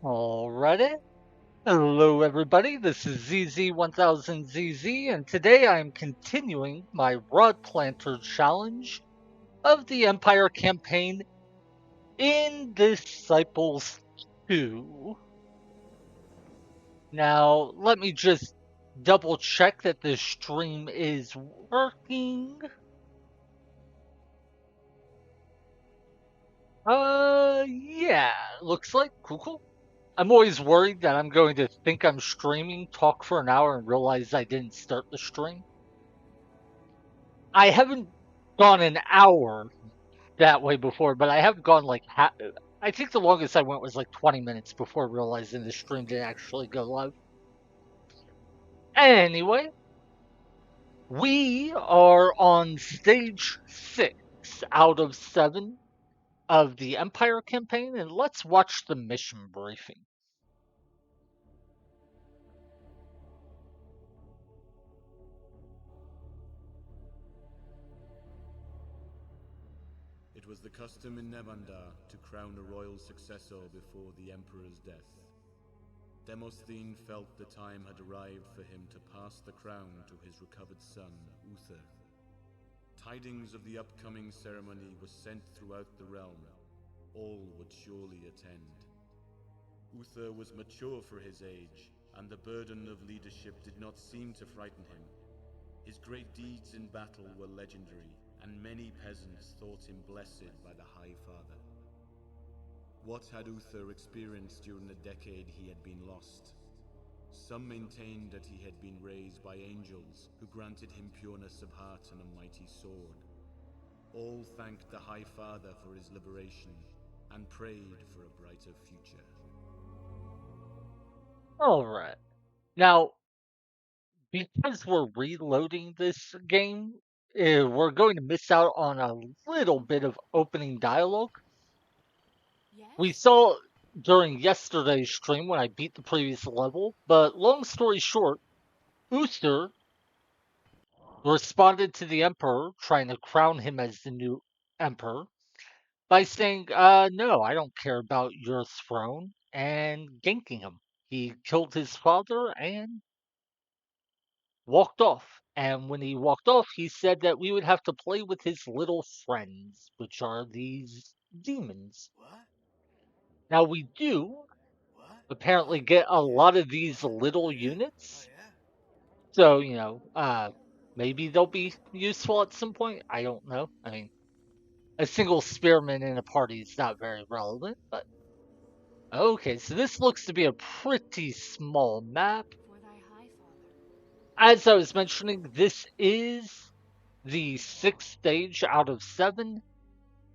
Alrighty. Hello, everybody. This is ZZ1000ZZ, and today I am continuing my Rod Planter challenge of the Empire campaign in Disciples 2. Now, let me just double check that the stream is working. Yeah, looks like. Cool. I'm always worried that I'm going to think I'm streaming, talk for an hour, and realize I didn't start the stream. I haven't gone an hour that way before, but I have gone like I think the longest I went was like 20 minutes before realizing the stream didn't actually go live. Anyway, we are on stage 6 out of 7 of the Empire campaign, and let's watch the mission briefing. It was the custom in Nebandar to crown a royal successor before the Emperor's death. Demosthene felt the time had arrived for him to pass the crown to his recovered son, Uther. Tidings of the upcoming ceremony was sent throughout the realm. All would surely attend. Uther was mature for his age, and the burden of leadership did not seem to frighten him. His great deeds in battle were legendary, and many peasants thought him blessed by the High Father. What had Uther experienced during the decade he had been lost? Some maintained that he had been raised by angels who granted him pureness of heart and a mighty sword. All thanked the High Father for his liberation and prayed for a brighter future. Alright. Now, because we're reloading this game, we're going to miss out on a little bit of opening dialogue. Yes? We saw during yesterday's stream when I beat the previous level, but long story short, Uther responded to the Emperor trying to crown him as the new Emperor by saying, no, I don't care about your throne, and ganking him. He killed his father and walked off. And when he walked off, he said that we would have to play with his little friends, which are these demons. What? Now, we do What? apparently get a lot of these little units. So, maybe they'll be useful at some point. I don't know. I mean, a single spearman in a party is not very relevant, but okay, so this looks to be a pretty small map. For thy high father. As I was mentioning, this is the 6th stage out of 7,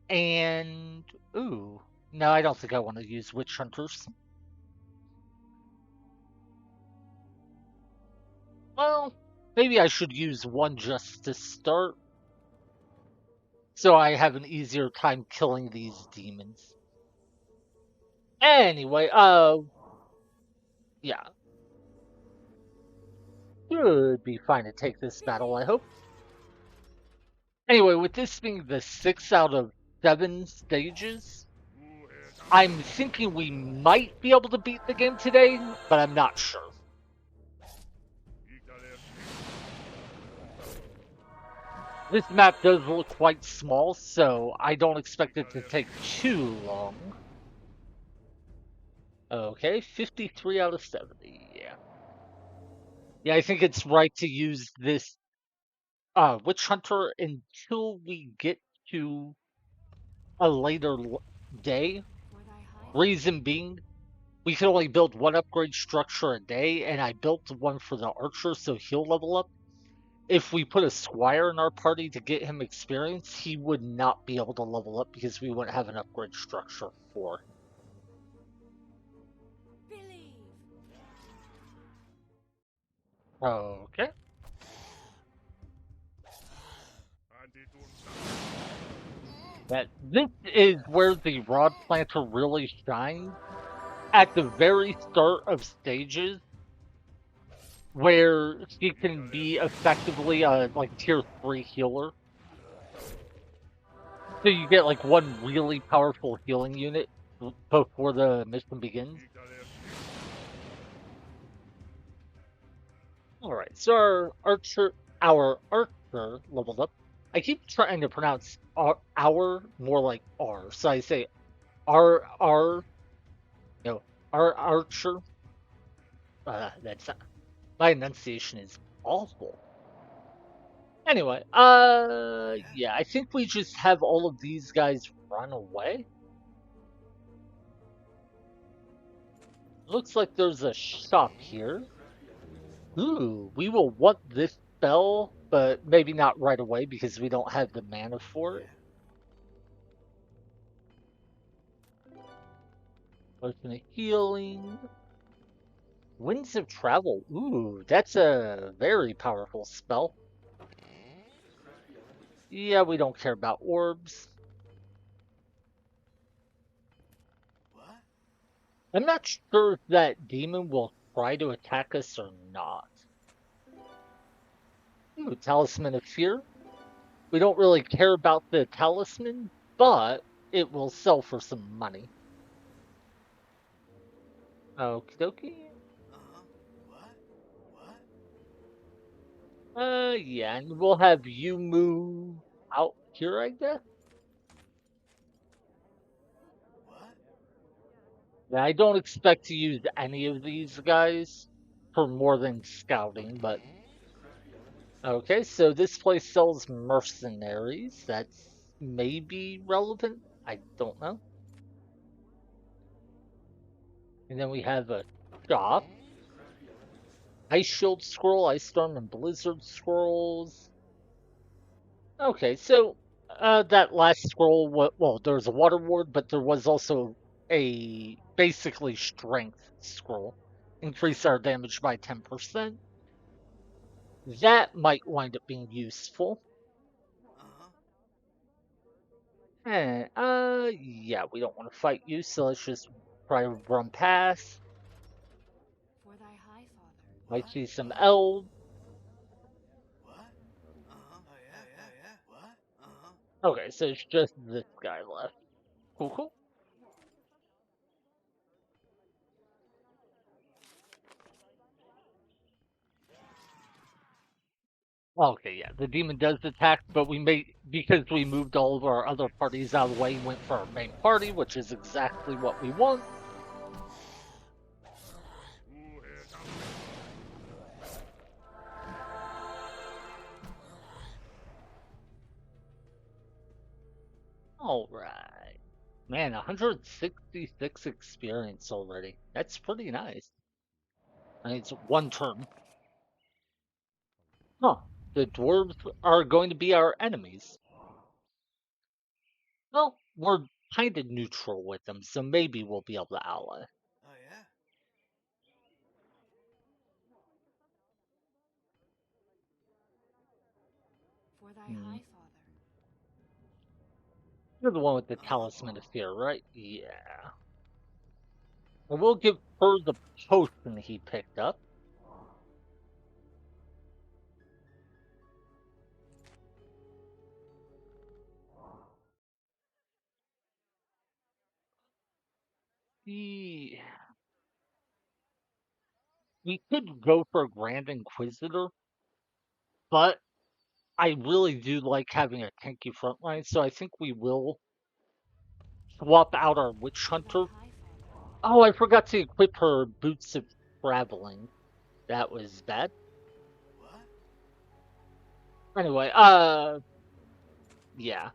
and ooh, no, I don't think I want to use witch hunters. Well, maybe I should use one just to start, so I have an easier time killing these demons. Anyway, yeah. Should be fine to take this battle, I hope. Anyway, with this being the 6 out of 7 stages, I'm thinking we might be able to beat the game today, but I'm not sure. This map does look quite small, so I don't expect it to take too long. Okay, 53 out of 70, yeah. Yeah, I think it's right to use this Witch Hunter until we get to a later day. For thy high Reason being, we can only build one upgrade structure a day, and I built one for the archer so he'll level up. If we put a squire in our party to get him experience, he would not be able to level up because we wouldn't have an upgrade structure for him. believe. Okay. This is where the Rod Planter really shines. At the very start of stages, where she can be effectively a like tier 3 healer. So you get like one really powerful healing unit before the mission begins. All right, so our archer leveled up. I keep trying to pronounce our more like R, so I say our our archer. That's my enunciation is awful. Anyway, yeah, I think we just have all of these guys run away. Looks like there's a shop here. Ooh, we will want this spell, but maybe not right away because we don't have the mana for it. Potion of healing. Winds of travel. Ooh, that's a very powerful spell. Yeah, we don't care about orbs. I'm not sure if that demon will try to attack us or not. Ooh, Talisman of Fear. We don't really care about the talisman, but it will sell for some money. Okie dokie. Yeah, and we'll have you move out here, I guess. Yeah, I don't expect to use any of these guys for more than scouting, but okay, so this place sells mercenaries. That's maybe relevant. I don't know. And then we have a shop. Ice Shield Scroll, Ice Storm, and Blizzard Scrolls. Okay, so that last scroll, well, there was a Water Ward, but there was also a basically Strength scroll. Increase our damage by 10%. That might wind up being useful. Yeah, we don't want to fight you, so let's just try to run past. For thy high father. Might see some elves. Okay, so it's just this guy left. Cool, cool. Okay, yeah, the demon does attack, but we may, because we moved all of our other parties out of the way, went for our main party, which is exactly what we want. All right. Man, 166 experience already. That's pretty nice. And it's one turn. Huh. The dwarves are going to be our enemies. Well, we're kind of neutral with them, so maybe we'll be able to ally. For thy Hmm. high father. You're the one with the Talisman of Fear, right? Yeah. And we'll give her the potion he picked up. Yeah. We could go for a Grand Inquisitor, but I really do like having a tanky frontline, so I think we will swap out our Witch For thy Hunter. high father. Oh, I forgot to equip her Boots of Traveling. That was bad. Anyway, yeah.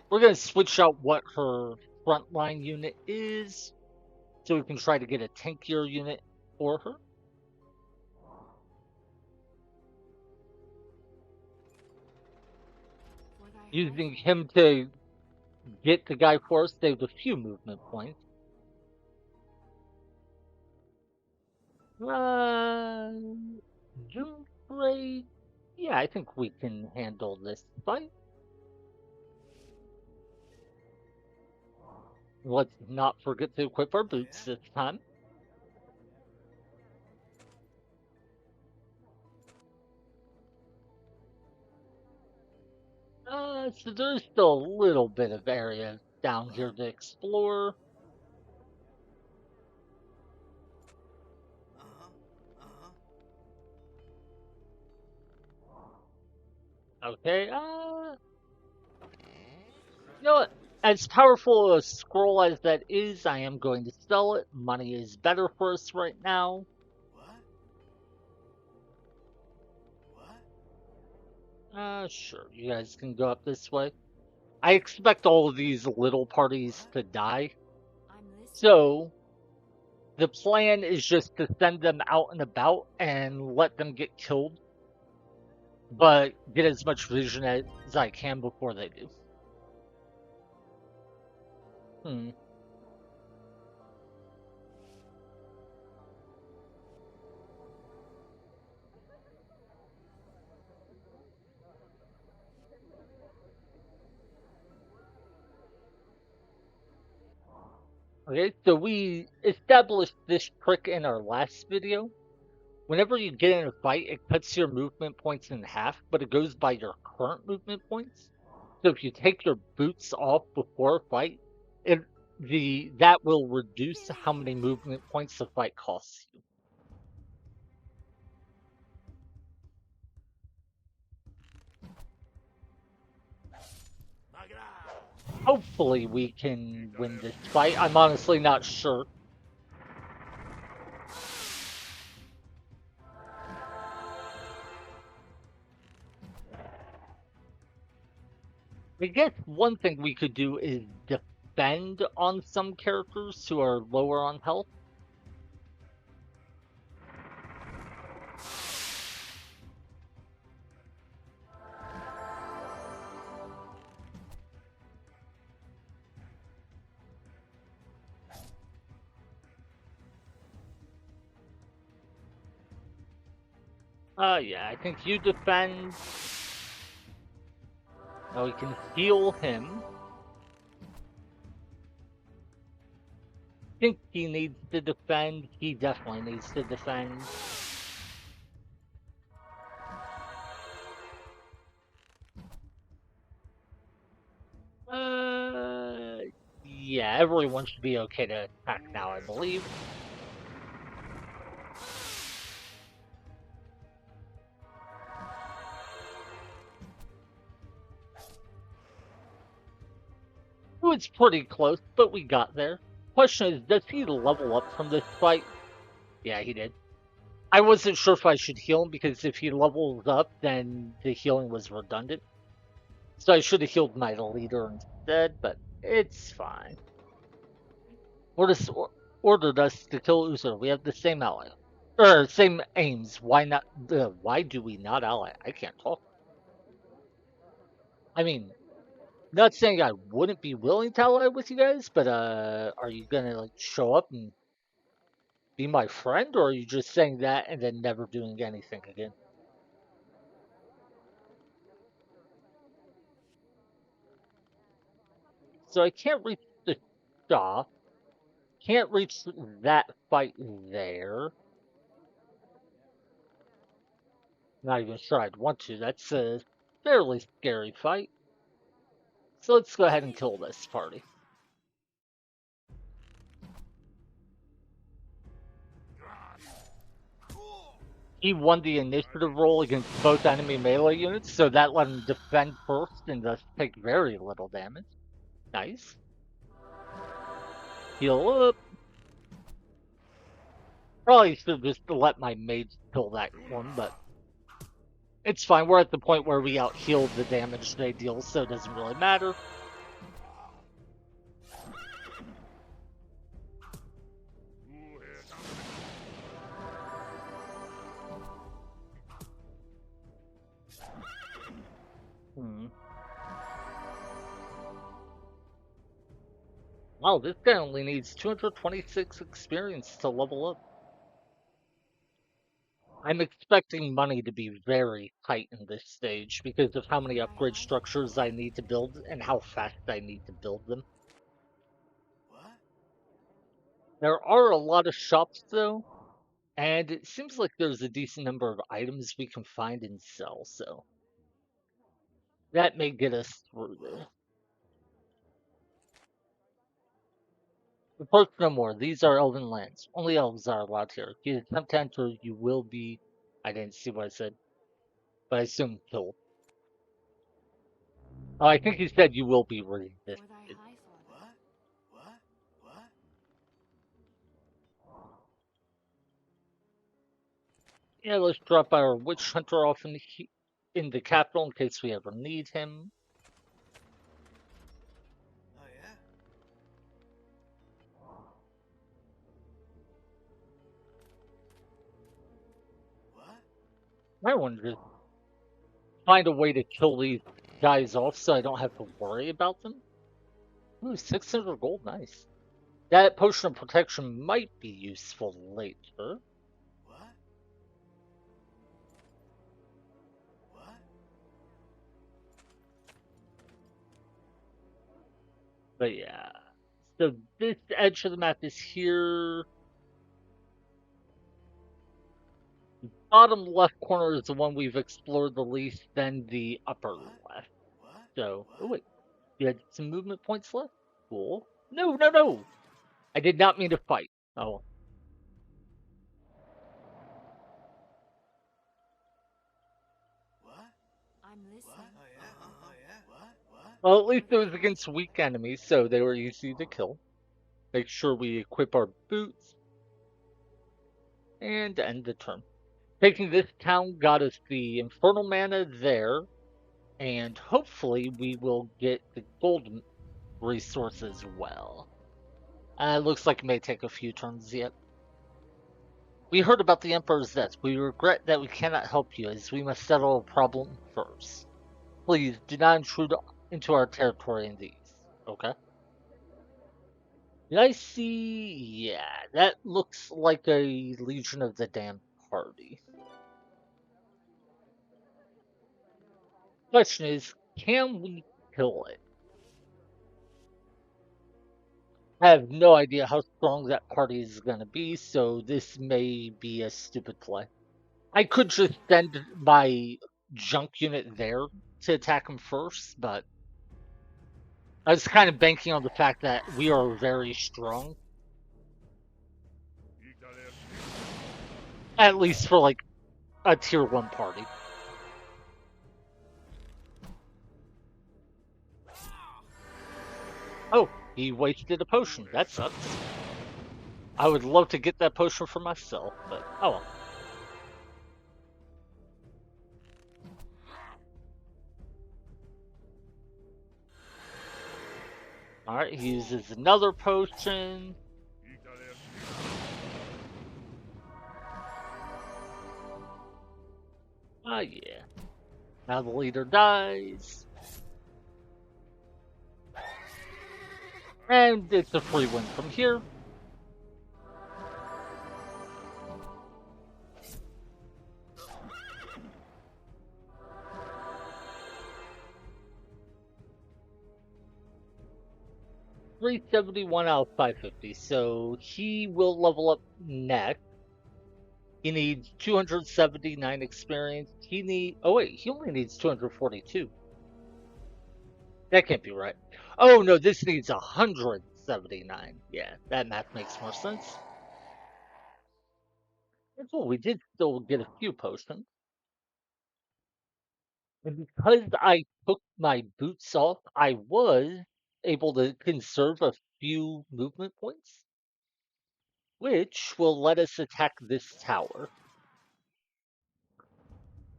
We're gonna switch out what her frontline unit is, so we can try to get a tankier unit for her. For thy high Using father. him to get the guy for us saved a few movement points. Doomsday. Yeah, I think we can handle this fight. Let's not forget to equip our boots this time. So there's still a little bit of area down here to explore. Okay, you know what? As powerful a scroll as that is, I am going to sell it. Money is better for us right now. What? Sure, you guys can go up this way. I expect all of these little parties to die. I'm listening. So, the plan is just to send them out and about and let them get killed, but get as much vision as I can before they do. Hmm. Okay, so we established this trick in our last video. Whenever you get in a fight, it cuts your movement points in half, but it goes by your current movement points. So if you take your boots off before a fight, it that will reduce how many movement points the fight costs you. Hopefully we can win this fight. I'm honestly not sure. I guess one thing we could do is defend on some characters who are lower on health. Yeah, I think you defend. Now we can heal him. Think he needs to defend. He definitely needs to defend. Yeah, everyone should be okay to attack now, I believe. It was pretty close, but we got there. Question is, does he level up from this fight? Yeah, he did. I wasn't sure if I should heal him because if he levels up, then the healing was redundant. So I should have healed my leader instead, but it's fine. Ordered us to kill Uzo. We have the same ally. Or same aims. Why not? Why do we not ally? I can't talk. I mean, not saying I wouldn't be willing to ally with you guys, but are you gonna like show up and be my friend, or are you just saying that and then never doing anything again? So I can't reach the shop. Can't reach that fight there. Not even sure I'd want to. That's a fairly scary fight. So let's go ahead and kill this party. He won the initiative roll against both enemy melee units, so that let him defend first and thus take very little damage. Nice. Heal up. Probably should have just let my mage kill that one, but it's fine. We're at the point where we out healed the damage they deal, so it doesn't really matter. Wow, this guy only needs 226 experience to level up. I'm expecting money to be very tight in this stage because of how many upgrade structures I need to build and how fast I need to build them. What? There are a lot of shops though, and it seems like there's a decent number of items we can find and sell, so that may get us through this. Approach no more. These are elven lands. Only elves are allowed here. If you attempt to enter, you will be. I didn't see what I said, but I assume killed. Oh, I think he said you will be resisted. For thy high father. What? Yeah, let's drop our witch hunter off in the capital in case we ever need him. Oh yeah? What? I want to just find a way to kill these guys off so I don't have to worry about them. Ooh, 600 gold, nice. That potion of protection might be useful later. What? What? But yeah. So this edge of the map is here. Bottom left corner is the one we've explored the least, then the upper left. What? So, oh wait, you had some movement points left? Cool. No, no, no! I did not mean to fight. Oh. What? I'm listening. Oh yeah? Oh yeah? What? Well, at least it was against weak enemies, so they were easy to kill. Make sure we equip our boots. And end the turn. Taking this town got us the Infernal Mana there, and hopefully we will get the gold resource as well. It looks like it may take a few turns yet. We heard about the Emperor's death. We regret that we cannot help you, as we must settle a problem first. Please, do not intrude into our territory in these. Okay. Did I see? Yeah, that looks like a Legion of the Damned party. Question is, can we kill it? I have no idea how strong that party is going to be, so this may be a stupid play. I could just send my junk unit there to attack him first, but I was kind of banking on the fact that we are very strong. At least for like a tier 1 party. Oh, he wasted a potion. That sucks. I would love to get that potion for myself, but oh well. Alright, he uses another potion. Oh yeah. Now the leader dies. And it's a free win from here. $371 out of 550, so he will level up next. He needs 279 experience. Oh wait, he only needs 242. That can't be right. Oh no, this needs 179. Yeah, that math makes more sense. Well, we did still get a few potions. And because I took my boots off, I was able to conserve a few movement points, which will let us attack this tower.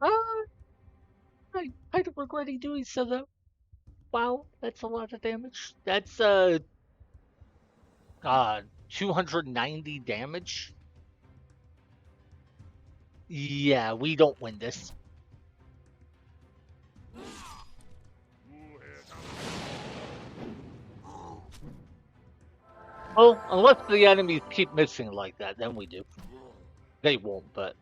I kind of regretting doing so though. Wow, that's a lot of damage. That's 290 damage. Yeah, we don't win this. Well, unless the enemies keep missing like that, then we do. They won't, but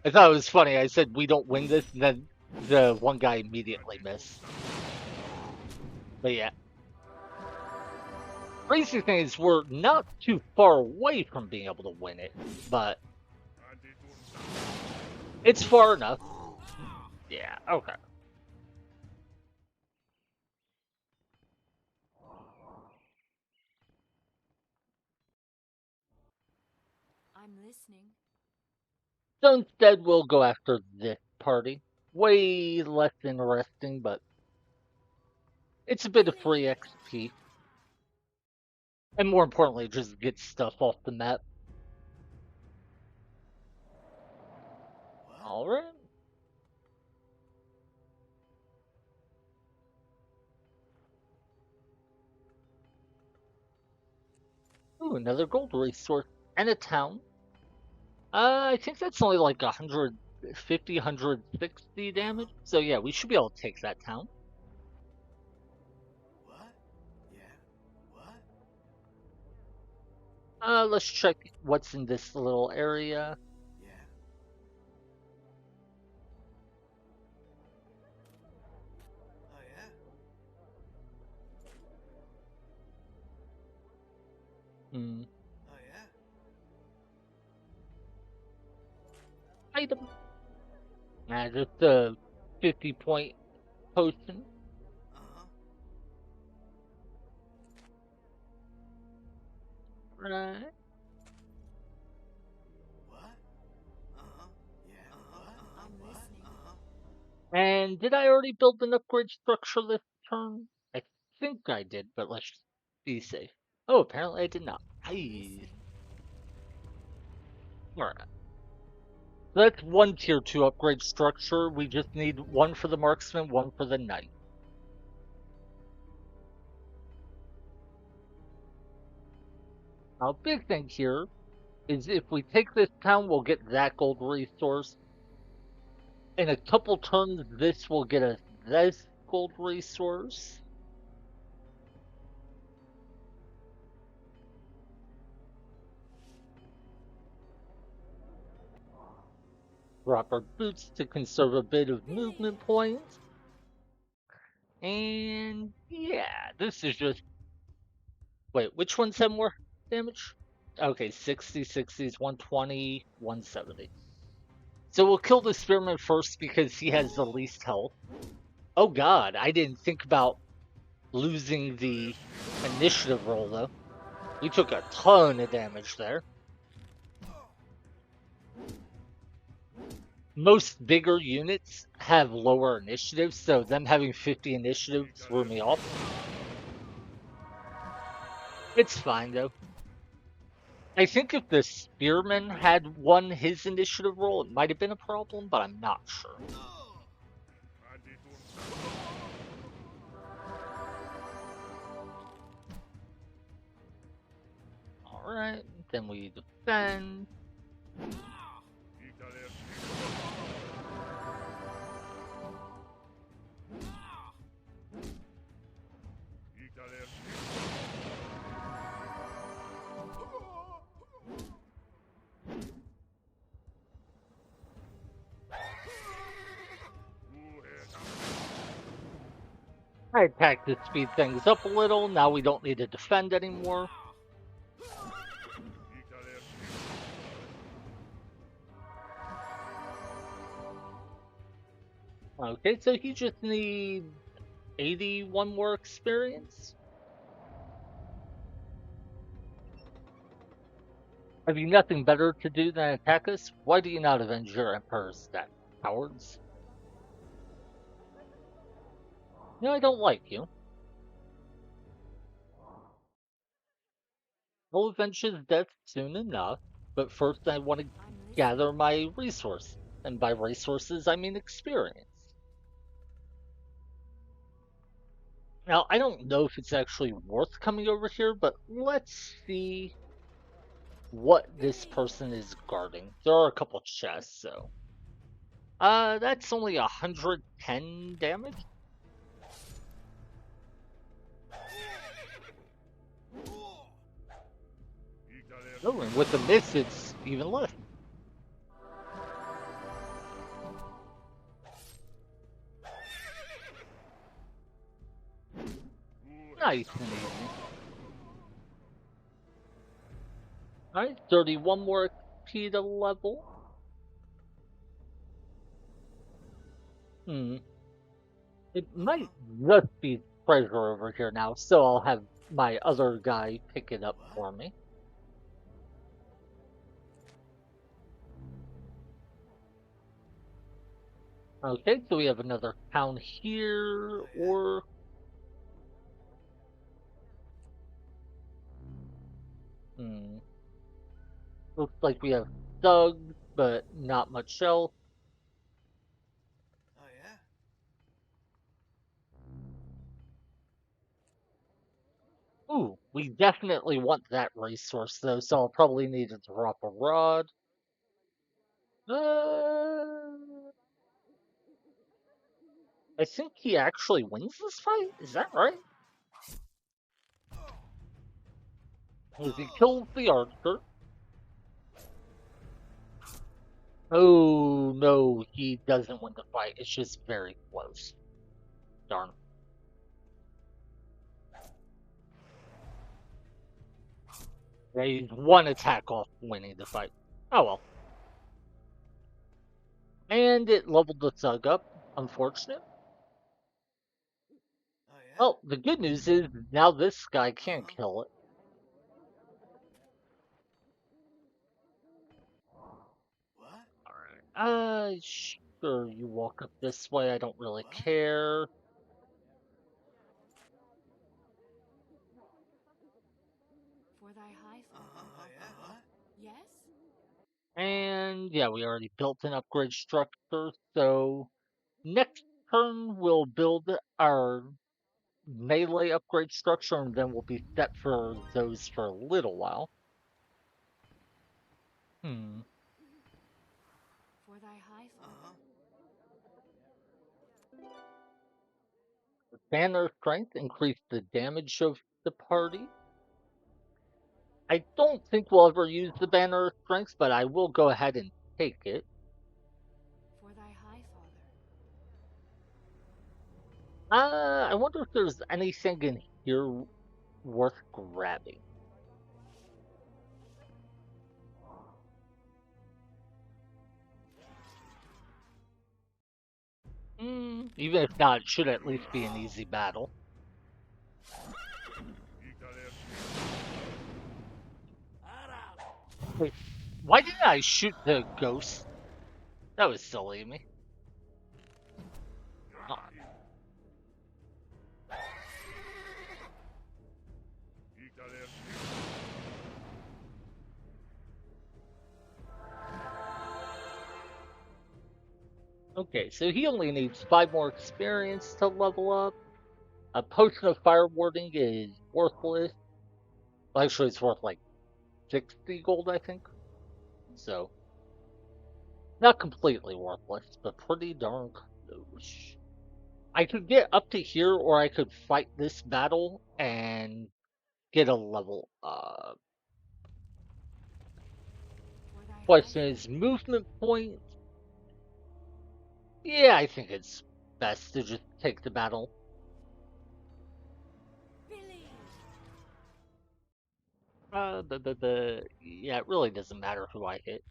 I thought it was funny. I said we don't win this, and then the one guy immediately missed. But yeah. Crazy thing is, we're not too far away from being able to win it, but it's far enough. Yeah, okay. I'm listening. So instead, we'll go after this party. Way less interesting, but It's a bit of free XP. And more importantly, just get stuff off the map. Alright. Ooh, another gold resource. And a town. I think that's only like 150, 160 damage. So yeah, we should be able to take that town. What? Yeah. What? Let's check what's in this little area. Yeah. Oh yeah. Hmm. Oh yeah. Item. Just a 50-point potion. Uh-huh. Right. What? Uh-huh. Yeah. Uh-huh. I'm What? listening. Uh-huh. And did I already build an upgrade structure this turn? I think I did, but let's be safe. Oh, apparently I did not. I'm Nice. listening. Alright. So that's one tier 2 upgrade structure. We just need one for the marksman, one for the knight. Now, big thing here is if we take this town, we'll get that gold resource. In a couple turns, this will get us this gold resource. Drop our boots to conserve a bit of movement points. And yeah, this is just... Wait, which ones have more damage? Okay, 60, 60s, 120, 170. So we'll kill the Spearman first because he has the least health. Oh god, I didn't think about losing the initiative roll though. We took a ton of damage there. Most bigger units have lower initiative, so them having 50 initiative threw me off. It's fine though. I think if the Spearman had won his initiative roll, it might have been a problem, but I'm not sure. Alright, then we defend. I attacked to speed things up a little, now we don't need to defend anymore. Okay, so he just needs 81 more experience. Have you nothing better to do than attack us? Why do you not avenge your Emperor's death, cowards? No, I don't like you. I'll avenge his death soon enough, but first I want to I'm listening. gather my resources. And by resources, I mean experience. Now, I don't know if it's actually worth coming over here, but let's see what this person is guarding. There are a couple chests, so. That's only 110 damage. Oh, and with the miss, it's even less. Nice and easy. Alright, 31 more XP to level. It might just be treasure over here now, so I'll have my other guy pick it up for me. Okay, so we have another town here, or Looks like we have thugs, but not much else. Oh yeah? Ooh, we definitely want that resource though, so I'll probably need to drop a rod. Uh, I think he actually wins this fight. Is that right? As he kills the archer. Oh no, he doesn't win the fight. It's just very close. Darn. Yeah, he's one attack off winning the fight. Oh well. And it leveled the thug up. Unfortunate. Oh yeah? Well, the good news is now this guy can't kill it. What? Sure, you walk up this way. I don't really care. For thy high Uh-huh. father. Oh yeah? What? Yes? And yeah, we already built an upgrade structure. So next turn, we'll build our melee upgrade structure, and then we'll be set for those for a little while. Hmm. For thy high father. Uh-huh. Banner strength increase the damage of the party. I don't think we'll ever use the banner strength, but I will go ahead and take it. For thy high father. I wonder if there's anything in here worth grabbing. Even if not, it should at least be an easy battle. Wait, why didn't I shoot the ghost? That was silly of me. Oh, okay, so he only needs 5 more experience to level up. A potion of fire warding is worthless. Well, actually, it's worth like 60 gold, I think. So, not completely worthless, but pretty darn close. I could get up to here, or I could fight this battle and get a level up. For thy high Question father. is movement point. Yeah, I think it's best to just take the battle. Billy! Yeah, it really doesn't matter who I hit.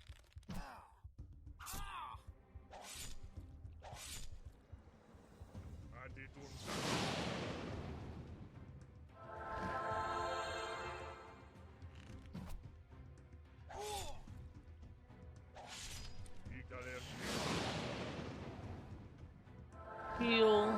Heal.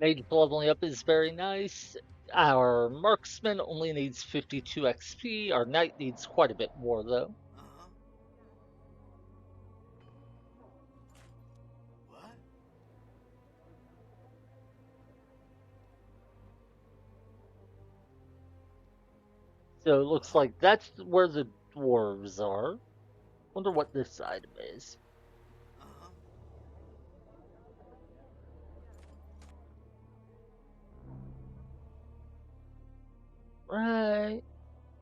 Mage leveling up is very nice. Our marksman only needs 52 XP. Our knight needs quite a bit more, though. Uh-huh. What? So it looks like that's where the dwarves are. Wonder what this item is. Uh-huh. Right.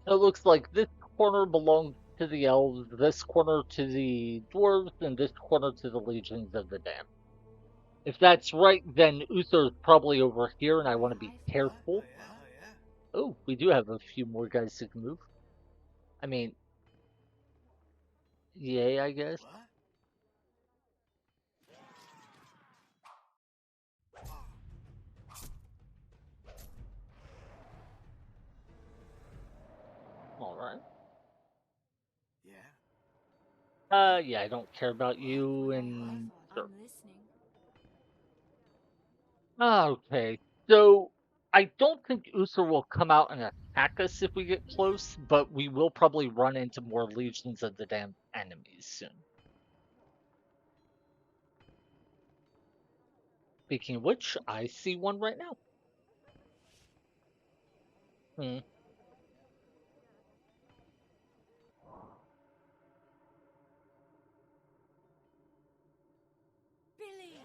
So it looks like this corner belongs to the elves, this corner to the dwarves, and this corner to the legions of the damned. If that's right, then Uther's probably over here, and I want to be What? What? Oh careful. yeah? Oh yeah? Oh, we do have a few more guys who can move. I mean, yay, I guess. What? Alright. Yeah. Yeah, I don't care about you, For thy high and father. sure. I'm listening. Okay, so I don't think Uther will come out and attack us if we get close, but we will probably run into more legions of the damn enemies soon. Speaking of which, I see one right now. Hmm. Billy!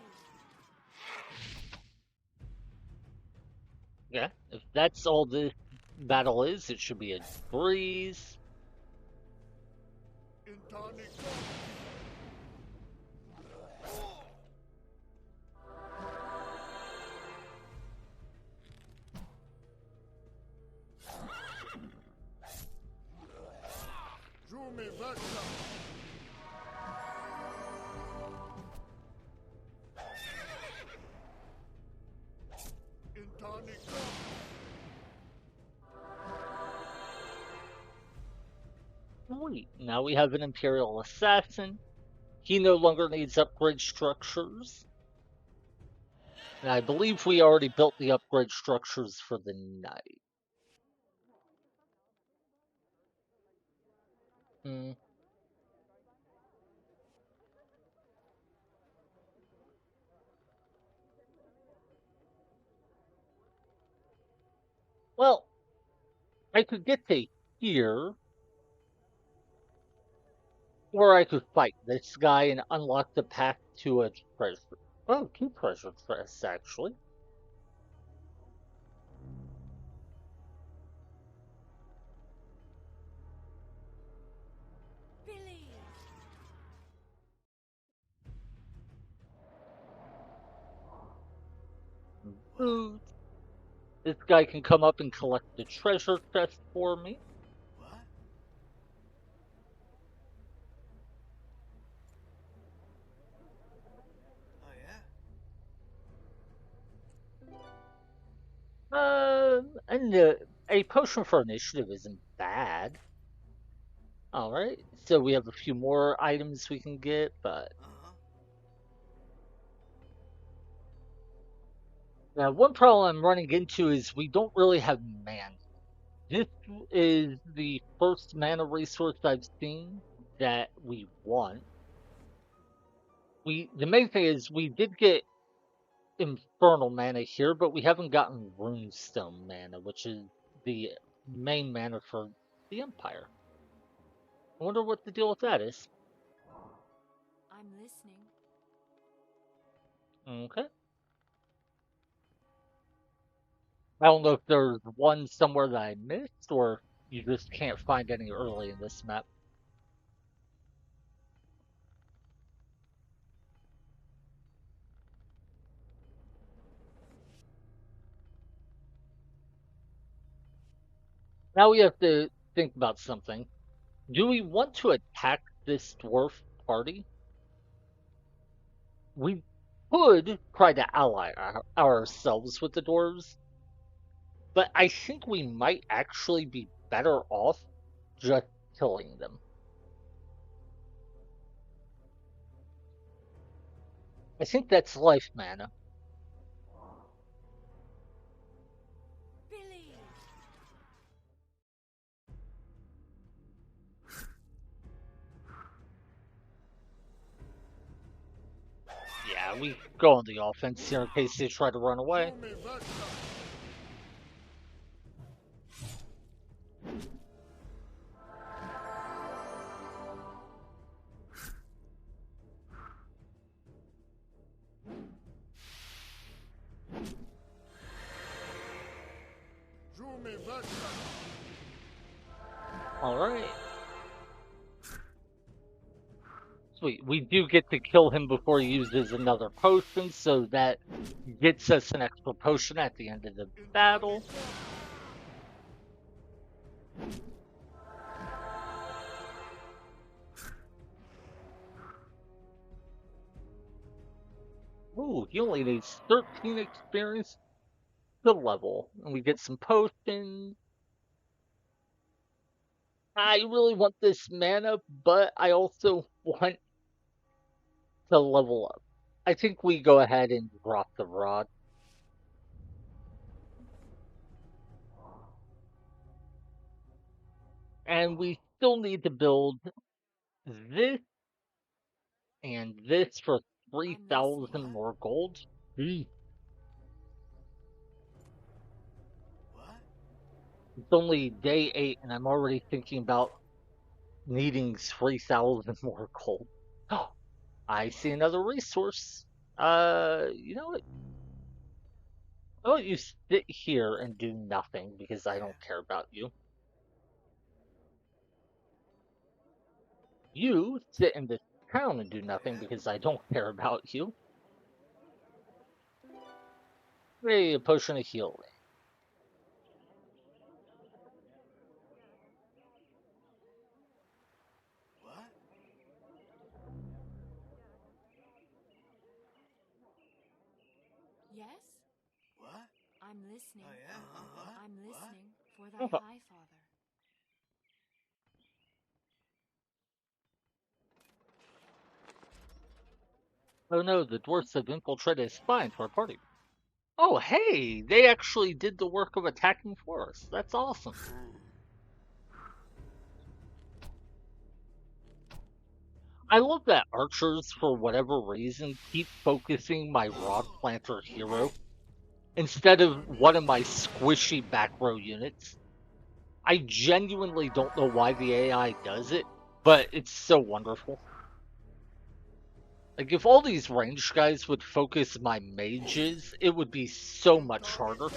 Yeah, if that's all this battle is, it should be a breeze. Sweet. Now we have an Imperial Assassin. He no longer needs upgrade structures. And I believe we already built the upgrade structures for the knight. Hmm. Well, I could get to here, or I could fight this guy and unlock the path to a treasure. Oh, two treasure chests, actually. Billy! Boots. This guy can come up and collect the treasure chest for me. What? Oh, yeah? And a potion for initiative isn't bad. All right, so we have a few more items we can get, but Uh-huh. now one problem I'm running into is we don't really have mana. This is the first mana resource I've seen that we want. The main thing is we did get infernal mana here, but we haven't gotten runestone mana, which is the main mana for the Empire. I wonder what the deal with that is. I'm listening. Okay. I don't know if there's one somewhere that I missed, or you just can't find any early in this map. Now we have to think about something. Do we want to attack this dwarf party? We could try to ally ourselves with the dwarves, but I think we might actually be better off just killing them. I think that's life mana. Billy! Yeah, we go on the offense here in case they try to run away. All right. Sweet. We do get to kill him before he uses another potion, so that gets us an extra potion at the end of the battle. Ooh, he only needs 13 experience to level, and we get some potions. I really want this mana, but I also want to level up. I think we go ahead and drop the rod. And we still need to build this and this for I'm 3,000 listening. more gold. Gee, What? it's only day 8, and I'm already thinking about needing 3,000 more gold. Oh, I see another resource. You know what? How about you sit here and do nothing because I Yeah. don't care about you? You sit in this town and do nothing Yeah. because I don't care about you. Maybe a potion of healing. What? Yes? What? I'm listening. Oh yeah. What? I'm What? listening for thy Oh, high father. oh no, the dwarfs have infiltrated a spy into our party. Oh hey, they actually did the work of attacking for us. That's awesome. I love that archers, for whatever reason, keep focusing my rod planter hero instead of one of my squishy back row units. I genuinely don't know why the AI does it, but it's so wonderful. Like, if all these ranged guys would focus my mages, it would be so much harder.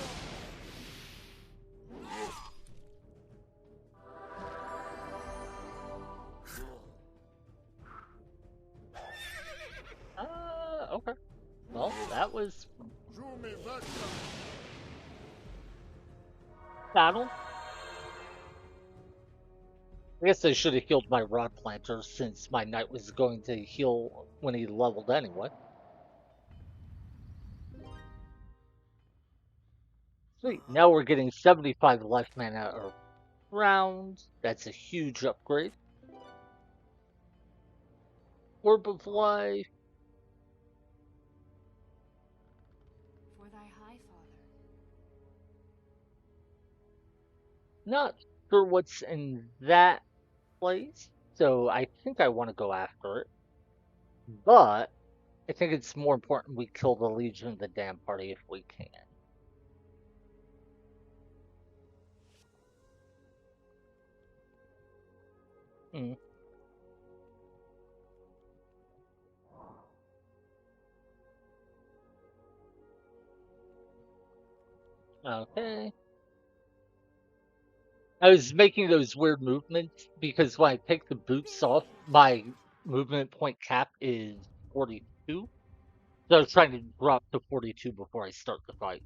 Okay. Well, that was battle. I guess I should have healed my rod planter since my knight was going to heal when he leveled anyway. Sweet. Now we're getting 75 life mana a round. That's a huge upgrade. Orb of Life. For thy high father. Not sure what's in that place, so I think I want to go after it. But I think it's more important we kill the Legion of the Damned party if we can. Hmm. Okay. I was making those weird movements because when I take the boots off, Billy! my movement point cap is 42. So I was trying to drop to 42 before I start the fight.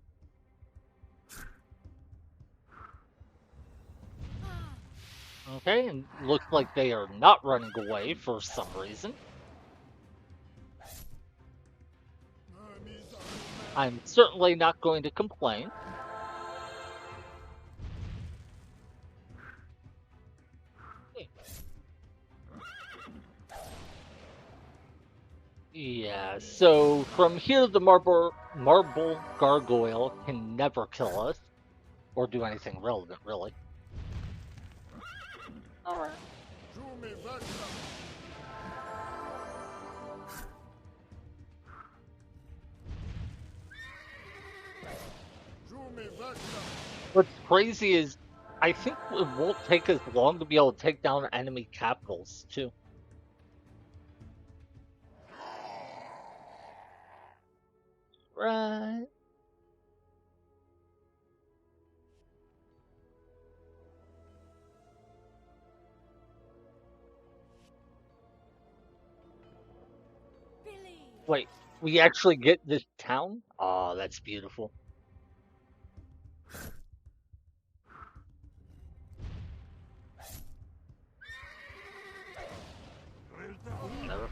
Ah! Okay, and looks like they are not running away for some reason. I'm certainly not going to complain. Yeah, so from here the marble gargoyle can never kill us or do anything relevant, really. All right. What's crazy is I think it won't take us long to be able to take down enemy capitals too. Right. Billy! Wait, we actually get this town? Oh, that's beautiful. Whatever.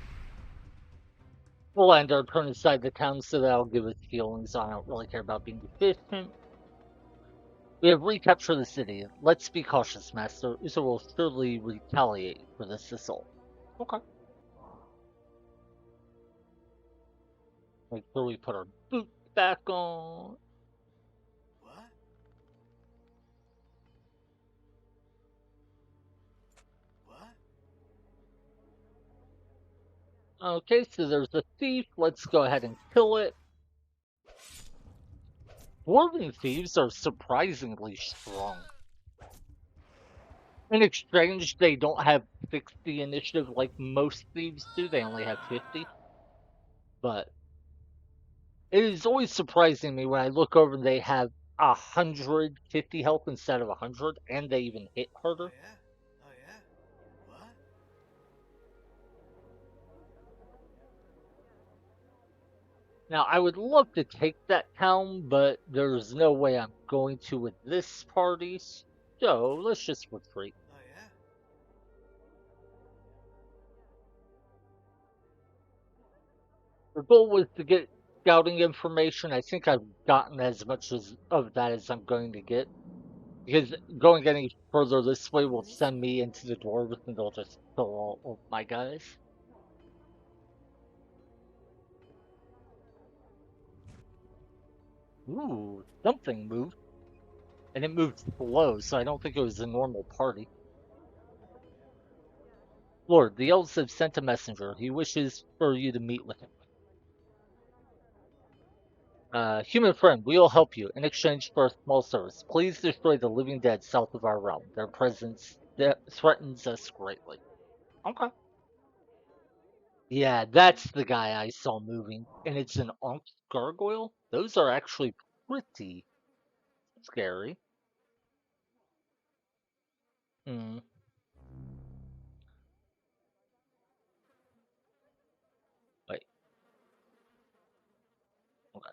We'll end our turn inside the town so that'll give us feelings. I don't really care about being efficient. We have recaptured the city. Let's be cautious, Master. Uso will surely retaliate for this assault. Okay. Make sure we put our boots back on. What? Okay, so there's a thief. Let's go ahead and kill it. Dwarven thieves are surprisingly strong. In exchange, they don't have 60 initiative like most thieves do. They only have 50. But it is always surprising me when I look over and they have 150 health instead of 100, and they even hit Oh harder. yeah? Oh yeah? What? Now, I would love to take that town, but there's no way I'm going to with this party. So let's just retreat. Oh yeah? The goal was to get scouting information. I think I've gotten as much of that as I'm going to get. Because going any further this way will send me into the dwarves and they'll just kill all of my guys. Ooh, something moved. And it moved slow, so I don't think it was a normal party. Lord, the elves have sent a messenger. He wishes for you to meet with him. Human friend, we will help you in exchange for a small service. Please destroy the living dead south of our realm. Their presence threatens us greatly. Okay. Yeah, that's the guy I saw moving, and it's an Onk gargoyle. Those are actually pretty scary. Hmm. Wait. Okay.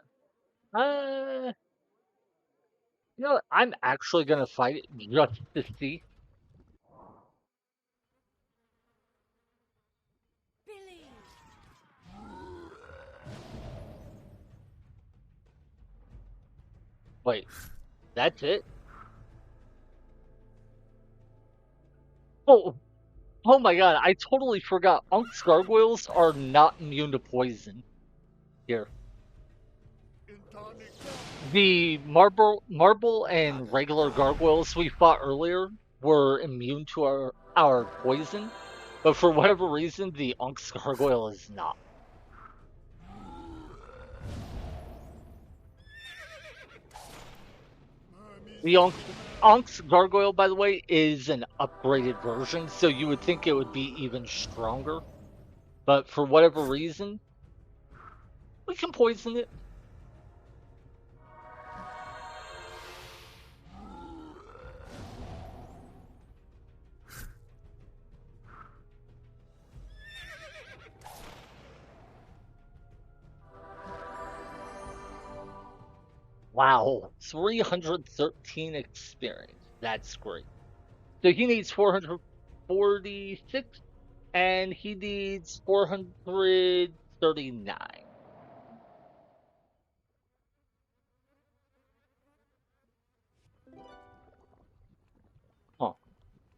You know what? I'm actually gonna fight it just to see. Billy! Wait, that's it? Oh, oh my god! I totally forgot. Unk's gargoyles are not immune to poison. Here, the marble and regular gargoyles we fought earlier were immune to our poison, but for whatever reason, the Unk's gargoyle is not. The Onk's gargoyle, by the way, is an upgraded version, so you would think it would be even stronger. But for whatever reason, we can poison it. Wow, 313 experience. That's great. So he needs 446, and he needs 439. Huh. I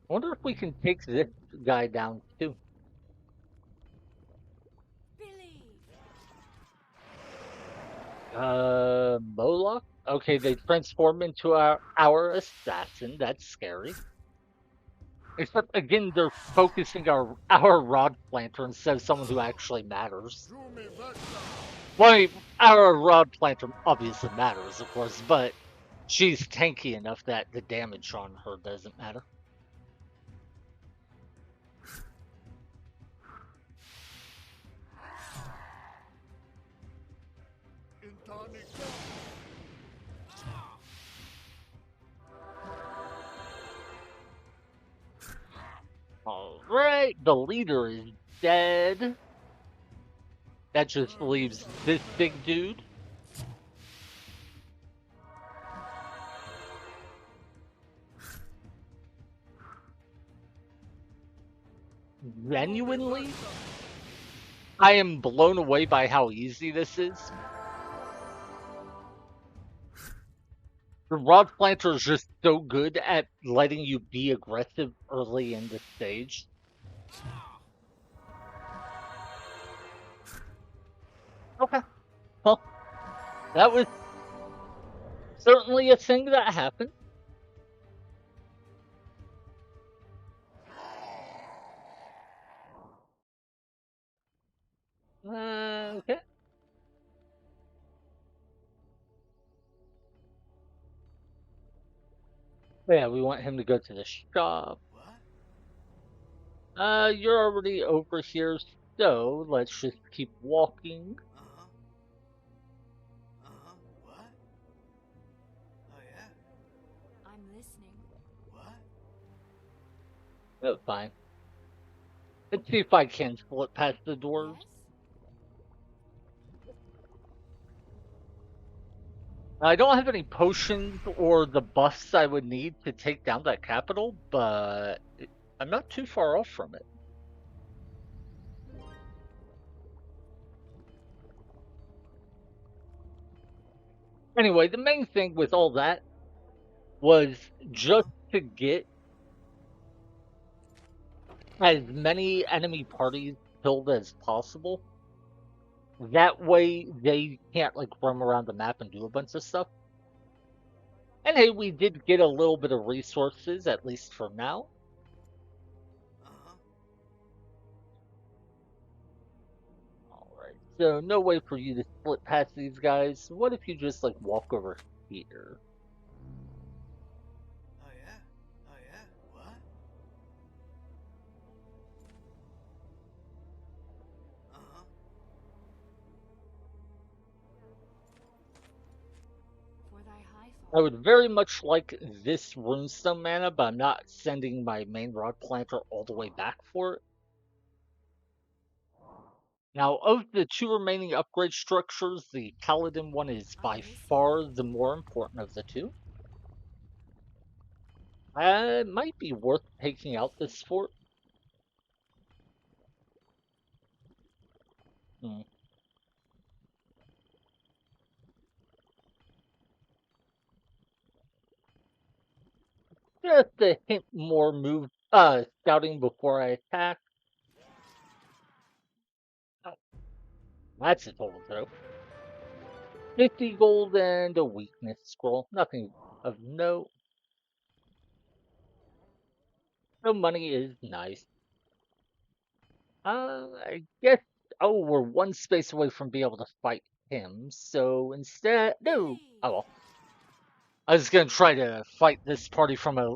wonder if we can take this guy down too. Billy! Moloch? Okay, they transform into our assassin. That's scary. Except again, they're focusing our rod planter instead of someone who actually matters. Well, I mean, our rod planter obviously matters, of course, but she's tanky enough that the damage on her doesn't matter. Alright, the leader is dead. That just leaves this big dude. Genuinely, I am blown away by how easy this is. The rod planter is just so good at letting you be aggressive early in the stage. Okay, well, that was certainly a thing that happened. Yeah, we want him to go to the shop. What? You're already over here, so let's just keep walking. Uh-huh. Uh-huh. What? Oh, yeah? I'm listening. What? Oh, fine. Let's see if I can split past the doors. Yes? I don't have any potions or the buffs I would need to take down that capital, but I'm not too far off from it. Anyway, the main thing with all that was just to get as many enemy parties killed as possible. That way they can't like roam around the map and do a bunch of stuff. And hey, we did get a little bit of resources, at least for now. Uh-huh. Alright, so no way for you to split past these guys. What if you just like walk over here? Oh, yeah? Oh, yeah? What? Uh-huh. For thy high I would very much like this runestone mana, but I'm not sending my main rock planter all the way back for it. Now, of the two remaining upgrade structures, the Paladin one is by far the more important of the two. It might be worth taking out this fort. Hmm. Just a hint more move, scouting before I attack. Oh, that's a total joke. 50 gold and a weakness scroll. Nothing of note. No money is nice. I guess. Oh, we're one space away from being able to fight him. So instead, no. Billy! Oh well. I was gonna try to fight this party from a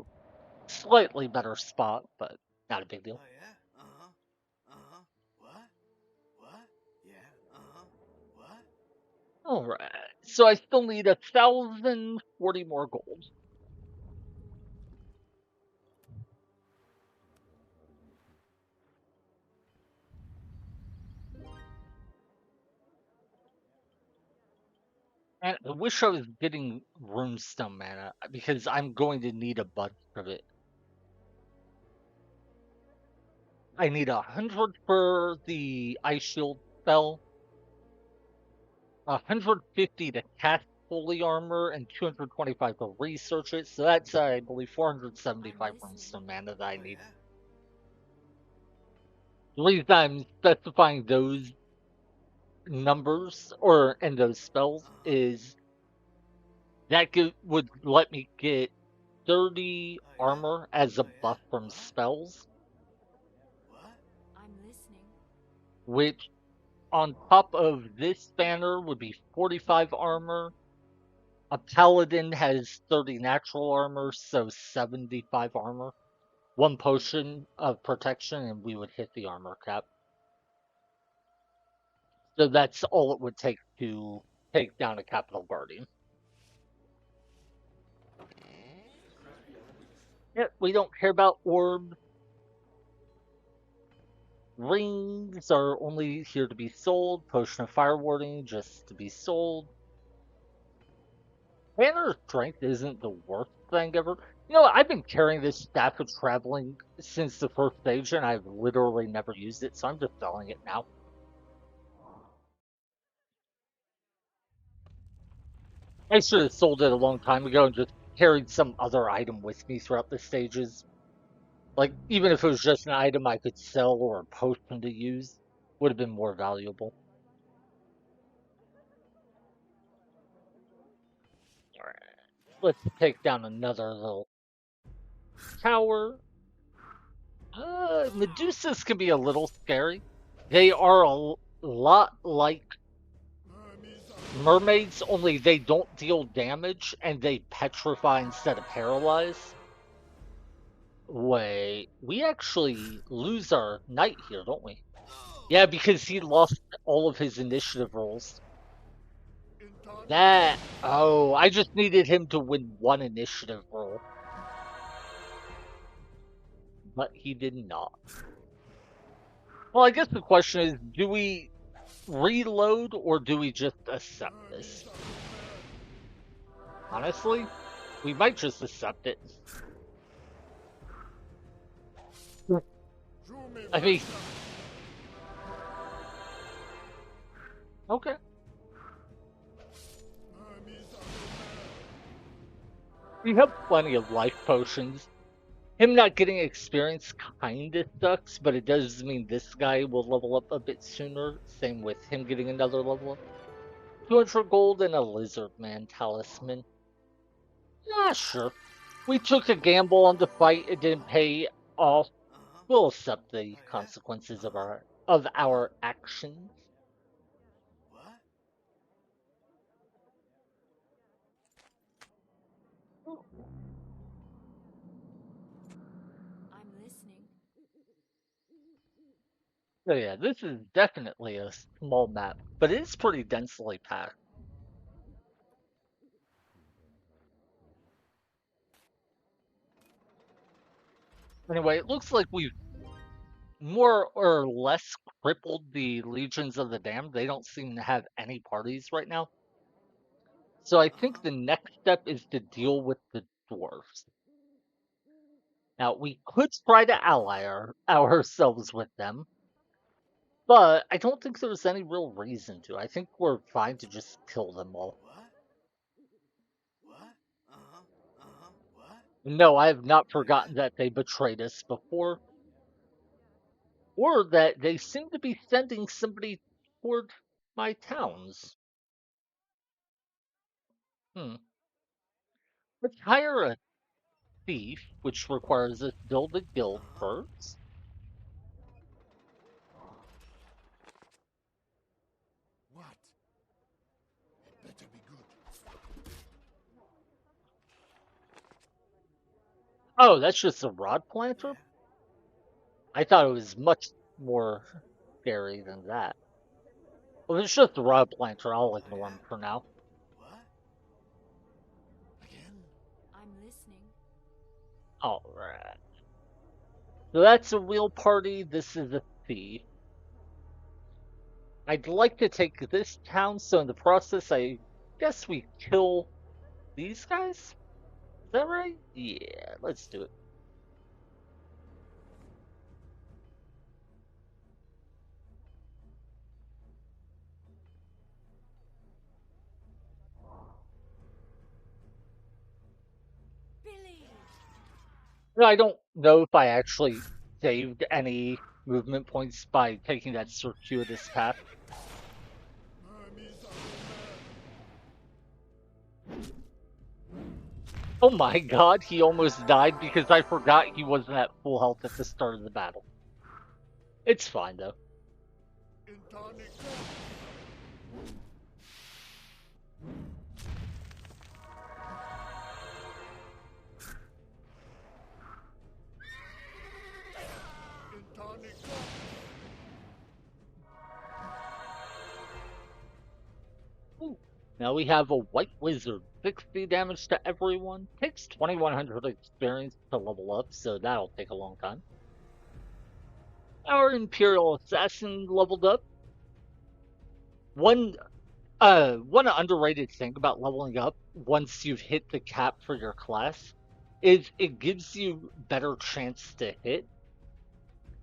slightly better spot, but not a big deal. Oh, yeah? Uh-huh. Uh-huh. What? What? Yeah. Uh-huh. What? All right. So I still need 1,040 more gold. And I wish I was getting runestone mana because I'm going to need a bunch of it. I need 100 for the ice shield spell, 150 to cast holy armor, and 225 to research it. So that's, I believe, 475 I'm listening. runestone mana that I Oh, need. yeah? The reason I'm specifying those numbers or and those spells Uh-huh. is that would let me get 30 Oh, yeah? armor as a Oh, yeah? buff from What? spells, I'm listening. which on top of this banner would be 45 armor. A paladin has 30 natural armor, so 75 armor. One potion of protection, and we would hit the armor cap. So that's all it would take to take down a capital guardian. Yeah, we don't care about orbs. Rings are only here to be sold. Potion of fire warding just to be sold. Banner of strength isn't the worst thing ever. You know, I've been carrying this staff of traveling since the first stage, and I've literally never used it, so I'm just selling it now. I should have sold it a long time ago and just carried some other item with me throughout the stages. Like, even if it was just an item I could sell or a potion to use, would have been more valuable. Alright, let's take down another little tower. Medusas can be a little scary. They are a lot like mermaids, only they don't deal damage and they petrify instead of paralyze. Wait, we actually lose our knight here, don't we? Yeah, because he lost all of his initiative rolls. That... Oh, I just needed him to win one initiative roll. But he did not. Well, I guess the question is, do we reload or do we just accept this? Honestly, we might just accept it. I mean... Okay. We have plenty of life potions. Him not getting experience kinda sucks, but it does mean this guy will level up a bit sooner. Same with him getting another level up. 200 gold and a lizard man talisman. Yeah, sure. We took a gamble on the fight, it didn't pay off. We'll accept the consequences of our actions. I'm listening. So yeah, this is definitely a small map, but it is pretty densely packed. Anyway, it looks like we've more or less crippled the Legions of the Damned. They don't seem to have any parties right now. So I think the next step is to deal with the dwarves. Now, we could try to ally ourselves with them, but I don't think there's any real reason to. I think we're fine to just kill them all. No, I have not forgotten that they betrayed us before. Or that they seem to be sending somebody toward my towns. Let's hire a thief, which requires us to build a guild first. What? It better be good. Oh, that's just a rod planter? I thought it was much more scary than that. Well, it's just a rod planter. I'll ignore him for now. Again? I'm listening. Alright. So that's a real party. This is a thief. I'd like to take this town, so in the process, I guess we kill these guys? Is that right? Yeah, let's do it. Billy! I don't know if I actually saved any movement points by taking that circuitous path. Oh my god, he almost died because I forgot he wasn't at full health at the start of the battle. It's fine though. Ooh. Now we have a white wizard, 60 damage to everyone, takes 2100 experience to level up, so that'll take a long time. Our Imperial Assassin leveled up. One underrated thing about leveling up once you've hit the cap for your class is it gives you better chance to hit.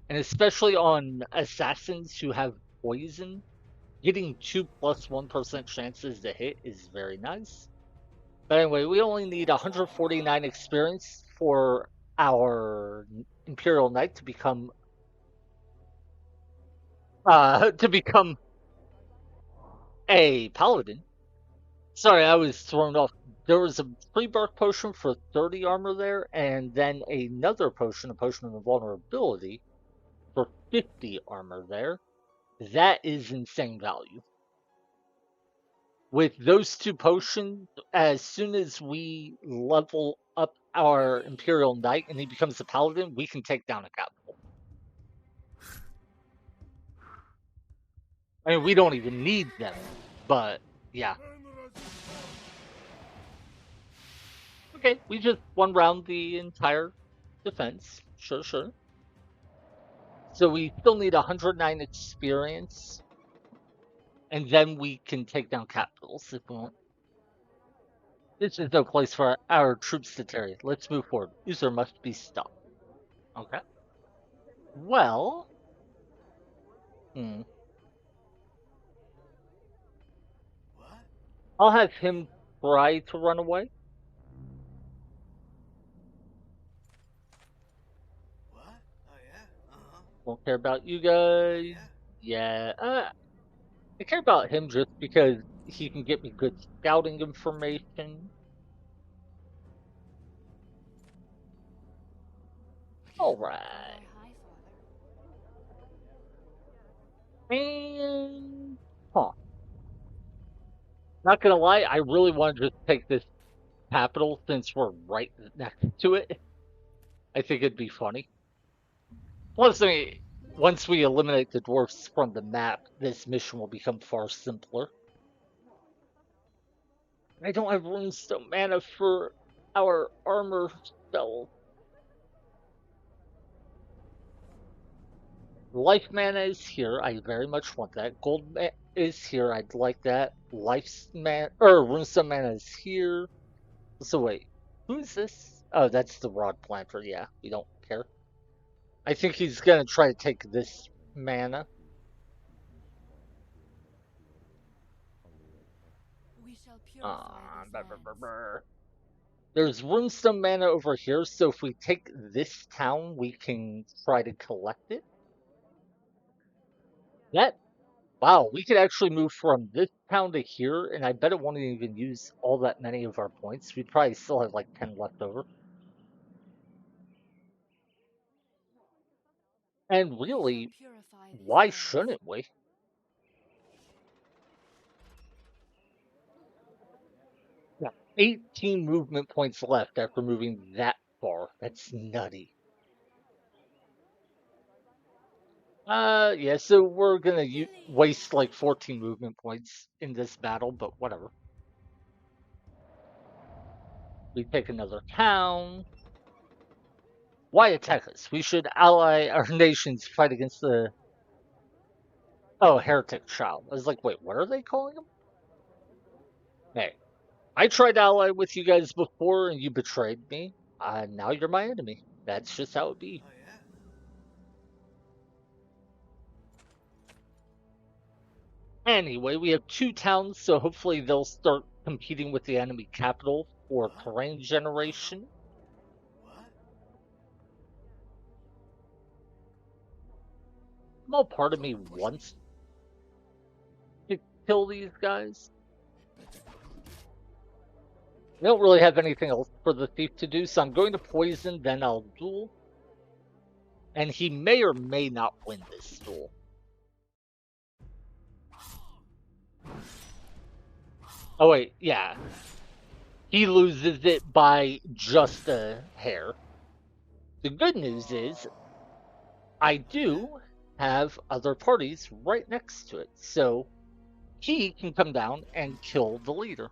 And especially on assassins who have poison, getting 2 plus 1% chances to hit is very nice. But anyway, we only need 149 experience for our Imperial Knight to become a paladin. Sorry, I was thrown off. There was a free bark potion for 30 armor there, and then another potion, a potion of invulnerability, for 50 armor there. That is insane value. With those two potions, as soon as we level up our Imperial Knight and he becomes a paladin, we can take down a capital. I mean, we don't even need them, but yeah. Okay, we just one round the entire defense. Sure, sure. So we still need 109 experience, and then we can take down capitals if we want. This is no place for our troops to tarry. Let's move forward. User must be stopped. Okay. Well, hmm. What? I'll have him try to run away. What? Oh yeah? Uh-huh. Won't care about you Oh guys. yeah? Yeah. I care about him just because he can get me good scouting information. Alright. Hi, Father. And huh. Not gonna lie, I really want to just take this capital since we're right next to it. I think it'd be funny. Plus, I mean, once we eliminate the dwarfs from the map, this mission will become far simpler. I don't have runestone mana for our armor spell. Life mana is here. I very much want that. Gold is here. I'd like that. Life's mana or runestone mana is here. So wait, who's this? Oh, that's the rod planter. Yeah, we don't care. I think he's gonna try to take this mana. We shall purify this land. There's runestone mana over here, so if we take this town, we can try to collect it. That Wow, we could actually move from this town to here, and I bet it won't even use all that many of our points. We'd probably still have like 10 left over. And We shall really, purify this why land. shouldn't we? Yeah, 18 movement points left after moving that far. That's nutty. Yeah, so we're gonna waste like 14 movement points in this battle, but whatever. We take another town. Why attack us? We should ally our nations to fight against the heretic child. I was like, wait, what are they calling him? Hey, I tried to ally with you guys before and you betrayed me. Now you're my enemy. That's just how it be. Oh yeah? Anyway, we have two towns, so hopefully they'll start competing with the enemy capital for What? terrain generation. What? Small part of me Don't push wants to kill these guys. I don't really have anything else for the thief to do, so I'm going to poison, then I'll duel. And he may or may not win this duel. Oh wait, yeah. He loses it by just a hair. The good news is, I do have other parties right next to it, so he can come down and kill the leader.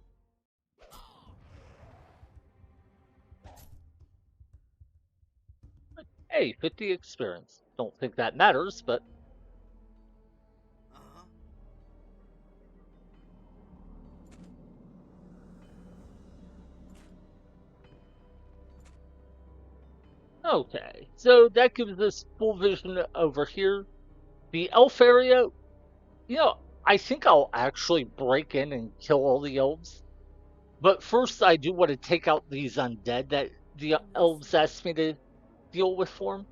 Hey, 50 experience. Don't think that matters, but Uh-huh. okay. So that gives us full vision over here. The elf area, I think I'll actually break in and kill all the elves. But first, I do want to take out these undead that the elves asked me to deal with for them.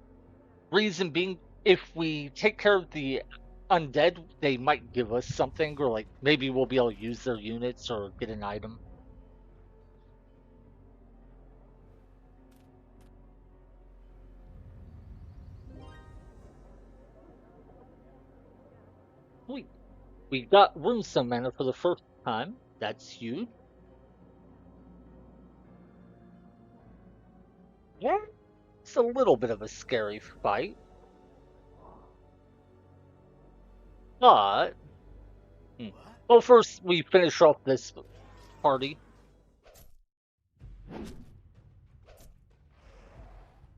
Reason being, if we take care of the undead, they might give us something, or like maybe we'll be able to use their units or get an item. Sweet. We got runestone mana for the first time. That's huge. it's a little bit of a scary fight. But, well, first we finish off this party.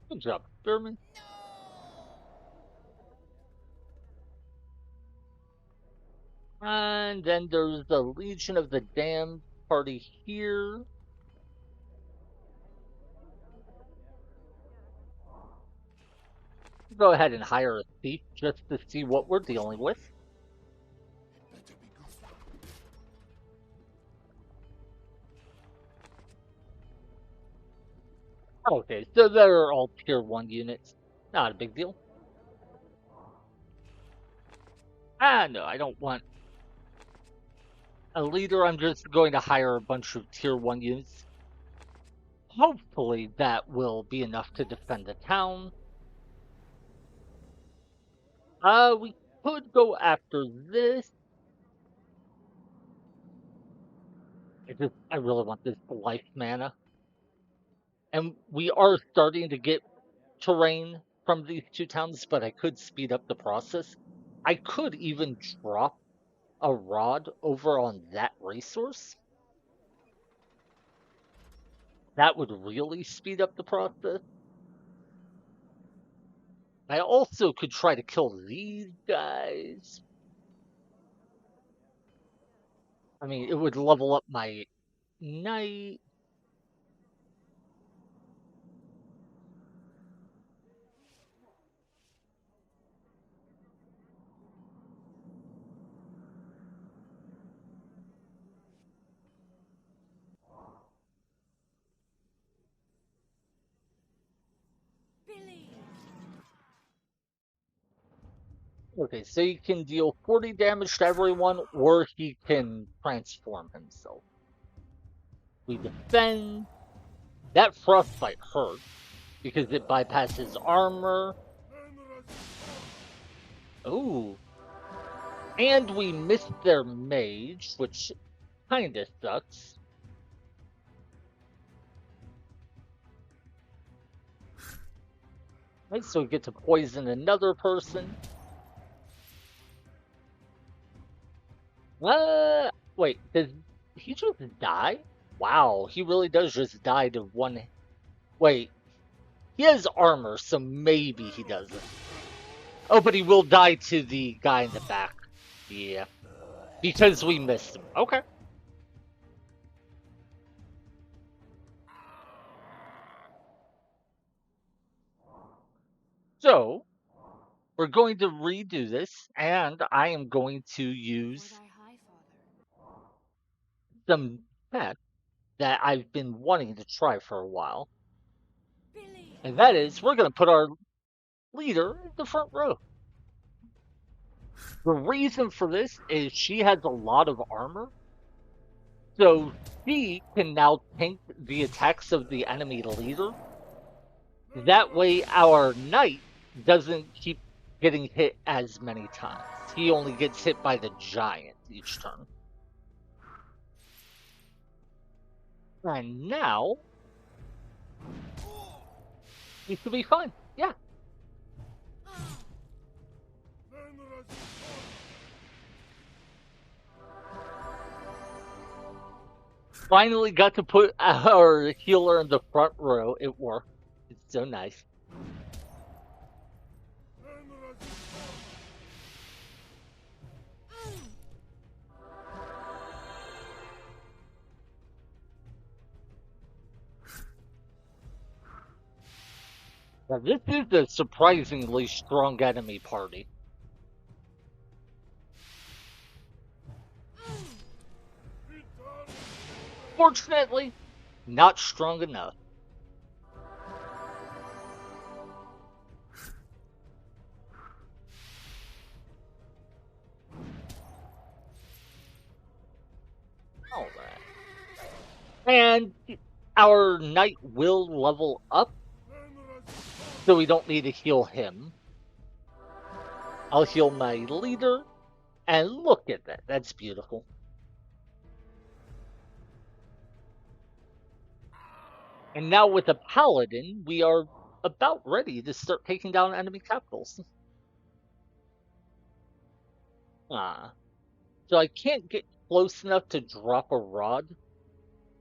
Good job, Spearman. And then there's the Legion of the Damned party here. Go ahead and hire a thief just to see what we're dealing with. Okay, so they're all tier 1 units. Not a big deal. No, I don't want a leader. I'm just going to hire a bunch of tier 1 units. Hopefully that will be enough to defend the town. We could go after this. I really want this life mana. And we are starting to get terrain from these two towns, but I could speed up the process. I could even drop a rod over on that resource. That would really speed up the process. I also could try to kill these guys. I mean, it would level up my knight. Okay, so he can deal 40 damage to everyone, or he can transform himself. We defend. That frostbite hurt, because it bypasses armor. Ooh. And we missed their mage, which kinda sucks. Right, so we get to poison another person. Wait, did he just die? Wow, he really does just die to one. Wait, he has armor, so maybe he doesn't. Oh, but he will die to the guy in the back. Yeah. Because we missed him. Okay. So, we're going to redo this, and I am going to use some tech that I've been wanting to try for a while. And that is, we're going to put our leader in the front row. The reason for this is she has a lot of armor, so she can now tank the attacks of the enemy leader. That way our knight doesn't keep getting hit as many times. He only gets hit by the giant each turn. And now, he should be fine. Yeah. Finally got to put our healer in the front row. It worked. It's so nice. Now, this is a surprisingly strong enemy party. Fortunately, not strong enough. Alright. And our knight will level up, so we don't need to heal him. I'll heal my leader, and look at that. That's beautiful. And now with a paladin, we are about ready to start taking down enemy capitals. Ah. So I can't get close enough to drop a rod.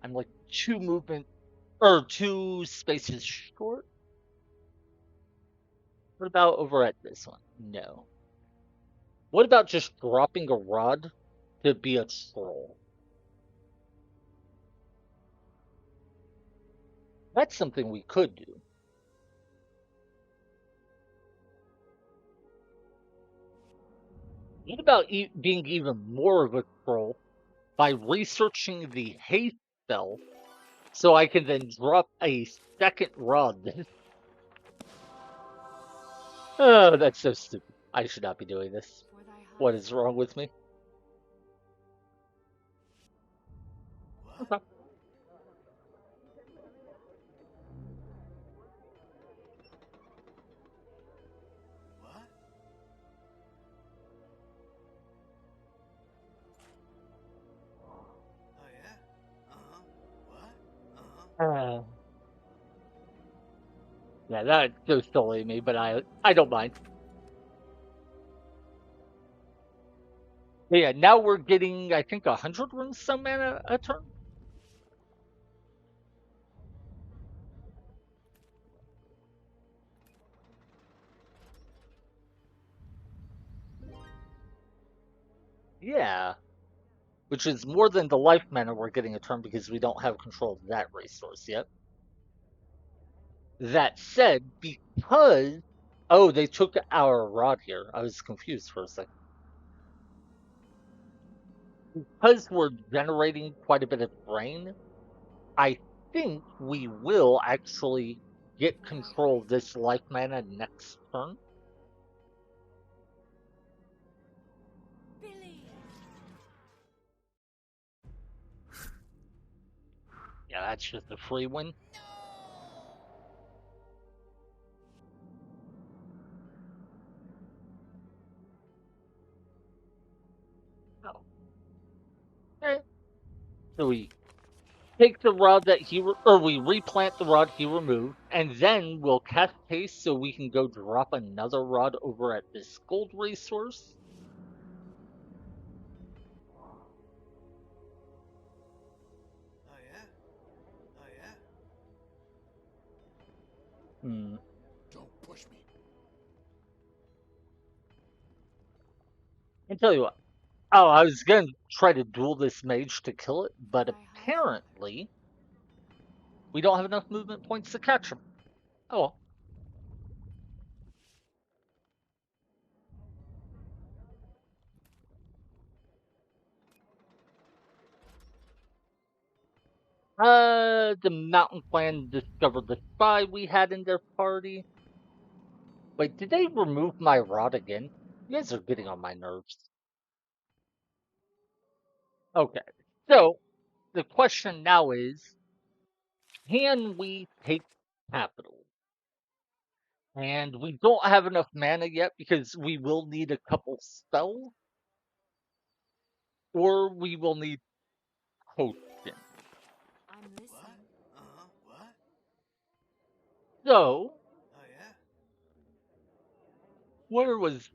I'm like 2 spaces short. What about over at this one? No. What about just dropping a rod to be a troll? That's something we could do. What about being even more of a troll by researching the haste spell so I can then drop a second rod? Oh, that's so stupid. I should not be doing this. What is wrong with me? What? Okay. What? Oh yeah? Uh-huh. What? Uh-huh. Uh, yeah, that goes silly me, but I don't mind. But yeah, now we're getting, I think, 100 runes some mana a turn. Yeah, which is more than the life mana we're getting a turn because we don't have control of that resource yet. That said, because oh, they took our rod here. I was confused for a second. Because we're generating quite a bit of rain, I think we will actually get control of this life mana next turn. Billy. Yeah, that's just a free win. Oh. Okay. So we take the rod that or we replant the rod he removed, and then we'll cast haste so we can go drop another rod over at this gold resource. Oh yeah? Oh yeah? Hmm. Don't push me. I tell you what. Oh, I was gonna try to duel this mage to kill it, but apparently we don't have enough movement points to catch him. Oh well. The mountain clan discovered the spy we had in their party. Wait, did they remove my rod again? You guys are getting on my nerves. Okay, so the question now is, can we take capital? And we don't have enough mana yet because we will need a couple spells, or we will need potion. I'm What? listening. Uh-huh. What? So, Oh yeah? where was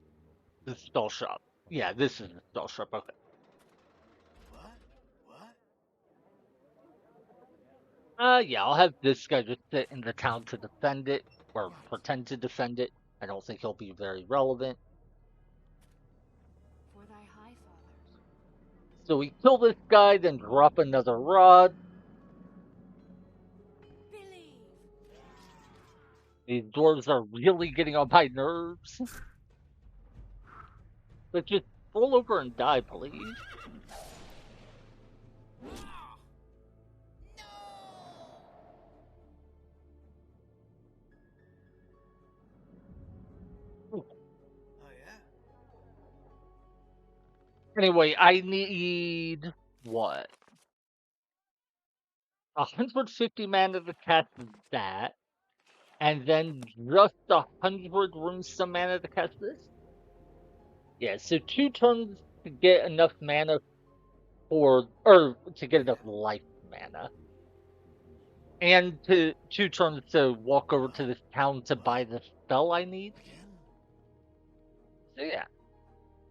the spell shop? Yeah, this is the spell shop. Okay. What? What? Yeah, I'll have this guy just sit in the town to defend it, or pretend to defend it. I don't think he'll be very relevant. For thy high father. So we kill this guy, then drop another rod. Believe. These dwarves are really getting on my nerves. But just roll over and die, please. Oh yeah? Anyway, I need what? 150 mana to cast that, and then just 100 runes some mana to cast this. Yeah, so 2 turns to get enough mana or to get enough life mana. and to 2 turns to walk over to this town to buy the spell I need. So yeah,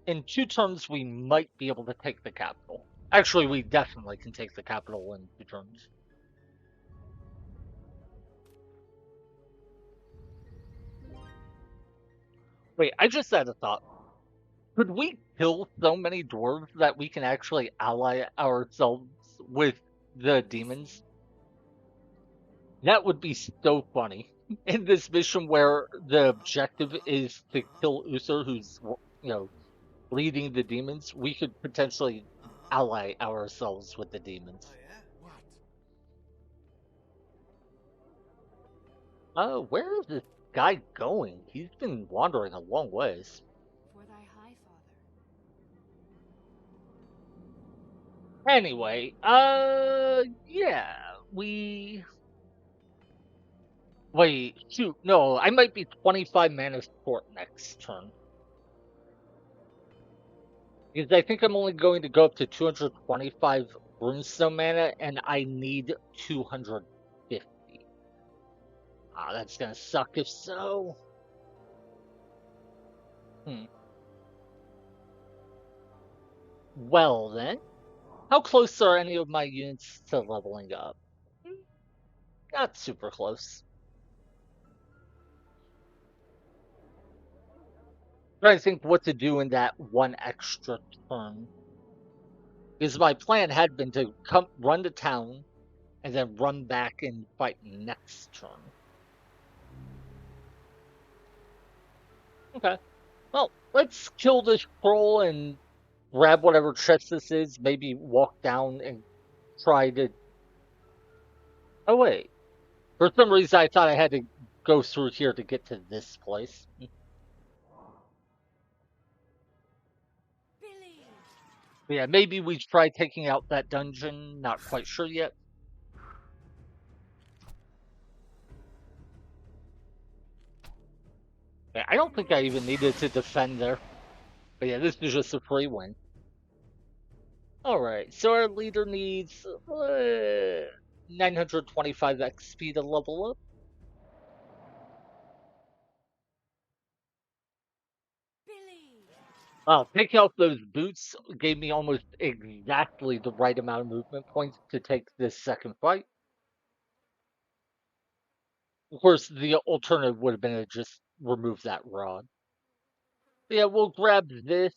in 2 turns we might be able to take the capital. Actually, we definitely can take the capital in 2 turns. Wait, I just had a thought. Could we kill so many dwarves that we can actually ally ourselves with the demons? That would be so funny. In this mission where the objective is to kill Uther, who's, leading the demons, we could potentially ally ourselves with the demons. Oh, yeah? What? Where is this guy going? He's been wandering a long ways. For thy high father. Anyway, yeah, we... Wait, shoot, no, I might be 25 mana short next turn. Because I think I'm only going to go up to 225 runestone mana, and I need 250. Ah, that's gonna suck if so. Well then, how close are any of my units to leveling up? Not super close. Trying to think what to do in that one extra turn. Because my plan had been to run to town and then run back and fight next turn. Okay. Well, let's kill this troll and grab whatever chest this is. Maybe walk down and try to... Oh, wait. For some reason, I thought I had to go through here to get to this place. Billy! Yeah, maybe we try taking out that dungeon. Not quite sure yet. Yeah, I don't think I even needed to defend there. But yeah, this is just a free win. Alright, so our leader needs 925 XP to level up. Billy! Wow, taking off those boots gave me almost exactly the right amount of movement points to take this second fight. Of course, the alternative would have been to just remove that rod. But yeah, we'll grab this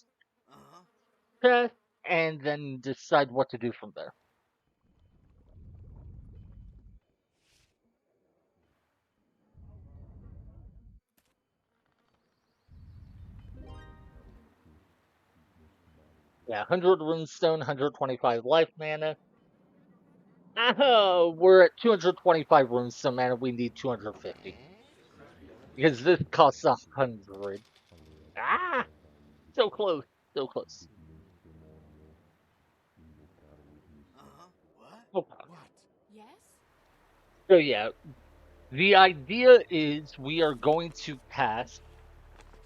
chest and then decide what to do from there. Yeah, 100 runestone, 125 life mana. We're at 225 runestone mana. We need 250 because this costs 100. Ah, so close, so close. What? Okay. Yes? So yeah, the idea is we are going to cast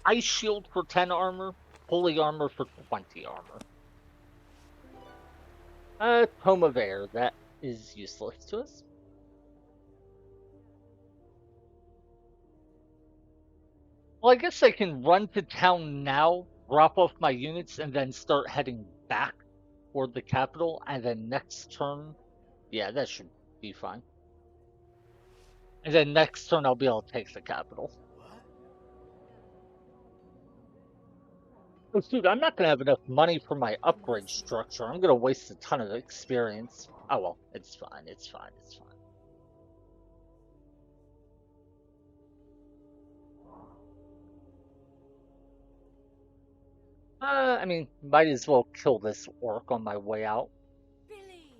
Ice Shield for 10 armor, Holy Armor for 20 armor. Tome of Air, that is useless to us. Well, I guess I can run to town now, drop off my units, and then start heading back toward the capital, and then next turn, yeah, that should be fine. And then next turn I'll be able to take the capital. Oh, dude, I'm not gonna have enough money for my upgrade structure. I'm gonna waste a ton of experience. Oh well, it's fine, it's fine, it's fine. I mean, might as well kill this orc on my way out. Billy!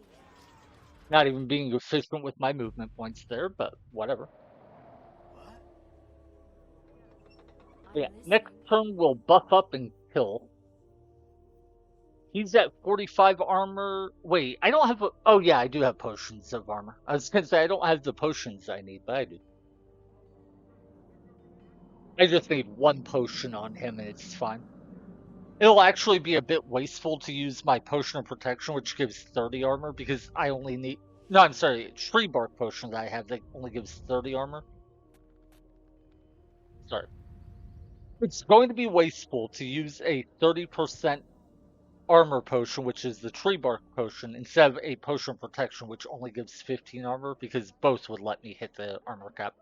Not even being efficient with my movement points there, but whatever. Yeah, next turn we'll buff up and kill. He's at 45 armor. Wait, I don't have a... Oh yeah, I do have potions of armor. I was gonna say I don't have the potions I need, but I do. I just need one potion on him and it's fine. It'll actually be a bit wasteful to use my potion of protection, which gives 30 armor, because I only need... No, I'm sorry. Tree bark potion that I have that only gives 30 armor. Sorry. It's going to be wasteful to use a 30% armor potion, which is the tree bark potion, instead of a potion of protection, which only gives 15 armor, because both would let me hit the armor cap.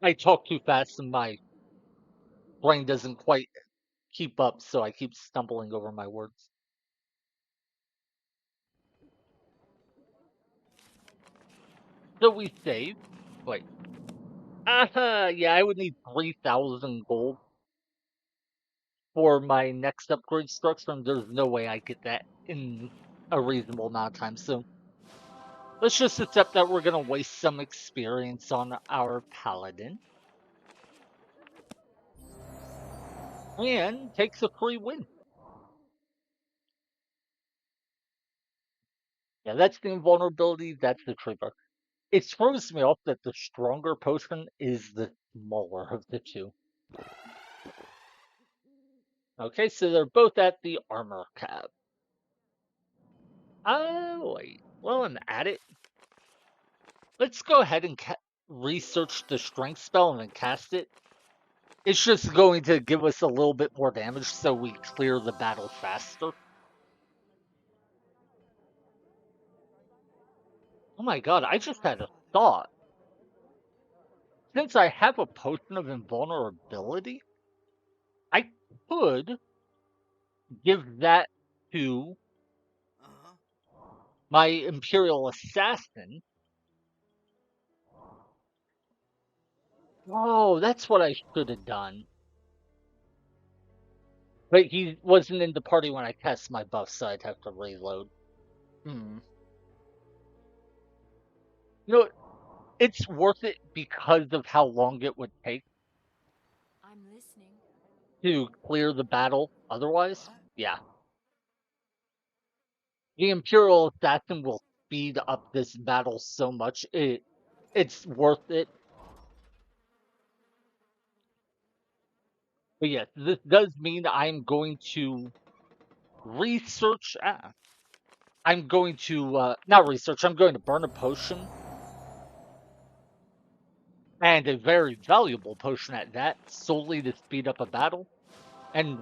I talk too fast and my brain doesn't quite keep up, so I keep stumbling over my words. So we save. Wait. Yeah, I would need 3,000 gold for my next upgrade structure, and there's no way I get that in a reasonable amount of time. So let's just accept that we're gonna waste some experience on our paladin. And takes a free win. Yeah, that's the invulnerability, that's the trigger. It throws me off that the stronger potion is the smaller of the two. Okay, so they're both at the armor cap. Oh, wait. Well, I'm at it. Let's go ahead and research the strength spell and then cast it. It's just going to give us a little bit more damage so we clear the battle faster. Oh my god, I just had a thought. Since I have a potion of invulnerability, I could give that to Uh-huh. my Imperial Assassin. Oh, that's what I should have done. But he wasn't in the party when I cast my buff, so I'd have to reload. You know, it's worth it because of how long it would take I'm listening. to clear the battle otherwise. What? Yeah. The Imperial Assassin will speed up this battle so much. It's worth it. But yes, this does mean I'm going to research. I'm going to not research. I'm going to burn a potion, and a very valuable potion at that, solely to speed up a battle. And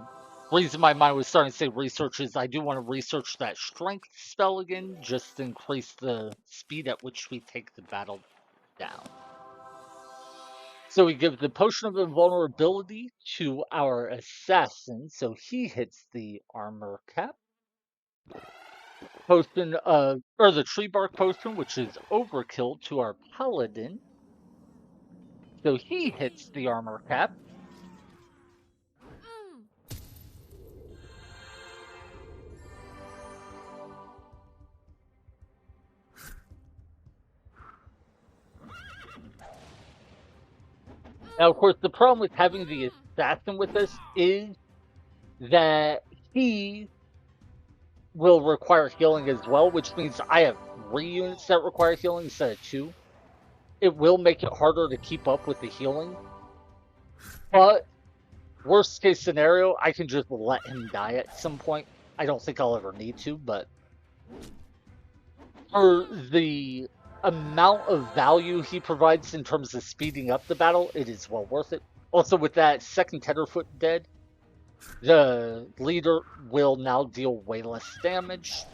reason my mind was starting to say research is I do want to research that strength spell again, just to increase the speed at which we take the battle down. So we give the potion of invulnerability to our assassin, so he hits the armor cap. Potion or the tree bark potion, which is overkill, to our paladin. So he hits the armor cap. Mm. Now, of course, the problem with having the assassin with us is that he will require healing as well, which means I have 3 units that require healing instead of 2. It will make it harder to keep up with the healing. But worst case scenario, I can just let him die at some point. I don't think I'll ever need to, but for the amount of value he provides in terms of speeding up the battle, it is well worth it. Also, with that second Tenderfoot dead, the leader will now deal way less damage.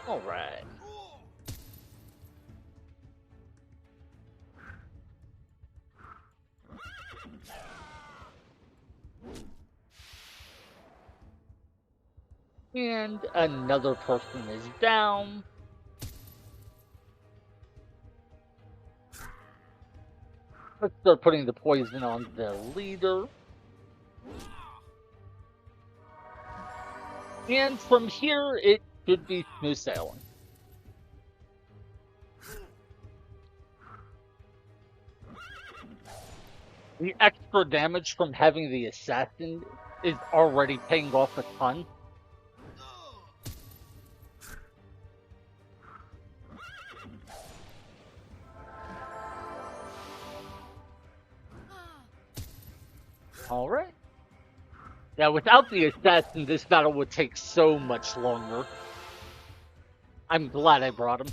Alright. And another person is down. Let's start putting the poison on the leader. And from here, it should be smooth sailing. The extra damage from having the assassin is already paying off a ton. Alright. Yeah, without the assassin, this battle would take so much longer. I'm glad I brought him.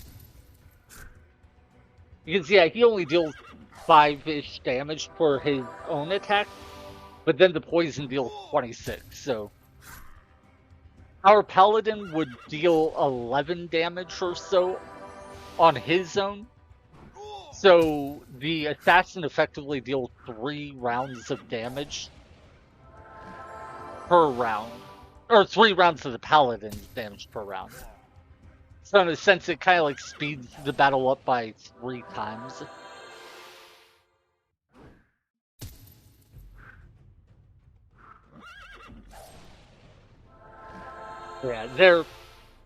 Because, yeah, he only deals 5-ish damage for his own attack, but then the poison deals 26, so... Our paladin would deal 11 damage or so on his own. So the assassin effectively deals 3 rounds of damage per round. Or 3 rounds of the paladin's damage per round. So in a sense, it kind of like speeds the battle up by 3 times. Yeah, they're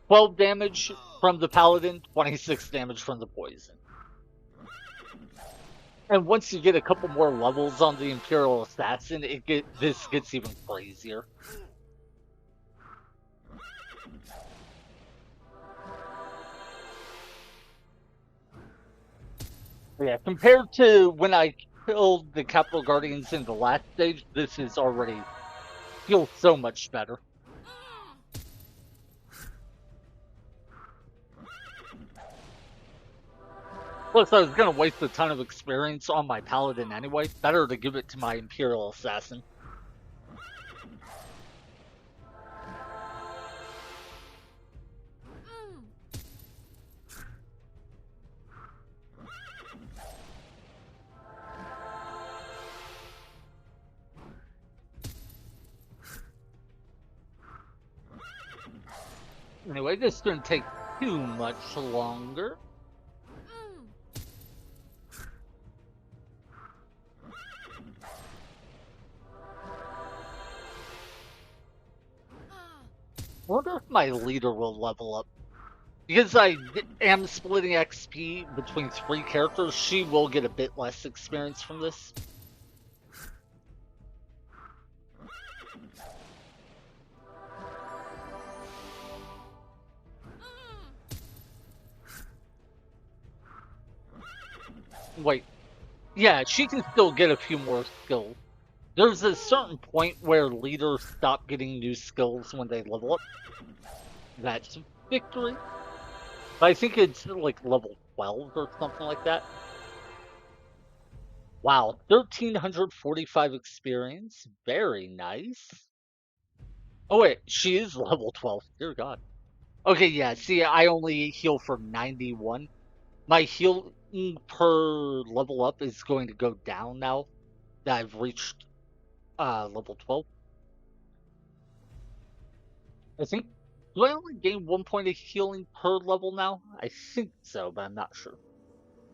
12 damage from the paladin, 26 damage from the poison. And once you get a couple more levels on the Imperial Assassin, this gets even crazier. Yeah, compared to when I killed the Capital Guardians in the last stage, this is already feels so much better. Plus, I was gonna waste a ton of experience on my Paladin anyway. Better to give it to my Imperial Assassin. Anyway, this didn't take too much longer. I wonder if my leader will level up. Because I am splitting XP between 3 characters, she will get a bit less experience from this. Wait. Yeah, she can still get a few more skills. There's a certain point where leaders stop getting new skills when they level up. That's victory. But I think it's like level 12 or something like that. Wow, 1,345 experience. Very nice. Oh wait, she is level 12. Dear God. Okay, yeah, see, I only heal for 91. My healing per level up is going to go down now that I've reached level 12. I think, do I only gain 1 point of healing per level now? I think so, but I'm not sure.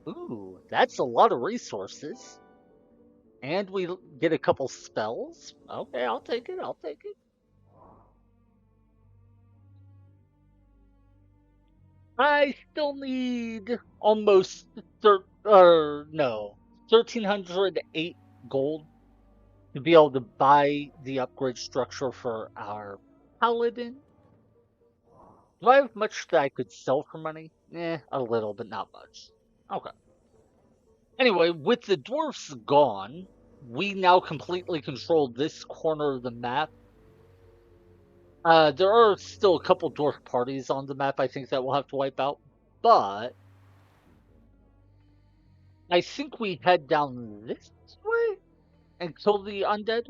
Ooh, that's a lot of resources. And we get a couple spells. Okay, I'll take it, I'll take it. I still need almost, 1,308 gold to be able to buy the upgrade structure for our paladin. Do I have much that I could sell for money? A little, but not much. Okay. Anyway, with the dwarfs gone, we now completely control this corner of the map. There are still a couple dwarf parties on the map I think that we'll have to wipe out, but I think we head down this way and kill the undead?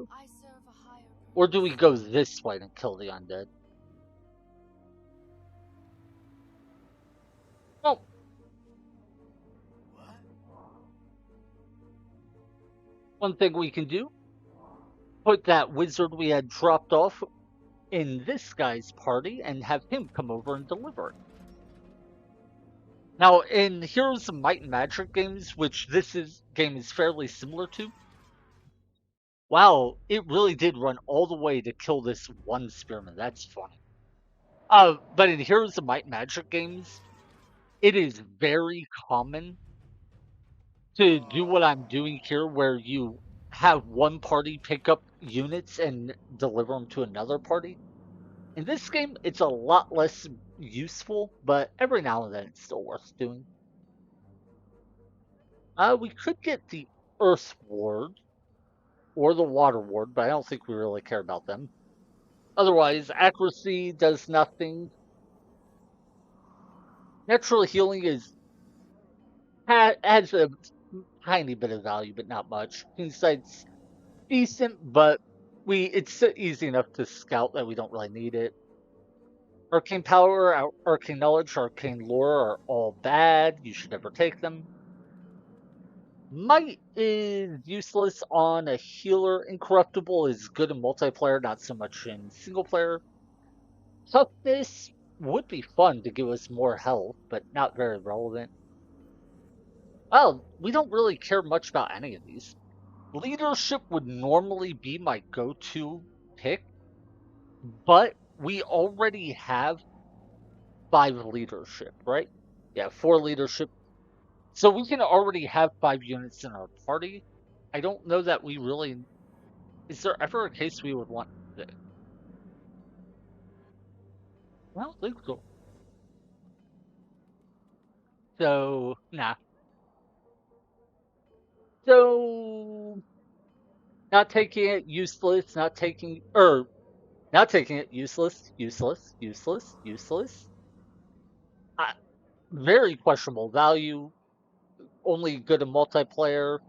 Or do we go this way and kill the undead? Oh. One thing we can do, put that wizard we had dropped off in this guy's party and have him come over and deliver it. Now, in Heroes of Might and Magic games, which game is fairly similar to, wow, it really did run all the way to kill this one spearman. That's funny. But in Heroes of Might and Magic games, it is very common to do what I'm doing here, where you have one party pick up units and deliver them to another party. In this game, it's a lot less useful, but every now and then it's still worth doing. We could get the Earth Ward, or the Water Ward, but I don't think we really care about them. Otherwise, accuracy does nothing. Natural healing has a tiny bit of value, but not much. Insight's decent, but it's easy enough to scout that we don't really need it. Arcane power, arcane knowledge, arcane lore are all bad. You should never take them. Might is useless on a healer. Incorruptible is good in multiplayer, not so much in single player. Toughness would be fun to give us more health, but not very relevant. Well, we don't really care much about any of these. Leadership would normally be my go-to pick, but we already have 5 leadership, right? Yeah, 4 leadership. So we can already have 5 units in our party. I don't know that we really... Is there ever a case we would want... I don't think so. So, nah. So, not taking it, useless, not taking... Not taking it, useless, useless, useless, useless. Very questionable value. Only good in multiplayer.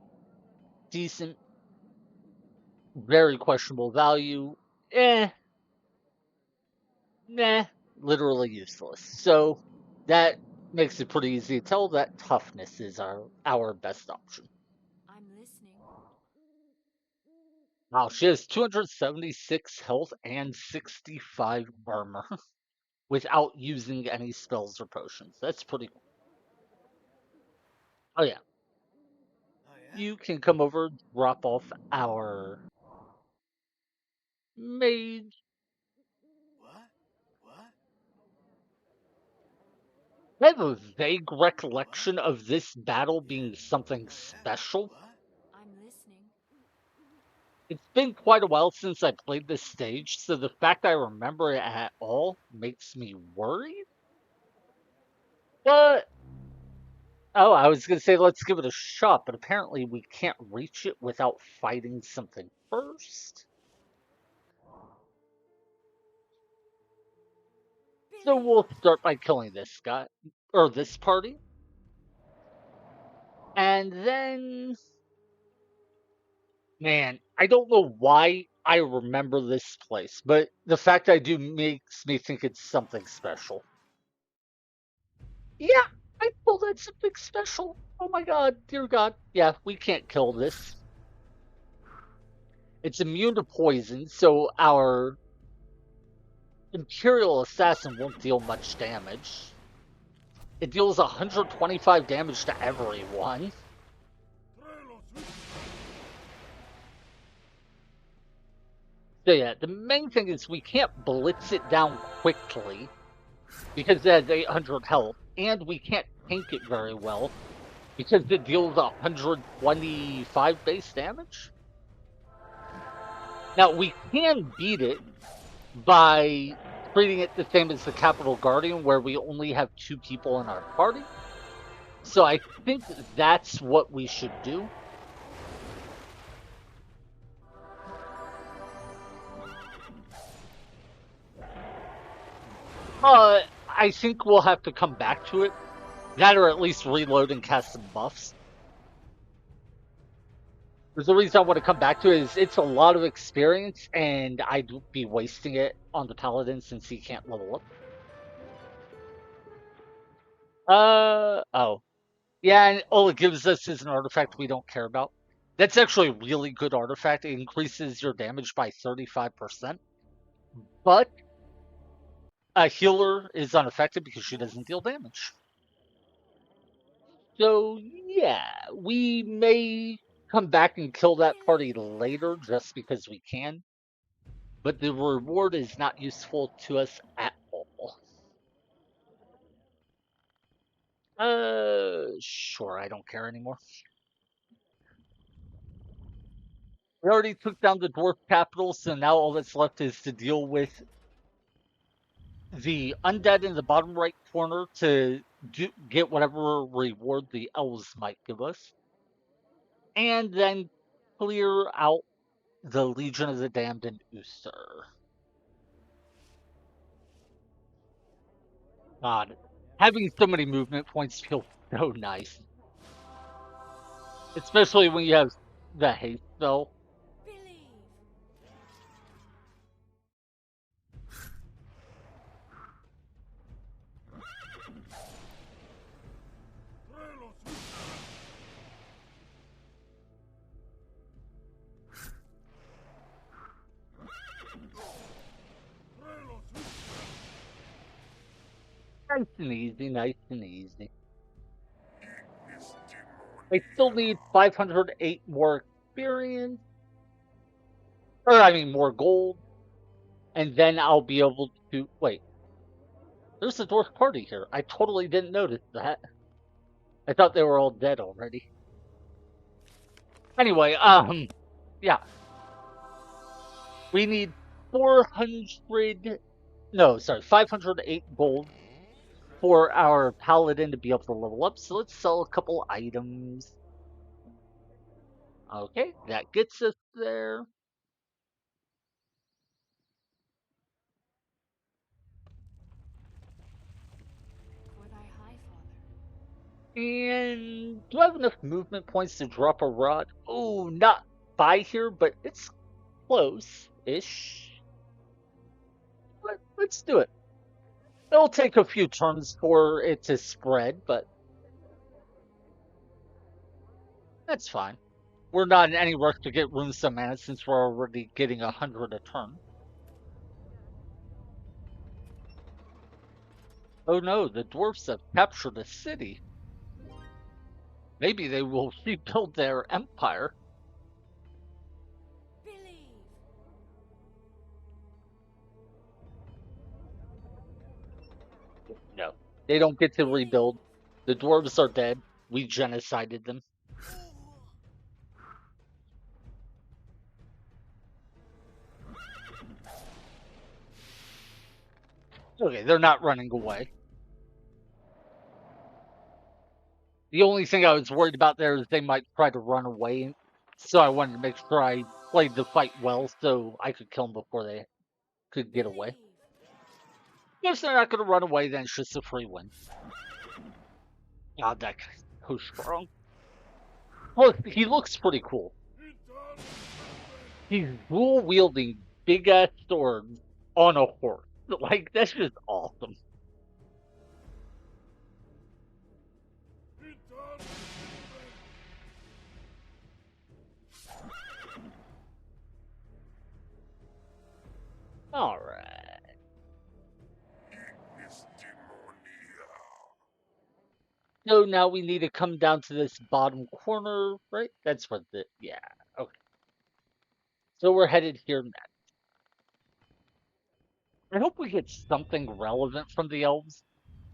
Decent. Very questionable value. Nah. Literally useless. So that makes it pretty easy to tell that toughness is our best option. I'm listening. Wow, she has 276 health and 65 armor without using any spells or potions. That's pretty cool. Oh yeah. Oh yeah? You can come over, drop off our mage. What? What? I have a vague recollection of this battle being something Oh yeah? special. What? I'm listening. It's been quite a while since I played this stage, so the fact I remember it at all makes me worried. But, oh, I was going to say let's give it a shot, but apparently we can't reach it without fighting something first. So Billy! we'll start by killing this guy, or this party. And then, man, I don't know why I remember this place, but the fact I do makes me think it's something special. Yeah, I pulled out something special. Oh my god, dear god. Yeah, we can't kill this. It's immune to poison, so our Imperial Assassin won't deal much damage. It deals 125 damage to everyone. So yeah, the main thing is we can't blitz it down quickly because it has 800 health, and we can't tank it very well because it deals 125 base damage. Now, we can beat it by treating it the same as the Capital Guardian, where we only have 2 people in our party. So I think that's what we should do. I think we'll have to come back to it. That or at least reload and cast some buffs. There's the reason I want to come back to it is it's a lot of experience, and I'd be wasting it on the Paladin since he can't level up. Oh. Yeah, and all it gives us is an artifact we don't care about. That's actually a really good artifact. It increases your damage by 35%. But a healer is unaffected because she doesn't deal damage. So, yeah, we may come back and kill that party later just because we can. But the reward is not useful to us at all. Sure, I don't care anymore. We already took down the dwarf capital, so now all that's left is to deal with the undead in the bottom right corner to get whatever reward the elves might give us. And then clear out the Legion of the Damned in Uster. God, having so many movement points feels so nice. Especially when you have the haste spell. Believe. Nice and easy, nice and easy. I still need 508 more experience. Or, I mean, more gold. And then I'll be able to. Wait. There's a dwarf party here. I totally didn't notice that. I thought they were all dead already. Anyway, yeah. We need 400. No, sorry, 508 gold for our paladin to be able to level up. So let's sell a couple items. Okay, that gets us there. For thy high father. And do I have enough movement points to drop a rod? Oh, not by here, but it's close-ish. Let's do it. It'll take a few turns for it to spread, but that's fine. We're not in any rush to get Runestone Mana since we're already getting 100 a turn. Oh no, the dwarfs have captured a city. Maybe they will rebuild their empire. Believe. No, they don't get to rebuild. The dwarves are dead. We genocided them. Okay, they're not running away. The only thing I was worried about there is they might try to run away, so I wanted to make sure I played the fight well so I could kill them before they could get away. If they're not going to run away, then it's just a free win. God, that guy's so strong. Well, he looks pretty cool. He's dual-wielding big-ass swords on a horse. Like, that's just awesome. Alright. So now we need to come down to this bottom corner, right? That's what the... Yeah, okay. So we're headed here next. I hope we get something relevant from the elves.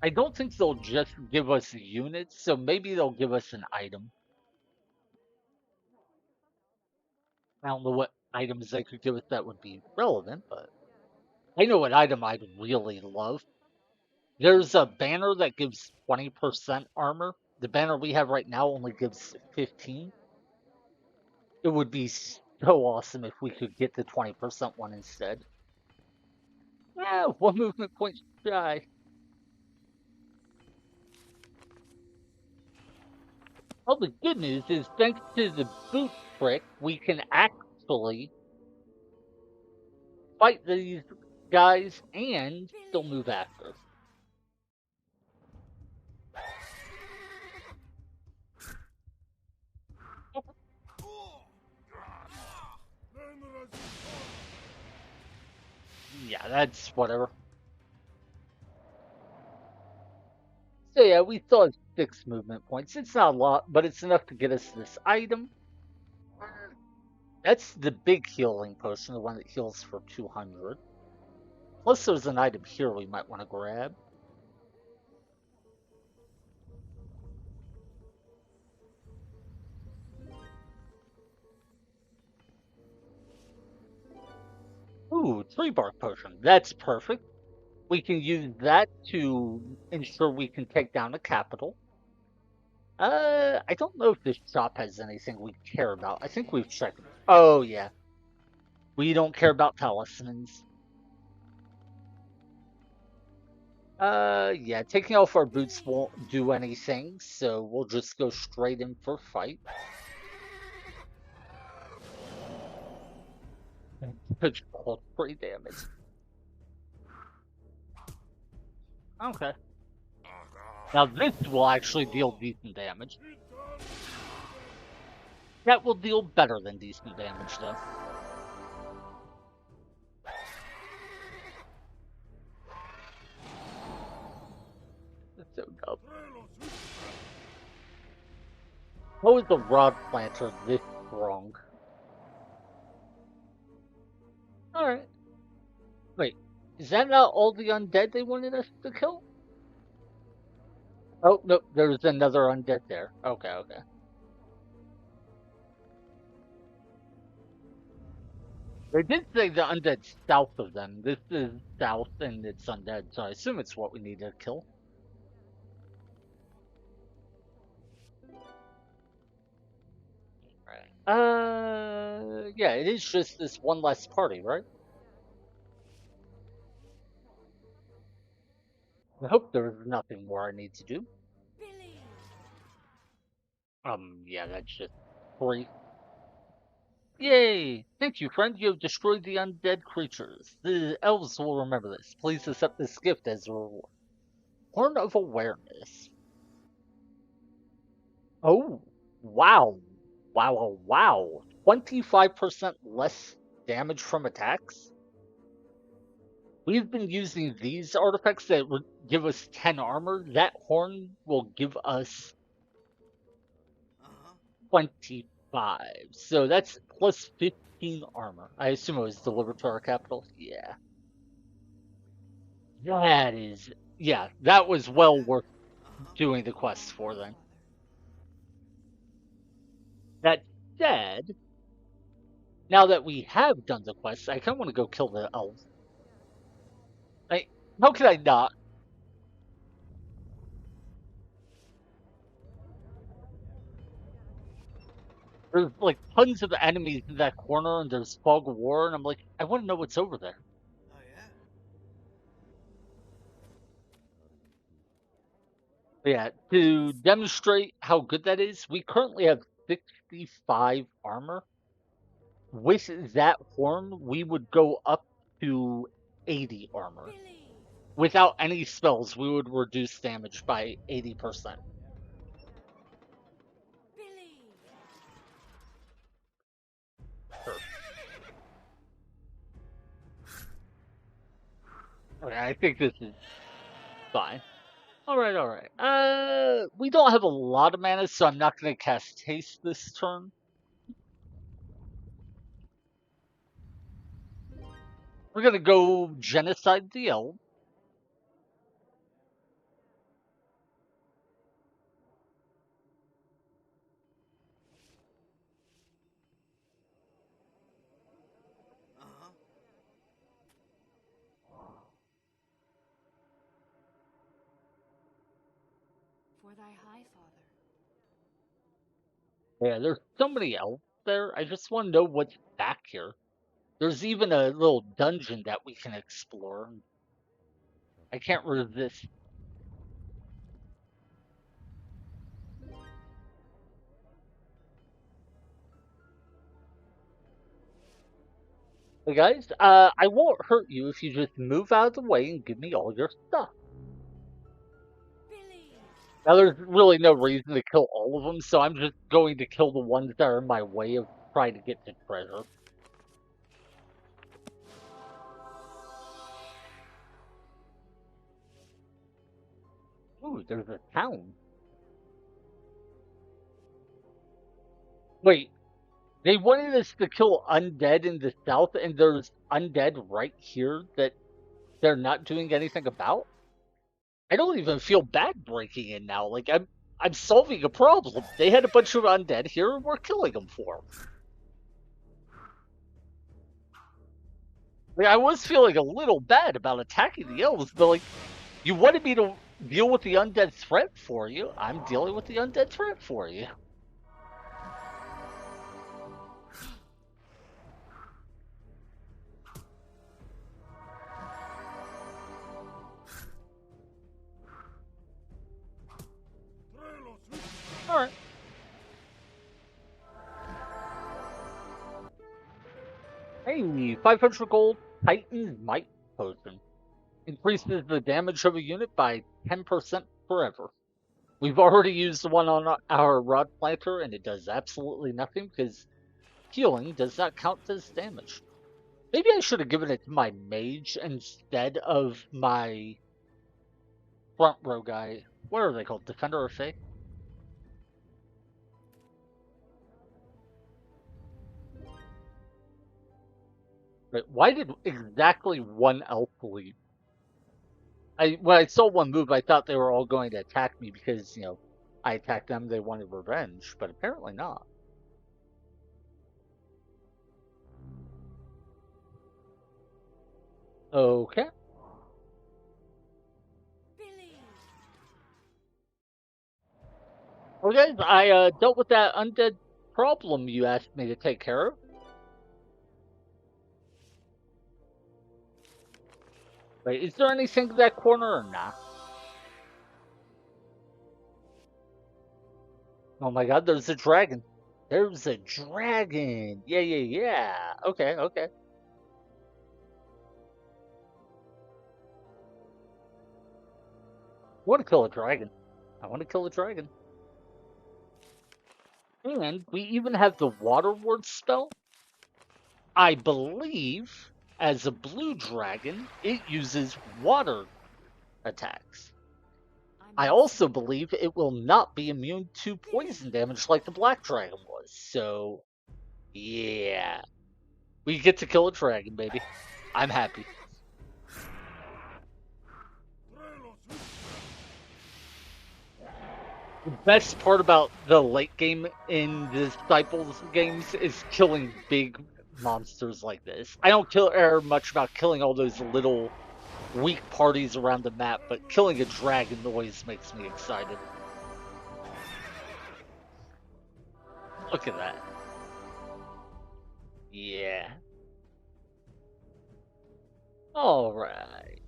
I don't think they'll just give us units, so maybe they'll give us an item. I don't know what items they could give us that would be relevant, but I know what item I'd really love. There's a banner that gives 20% armor. The banner we have right now only gives 15. It would be so awesome if we could get the 20% one instead. Yeah, one movement point shy. Well, the good news is thanks to the boot trick, we can actually fight these guys and still move after. Yeah, that's whatever. So yeah, we still have 6 movement points. It's not a lot, but it's enough to get us this item. That's the big healing potion, the one that heals for 200. Plus there's an item here we might want to grab. Ooh, tree bark potion. That's perfect. We can use that to ensure we can take down the capital. I don't know if this shop has anything we care about. I think we've checked. Oh, yeah. We don't care about talismans. Yeah, taking off our boots won't do anything, so we'll just go straight in for fight. Which called pretty damage. Okay. Now this will actually deal decent damage. That will deal better than decent damage, though. That's so dumb. How is the rod planter this strong? Alright. Wait, is that not all the undead they wanted us to kill? Oh, no, there's another undead there. Okay, okay. They did say the undead's south of them. This is south and it's undead, so I assume it's what we need to kill. Yeah, it is just this one less party, right? I hope there's nothing more I need to do. Billy. Yeah, that's just free. Yay! Thank you, friend. You have destroyed the undead creatures. The elves will remember this. Please accept this gift as a reward. Horn of Awareness. Oh, wow. Wow, wow. 25% less damage from attacks? We've been using these artifacts that would give us 10 armor. That horn will give us 25. So that's plus 15 armor. I assume it was delivered to our capital. Yeah. That is, yeah, that was well worth doing the quest for then. That said, now that we have done the quest, I kind of want to go kill the elves. How could I not? There's like tons of enemies in that corner, and there's fog of war, and I'm like, I want to know what's over there. Oh yeah? Yeah, to demonstrate how good that is, we currently have 65 armor. With that horn, we would go up to 80 armor. Billy. Without any spells, we would reduce damage by 80%. Billy. Sure. Okay, I think this is fine. Alright, alright. We don't have a lot of mana, so I'm not going to cast Haste this turn. We're going to go Genocide the Elves. For thy high father. Yeah, there's so many elves there. I just want to know what's back here. There's even a little dungeon that we can explore. I can't resist. Hey guys, I won't hurt you if you just move out of the way and give me all your stuff. Billy. Now there's really no reason to kill all of them, so I'm just going to kill the ones that are in my way of trying to get to treasure. Ooh, there's a town. Wait, they wanted us to kill undead in the south, and there's undead right here that they're not doing anything about? I don't even feel bad breaking in now. Like, I'm solving a problem. They had a bunch of undead here, and we're killing them for them. Like, I was feeling a little bad about attacking the elves, but like, you wanted me to deal with the undead threat for you. I'm dealing with the undead threat for you. the 500 gold Titan's Might Potion. Increases the damage of a unit by 10% forever. We've already used the one on our Rod Planter, and it does absolutely nothing because healing does not count as damage. Maybe I should have given it to my mage instead of my front row guy. What are they called? Defender or Fae? Right. Why did exactly one elf leave? When I saw one move, I thought they were all going to attack me because, I attacked them, they wanted revenge, but apparently not. Okay. Okay, I dealt with that undead problem you asked me to take care of. Wait, is there anything in that corner or not? Oh my god, there's a dragon. There's a dragon. Yeah. Okay. I want to kill a dragon. And we even have the Water Ward spell. I believe, as a blue dragon, it uses water attacks. I also believe it will not be immune to poison damage like the black dragon was. So, yeah. We get to kill a dragon, baby. I'm happy. The best part about the late game in the Disciples games is killing big monsters like this. I don't care much about killing all those little weak parties around the map, but killing a dragon always makes me excited. Look at that. Yeah. Alright.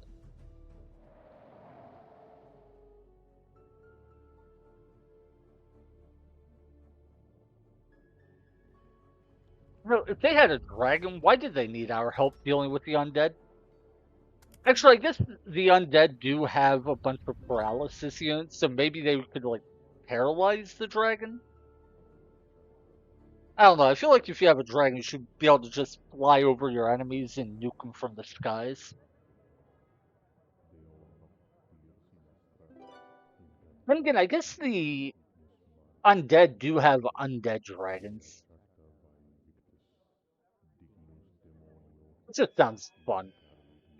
No, if they had a dragon, why did they need our help dealing with the undead? Actually, I guess the undead do have a bunch of paralysis units, so maybe they could, paralyze the dragon? I don't know, I feel like if you have a dragon, you should be able to just fly over your enemies and nuke them from the skies. Then again, I guess the undead do have undead dragons. It just sounds fun.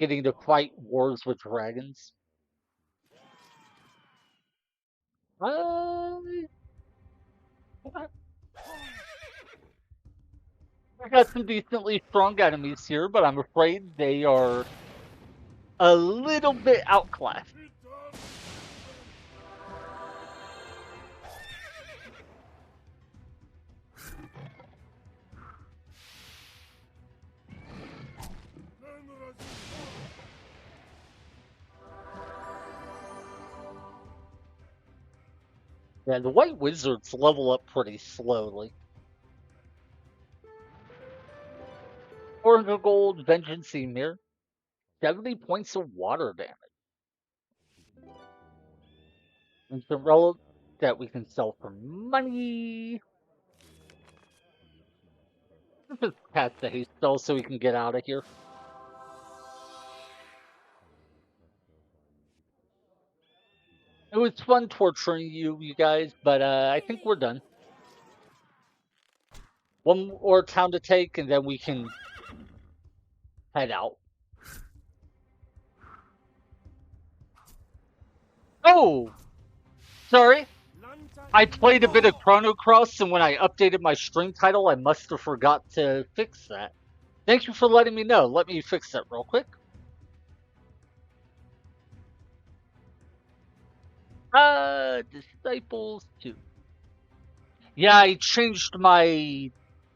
Getting to fight wars with dragons. I got some decently strong enemies here, but I'm afraid they are a little bit outclassed. Yeah, the white wizards level up pretty slowly. 400 gold, Vengeance Emir, 70 points of water damage. Instant relic that we can sell for money. Let's just cast the haste spell so we can get out of here. It was fun torturing you guys, but I think we're done. One more town to take, and then we can head out. Oh! Sorry. I played a bit of Chrono Cross, and when I updated my stream title, I must have forgot to fix that. Thank you for letting me know. Let me fix that real quick. Disciples 2. Yeah, I changed my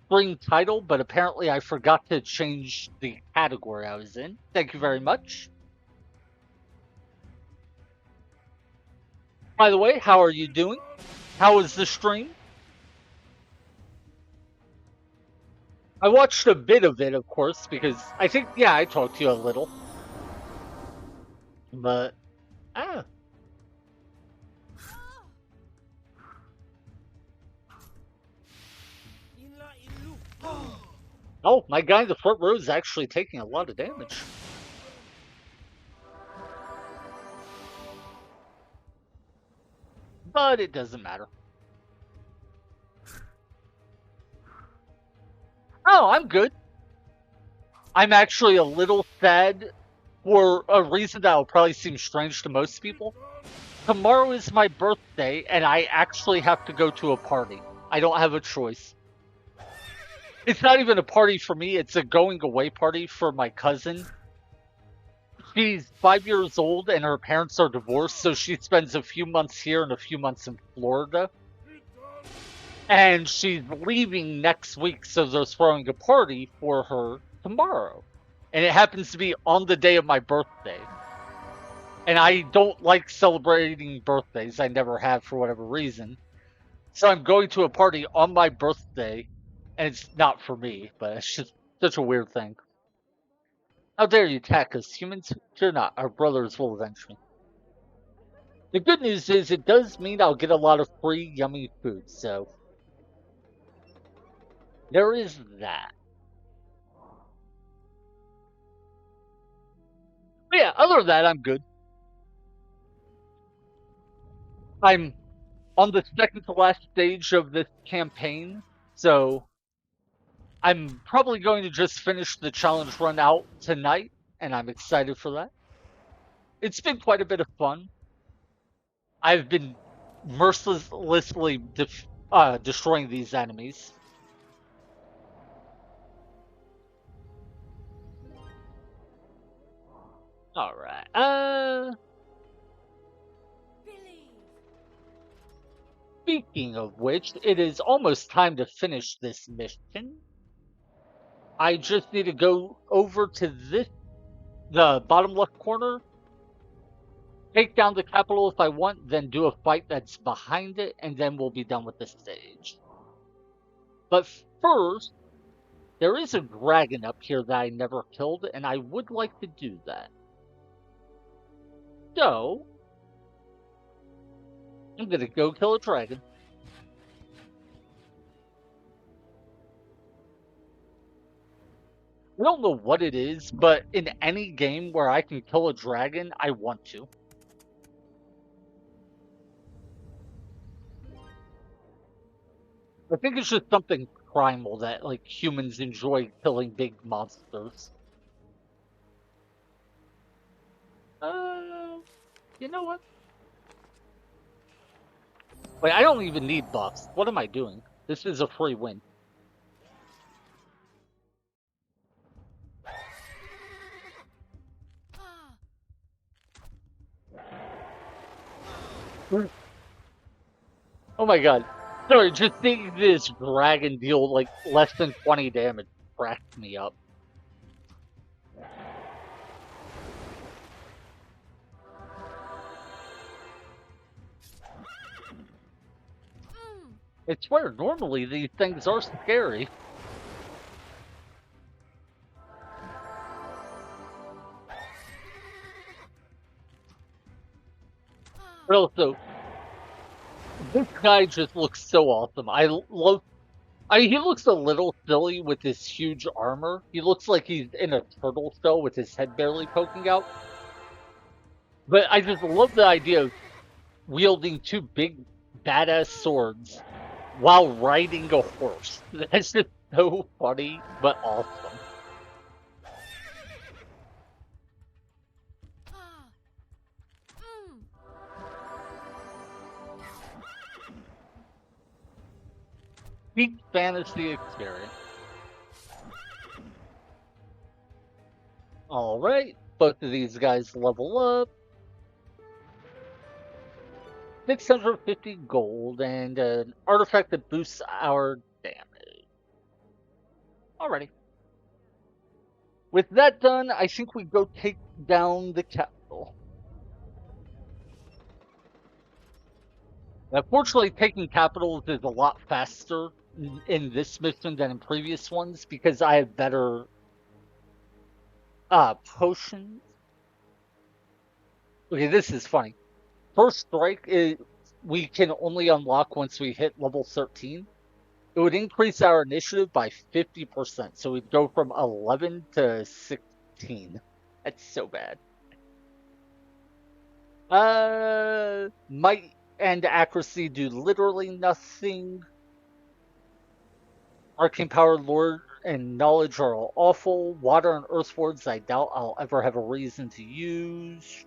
stream title, but apparently I forgot to change the category I was in. Thank you very much. By the way, how are you doing? How was the stream? I watched a bit of it, of course, because I think, yeah, I talked to you a little. But, ah. Oh, my guy in the front row is actually taking a lot of damage. But it doesn't matter. Oh, I'm good. I'm actually a little sad for a reason that will probably seem strange to most people. Tomorrow is my birthday, and I actually have to go to a party. I don't have a choice. It's not even a party for me, it's a going away party for my cousin. She's 5 years old, and her parents are divorced, so she spends a few months here and a few months in Florida. And she's leaving next week, so they're throwing a party for her tomorrow. And it happens to be on the day of my birthday. And I don't like celebrating birthdays. I never have for whatever reason. So I'm going to a party on my birthday, and it's not for me, but it's just such a weird thing. How dare you attack us, humans? Fear not, our brothers will avenge me. The good news is it does mean I'll get a lot of free, yummy food, so there is that. But yeah, other than that, I'm good. I'm on the second to last stage of this campaign, so I'm probably going to just finish the challenge run out tonight, and I'm excited for that. It's been quite a bit of fun. I've been mercilessly destroying these enemies. Alright, speaking of which, it is almost time to finish this mission. I just need to go over to the bottom left corner, take down the capital if I want, then do a fight that's behind it, and then we'll be done with the stage. But first, there is a dragon up here that I never killed, and I would like to do that. So, I'm gonna go kill a dragon. I don't know what it is, but in any game where I can kill a dragon, I want to. I think it's just something primal that, like, humans enjoy killing big monsters. You know what? Wait, I don't even need buffs. What am I doing? This is a free win. Oh my god. Sorry, just seeing this dragon deal like less than 20 damage cracked me up. I swear, normally these things are scary. But also, this guy just looks so awesome. He looks a little silly with his huge armor. He looks like he's in a turtle shell with his head barely poking out. But I just love the idea of wielding two big badass swords while riding a horse. That's just so funny, but awesome. Peak fantasy experience. Alright, both of these guys level up. 650 gold and an artifact that boosts our damage. Alrighty. With that done, I think we go take down the capital. Now, fortunately, taking capitals is a lot faster in this mission than in previous ones because I have better potions. Okay, this is funny. First strike is we can only unlock once we hit level 13. It would increase our initiative by 50%, so we'd go from 11 to 16. That's so bad. Might and accuracy do literally nothing. Arcane power, lore, and knowledge are all awful. Water and earth words, I doubt I'll ever have a reason to use.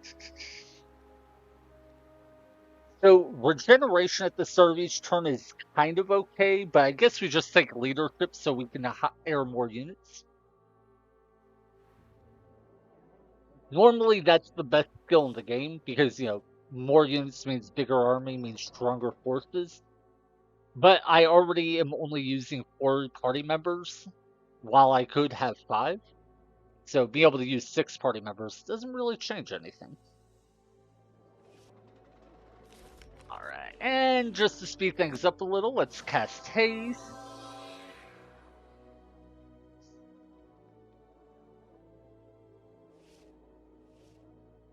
So regeneration at the start of each turn is kind of okay, but I guess we just take leadership so we can hire more units. Normally that's the best skill in the game because, more units means bigger army, means stronger forces. But I already am only using 4 party members while I could have 5. So being able to use 6 party members doesn't really change anything. Alright, and just to speed things up a little, let's cast Haste.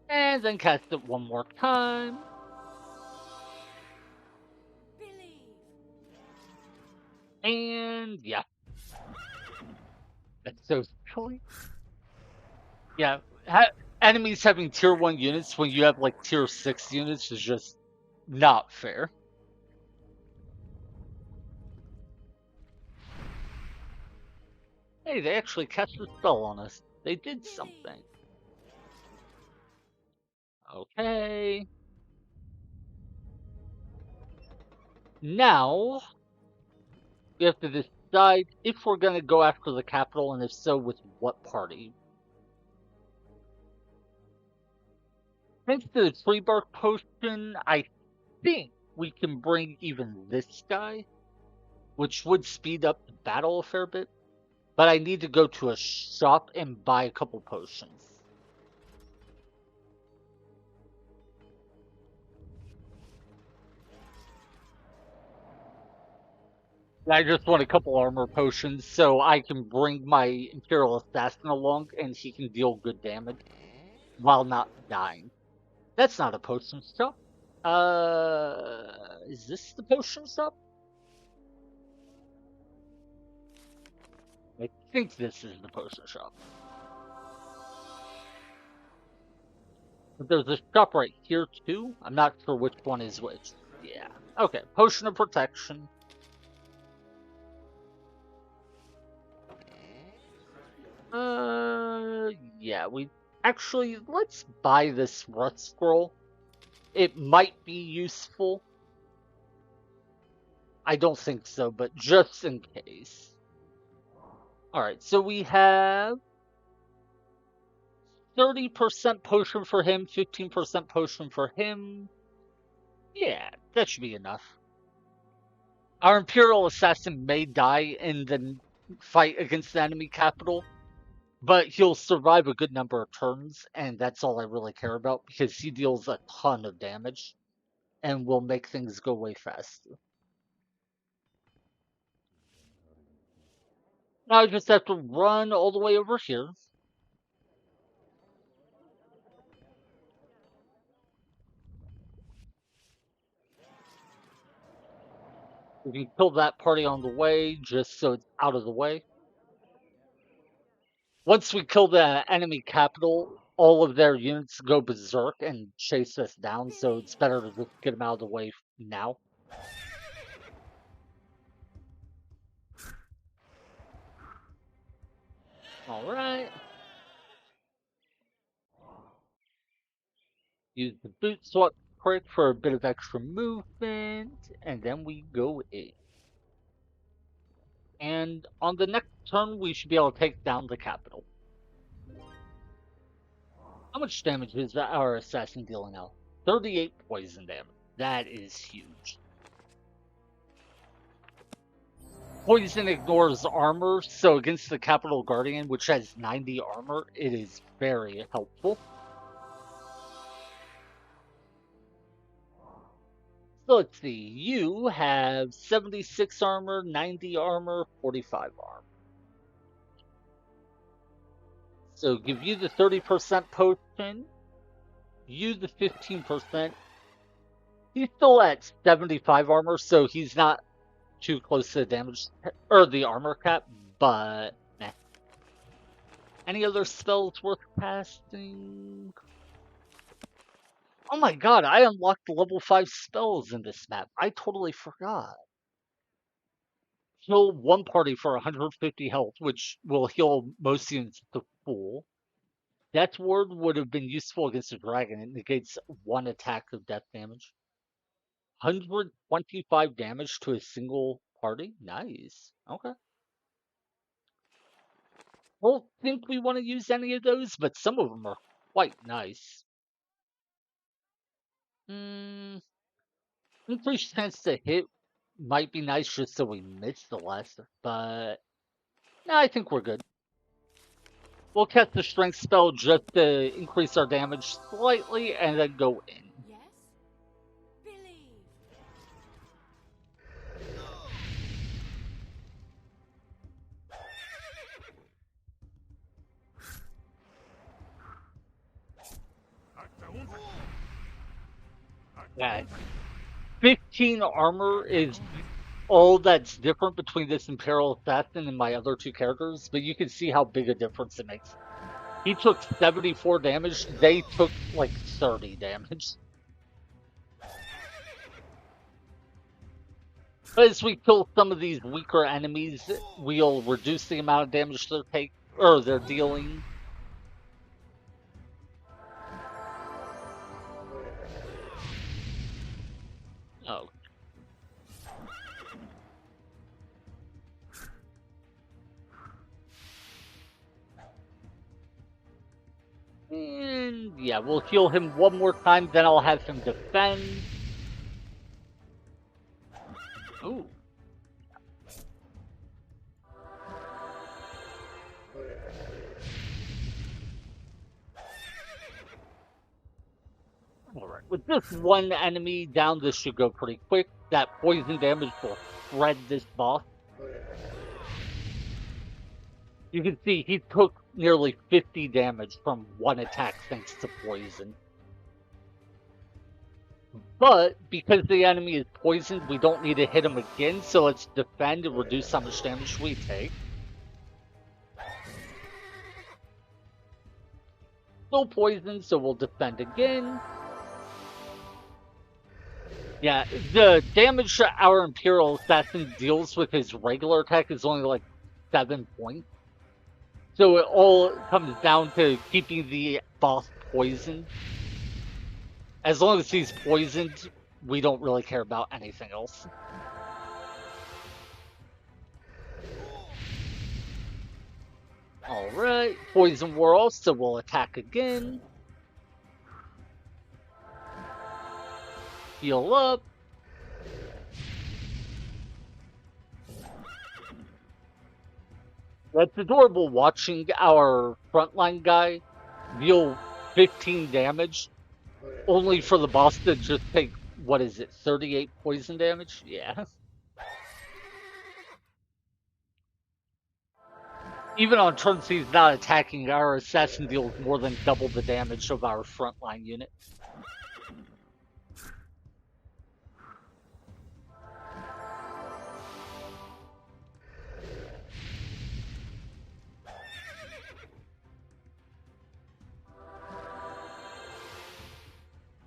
And then cast it one more time. And yeah. That's so silly. Yeah, enemies having tier 1 units when you have like tier 6 units is just not fair. Hey, they actually cast a spell on us. They did something. Okay. Now, we have to decide if we're going to go after the capital, and if so, with what party. Thanks to the tree bark potion, I think we can bring even this guy, which would speed up the battle a fair bit. But I need to go to a shop and buy a couple potions. I just want a couple armor potions so I can bring my Imperial Assassin along and he can deal good damage while not dying. That's not a potion shop. Is this the potion shop? I think this is the potion shop. But there's a shop right here too. I'm not sure which one is which. Yeah. Okay, potion of protection. Yeah, let's buy this rust scroll. It might be useful. I don't think so, but just in case. Alright, so we have 30% potion for him, 15% potion for him. Yeah, that should be enough. Our Imperial Assassin may die in the fight against the enemy capital, but he'll survive a good number of turns, and that's all I really care about, because he deals a ton of damage, and will make things go way faster. Now I just have to run all the way over here. We can kill that party on the way, just so it's out of the way. Once we kill the enemy capital, all of their units go berserk and chase us down, so it's better to just get them out of the way now. Alright. Use the boot swap quick for a bit of extra movement, and then we go in. And on the next turn, we should be able to take down the capital. How much damage is our assassin dealing now? 38 poison damage. That is huge. Poison ignores armor, so against the Capital Guardian, which has 90 armor, it is very helpful. So let's see. You have 76 armor, 90 armor, 45 armor. So give you the 30% potion, you the 15%. He's still at 75 armor, so he's not too close to the damage or the armor cap, but meh. Any other spells worth casting? Oh my god, I unlocked level 5 spells in this map. I totally forgot. Heal one party for 150 health, which will heal most units to full. Death Ward would have been useful against a dragon. It negates one attack of death damage. 125 damage to a single party? Nice. Okay. Don't think we want to use any of those, but some of them are quite nice. Increased chance to hit might be nice just so we miss the last, but no, I think we're good. We'll cast the strength spell just to increase our damage slightly and then go in. Yes? Believe. Yeah. 15 armor is all that's different between this Imperial Assassin and my other two characters, but you can see how big a difference it makes. He took 74 damage, they took like 30 damage. As we kill some of these weaker enemies, we'll reduce the amount of damage they're dealing. Oh. And yeah, we'll heal him one more time, then I'll have him defend. Ooh. Alright, with this one enemy down, this should go pretty quick. That poison damage will shred this boss. You can see he took nearly 50 damage from one attack thanks to poison. But because the enemy is poisoned, we don't need to hit him again, so let's defend and reduce how much damage we take. Still poisoned, so we'll defend again. Yeah, the damage our Imperial Assassin deals with his regular attack is only like 7 points. So it all comes down to keeping the boss poisoned. As long as he's poisoned, we don't really care about anything else. Alright, poison wore off, so we'll attack again. Heal up. That's adorable watching our frontline guy deal 15 damage, only for the boss to just take, what is it, 38 poison damage? Yeah. Even on turns he's not attacking, our assassin deals more than double the damage of our frontline unit.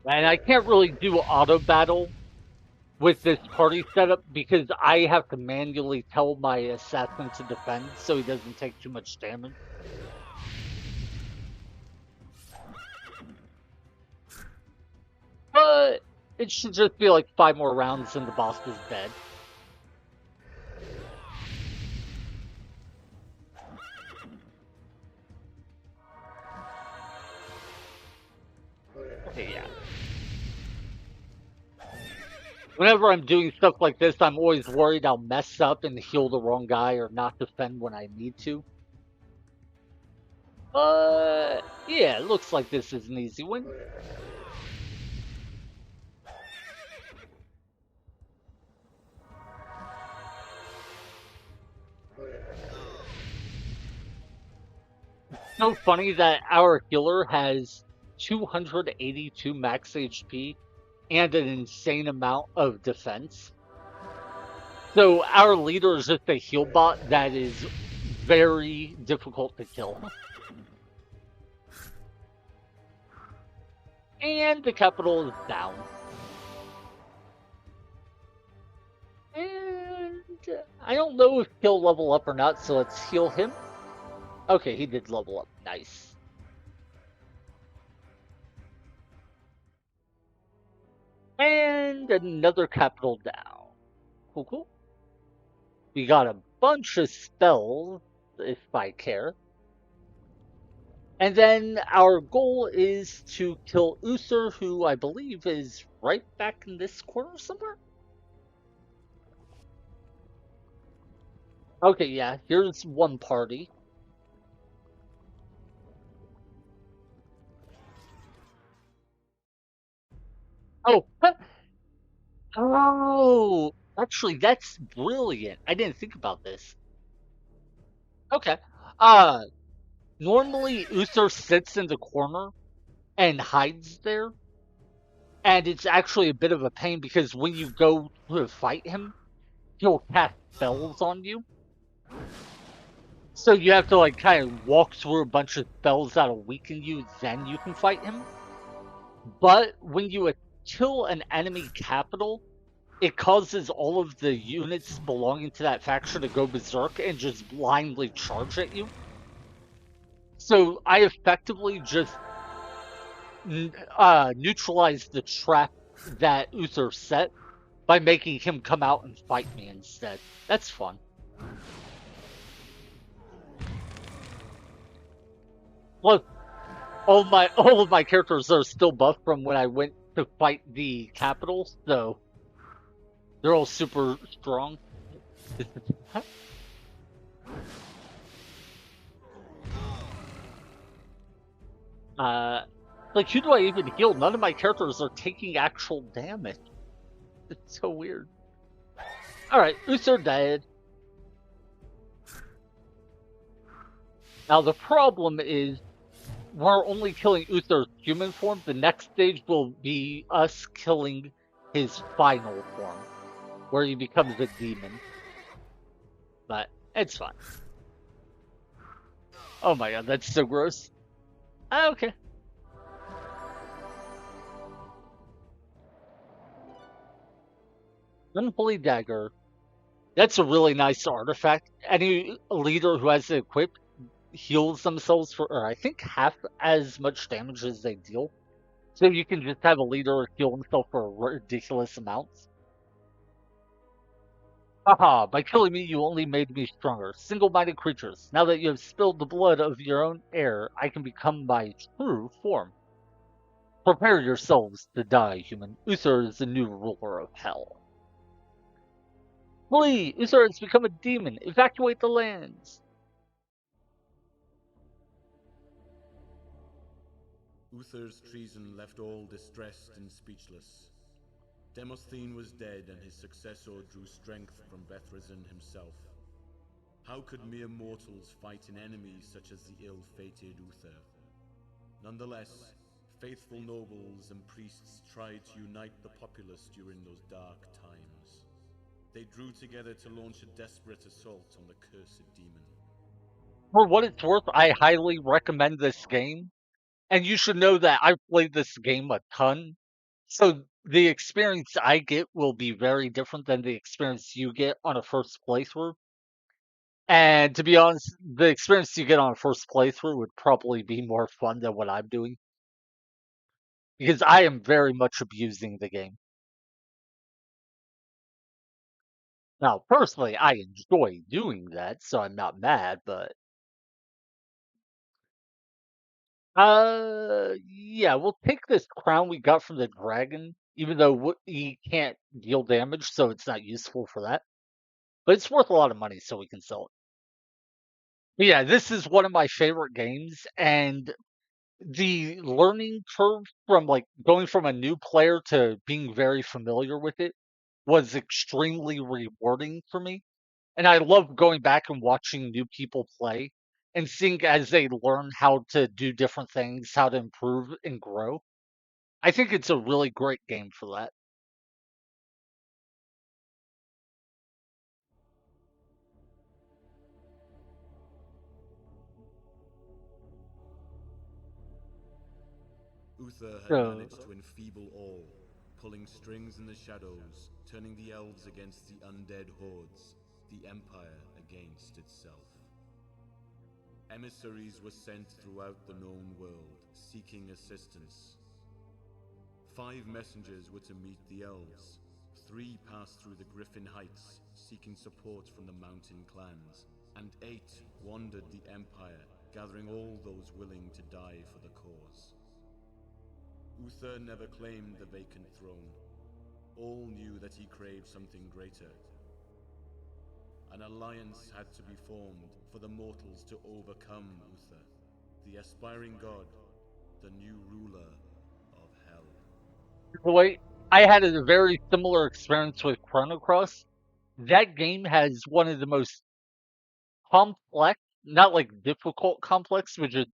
And I can't really do auto battle with this party setup because I have to manually tell my assassin to defend so he doesn't take too much damage. But it should just be like 5 more rounds and the boss is dead. Okay, yeah. Whenever I'm doing stuff like this, I'm always worried I'll mess up and heal the wrong guy or not defend when I need to. Yeah, it looks like this is an easy win. so funny that our healer has 282 max HP and an insane amount of defense. So our leader is just a heal bot that is very difficult to kill. And the capital is down. And I don't know if he'll level up or not, so let's heal him. Okay, he did level up. Nice. And another capital down. Cool, cool. We got a bunch of spells, if I care. And then our goal is to kill Uther, who I believe is right back in this corner somewhere. Okay, yeah, here's one party. Oh, oh, actually, that's brilliant. I didn't think about this. Okay. Uh, Normally Uther sits in the corner and hides there, and it's actually a bit of a pain because when you go to fight him, he'll cast spells on you. So you have to like kind of walk through a bunch of spells that'll weaken you, then you can fight him. But when you kill an enemy capital, it causes all of the units belonging to that faction to go berserk and just blindly charge at you. So I effectively just neutralized the trap that Uther set by making him come out and fight me instead. That's fun. Look, all of my characters are still buffed from when I went to fight the capital, so they're all super strong. Like, who do I even heal? None of my characters are taking actual damage. It's so weird. Alright, Uther dead. Now, the problem is, we're only killing Uther's human form. The next stage will be us killing his final form, where he becomes a demon. But, it's fine. Oh my god, that's so gross. Okay. Unholy Dagger. That's a really nice artifact. Any leader who has it equipped heals themselves for, or I think, half as much damage as they deal. So you can just have a leader heal himself for ridiculous amounts. Haha, by killing me, you only made me stronger. Single-minded creatures. Now that you have spilled the blood of your own heir, I can become my true form. Prepare yourselves to die, human. Uther is the new ruler of hell. Flee! Uther has become a demon. Evacuate the lands. Uther's treason left all distressed and speechless. Demosthene was dead, and his successor drew strength from Bethresen himself. How could mere mortals fight an enemy such as the ill-fated Uther? Nonetheless, faithful nobles and priests tried to unite the populace during those dark times. They drew together to launch a desperate assault on the cursed demon. For what it's worth, I highly recommend this game. And you should know that I've played this game a ton. So the experience I get will be very different than the experience you get on a first playthrough. And to be honest, the experience you get on a first playthrough would probably be more fun than what I'm doing. Because I am very much abusing the game. Now, personally, I enjoy doing that, so I'm not mad, but yeah, we'll take this crown we got from the dragon, even though he can't deal damage, so it's not useful for that. But it's worth a lot of money, so we can sell it. But yeah, this is one of my favorite games, and the learning curve from like going from a new player to being very familiar with it was extremely rewarding for me. And I love going back and watching new people play and seeing as they learn how to do different things, how to improve and grow. I think it's a really great game for that. Uther had So, managed to enfeeble all, pulling strings in the shadows, turning the elves against the undead hordes, the Empire against itself. Emissaries were sent throughout the known world, seeking assistance. 5 messengers were to meet the elves. 3 passed through the Griffin Heights, seeking support from the mountain clans. And 8 wandered the Empire, gathering all those willing to die for the cause. Uther never claimed the vacant throne. All knew that he craved something greater. An alliance had to be formed for the mortals to overcome Uther, the aspiring god, the new ruler of hell. wait, I had a very similar experience with Chrono Cross. That game has one of the most complex, not like difficult complex, but just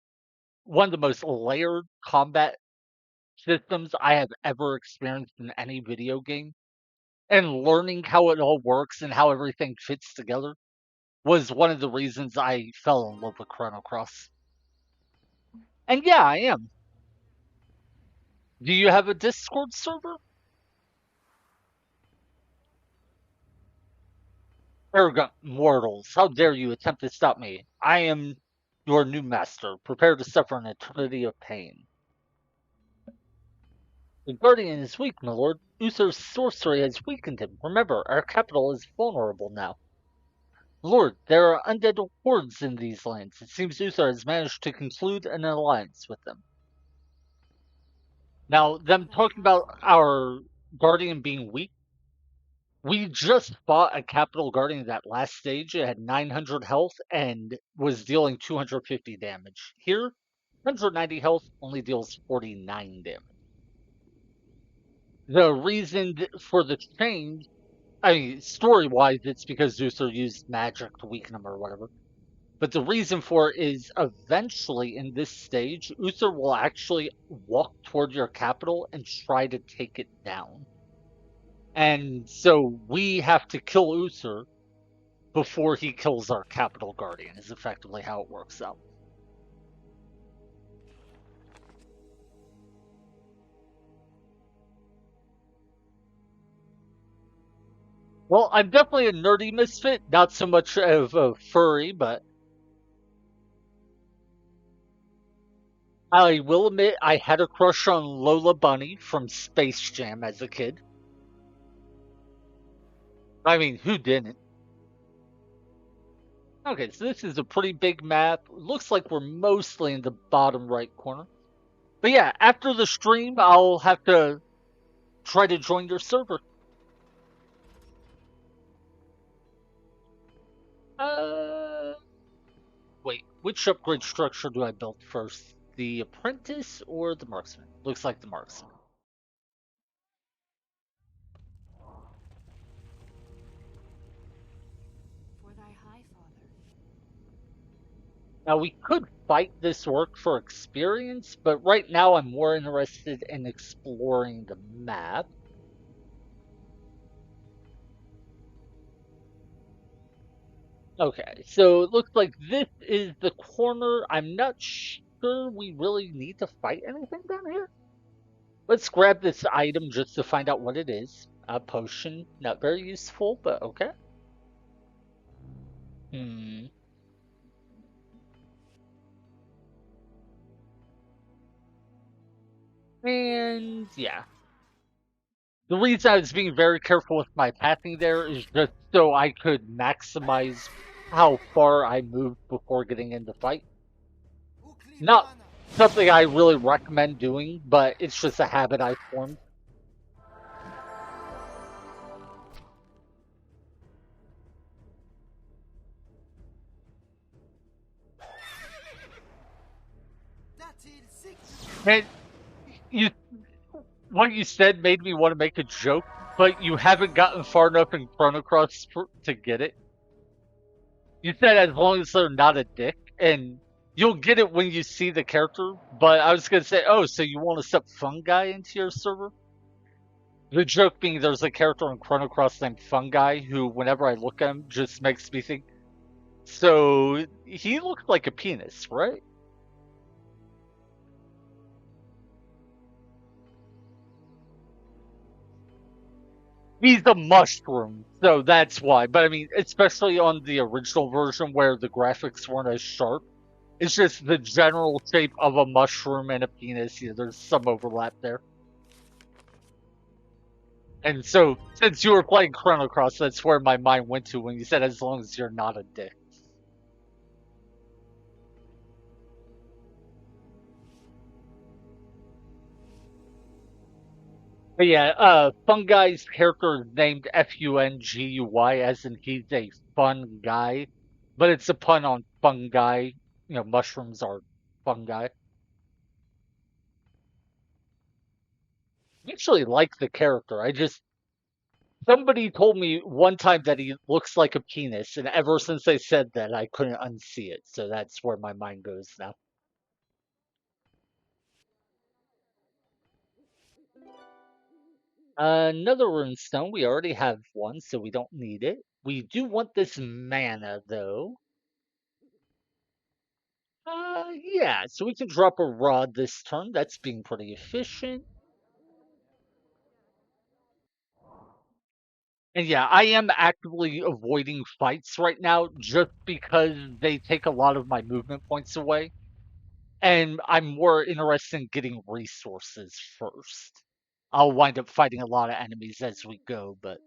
one of the most layered combat systems I have ever experienced in any video game. And learning how it all works and how everything fits together was one of the reasons I fell in love with Chrono Cross. And yeah, I am. Do you have a Discord server? Arrogant mortals, how dare you attempt to stop me? I am your new master. Prepare to suffer an eternity of pain. The Guardian is weak, my lord. Uther's sorcery has weakened him. Remember, our capital is vulnerable now. Lord, there are undead hordes in these lands. It seems Uther has managed to conclude an alliance with them. Now, them talking about our Guardian being weak, we just fought a Capital Guardian that last stage. It had 900 health and was dealing 250 damage. Here, 190 health only deals 49 damage. The reason for the change, I mean, story-wise, it's because Uther used magic to weaken him or whatever. But the reason for it is eventually in this stage, Uther will actually walk toward your capital and try to take it down. And so we have to kill Uther before he kills our capital guardian, is effectively how it works out. Well, I'm definitely a nerdy misfit, not so much of a furry, but I will admit I had a crush on Lola Bunny from Space Jam as a kid. I mean, who didn't? Okay, so this is a pretty big map. Looks like we're mostly in the bottom right corner. But yeah, after the stream, I'll have to try to join your server. Wait, which upgrade structure do I build first? The apprentice or the marksman? Looks like the marksman. For thy high father. Now we could fight this orc for experience, but right now I'm more interested in exploring the map. Okay, so it looks like this is the corner. I'm not sure we really need to fight anything down here. Let's grab this item just to find out what it is. A potion, not very useful, but okay. And yeah. The reason I was being very careful with my pathing there is just so I could maximize how far I moved before getting into fight. Not something I really recommend doing, but it's just a habit I formed. And what you said made me want to make a joke, but you haven't gotten far enough in Chrono Cross to get it. You said as long as they're not a dick. and you'll get it when you see the character. But I was gonna say, oh, so you want to step Fungi into your server? The joke being, there's a character in Chrono Cross named Fungi who, whenever I look at him, just makes me think. So he looks like a penis, right? He's a mushroom, so that's why. But I mean, especially on the original version where the graphics weren't as sharp, it's just the general shape of a mushroom and a penis. Yeah, there's some overlap there. And so, since you were playing Chrono Cross, that's where my mind went to when you said, as long as you're not a dick. But yeah, Fungi's character is named Fungui, as in he's a fun guy. But it's a pun on fungi. Mushrooms are fungi. I actually like the character. Somebody told me one time that he looks like a penis, and ever since they said that, I couldn't unsee it. So that's where my mind goes now. Another runestone. We already have one, so we don't need it. We do want this mana, though. Yeah, so we can drop a rod this turn. That's being pretty efficient. And yeah, I am actively avoiding fights right now just because they take a lot of my movement points away. And I'm more interested in getting resources first. I'll wind up fighting a lot of enemies as we go, but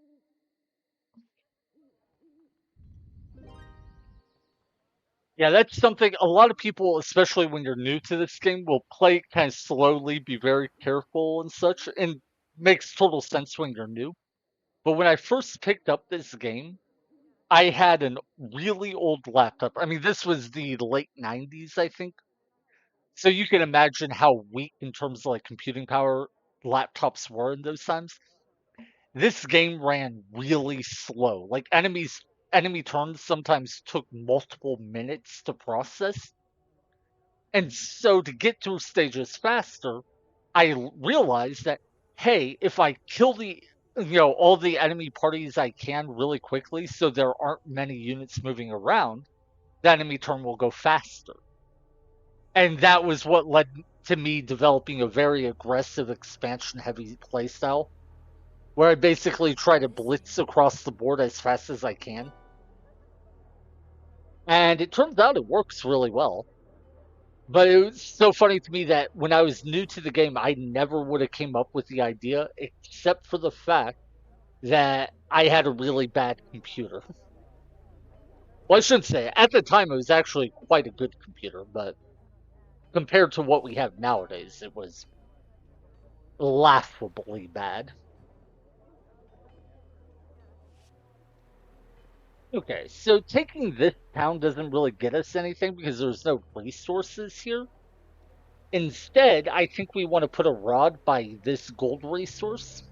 yeah, that's something a lot of people, especially when you're new to this game, will play kind of slowly, be very careful and such, and makes total sense when you're new. But when I first picked up this game, I had an really old laptop. I mean, this was the late 90s, I think. So you can imagine how weak in terms of like computing power laptops were in those times. This game ran really slow. Like enemy turns sometimes took multiple minutes to process. And so to get through stages faster, realized that, hey, if I kill all the enemy parties I can really quickly, so there aren't many units moving around, the enemy turn will go faster. And that was what led to me developing a very aggressive expansion heavy playstyle, where I basically try to blitz across the board as fast as I can. And it turns out it works really well. But it was so funny to me that when I was new to the game, I never would have came up with the idea, except for the fact that I had a really bad computer. Well, I shouldn't say. At the time, it was actually quite a good computer, but compared to what we have nowadays, it was laughably bad. Okay, so taking this town doesn't really get us anything because there's no resources here. Instead, I think we want to put a rod by this gold resource.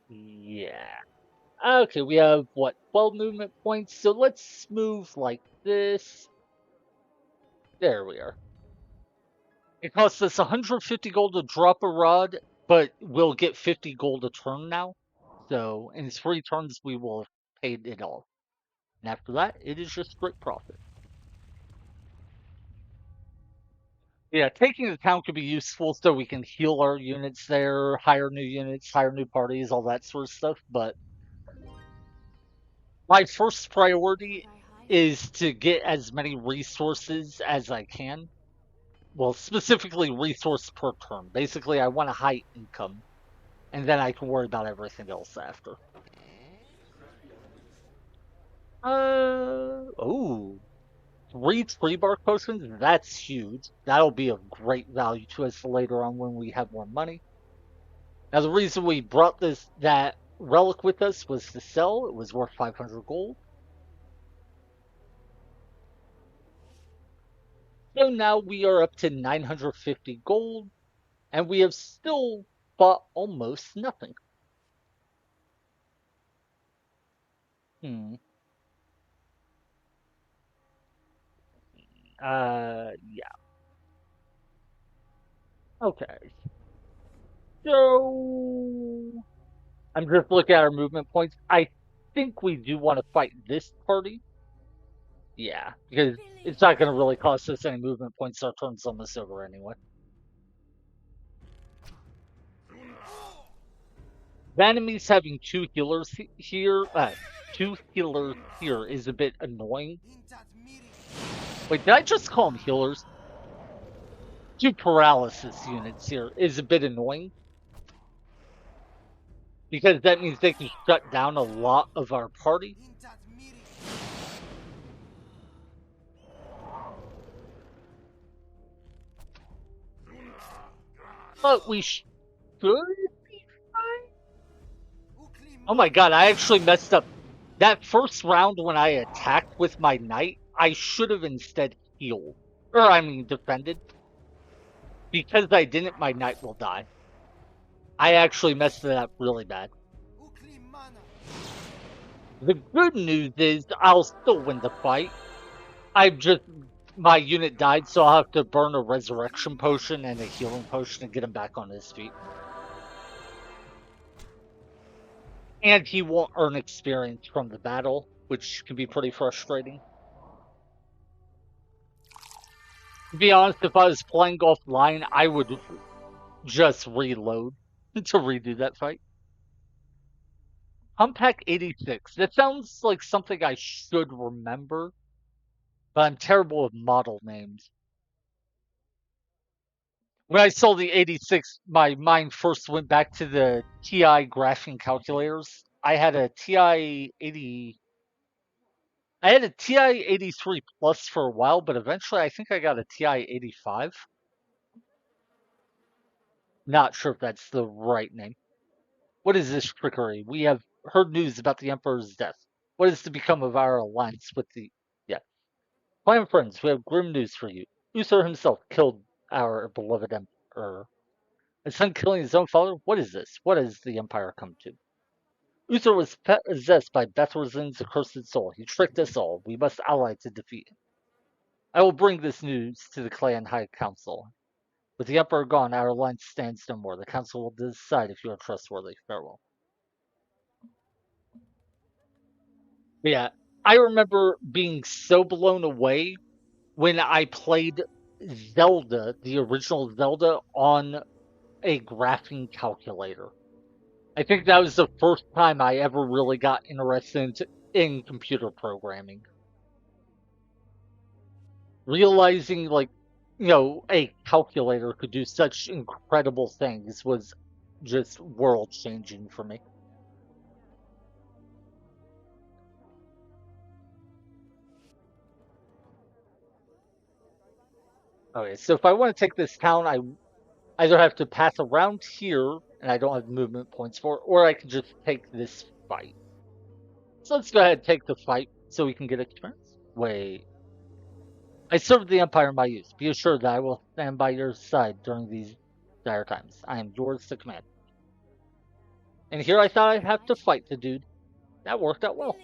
Yeah. Okay, we have what, 12 movement points, so let's move like this. There we are. It costs us 150 gold to drop a rod, but we'll get 50 gold a turn now. So in 3 turns, we will have paid it all. And after that, it is just straight profit. Yeah, taking the town could be useful so we can heal our units there, hire new units, hire new parties, all that sort of stuff. But my first priority is to get as many resources as I can. Well, specifically resource per turn. Basically, I want a high income, and then I can worry about everything else after. Oh, 3 tree bark potions? That's huge. That'll be of great value to us later on when we have more money. Now, the reason we brought that relic with us was to sell. It was worth 500 gold. So now we are up to 950 gold, and we have still bought almost nothing. Hmm. Yeah. Okay. So I'm just looking at our movement points. I think we do want to fight this party. Yeah, because it's not going to really cost us any movement points. Our turn's almost over anyway. Vanity's having two healers here. Two healers here is a bit annoying. Wait, did I just call them healers? Two paralysis units here is a bit annoying. Because that means they can shut down a lot of our party. But we should be fine. Oh my god, I actually messed up. That first round when I attacked with my knight, I should have instead healed. Or, I mean, defended. Because I didn't, my knight will die. I actually messed it up really bad. The good news is I'll still win the fight. My unit died, so I'll have to burn a resurrection potion and a healing potion to get him back on his feet. And he won't earn experience from the battle, which can be pretty frustrating. To be honest, if I was playing offline, I would just reload to redo that fight. Humpack 86. That sounds like something I should remember, but I'm terrible with model names. When I saw the 86, my mind first went back to the TI graphing calculators. I had a TI 80. I had a TI 83 Plus for a while, but eventually I think I got a TI 85. Not sure if that's the right name. What is this trickery? We have heard news about the Emperor's death. What is to become of our alliance with the... Yeah. Clan friends, we have grim news for you. Uther himself killed our beloved Emperor. His son killing his own father? What is this? What has the Empire come to? Uther was possessed by Bethrozin's accursed soul. He tricked us all. We must ally to defeat him. I will bring this news to the clan High Council. With the Emperor gone, our alliance stands no more. The Council will decide if you are trustworthy. Farewell. Yeah, I remember being so blown away when I played Zelda, the original Zelda, on a graphing calculator. I think that was the first time I ever really got interested in computer programming. Realizing, like, a calculator could do such incredible things was just world changing for me. Okay, so if I want to take this town, I either have to pass around here, and I don't have movement points for it, or I can just take this fight. So let's go ahead and take the fight so we can get experience. Wait. I served the Empire in my youth. Be assured that I will stand by your side during these dire times. I am yours to command. And here I thought I'd have to fight the dude. That worked out well.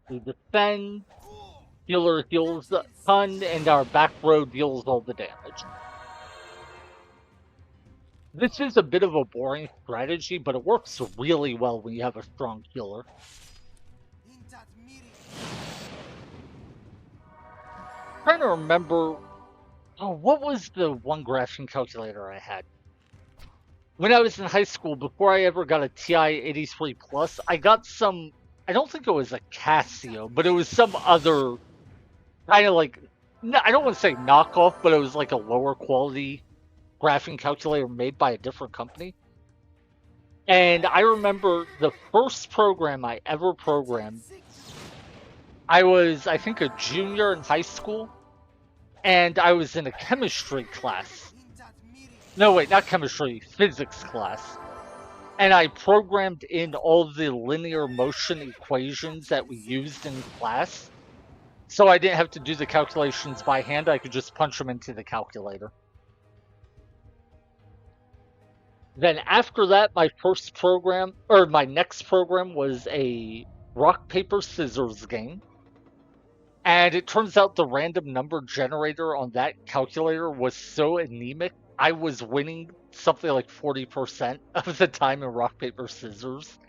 We defend. Healer heals a ton, and our back row deals all the damage. This is a bit of a boring strategy, but it works really well when you have a strong healer. I'm trying to remember... Oh, what was the one graphing calculator I had? When I was in high school, before I ever got a TI 83 Plus, I got some... I don't think it was a Casio, but it was some other kind of like... I don't want to say knockoff, but it was like a lower quality graphing calculator made by a different company. And I remember the first program I ever programmed, I was, I think, a junior in high school, and I was in a chemistry class. No, wait, not chemistry, physics class. And I programmed in all the linear motion equations that we used in class So I didn't have to do the calculations by hand. I could just punch them into the calculator. Then after that, my first program, or my next program, was a rock, paper, scissors game. And it turns out the random number generator on that calculator was so anemic, I was winning something like 40% of the time in rock, paper, scissors,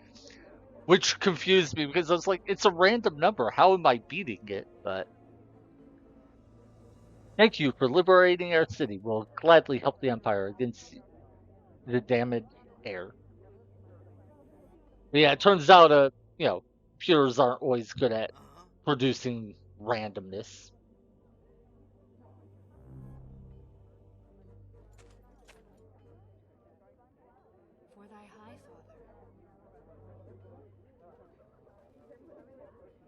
which confused me because I was like, it's a random number. How am I beating it? But thank you for liberating our city. We'll gladly help the Empire against the damaged heir. But yeah, it turns out, computers aren't always good at Uh-huh. producing randomness. For thy high father.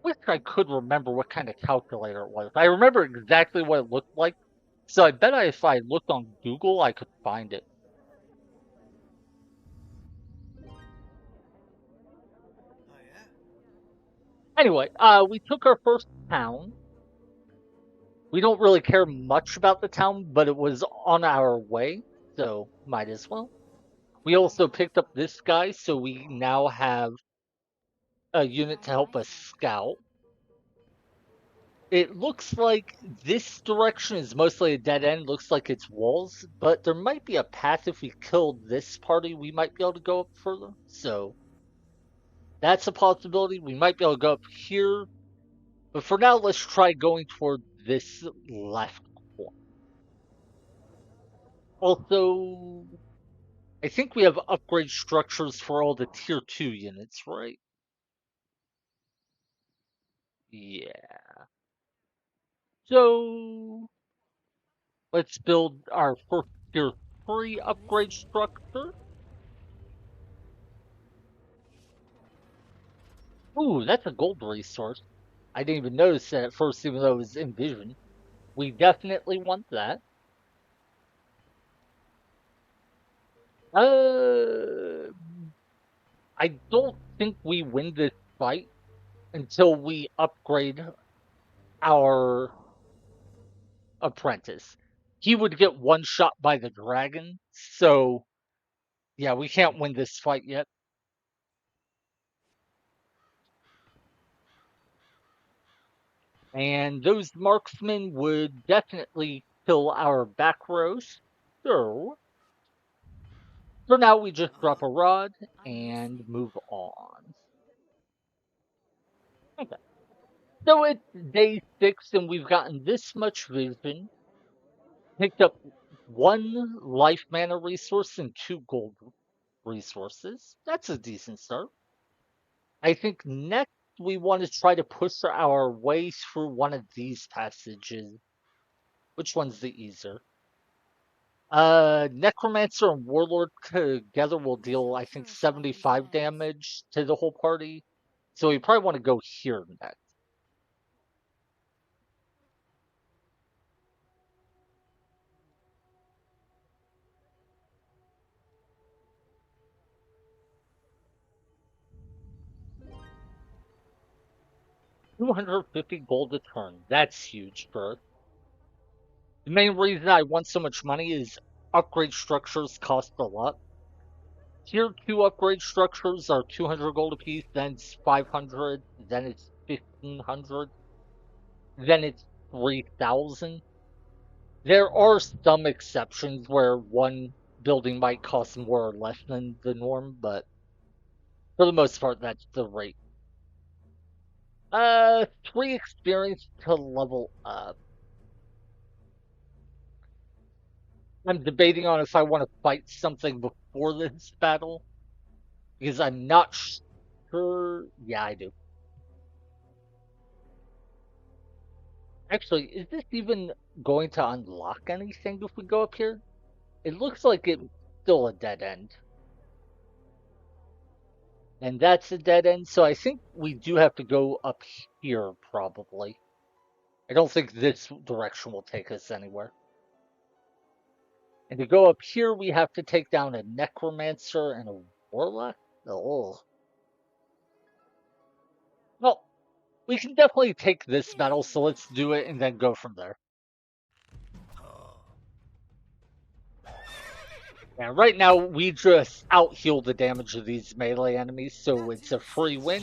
Wish I could remember what kind of calculator it was. I remember exactly what it looked like, so I bet if I looked on Google, I could find it. Oh yeah? Anyway, we took our first town. We don't really care much about the town, but it was on our way, so might as well. We also picked up this guy, so we now have a unit to help us scout. It looks like this direction is mostly a dead end, looks like it's walls, but there might be a path if we killed this party, we might be able to go up further. So that's a possibility. We might be able to go up here, but for now, let's try going toward this left corner. Also, I think we have upgrade structures for all the tier 2 units, right? Yeah. So let's build our first tier 3 upgrade structure. Ooh, that's a gold resource. I didn't even notice that at first, even though it was in vision. We definitely want that. Uh, I don't think we win this fight until we upgrade our apprentice. He would get one shot by the dragon, so yeah, we can't win this fight yet. And those marksmen would definitely kill our back rows. So for now, we just Uh-huh. drop a rod I'm and listening. move on. Okay. So it's day 6, and we've gotten this much vision. Picked up 1 life mana resource and 2 gold resources. That's a decent start. I think next we want to try to push our way through one of these passages. Which one's the easier? Necromancer and Warlord together will The deal, I think, future is always 75 ahead. damage to the whole party. So we probably want to go here next. 250 gold a turn. That's huge for us. The main reason I want so much money is upgrade structures cost a lot. Tier 2 upgrade structures are 200 gold apiece, then it's 500, then it's 1500, then it's 3000. There are some exceptions where one building might cost more or less than the norm, but for the most part, that's the rate. 3 experience to level up. I'm debating on if I want to fight something before this battle, because I'm not sure. Yeah, I do. Actually, is this even going to unlock anything if we go up here? It looks like it's still a dead end. And that's a dead end, so I think we do have to go up here, probably. I don't think this direction will take us anywhere. And to go up here, we have to take down a Necromancer and a Warlock? Oh. Well, We can definitely take this battle, so let's do it and then go from there. And right now, we just out-heal the damage of these melee enemies, so it's a free win.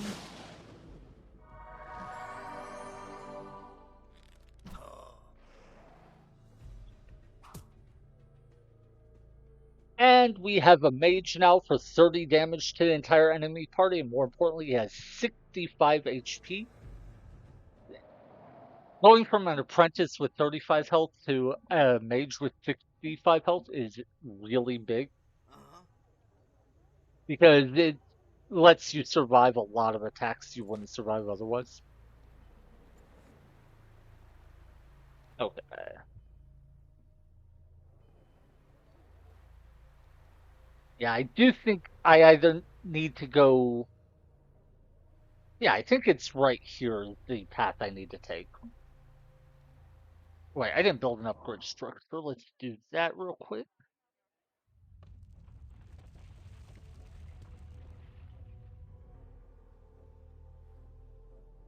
And we have a mage now for 30 damage to the entire enemy party, and more importantly, he has 65 HP. Going from an apprentice with 35 health to a mage with 65 health is really big, because it lets you survive a lot of attacks you wouldn't survive otherwise. Okay. Yeah, I do think I either need to go. Yeah, I think it's right here, the path I need to take. Wait, I didn't build an upgrade structure. Let's do that real quick.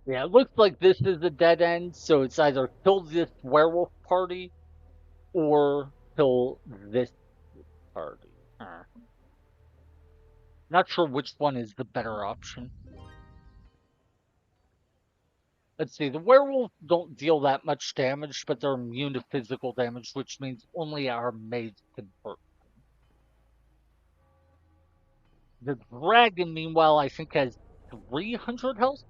Yeah, it looks like this is a dead end, so it's either kill this werewolf party or kill this party. Not sure which one is the better option. Let's see, the werewolves don't deal that much damage, but they're immune to physical damage, which means only our mage can hurt. The dragon, meanwhile, I think has 300 health,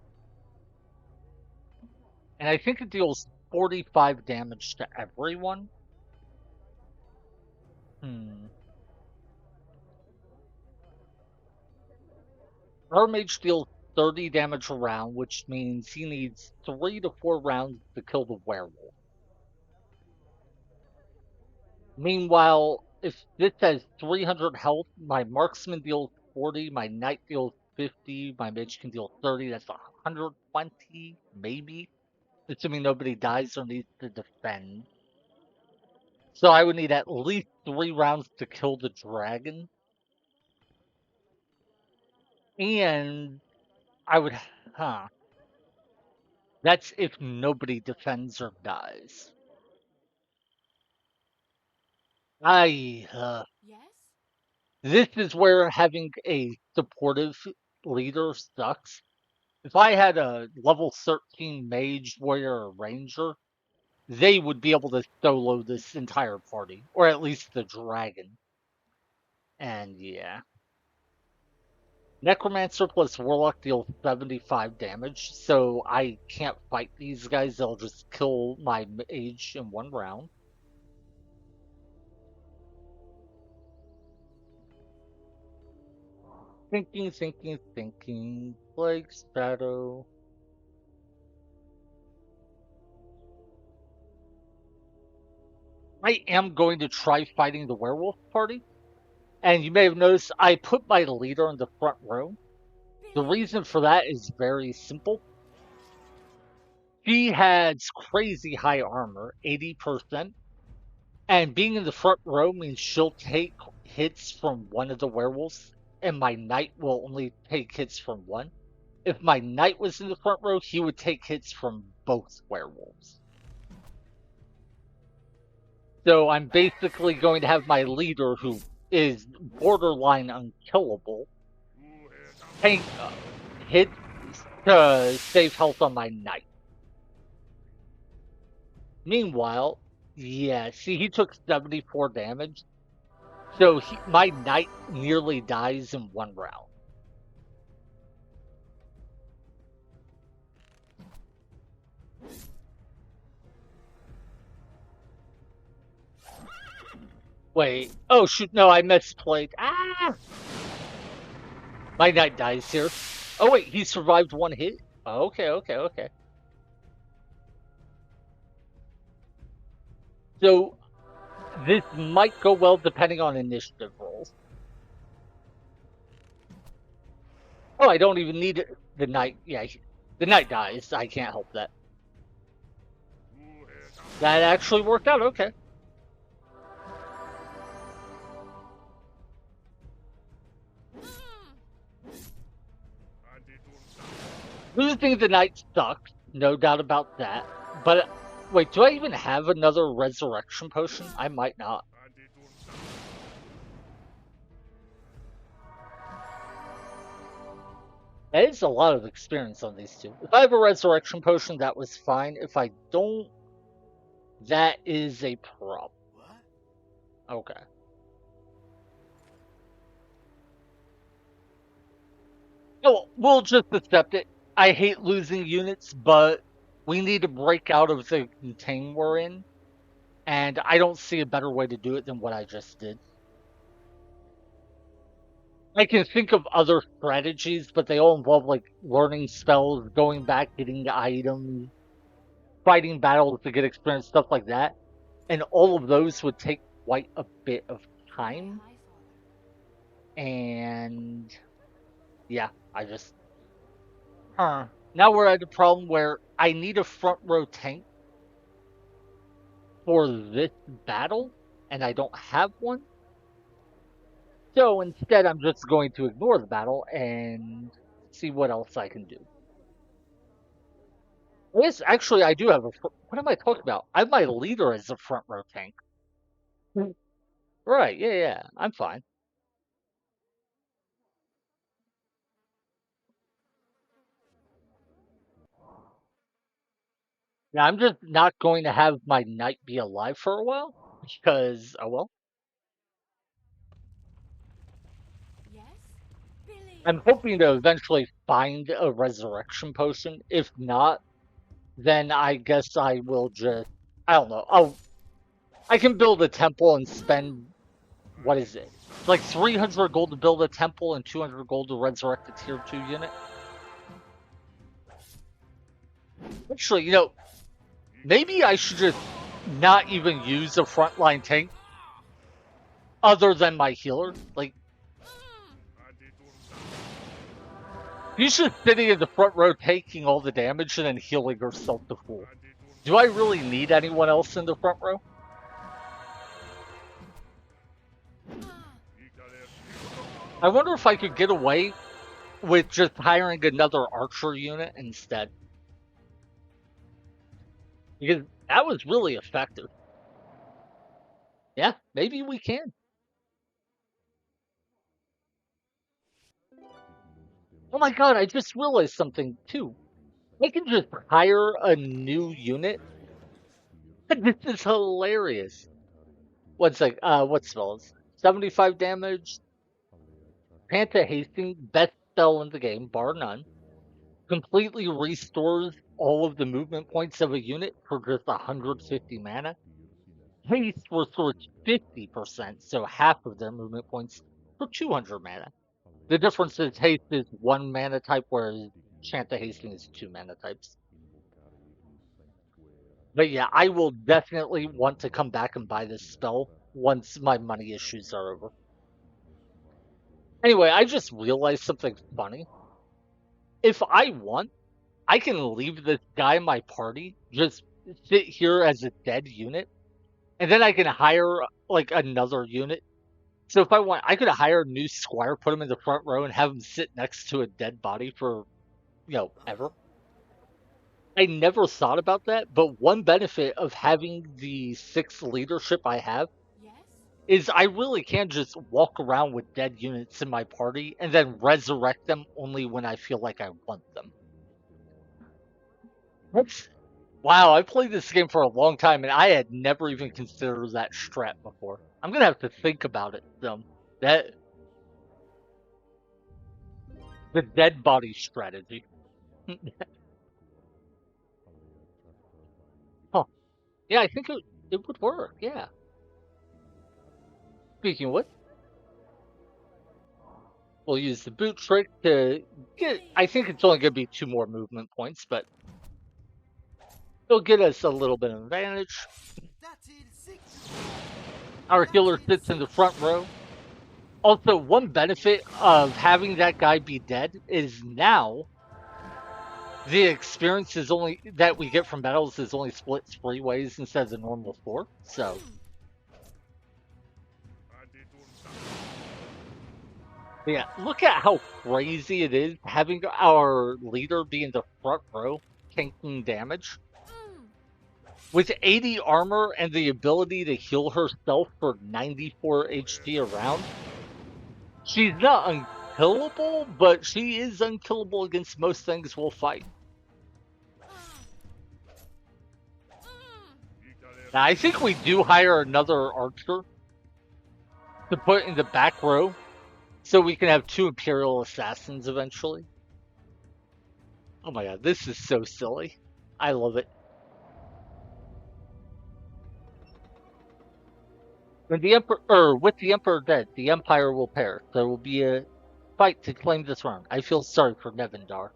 and I think it deals 45 damage to everyone. Our mage deals 30 damage a round, which means he needs 3 to 4 rounds to kill the werewolf. Meanwhile, if this has 300 health, my marksman deals 40, my knight deals 50, my mage can deal 30, that's 120, maybe, assuming nobody dies or needs to defend. So I would need at least 3 rounds to kill the dragon. And I would, that's if nobody defends or dies. Yes? This is where having a supportive leader sucks. If I had a level 13 mage, warrior, or ranger, they would be able to solo this entire party, or at least the dragon. And yeah. Necromancer plus Warlock deals 75 damage, so I can't fight these guys. They'll just kill my mage in 1 round. Thinking. Plague Shadow. I am going to try fighting the werewolf party. And you may have noticed I put my leader in the front row. The reason for that is very simple. She has crazy high armor, 80%. And being in the front row means she'll take hits from one of the werewolves, and my knight will only take hits from one. If my knight was in the front row, he would take hits from both werewolves. So I'm basically going to have my leader, who is borderline unkillable, take hits to save health on my knight. Meanwhile, yeah, see, he took 74 damage. So my knight nearly dies in 1 round. Wait. Oh, shoot. No, I misplayed. Ah! My knight dies here. Oh, wait. He survived 1 hit? Okay. So, this might go well depending on initiative rolls. Oh, I don't even need it. The knight. Yeah, the knight dies. I can't help that. That actually worked out. Okay. Losing the night sucks, no doubt about that. But wait, do I even have another resurrection potion? I might not. That is a lot of experience on these two. If I have a resurrection potion, that was fine. If I don't, that is a problem. What? Okay. Oh, we'll just accept it. I hate losing units, but we need to break out of the contain we're in, and I don't see a better way to do it than what I just did. I can think of other strategies, but they all involve like learning spells, going back, getting items, fighting battles to get experience, stuff like that. And all of those would take quite a bit of time. And yeah, I just now we're at a problem where I need a front row tank for this battle, and I don't have one. So instead, I'm just going to ignore the battle and see what else I can do. Yes, actually, I do have a. What am I talking about? I have my leader as a front row tank. Right? Yeah, yeah. I'm fine. Now I'm just not going to have my knight be alive for a while because, oh well. Yes? Billy! I'm hoping to eventually find a resurrection potion. If not, then I guess I will just. I don't know. I can build a temple and spend. What is it? Like 300 gold to build a temple and 200 gold to resurrect a tier 2 unit. Actually, maybe I should just not even use a frontline tank other than my healer. Like, she's just sitting in the front row taking all the damage and then healing herself to full. Do I really need anyone else in the front row? I wonder if I could get away with just hiring another archer unit instead. Because that was really effective. Yeah, maybe we can. Oh my god, I just realized something too. I can just hire a new unit. This is hilarious. One sec, what spells? 75 damage. Panta Hasting, best spell in the game, bar none. Completely restores all of the movement points of a unit for just 150 mana. Haste restores 50%, so half of their movement points for 200 mana. The difference is haste is 1 mana type, whereas Chant the Hasting is 2 mana types. But yeah, I will definitely want to come back and buy this spell once my money issues are over. Anyway, I just realized something funny. If I want, I can leave this guy in my party, just sit here as a dead unit, and then I can hire like another unit. So if I want, I could hire a new squire, put him in the front row, and have him sit next to a dead body for, ever. I never thought about that, but one benefit of having the 6 leadership I have Yes? is I really can just walk around with dead units in my party and then resurrect them only when I feel like I want them. Wow, I played this game for a long time and I had never even considered that strat before. I'm gonna have to think about it some. The dead body strategy. Huh. Yeah, I think it would work, yeah. Speaking of which, we'll use the boot trick to get, I think it's only gonna be 2 more movement points, but it'll get us a little bit of advantage. Our healer sits in the front row. Also, one benefit of having that guy be dead is now the experience is only that we get from battles is only split 3 ways instead of the normal 4. So Yeah, look at how crazy it is having our leader be in the front row, tanking damage. With 80 armor and the ability to heal herself for 94 HP around, she's not unkillable, but she is unkillable against most things we'll fight. Now, I think we do hire another archer to put in the back row so we can have 2 Imperial Assassins eventually. Oh my god, this is so silly. I love it. When the Emperor, with the Emperor dead, the Empire will perish. There will be a fight to claim the throne. I feel sorry for Nevendar.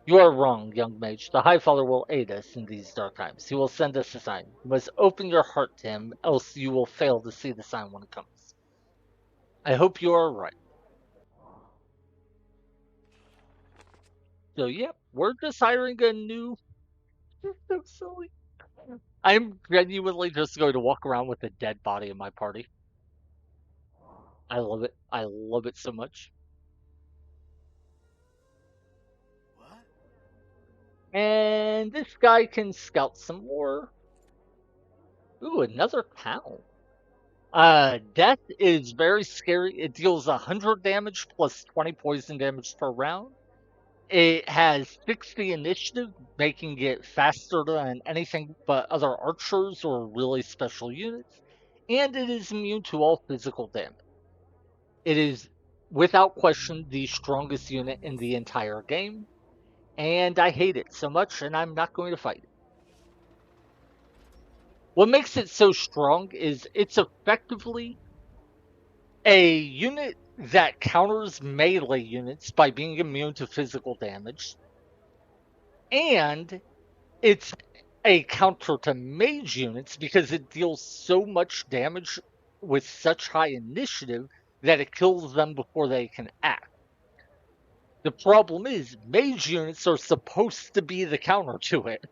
You are wrong, young mage. The High Father will aid us in these dark times. He will send us a sign. You must open your heart to him, else you will fail to see the sign when it comes. I hope you are right. So, yeah, we're just hiring a new... This is so silly. I'm genuinely just going to walk around with a dead body in my party. I love it. I love it so much. What? And this guy can scout some more. Ooh, another town. Death is very scary. It deals 100 damage plus 20 poison damage per round. It has 60 initiative, making it faster than anything but other archers or really special units. And it is immune to all physical damage. It is, without question, the strongest unit in the entire game. And I hate it so much, and I'm not going to fight it. What makes it so strong is it's effectively a unit that counters melee units by being immune to physical damage, and it's a counter to mage units because it deals so much damage with such high initiative that it kills them before they can act. The problem is, mage units are supposed to be the counter to it.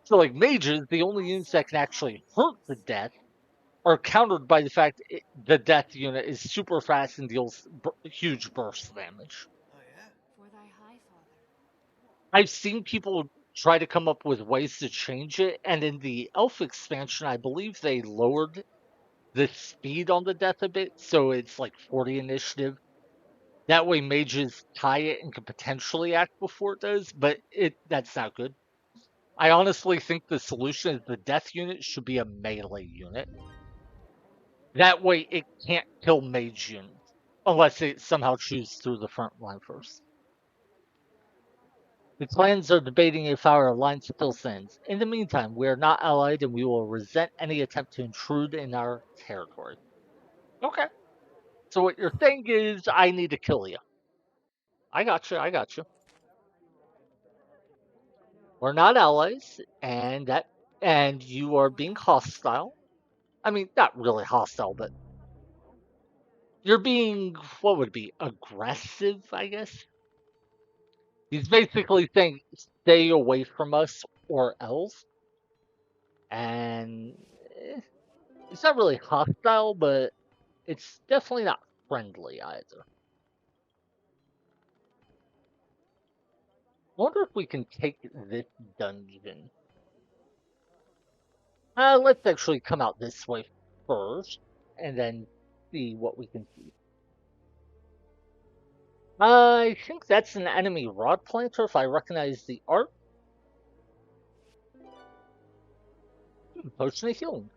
So, like, mages, the only units that can actually hurt the death, are countered by the fact the death unit is super fast and deals huge burst damage. Oh, yeah? For thy high father. I've seen people try to come up with ways to change it, and in the elf expansion, I believe they lowered the speed on the death a bit, so it's like 40 initiative. That way mages tie it and can potentially act before it does, but that's not good. I honestly think the solution is the death unit should be a melee unit. That way it can't kill mage units, unless it somehow chews through the front line first. The clans are debating if our alliance still stands. In the meantime, we are not allied and we will resent any attempt to intrude in our territory. Okay. So what you're saying is I need to kill you. I got you, I got you. We're not allies, and you are being hostile. I mean, not really hostile, but you're being, what would it be, aggressive, I guess? He's basically saying, stay away from us or else. And it's not really hostile, but it's definitely not friendly either. I wonder if we can take this dungeon. Let's actually come out this way first, and then see what we can see. I think that's an enemy rod planter if I recognize the art. Potion of healing.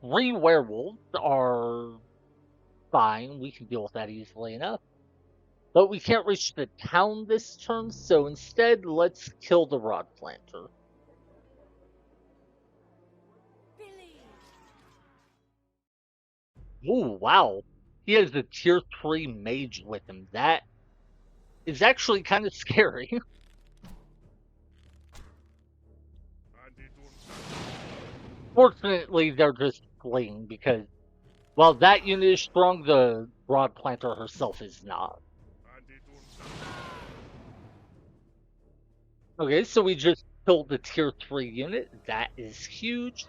3 werewolves are fine. We can deal with that easily enough. But we can't reach the town this turn, so instead, let's kill the rod planter. Billy. Ooh, wow. He has a tier 3 mage with him. That is actually kind of scary. Fortunately, they're just fleeing because while that unit is strong, the rod planter herself is not. Okay, so we just killed the tier 3 unit. That is huge.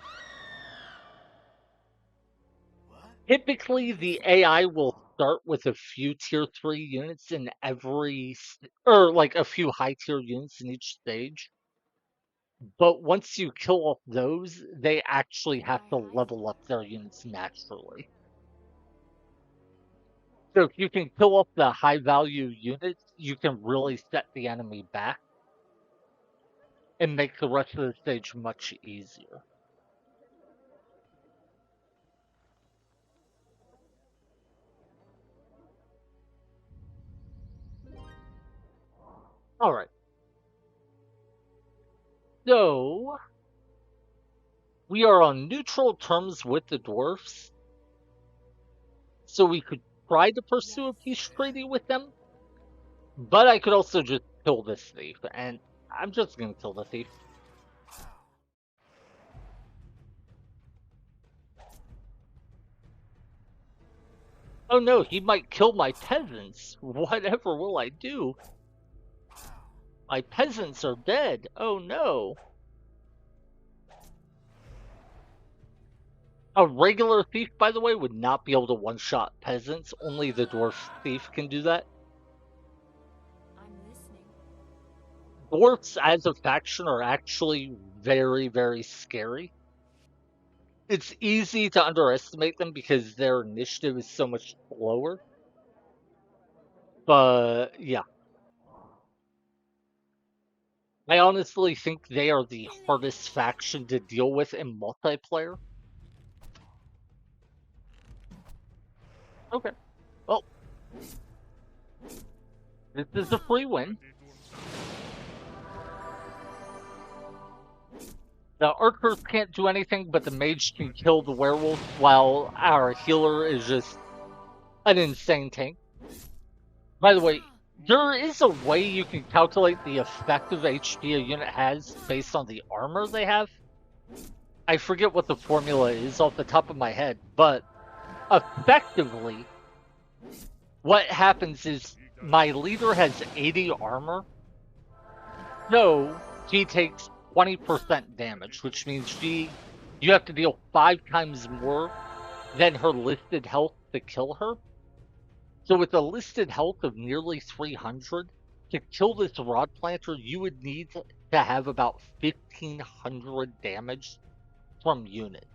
What? Typically, the AI will start with a few tier 3 units in every, or like a few high tier units in each stage. But once you kill off those, they actually have to level up their units naturally. So if you can kill off the high value units, you can really set the enemy back and make the rest of the stage much easier. Alright. So, we are on neutral terms with the dwarfs. So we could try to pursue a peace treaty with them. But I could also just kill this thief. And I'm just gonna kill the thief. Oh no, he might kill my peasants. Whatever will I do? My peasants are dead. Oh no. A regular thief, by the way, would not be able to one-shot peasants. Only the dwarf thief can do that. I'm listening. Dwarfs as a faction are actually very, very scary. It's easy to underestimate them because their initiative is so much slower. But yeah. I honestly think they are the hardest faction to deal with in multiplayer. Okay. Well, this is a free win. The archers can't do anything, but the mage can kill the werewolf, while our healer is just an insane tank. By the way, there is a way you can calculate the effective HP a unit has based on the armor they have. I forget what the formula is off the top of my head, but effectively, what happens is my leader has 80 armor, so she takes 20% damage, which means you have to deal 5 times more than her listed health to kill her. So with a listed health of nearly 300, to kill this rod planter, you would need to have about 1500 damage from unit.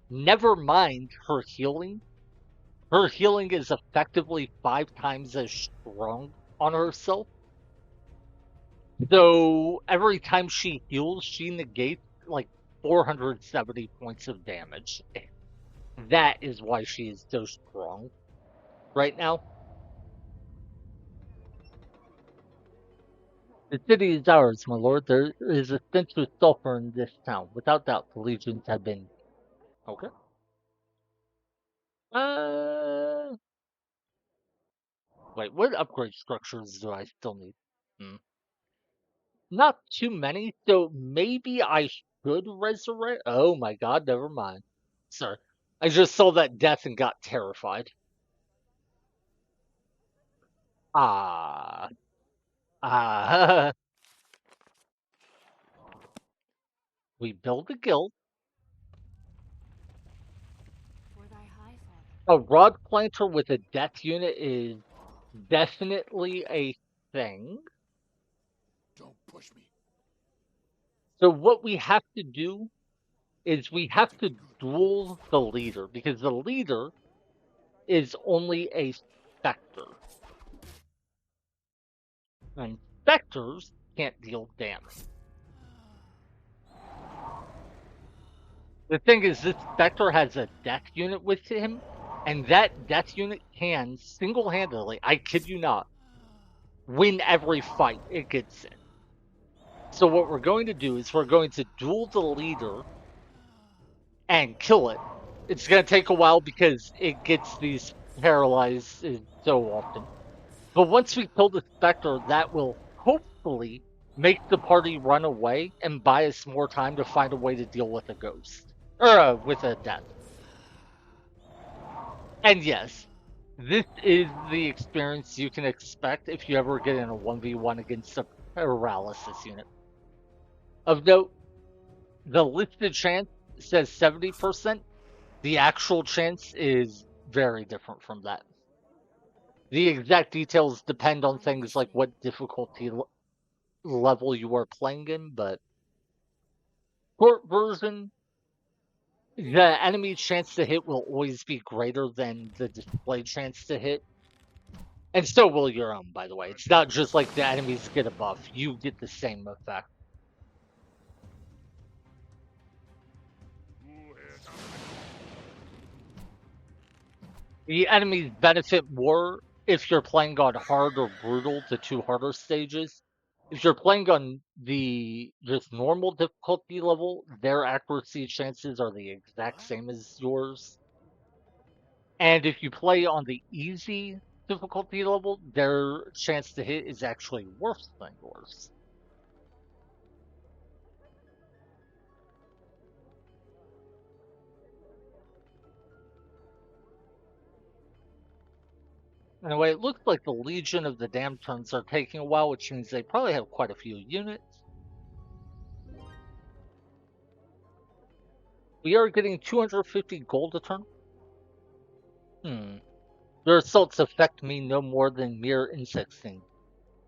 Never mind her healing. Her healing is effectively 5 times as strong on herself. So every time she heals, she negates like 470 points of damage. That is why she is so strong right now. The city is ours, my lord. There is a stench of sulfur in this town. Without doubt, the legions have been... Okay. Wait, what upgrade structures do I still need? Not too many, so maybe I should resurrect... Oh my god, never mind. Sorry. I just saw that death and got terrified. Ah. Ah. We build a guild. For thy high father. A rod planter with a death unit is definitely a thing. Don't push me. So what we have to do is we have to duel the leader, because the leader is only a specter. And specters can't deal damage. The thing is, this specter has a death unit with him, and that death unit can single-handedly, I kid you not, win every fight it gets in. So what we're going to do is we're going to duel the leader and kill it. It's going to take a while because it gets these paralyzed so often. But once we kill the specter, that will hopefully make the party run away and buy us more time to find a way to deal with a ghost. Or with a death. And yes, this is the experience you can expect if you ever get in a 1v1 against a paralysis unit. Of note, the listed chance says 70%. The actual chance is very different from that. The exact details depend on I'm things like listening. what difficulty level you are playing in, but short version, the enemy chance to hit will always be greater than the display chance to hit. And so will your own, by the way. It's not just like the enemies get a buff, you get the same effect. The enemies benefit more if you're playing on hard or brutal, the two harder stages. If you're playing on the just normal difficulty level, their accuracy chances are the exact What? same as yours. And if you play on the easy difficulty level, their chance to hit is actually worse than yours. Anyway, it looks like the Legion of the Damned turns are taking a while, which means they probably have quite a few units. We are getting 250 gold a turn. Their assaults affect me no more than mere insect stings.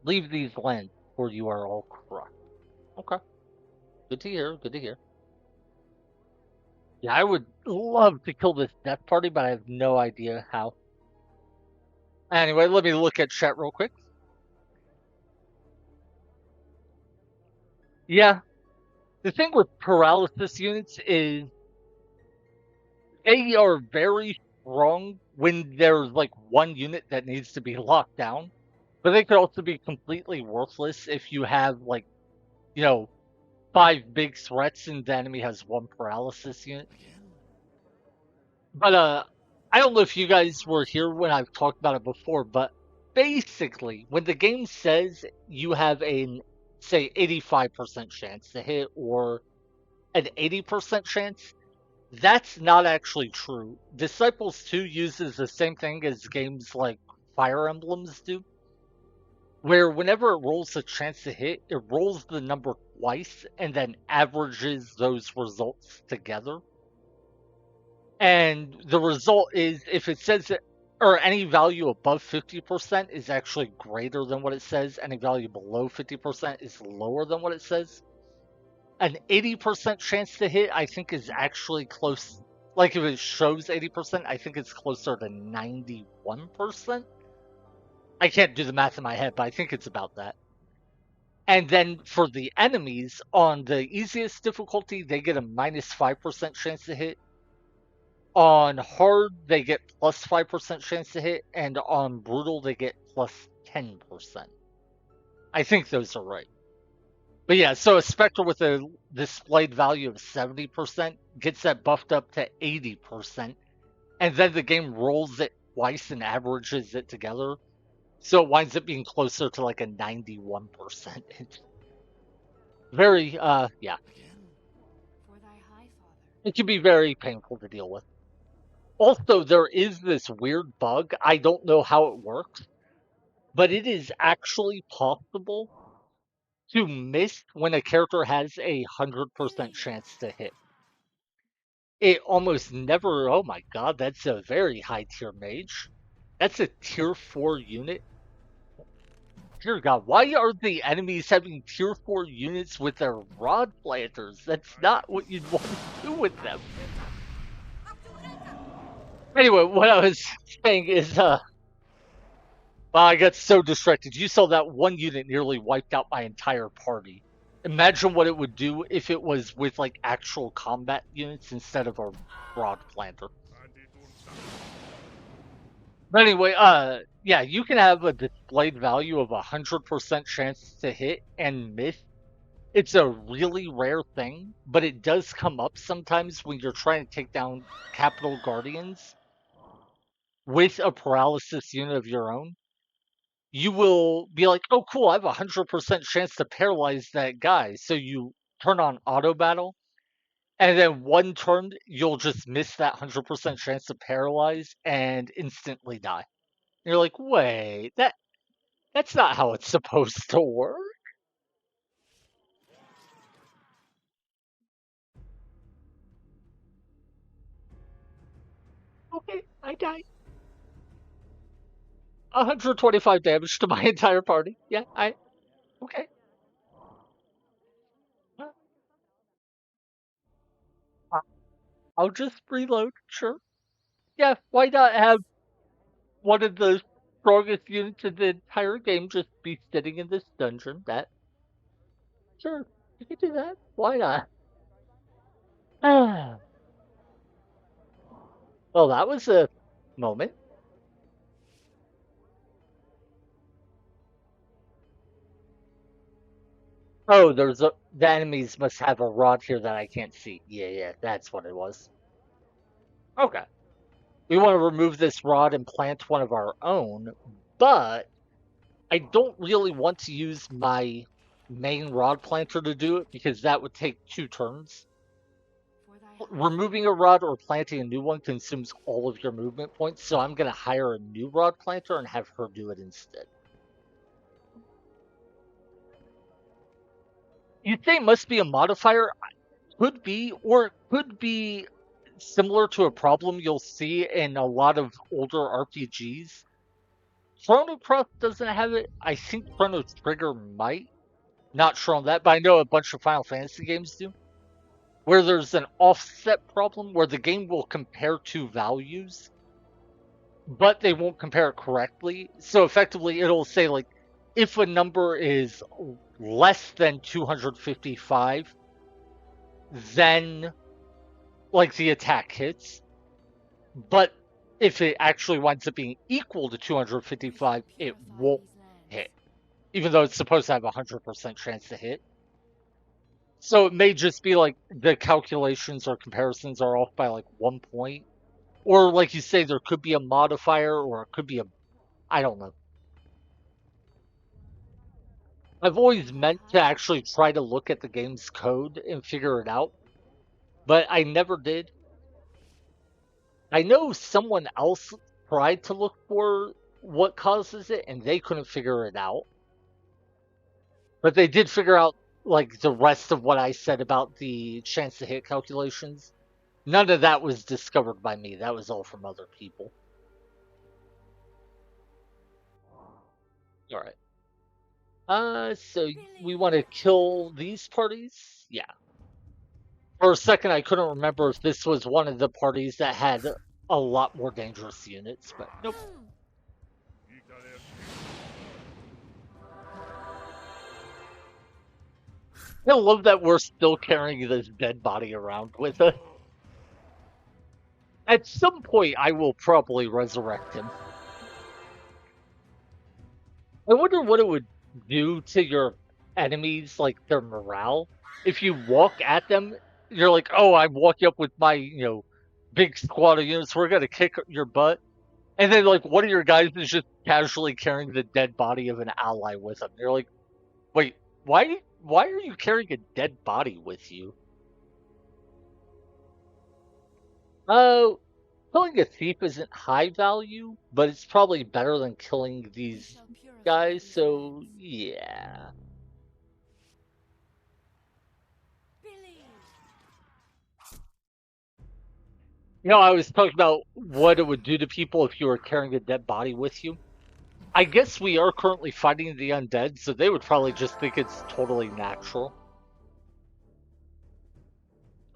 Leave these lands, for you are all crushed. Okay. Good to hear, good to hear. Yeah, I would love to kill this death party, but I have no idea how. Anyway, let me look at chat real quick. Yeah, the thing with paralysis units is they are very strong when there's like one unit that needs to be locked down, but they could also be completely worthless if you have like, you know, 5 big threats and the enemy has 1 paralysis unit. But I don't know if you guys were here when I've talked about it before, but basically, when the game says you have a say 85% chance to hit or an 80% chance, that's not actually true. Disciples 2 uses the same thing as games like Fire Emblems do, where whenever it rolls a chance to hit, it rolls the number twice and then averages those results together. And the result is if it says that, or any value above 50% is actually greater than what it says, any value below 50% is lower than what it says. An 80% chance to hit, I think, is actually close. Like if it shows 80%, I think it's closer to 91%. I can't do the math in my head, but I think it's about that. And then for the enemies, on the easiest difficulty, they get a minus 5% chance to hit. On hard, they get plus 5% chance to hit, and on brutal, they get plus 10%. I think those are right. But yeah, so a Spectre with a displayed value of 70% gets that buffed up to 80%, and then the game rolls it twice and averages it together. So it winds up being closer to like a 91%. It's very, yeah. For thy high father. It can be very painful to deal with. Also, there is this weird bug. I don't know how it works, but it is actually possible to miss when a character has 100% chance to hit. It almost never. Oh my god, that's a very high tier mage. That's a tier 4 unit. Dear god, why are the enemies having tier 4 units with their rod planters? That's not what you'd want to do with them. Anyway, what I was saying is, well, I got so distracted. You saw that one unit nearly wiped out my entire party. Imagine what it would do if it was with like actual combat units instead of a rod planter. But anyway, yeah, you can have a displayed value of 100% chance to hit and miss. It's a really rare thing, but it does come up sometimes when you're trying to take down Capital Guardians with a paralysis unit of your own. You will be like, oh, cool, I have 100% chance to paralyze that guy. So you turn on auto battle, and then one turn, you'll just miss that 100% chance to paralyze and instantly die. You're like, wait, that's not how it's supposed to work. Okay, I died. 125 damage to my entire party. Yeah, okay. Uh, I'll just reload, sure. Yeah, why not have one of the strongest units in the entire game just be sitting in this dungeon? Sure, you can do that. Why not? Well, that was a moment. Oh, the enemies must have a rod here that I can't see. Yeah, that's what it was. Okay. We want to remove this rod and plant one of our own, but I don't really want to use my main rod planter to do it because that would take 2 turns. Removing a rod or planting a new one consumes all of your movement points, so I'm going to hire a new rod planter and have her do it instead. You'd say it must be a modifier. Could be, or it could be similar to a problem you'll see in a lot of older RPGs. Chrono Cross doesn't have it. I think Chrono Trigger might. Not sure on that, but I know a bunch of Final Fantasy games do. Where there's an offset problem where the game will compare two values, but they won't compare it correctly. So effectively, it'll say, like, if a number is less than 255, then, like, the attack hits. But if it actually winds up being equal to 255, it won't hit, even though it's supposed to have a 100% chance to hit. So it may just be like the calculations or comparisons are off by like 1 point. Or like you say, there could be a modifier or it could be I don't know. I've always meant to actually try to look at the game's code and figure it out, but I never did. I know someone else tried to look for what causes it and they couldn't figure it out. But they did figure out like the rest of what I said about the chance to hit calculations. None of that was discovered by me. That was all from other people. All right. So we want to kill these parties? Yeah. For a second, I couldn't remember if this was one of the parties that had a lot more dangerous units, but nope. I love that we're still carrying this dead body around with us. At some point, I will probably resurrect him. I wonder what it would do to your enemies, like their morale. If you walk at them, you're like, oh, I'm walking up with my, big squad of units, we're gonna kick your butt. And then, like, one of your guys is just casually carrying the dead body of an ally with them. You're like, wait, why are you carrying a dead body with you? Oh, killing a thief isn't high value, but it's probably better than killing these guys, so yeah. I was talking about what it would do to people if you were carrying a dead body with you. I guess we are currently fighting the undead, so they would probably just think it's totally natural.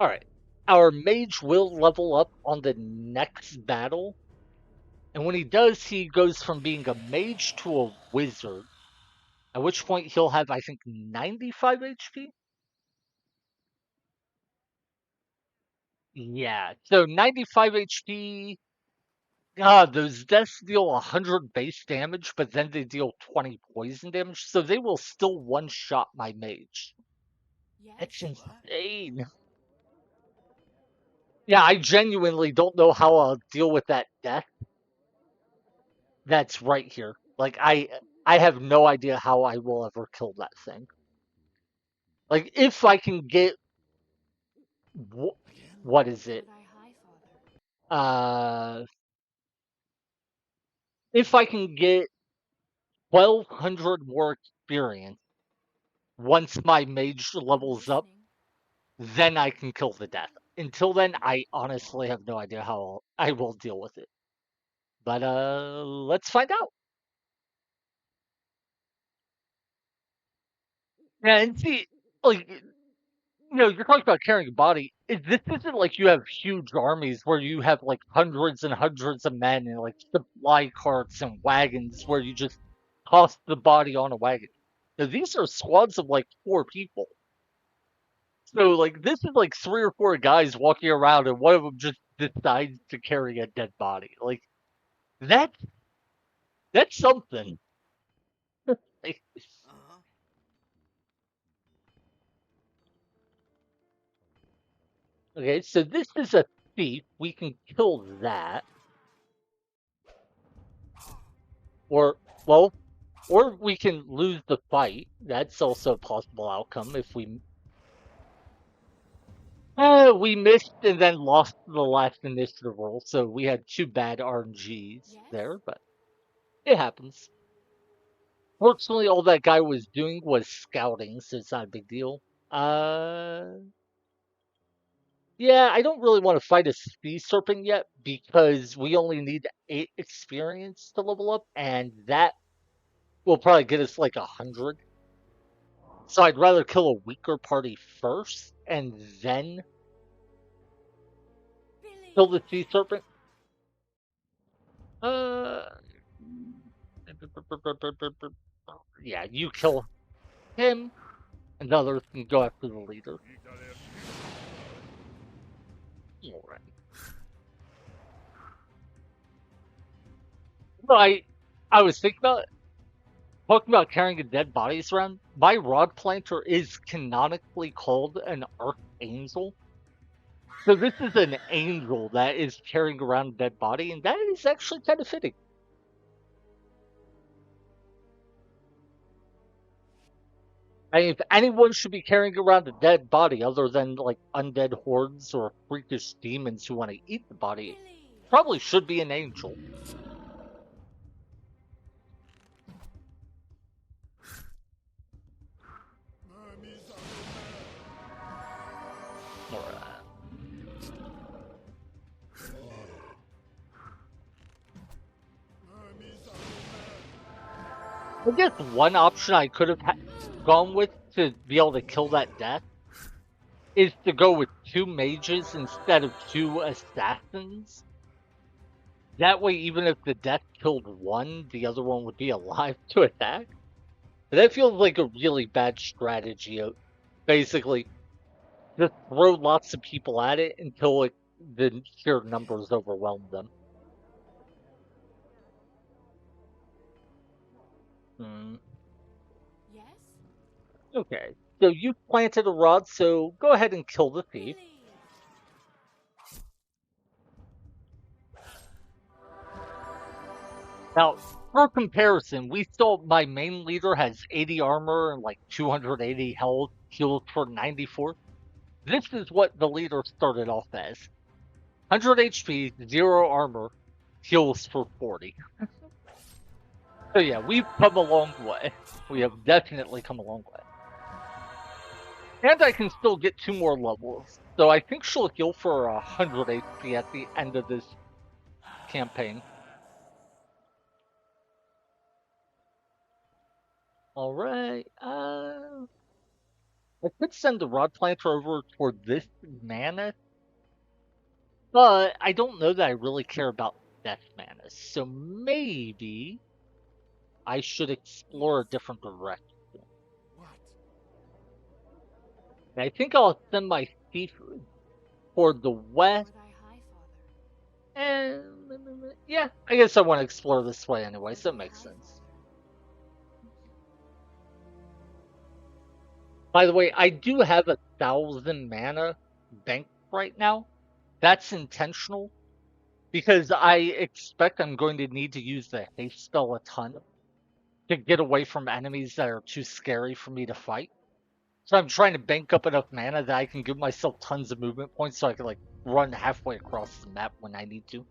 Alright. Our mage will level up on the next battle. And when he does, he goes from being a mage to a wizard. At which point he'll have, I think, 95 HP? Yeah, so 95 HP. Those deaths deal 100 base damage, but then they deal 20 poison damage, so they will still one-shot my mage. That's insane. Yeah, I genuinely don't know how I'll deal with that death that's right here. Like, I have no idea how I will ever kill that thing. Like, if I can get... What is it? If I can get 1,200 more experience once my mage levels up, then I can kill the death. Until then, I honestly have no idea how I will deal with it. But let's find out. Yeah, and see, like, you're talking about carrying a body. This isn't like you have huge armies where you have like hundreds and hundreds of men and like supply carts and wagons where you just toss the body on a wagon. Now, these are squads of like 4 people. So like this is like 3 or 4 guys walking around and one of them just decides to carry a dead body. Like that's that's something. Like, Uh-huh. okay, so this is a thief. We can kill that. Or well, or we can lose the fight. That's also a possible outcome if we missed and then lost the last initiative roll, so we had 2 bad RNGs Yes? there, but it happens. Fortunately, all that guy was doing was scouting, so it's not a big deal. Yeah, I don't really want to fight a sea serpent yet because we only need 8 experience to level up, and that will probably get us like 100. So I'd rather kill a weaker party first and then kill the sea serpent. Uh, yeah, you kill him, and the others can go after the leader. All right. No, I was thinking about talking about carrying a dead bodies around. My rod planter is canonically called an archangel. So this is an angel that is carrying around a dead body, and that is actually kind of fitting. I mean, if anyone should be carrying around a dead body other than like undead hordes or freakish demons who want to eat the body, probably should be an angel. Alright. I guess one option I could have gone with to be able to kill that death is to go with 2 mages instead of 2 assassins. That way, even if the death killed one, the other one would be alive to attack. But that feels like a really bad strategy. Basically, just throw lots of people at it until the sheer numbers overwhelm them. Hmm. Yes? Okay, so you planted a rod, so go ahead and kill the thief. Billy! Now, for comparison, we saw my main leader has 80 armor and like 280 health, heals for 94. This is what the leader started off as. 100 HP, 0 armor, heals for 40. So yeah, we've come a long way. We have definitely come a long way. And I can still get 2 more levels, so I think she'll heal for 100 HP at the end of this campaign. Alright, I could send the Rod Planter over toward this mana, but I don't know that I really care about Death Mana, so maybe I should explore a different direction. What? And I think I'll send my thief toward the west, For thy high father. and yeah, I guess I want to explore this way anyway, so it makes sense. By the way, I do have 1,000 mana banked right now. That's intentional because I expect I'm going to need to use the haste spell a ton to get away from enemies that are too scary for me to fight. So I'm trying to bank up enough mana that I can give myself tons of movement points so I can like run halfway across the map when I need to.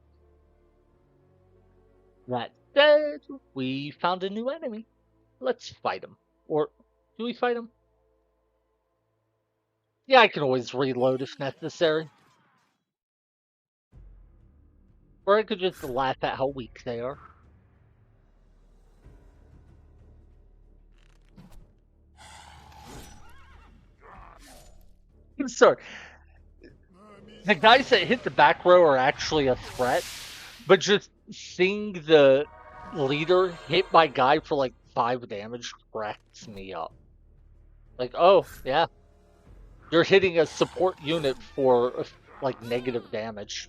That said, we found a new enemy. Let's fight him. Or do we fight him? Yeah, I can always reload if necessary. Or I could just laugh at how weak they are. I'm sorry. The guys that hit the back row are actually a threat, but just seeing the leader hit my guy for like 5 damage cracks me up. Like, oh, yeah. You're hitting a support unit for like negative damage.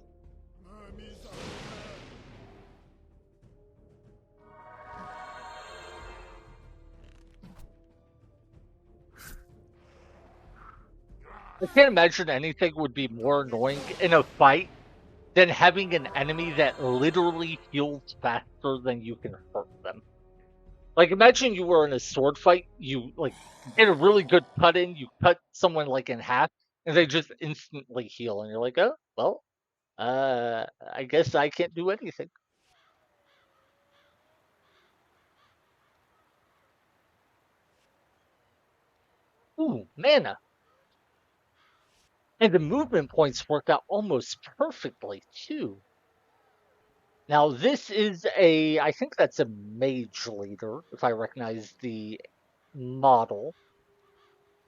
I can't imagine anything would be more annoying in a fight than having an enemy that literally heals faster than you can hurt them. Like, imagine you were in a sword fight, you like get a really good cut in, you cut someone like in half, and they just instantly heal, and you're like, oh, well, I guess I can't do anything. Ooh, mana. And the movement points worked out almost perfectly, too. Now, this is I think that's a mage leader, if I recognize the model.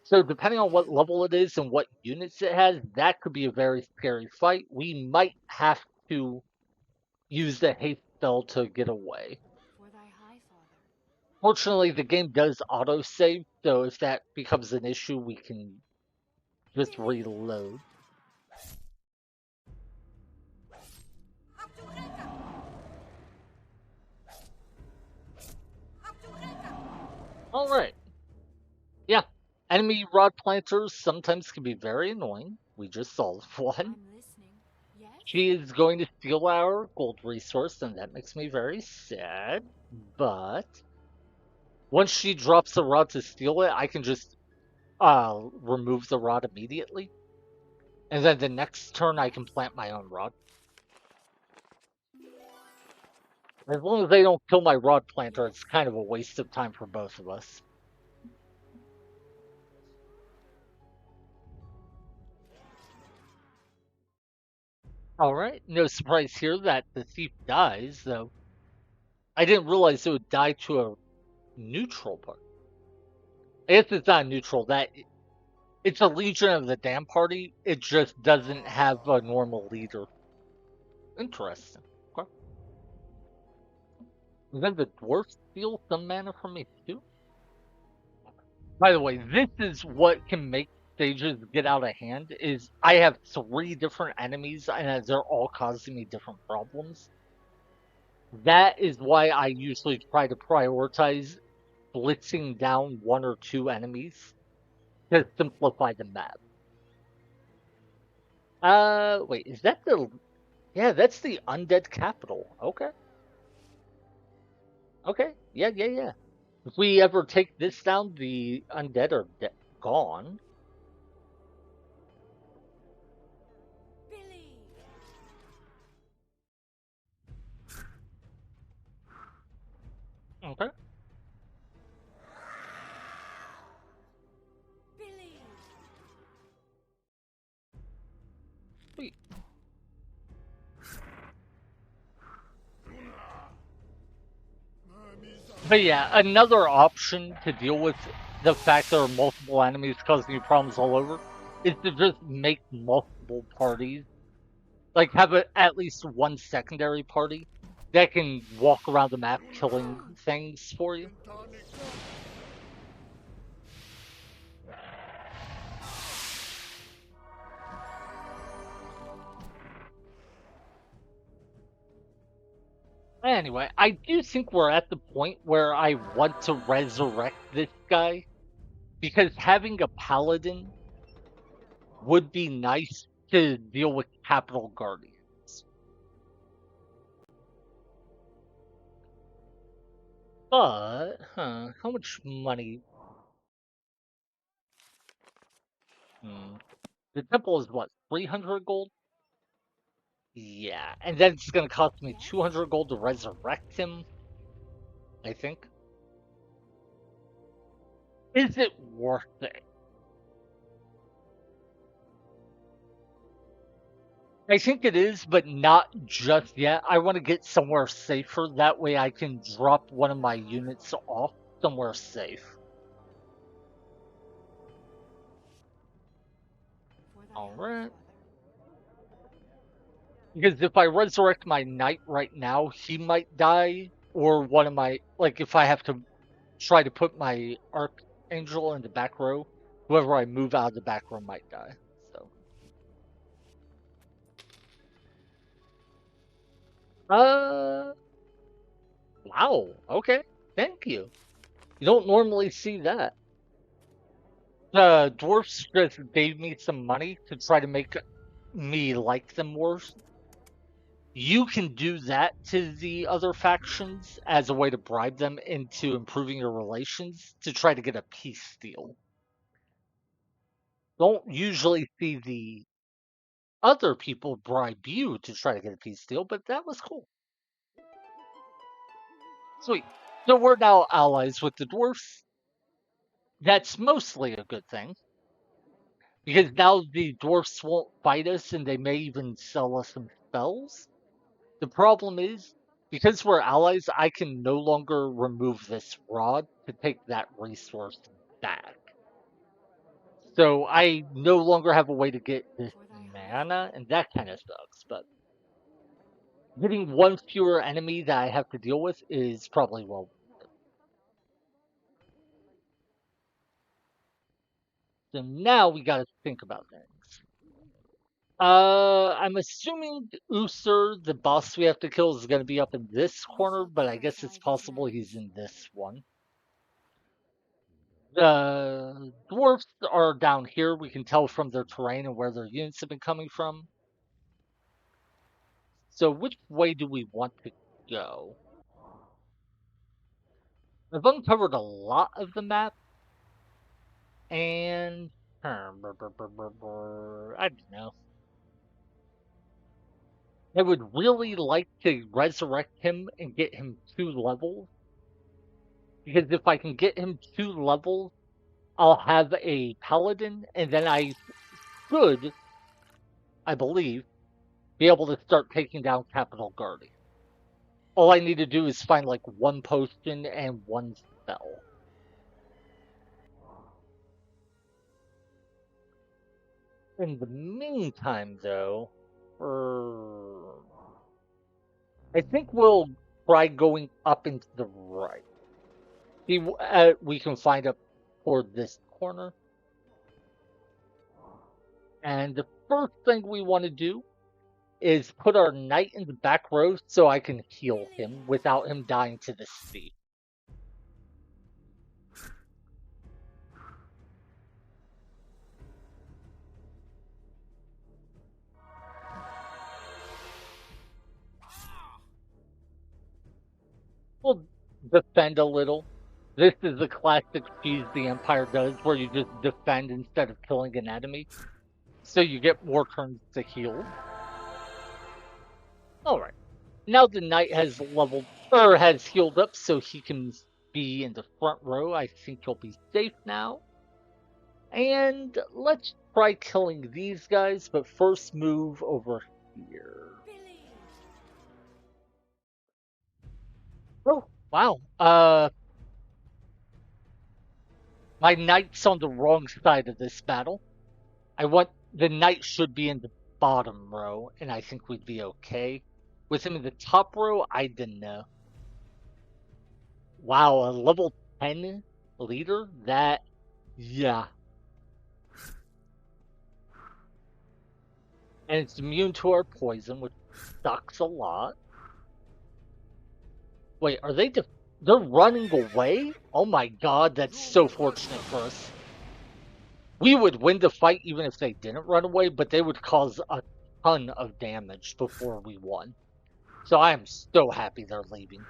So, depending on what level it is and what units it has, that could be a very scary fight. We might have to use the haste spell to get away. For thy high father. Fortunately, the game does autosave, so if that becomes an issue, we can just reload. Alright. Yeah. Enemy rod planters sometimes can be very annoying. We just solved one. I'm listening. Yes? She is going to steal our gold resource, and that makes me very sad. But once she drops the rod to steal it, I can just remove the rod immediately. And then the next turn, I can plant my own rod. As long as they don't kill my rod planter, it's kind of a waste of time for both of us. Alright, no surprise here that the thief dies, though. I didn't realize it would die to a neutral part. I guess it's not neutral, it's a Legion of the Damned party, it just doesn't have a normal leader. Interesting. Okay. And then the dwarf steal some mana from me too? By the way, this is what can make stages get out of hand, is I have 3 different enemies and they're all causing me different problems. That is why I usually try to prioritize blitzing down 1 or 2 enemies to simplify the map. Wait, is that the... Yeah, that's the Undead Capital. Okay. Okay, yeah. If we ever take this down, the undead are gone. Billy! Okay. Billy! Sweet. But yeah, another option to deal with the fact there are multiple enemies causing you problems all over is to just make multiple parties. Like, have at least 1 secondary party that can walk around the map killing things for you. Anyway, I do think we're at the point where I want to resurrect this guy, because having a paladin would be nice to deal with Capital Guardians. But, how much money? The temple is what, 300 gold? Yeah, and then it's gonna cost me 200 gold to resurrect him, I think. Is it worth it? I think it is, but not just yet. I want to get somewhere safer. That way I can drop one of my units off somewhere safe. Alright. Because if I resurrect my knight right now, he might die, or one of my, like, if I have to try to put my archangel in the back row, whoever I move out of the back row might die. So, wow, okay, thank you. You don't normally see that. The dwarfs just gave me some money to try to make me like them worse. You can do that to the other factions as a way to bribe them into improving your relations to try to get a peace deal. Don't usually see the other people bribe you to try to get a peace deal, but that was cool. Sweet. So we're now allies with the dwarfs. That's mostly a good thing. Because now the dwarfs won't fight us and they may even sell us some spells. The problem is, because we're allies, I can no longer remove this rod to take that resource back. So I no longer have a way to get this mana, and that kind of sucks. But getting one fewer enemy that I have to deal with is probably well. So now we got to think about things. I'm assuming Usur, the boss we have to kill, is going to be up in this corner, but I guess it's possible he's in this one. The dwarfs are down here. We can tell from their terrain and where their units have been coming from. So which way do we want to go? I've uncovered a lot of the map, and I don't know. I would really like to resurrect him and get him 2 levels. Because if I can get him 2 levels, I'll have a paladin, and then I should, I believe, be able to start taking down Capital Guardian. All I need to do is find like 1 potion and 1 spell. In the meantime, though, I think we'll try going up into the right. See, we can find up toward this corner. And the first thing we want to do is put our knight in the back row so I can heal him without him dying to the sea. We'll defend a little. This is the classic cheese the Empire does, where you just defend instead of killing an enemy. So you get more turns to heal. Alright. Now the knight has has healed up so he can be in the front row. I think he'll be safe now. And let's try killing these guys, but first move over here. Oh, wow. My knight's on the wrong side of this battle. The knight should be in the bottom row, and I think we'd be okay. With him in the top row, I don't know. Wow, a level 10 leader? Yeah. And it's immune to our poison, which sucks a lot. Wait, are they're running away? Oh my god, that's so fortunate for us. We would win the fight even if they didn't run away, but they would cause a ton of damage before we won. So I am so happy they're leaving.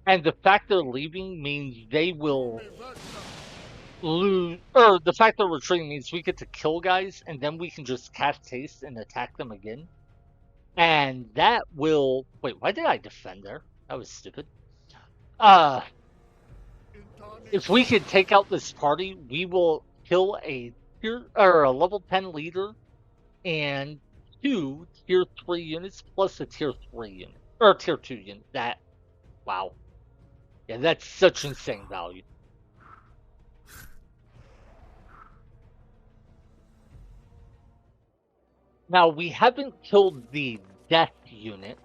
And the fact they're leaving means they will lose, or the fact they're retreating means we get to kill guys, and then we can just cast haste and attack them again. And that will... Wait, why did I defend there? That was stupid. If we could take out this party, we will kill a level 10 leader and 2 tier 3 units plus a tier 3 unit. Or tier 2 unit. Wow. Yeah, that's such insane value. Now, we haven't killed the death unit,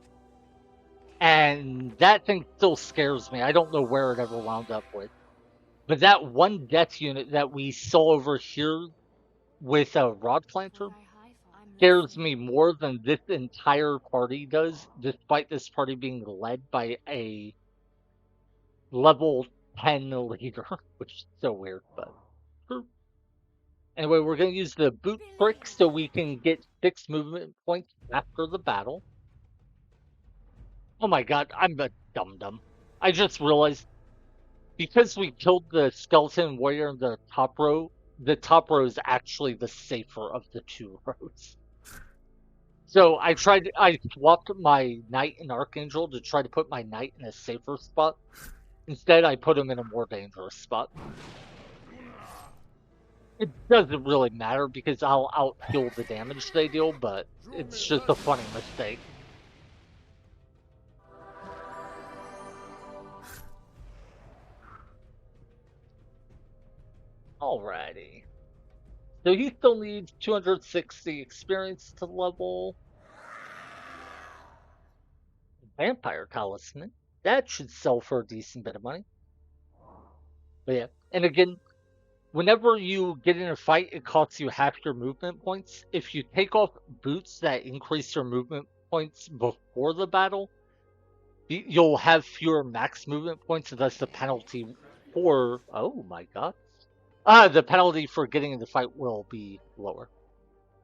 and that thing still scares me. I don't know where it ever wound up with. But that one death unit that we saw over here with a rod planter scares me more than this entire party does, despite this party being led by a level 10 leader, which is so weird, but true. Anyway, we're going to use the boot trick so we can get 6 movement points after the battle. Oh my god, I'm a dum-dum. I just realized, because we killed the skeleton warrior in the top row is actually the safer of the 2 rows. So I swapped my knight and archangel to try to put my knight in a safer spot. Instead, I put him in a more dangerous spot. It doesn't really matter because I'll out-heal the damage they deal, but it's just a funny mistake. Alrighty. So he still needs 260 experience to level. Vampire Talisman. That should sell for a decent bit of money. But yeah, and again, whenever you get in a fight, it costs you half your movement points. If you take off boots that increase your movement points before the battle, you'll have fewer max movement points, and thus the penalty for... Oh my god. The penalty for getting in the fight will be lower.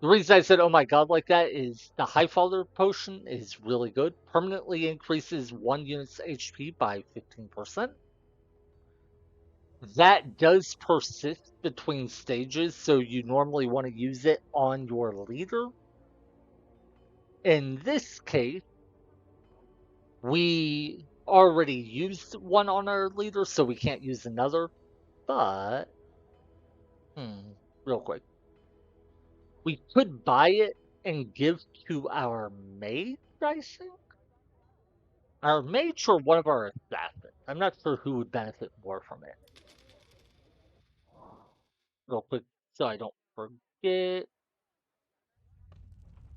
The reason I said oh my god like that is the Highfather potion is really good. Permanently increases 1 unit's HP by 15%. That does persist between stages, so you normally want to use it on your leader. In this case, we already used one on our leader, so we can't use another. But, real quick. We could buy it and give to our mage, I think? Our mage or one of our assassins. I'm not sure who would benefit more from it. Real quick, so I don't forget.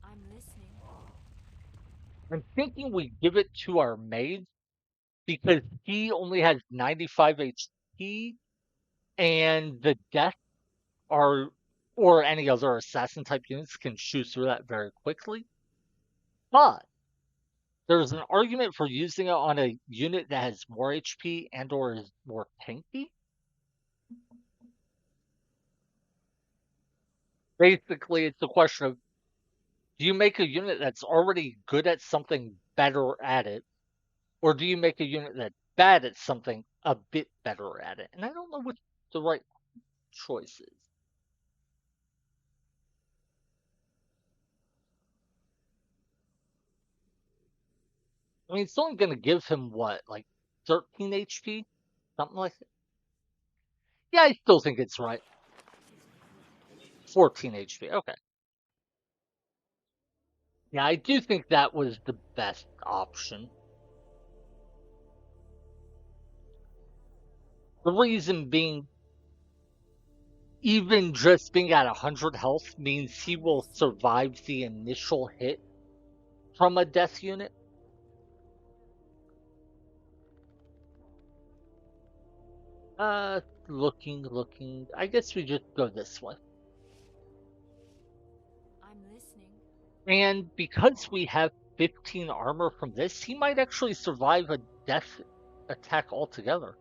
I'm listening. I'm thinking we give it to our mage because he only has 95 HP, and the death are or any other assassin type units can shoot through that very quickly. But there's an argument for using it on a unit that has more HP and or is more tanky. Basically, it's a question of, do you make a unit that's already good at something better at it, or do you make a unit that's bad at something a bit better at it? And I don't know what the right choice is. I mean, it's only going to give him, what, like 13 HP? Something like that? Yeah, I still think it's right. 14 HP, okay. Yeah, I do think that was the best option. The reason being, even just being at 100 health means he will survive the initial hit from a death unit. Looking. I guess we just go this way. I'm listening. And because we have 15 armor from this, he might actually survive a death attack altogether.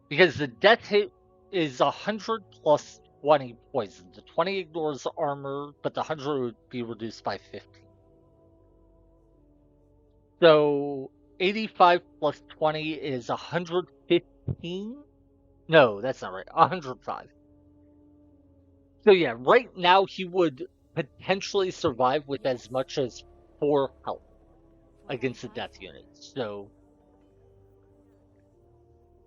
Because the death hit is 100 plus 20 poison. The 20 ignores armor, but the 100 would be reduced by 15. So 85 plus 20 is 115? No, that's not right. 105. So yeah, right now he would potentially survive with as much as 4 health against a death unit. So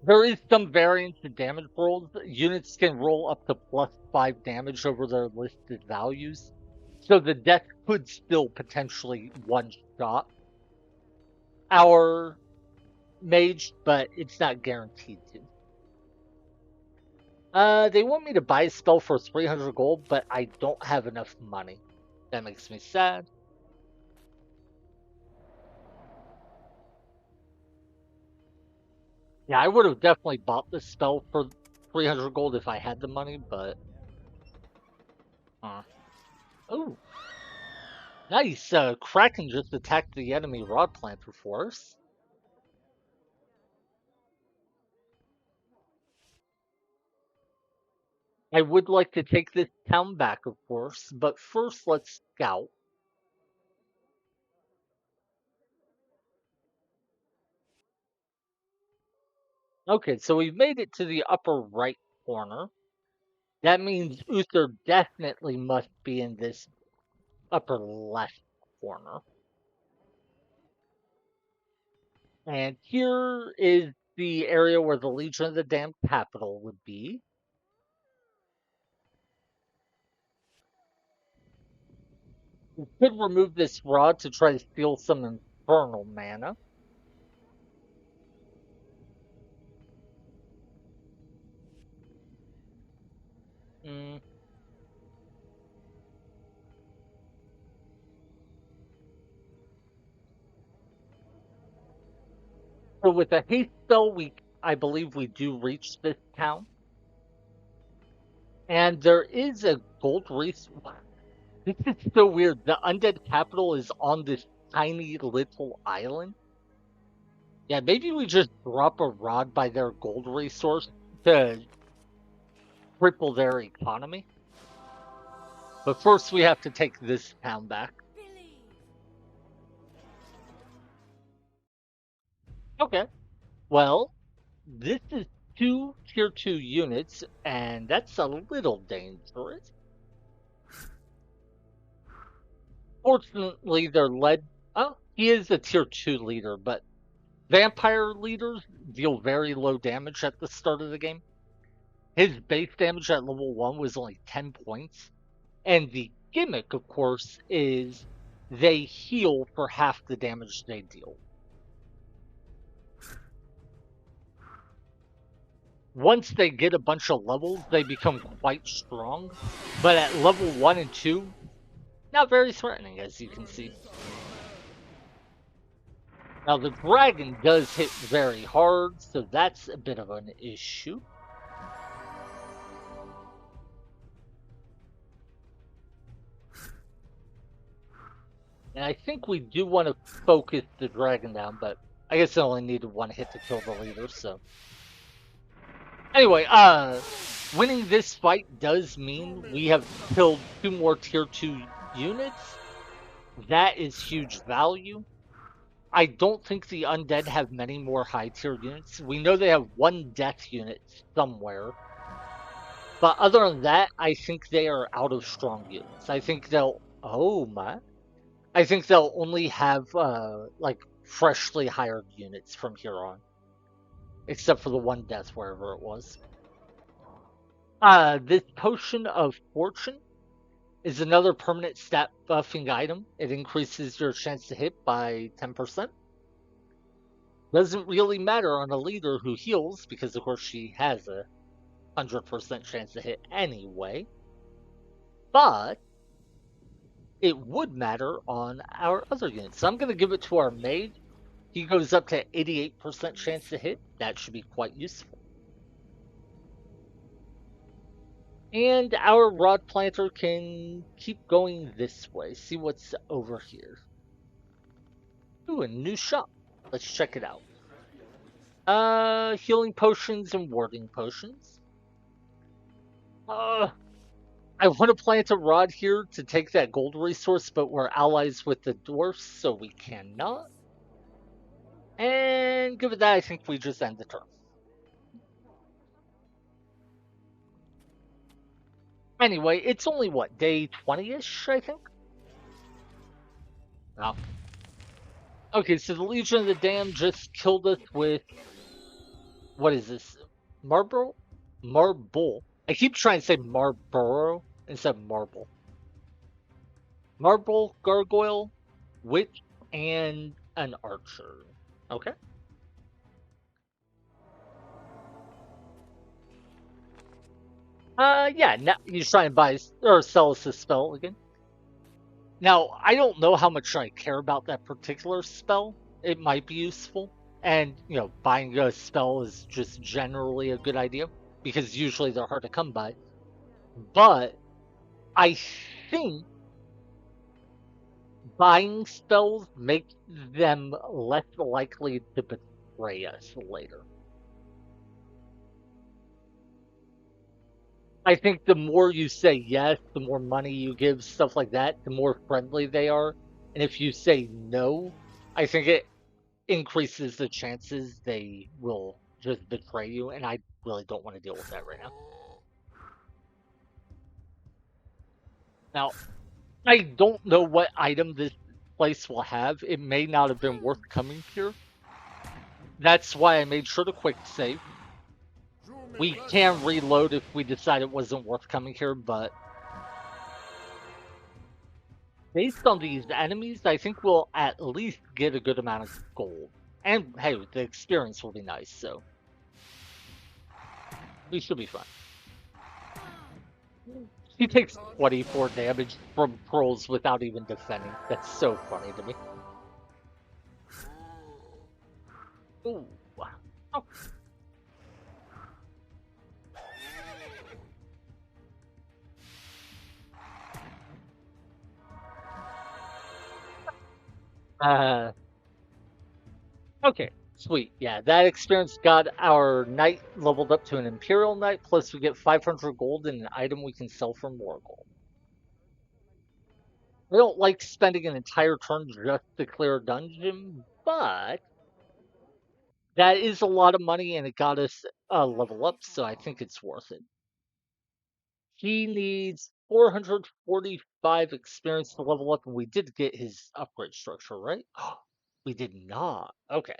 there is some variance in damage rolls. Units can roll up to +5 damage over their listed values. So the death could still potentially one-shot our mage, but it's not guaranteed to. They want me to buy a spell for 300 gold, but I don't have enough money. That makes me sad. Yeah, I would have definitely bought this spell for 300 gold if I had the money, but... Oh, nice! Kraken just attacked the enemy Rod Planter force. I would like to take this town back, of course, but first let's scout. Okay, so we've made it to the upper right corner. That means Uther definitely must be in this upper left corner. And here is the area where the Legion of the Damned capital would be. We could remove this rod to try to steal some infernal mana. Mm. So with a haste spell, I believe we do reach this town. And there is a gold resource. This is so weird. The undead capital is on this tiny little island. Yeah, maybe we just drop a rod by their gold resource to cripple their economy. But first we have to take this town back. Okay. Well, this is 2 tier 2 units, and that's a little dangerous. Fortunately, they're led... Oh, he is a tier 2 leader, but vampire leaders deal very low damage at the start of the game. His base damage at level 1 was only 10 points. And the gimmick, of course, is they heal for half the damage they deal. Once they get a bunch of levels, they become quite strong. But at level 1 and 2, not very threatening, as you can see. Now, the dragon does hit very hard, so that's a bit of an issue. And I think we do want to focus the dragon down, but I guess I only needed one hit to kill the leader, so... Anyway, winning this fight does mean we have killed 2 more tier 2 units. That is huge value. I don't think the undead have many more high tier units. We know they have 1 death unit somewhere. But other than that, I think they are out of strong units. I think they'll... Oh my. I think they'll only have, like, freshly hired units from here on. Except for the 1 death, wherever it was. This Potion of Fortune is another permanent stat buffing item. It increases your chance to hit by 10%. Doesn't really matter on a leader who heals, because of course she has a 100% chance to hit anyway. But it would matter on our other units. So I'm going to give it to our mage. He goes up to 88% chance to hit. That should be quite useful. And our Rod Planter can keep going this way. See what's over here. Ooh, a new shop. Let's check it out. Healing potions and warding potions. I want to plant a rod here to take that gold resource, but we're allies with the dwarfs, so we cannot. And given that, I think we just end the turn. Anyway, it's only, what, day 20-ish, I think? Oh. Okay, so the Legion of the Damned just killed us with... What is this? Marble? Marble. I keep trying to say Marlboro instead of marble. Marble, Gargoyle, Witch, and an Archer. Okay. Yeah, now he's trying to buy or sell us a spell again. Now, I don't know how much I care about that particular spell. It might be useful. And, buying a spell is just generally a good idea because usually they're hard to come by. But I think buying spells makes them less likely to betray us later. I think the more you say yes, the more money you give, stuff like that, the more friendly they are. And if you say no, I think it increases the chances they will just betray you. And I really don't want to deal with that right now. Now, I don't know what item this place will have. It may not have been worth coming here. That's why I made sure to quick save. We can reload if we decide it wasn't worth coming here, but based on these enemies, I think we'll at least get a good amount of gold. And hey, the experience will be nice, so we should be fine. He takes 24 damage from pearls without even defending. That's so funny to me. Ooh. Oh. Okay, sweet. Yeah, that experience got our knight leveled up to an Imperial Knight, plus we get 500 gold and an item we can sell for more gold. I don't like spending an entire turn just to clear a dungeon, but that is a lot of money and it got us a level up, so I think it's worth it. He needs 445 experience to level up, and we did get his upgrade structure, right? We did not. Okay.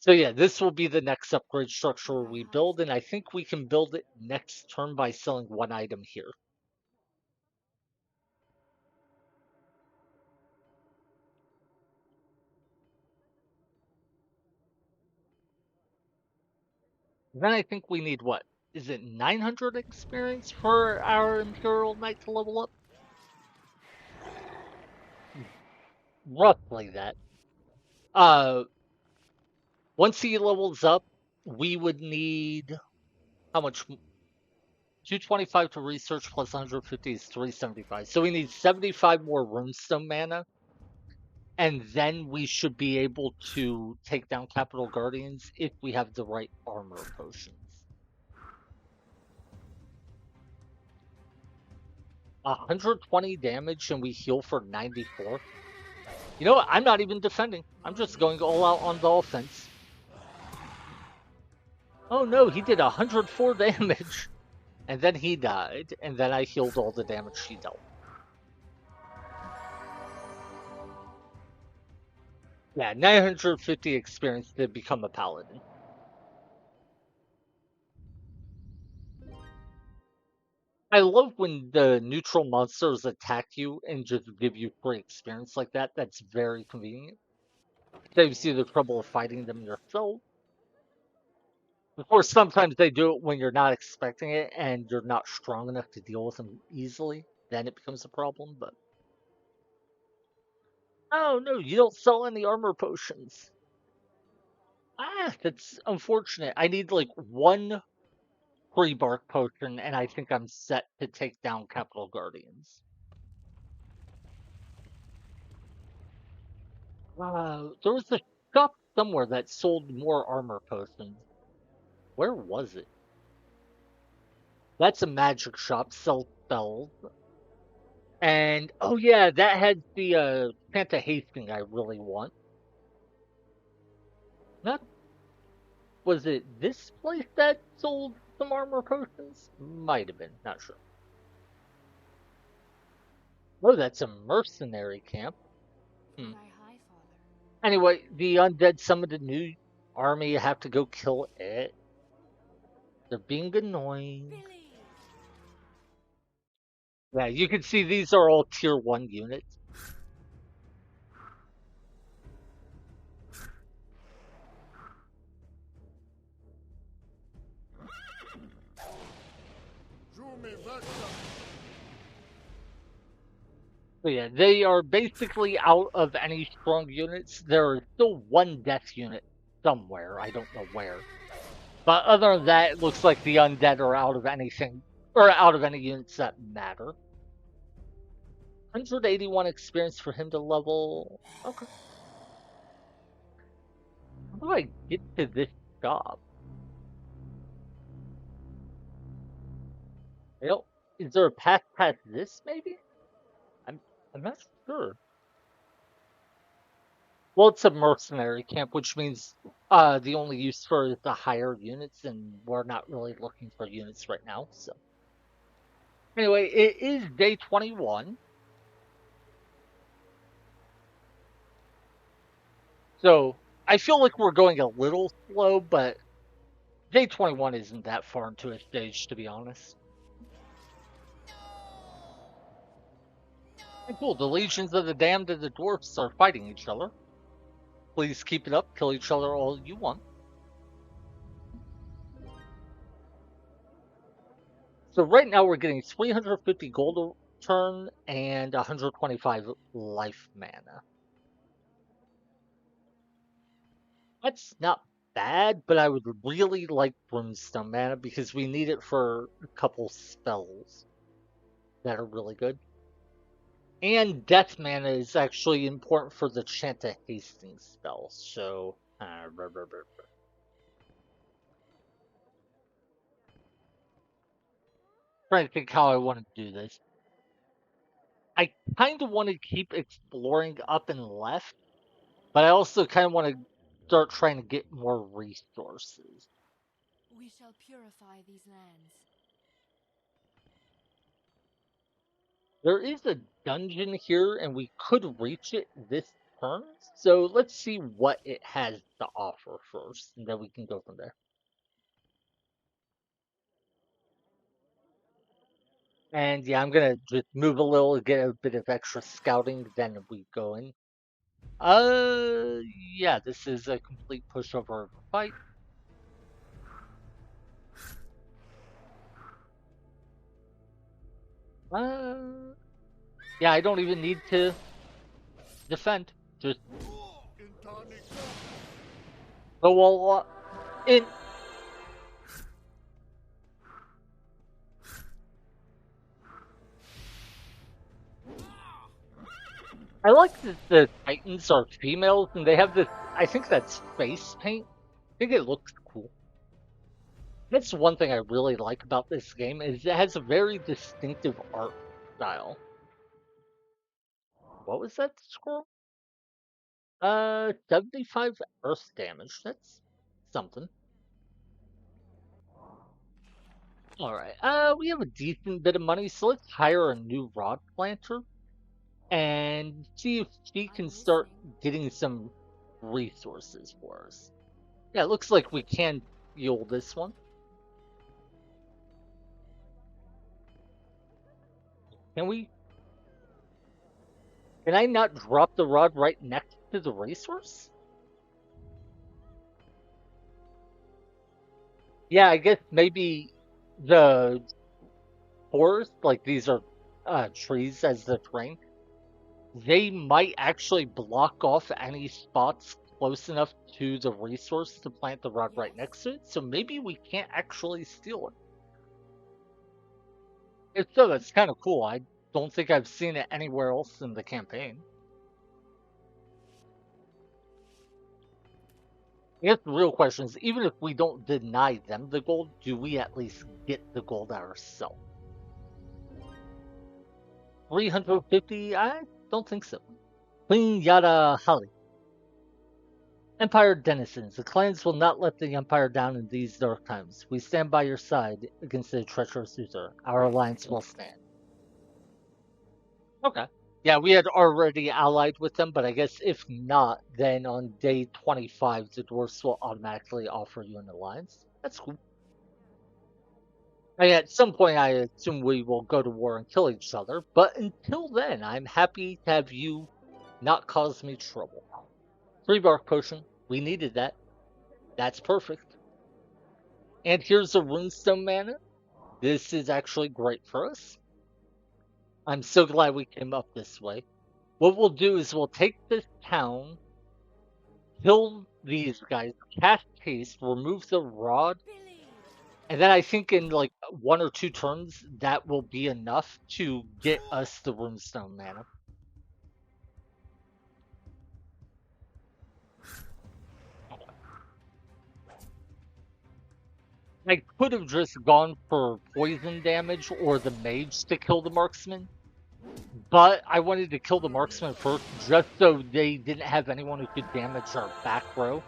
So yeah, this will be the next upgrade structure we build, and I think we can build it next turn by selling one item here. Then I think we need what? Is it 900 experience for our Imperial Knight to level up? Roughly that. Uh, Once he levels up, we would need how much? 225 to research plus 150 is 375. So we need 75 more runestone mana, and then we should be able to take down Capital Guardians if we have the right armor potions. 120 damage and we heal for 94. You know what? I'm not even defending. I'm just going all out on the offense. Oh no, he did 104 damage. And then he died, and then I healed all the damage he dealt. Yeah, 950 experience to become a paladin. I love when the neutral monsters attack you and just give you free experience like that. That's very convenient. Saves you the trouble of fighting them yourself. Of course, sometimes they do it when you're not expecting it and you're not strong enough to deal with them easily. Then it becomes a problem, but... Oh no, you don't sell any armor potions. Ah, that's unfortunate. I need like one free bark potion and I think I'm set to take down Capital Guardians. There was a shop somewhere that sold more armor potions. Where was it? That's a magic shop, sell spells. And oh yeah, that had the Santa Hasting I really want. Not was it this place that sold some armor potions? Might have been, not sure. Oh, that's a mercenary camp. Hmm. Anyway, the undead summoned a new army. You have to go kill it. They're being annoying. Yeah, you can see these are all tier 1 units. So yeah, they are basically out of any strong units. There is still one death unit somewhere. I don't know where. But other than that, it looks like the undead are out of anything, or out of any units that matter. 181 experience for him to level. Okay. How do I get to this job? I don't. Is there a path past this? Maybe. I'm not sure. Well, it's a mercenary camp, which means the only use for the higher units, and we're not really looking for units right now. So anyway, it is day 21. So I feel like we're going a little slow, but day 21 isn't that far into a stage, to be honest. And cool, the legions of the damned and the dwarfs are fighting each other. Please keep it up, kill each other all you want. So right now we're getting 350 gold a turn and 125 life mana. That's not bad, but I would really like Brimstone mana because we need it for a couple spells that are really good. And Death mana is actually important for the Chant of Hastings spell, so... Trying to think how I want to do this. I kind of want to keep exploring up and left, but I also kind of want to start trying to get more resources. We shall purify these lands. There is a dungeon here, and we could reach it this turn, so let's see what it has to offer first, and then we can go from there. And yeah, I'm gonna just move a little, get a bit of extra scouting, then we go in. Yeah, this is a complete pushover of a fight. Yeah, I don't even need to defend. Just go all in. I like that the Titans are females, and they have this, I think that's face paint. I think it looks cool. That's one thing I really like about this game, is it has a very distinctive art style. What was that scroll? 75 earth damage. That's something. Alright, we have a decent bit of money, so let's hire a new rod planter and see if she can start getting some resources for us. Yeah, it looks like we can fuel this one. Can we? Can I not drop the rod right next to the resource? Yeah, I guess maybe the forest, like these are trees as the terrain, they might actually block off any spots close enough to the resource to plant the rod right next to it, so maybe we can't actually steal it. If so, that's kind of cool. I don't think I've seen it anywhere else in the campaign. I guess the real question is, even if we don't deny them the gold, do we at least get the gold ourselves? 350? I don't think so. Queen Yada Hali. Empire denizens, the clans will not let the Empire down in these dark times. We stand by your side against the treacherous Uther. Our alliance will stand. Okay. Yeah, we had already allied with them, but I guess if not, then on day 25, the dwarfs will automatically offer you an alliance. That's cool. And at some point, I assume we will go to war and kill each other, but until then, I'm happy to have you not cause me trouble. 3 bark potion. We needed that. That's perfect. And here's a runestone mana. This is actually great for us. I'm so glad we came up this way. What we'll do is we'll take this town, kill these guys, cast haste, remove the rod, Billy! and then I think in like 1 or 2 turns, that will be enough to get us the runestone mana. I could have just gone for poison damage or the mage to kill the marksman, but I wanted to kill the marksman first just so they didn't have anyone who could damage our back row.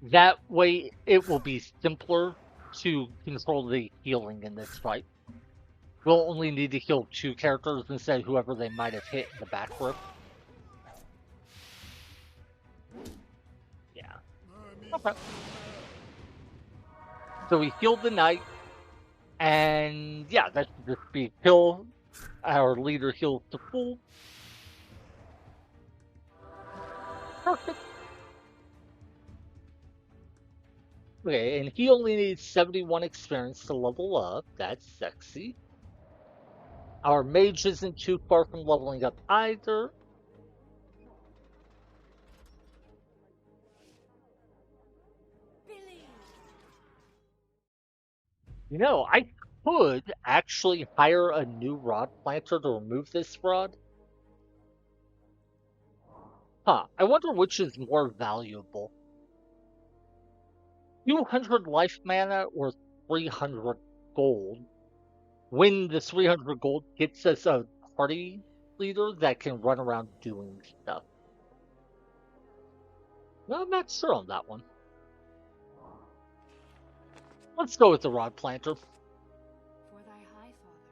That way it will be simpler to control the healing in this fight. We'll only need to heal 2 characters instead of whoever they might have hit in the back row. Yeah. Okay. So we healed the knight, and yeah, that should just be kill. Our leader heals to full. Perfect. Okay, and he only needs 71 experience to level up. That's sexy. Our mage isn't too far from leveling up either. Billy! You know, I could actually hire a new rod planter to remove this rod. Huh, I wonder which is more valuable. 200 life mana or 300 gold. When the 300 gold gets us a party leader that can run around doing stuff. Well, I'm not sure on that one. Let's go with the rod planter. For thy high father.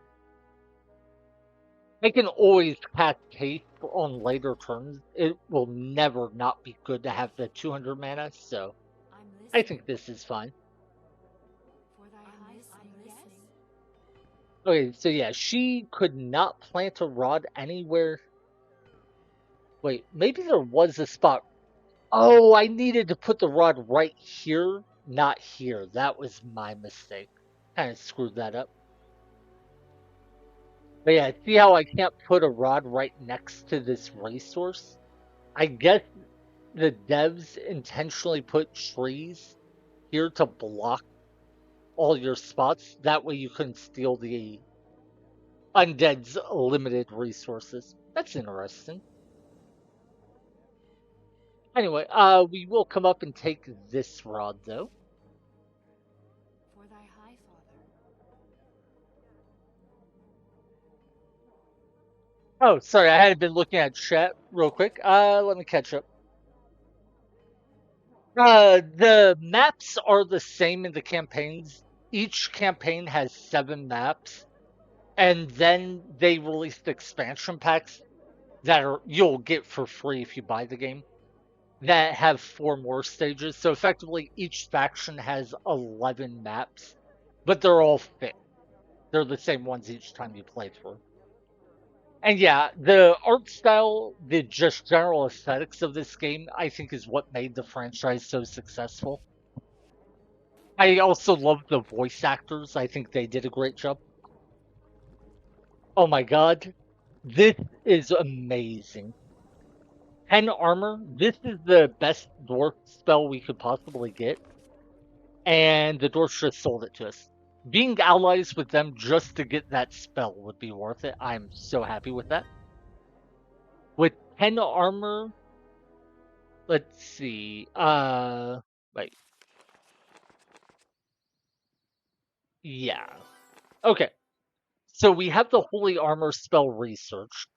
I can always cast haste on later turns. It will never not be good to have the 200 mana, so I'm listening. I think this is fine. For thy high I'm listening. Okay, so yeah, she could not plant a rod anywhere. Wait, maybe there was a spot. Oh, I needed to put the rod right here, not here. That was my mistake. Kind of screwed that up. But yeah, see how I can't put a rod right next to this resource? I guess the devs intentionally put trees here to block all your spots. That way you couldn't steal the undead's limited resources. That's interesting. Anyway, we will come up and take this rod, though. For thy high father. Oh, sorry, I had been looking at chat real quick. Let me catch up. The maps are the same in the campaigns. Each campaign has 7 maps, and then they released expansion packs that you'll get for free if you buy the game that have 4 more stages. So effectively, each faction has 11 maps, but they're all fixed. They're the same ones each time you play through. And yeah, the art style, the just general aesthetics of this game, I think is what made the franchise so successful. I also love the voice actors. I think they did a great job. Oh my god, this is amazing. 10 armor, this is the best dwarf spell we could possibly get. And the dwarfs just sold it to us. Being allies with them just to get that spell would be worth it. I'm so happy with that. With 10 armor, let's see. Wait. Yeah. Okay. So we have the Holy Armor spell researched.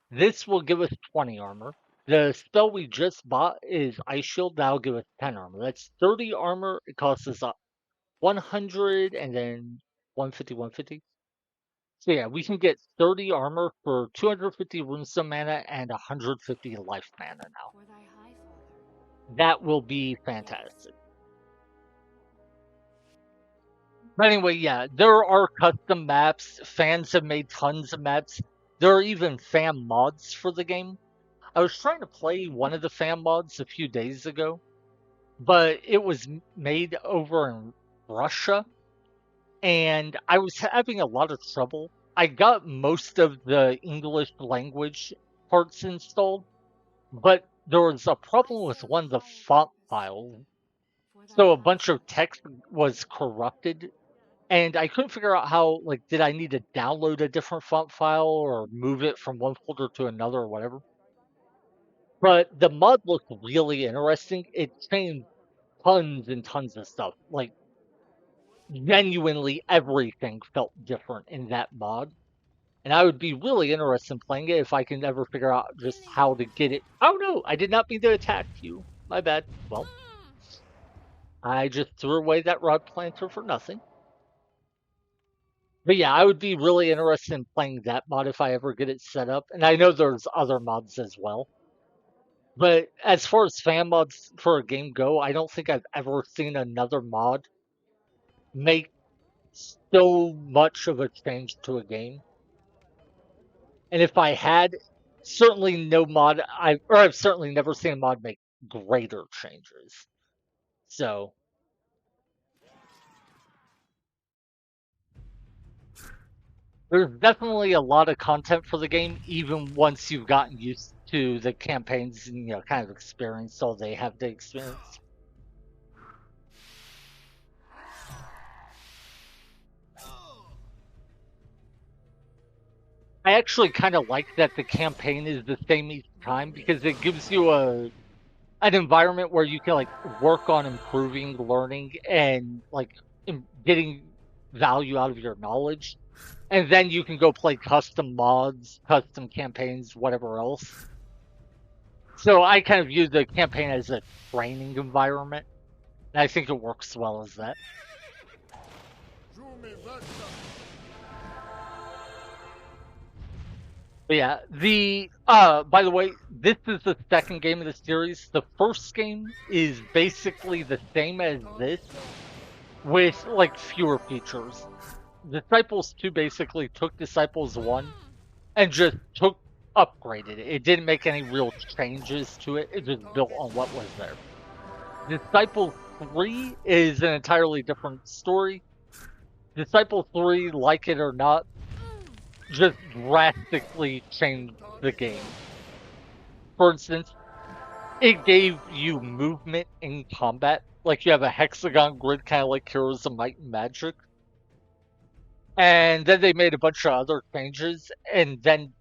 This will give us 20 armor. The spell we just bought is Ice Shield. That'll give us 10 armor. That's 30 armor. It costs us 100 and then 150, 150. So yeah, we can get 30 armor for 250 runestone mana and 150 life mana now. For thy high father. That will be fantastic. But anyway, yeah, there are custom maps. Fans have made tons of maps. There are even fan mods for the game. I was trying to play one of the fan mods a few days ago, but it was made over in Russia, and I was having a lot of trouble I got most of the English language parts installed, but there was a problem with one of the font files. So a bunch of text was corrupted, and I couldn't figure out how, like, did I need to download a different font file or move it from one folder to another or whatever? But the mod looked really interesting. It changed tons and tons of stuff. Like, genuinely everything felt different in that mod. And I would be really interested in playing it if I can ever figure out just how to get it. Oh no, I did not mean to attack you. My bad. Well, I just threw away that rod planter for nothing. But yeah, I would be really interested in playing that mod if I ever get it set up. And I know there's other mods as well. But as far as fan mods for a game go, I don't think I've ever seen another mod make so much of a change to a game. And if I had, certainly no mod, I've certainly never seen a mod make greater changes. So there's definitely a lot of content for the game, even once you've gotten used to the campaigns and, you know, kind of experience all they have to experience. I actually kind of like that the campaign is the same each time because it gives you an environment where you can, like, work on improving, learning, and, like, getting value out of your knowledge. And then you can go play custom mods, custom campaigns, whatever else. So I kind of view the campaign as a training environment. And I think it works well as that. But yeah, by the way, this is the second game of the series. The first game is basically the same as this, with, like, fewer features. Disciples 2 basically took Disciples 1 and just upgraded it. It didn't make any real changes to it. It just built on what was there. Disciple 3 is an entirely different story. Disciple 3, like it or not, just drastically changed the game. For instance, it gave you movement in combat. Like, you have a hexagon grid, kind of like Heroes of Might and Magic. And then they made a bunch of other changes, and then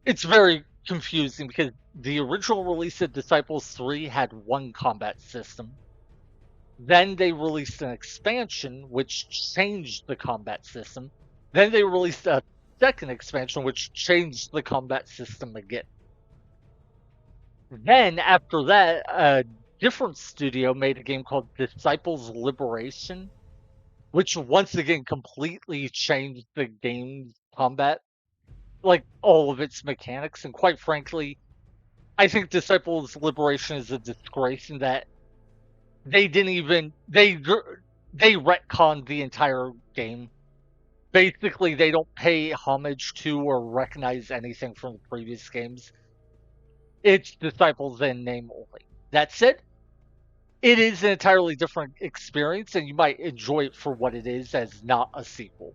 it's very confusing because the original release of Disciples 3 had one combat system. Then they released an expansion which changed the combat system. Then they released a second expansion which changed the combat system again. Then after that, a different studio made a game called Disciples Liberation, which once again completely changed the game's combat, like all of its mechanics. And quite frankly, I think Disciples Liberation is a disgrace in that they didn't even they retconned the entire game. Basically, they don't pay homage to or recognize anything from the previous games. It's Disciples in name only. That said, it is an entirely different experience, and you might enjoy it for what it is as not a sequel.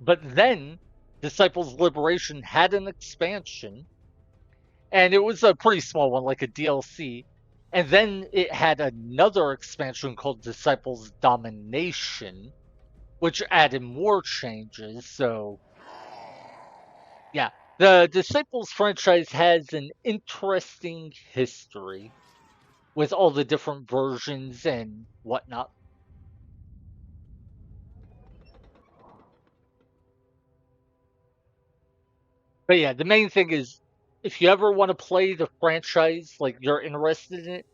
But then, Disciples Liberation had an expansion, and it was a pretty small one, like a DLC. And then it had another expansion called Disciples Domination, which added more changes. So, yeah, the Disciples franchise has an interesting history with all the different versions and whatnot. But yeah, the main thing is, if you ever want to play the franchise, like you're interested in it,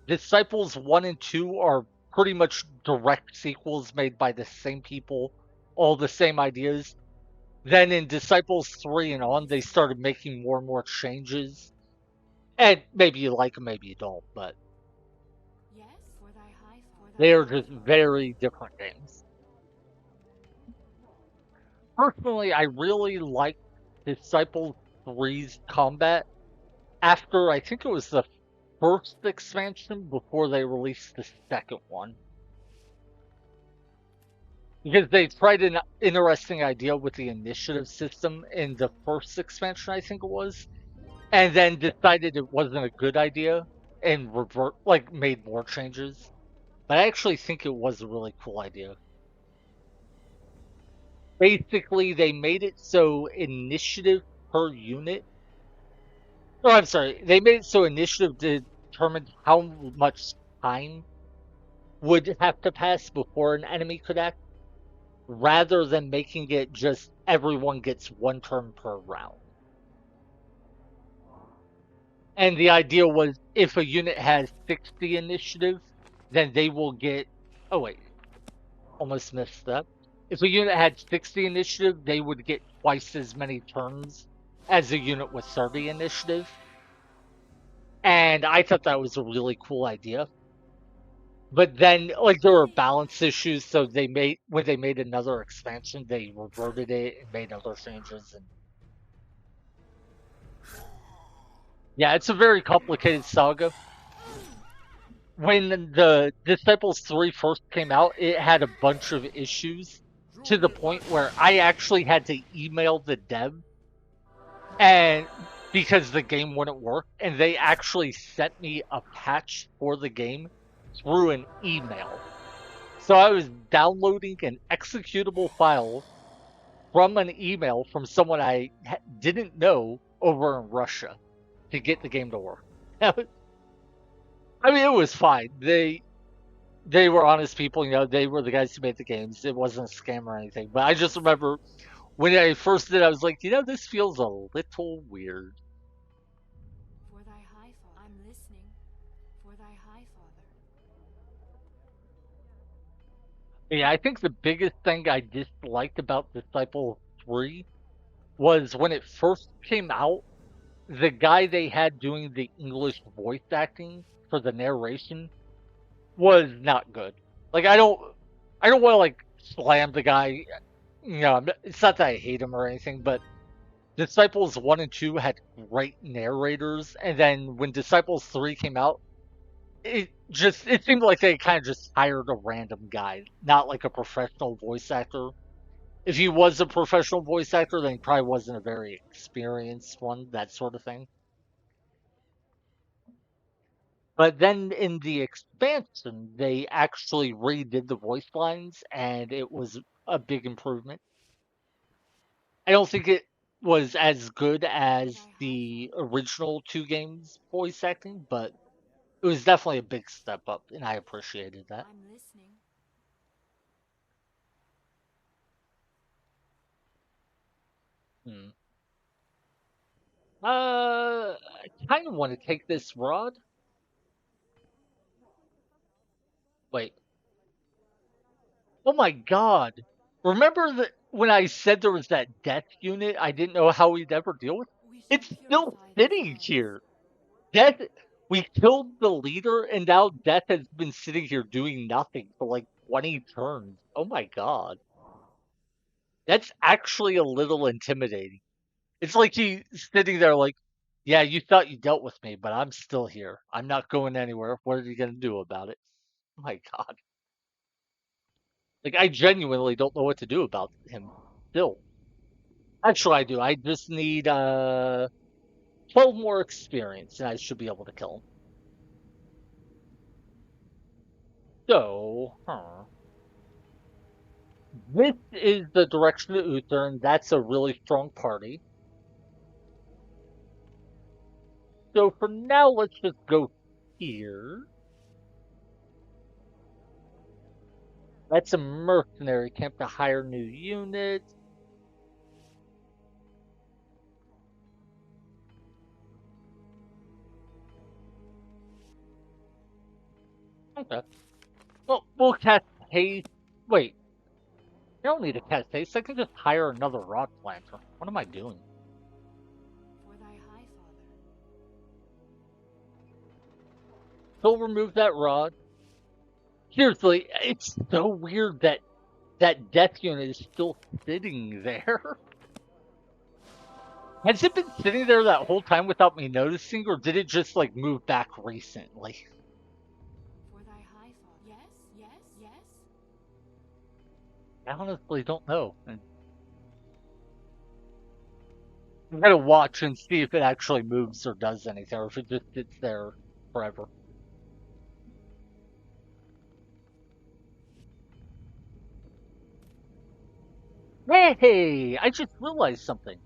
Disciples 1 and 2 are pretty much direct sequels made by the same people, all the same ideas. Then in Disciples 3 and on, they started making more and more changes. And maybe you like them, maybe you don't, but they are just very different games. Personally, I really like Disciples 3's combat after, I think it was the first expansion before they released the second one. Because they tried an interesting idea with the initiative system in the first expansion, I think it was, and then decided it wasn't a good idea and made more changes. But I actually think it was a really cool idea. Basically, they made it so initiative per unit. Oh, I'm sorry. They made it so initiative determined how much time would have to pass before an enemy could act, rather than making it just everyone gets one turn per round. And the idea was if a unit has 60 initiative, then they will get. Oh, wait. Almost messed up. If a unit had 60 initiative, they would get twice as many turns as a unit with 30 initiative. And I thought that was a really cool idea. But then, like, there were balance issues, so when they made another expansion, they reverted it and made other changes. And yeah, it's a very complicated saga. When the Disciples 3 first came out, it had a bunch of issues to the point where I actually had to email the dev and because the game wouldn't work, and they actually sent me a patch for the game through an email. So I was downloading an executable file from an email from someone I didn't know over in Russia to get the game to work. I mean, it was fine. They were honest people, you know, they were the guys who made the games. It wasn't a scam or anything. But I just remember when I first did, I was like, you know, this feels a little weird. For thy high father. I'm listening. For thy high father. Yeah, I think the biggest thing I disliked about Disciple 3 was when it first came out, the guy they had doing the English voice acting for the narration was not good. Like I don't want to like slam the guy. You know, it's not that I hate him or anything, but Disciples 1 and 2 had great narrators, and then when Disciples 3 came out, it seemed like they kind of just hired a random guy, not like a professional voice actor. If he was a professional voice actor, then he probably wasn't a very experienced one, that sort of thing. But then in the expansion, they actually redid the voice lines, and it was a big improvement. I don't think it was as good as the original two games voice acting, but it was definitely a big step up, and I appreciated that. I'm listening. Hmm. I kind of want to take this rod. Wait. Oh my god. Remember that when I said there was that death unit I didn't know how we'd ever deal with? We shall It's still purify the sitting fires. here. Death, we killed the leader, and now Death has been sitting here doing nothing for like 20 turns. Oh my god. That's actually a little intimidating. It's like he's sitting there like, yeah, you thought you dealt with me, but I'm still here. I'm not going anywhere. What are you going to do about it? Oh my god. Like, I genuinely don't know what to do about him still. Actually, I do. I just need 12 more experience, and I should be able to kill him. So, this is the direction of Uther, and that's a really strong party. So for now, let's just go here. That's a mercenary camp to hire new units. Okay. Well, we'll cast haste. Wait, I don't need to cast haste. I can just hire another rod planter. What am I doing? For thy high father. He'll remove that rod. Seriously, it's so weird that that death unit is still sitting there. Has it been sitting there that whole time without me noticing, or did it just like move back recently? For thy high father. Yes, yes, yes. I honestly don't know. I'm gonna watch and see if it actually moves or does anything, or if it just sits there forever. Hey, I just realized something.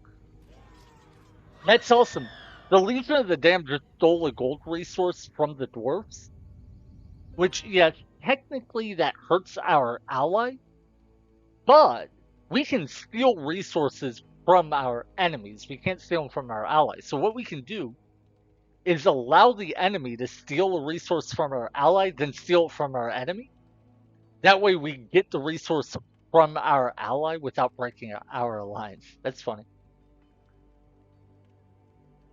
That's awesome. The Legion of the Damned just stole a gold resource from the dwarves, which, yes, technically that hurts our ally, but we can steal resources from our enemies. We can't steal them from our allies. So what we can do is allow the enemy to steal a resource from our ally, then steal it from our enemy. That way we get the resource from our ally without breaking our alliance. That's funny.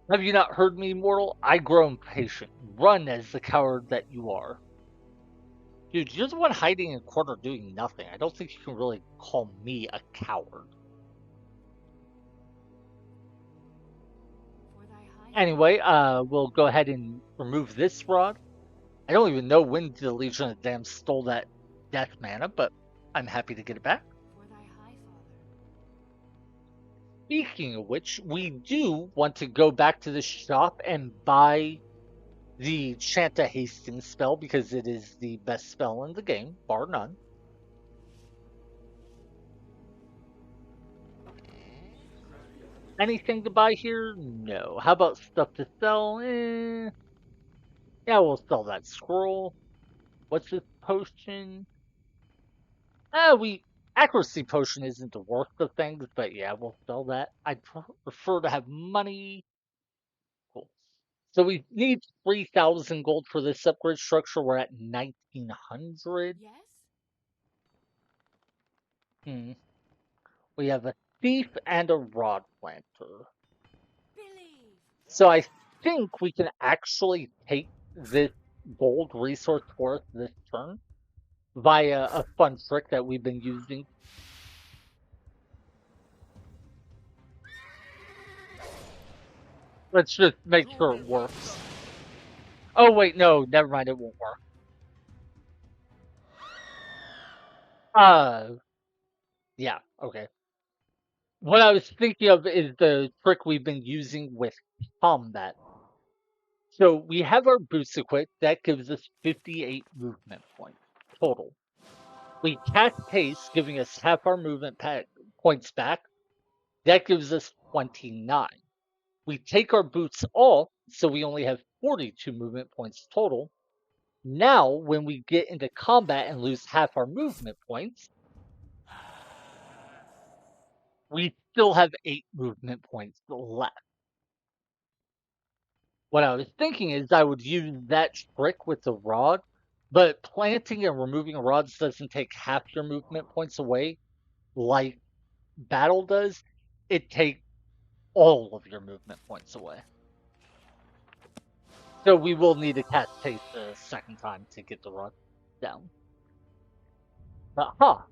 Have you not heard me, mortal? I grow impatient. Run as the coward that you are. Dude, you're the one hiding in a corner doing nothing. I don't think you can really call me a coward. For thy high Anyway, we'll go ahead and remove this rod. I don't even know when the Legion of the Damned stole that death mana, but I'm happy to get it back. for thy high father. Speaking of which, we do want to go back to the shop and buy the Chant of Hastings spell because it is the best spell in the game, bar none. Anything to buy here? No. How about stuff to sell? Yeah, we'll sell that scroll. What's this potion? Accuracy potion isn't the worst of things, but yeah, we'll sell that. I'd prefer to have money. Cool. So we need 3,000 gold for this upgrade structure. We're at 1,900. Yes? We have a thief and a rod planter. Believe! So I think we can actually take this gold resource for us this turn via a fun trick that we've been using. Let's just make sure it works. Oh wait, no, never mind, it won't work. Yeah, okay. What I was thinking of is the trick we've been using with combat. So we have our boots equipped. That gives us 58 movement points total. We cast haste, giving us half our movement points back. That gives us 29. We take our boots off, so we only have 42 movement points total. Now, when we get into combat and lose half our movement points, we still have 8 movement points left. What I was thinking is I would use that trick with the rod, but planting and removing rods doesn't take half your movement points away like battle does. It takes all of your movement points away. So we will need to cast haste a second time to get the rod down. Aha!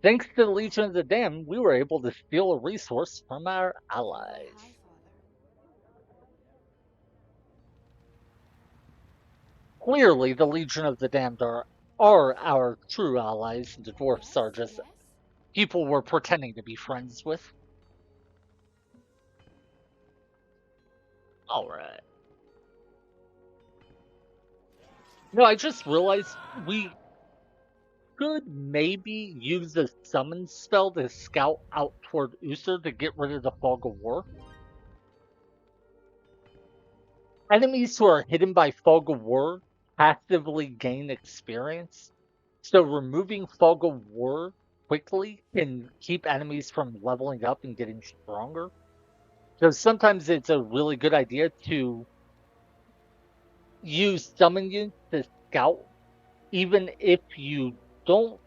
Thanks to the Legion of the Damned, we were able to steal a resource from our For thy allies. high father. Clearly, the Legion of the Damned are our true allies. The dwarfs are just Yes? people we're pretending to be friends with. Alright. No, I just realized we could maybe use the summon spell to scout out toward Usur to get rid of the Fog of War. Enemies who are hidden by Fog of War passively gain experience. So removing Fog of War quickly can keep enemies from leveling up and getting stronger. So sometimes it's a really good idea to use summon units to scout, even if you don't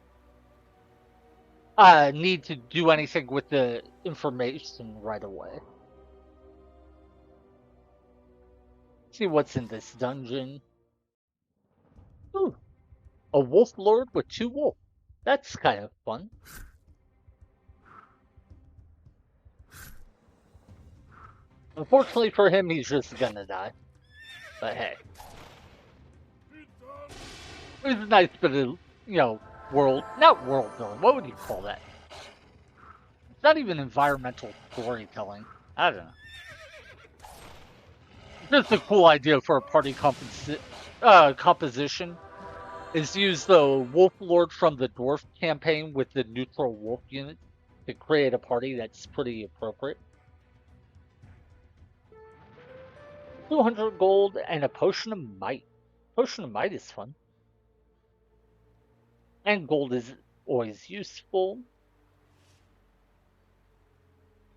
need to do anything with the information right away. See what's in this dungeon. Ooh, a wolf lord with 2 wolves. That's kind of fun. Unfortunately for him, he's just gonna die. But hey. It was a nice bit of, world, not world building, what would you call that? It's not even environmental storytelling. I don't know. Just a cool idea for a party composition is to use the Wolf Lord from the Dwarf campaign with the neutral wolf unit to create a party that's pretty appropriate. 200 gold and a potion of might. Potion of might is fun. And gold is always useful.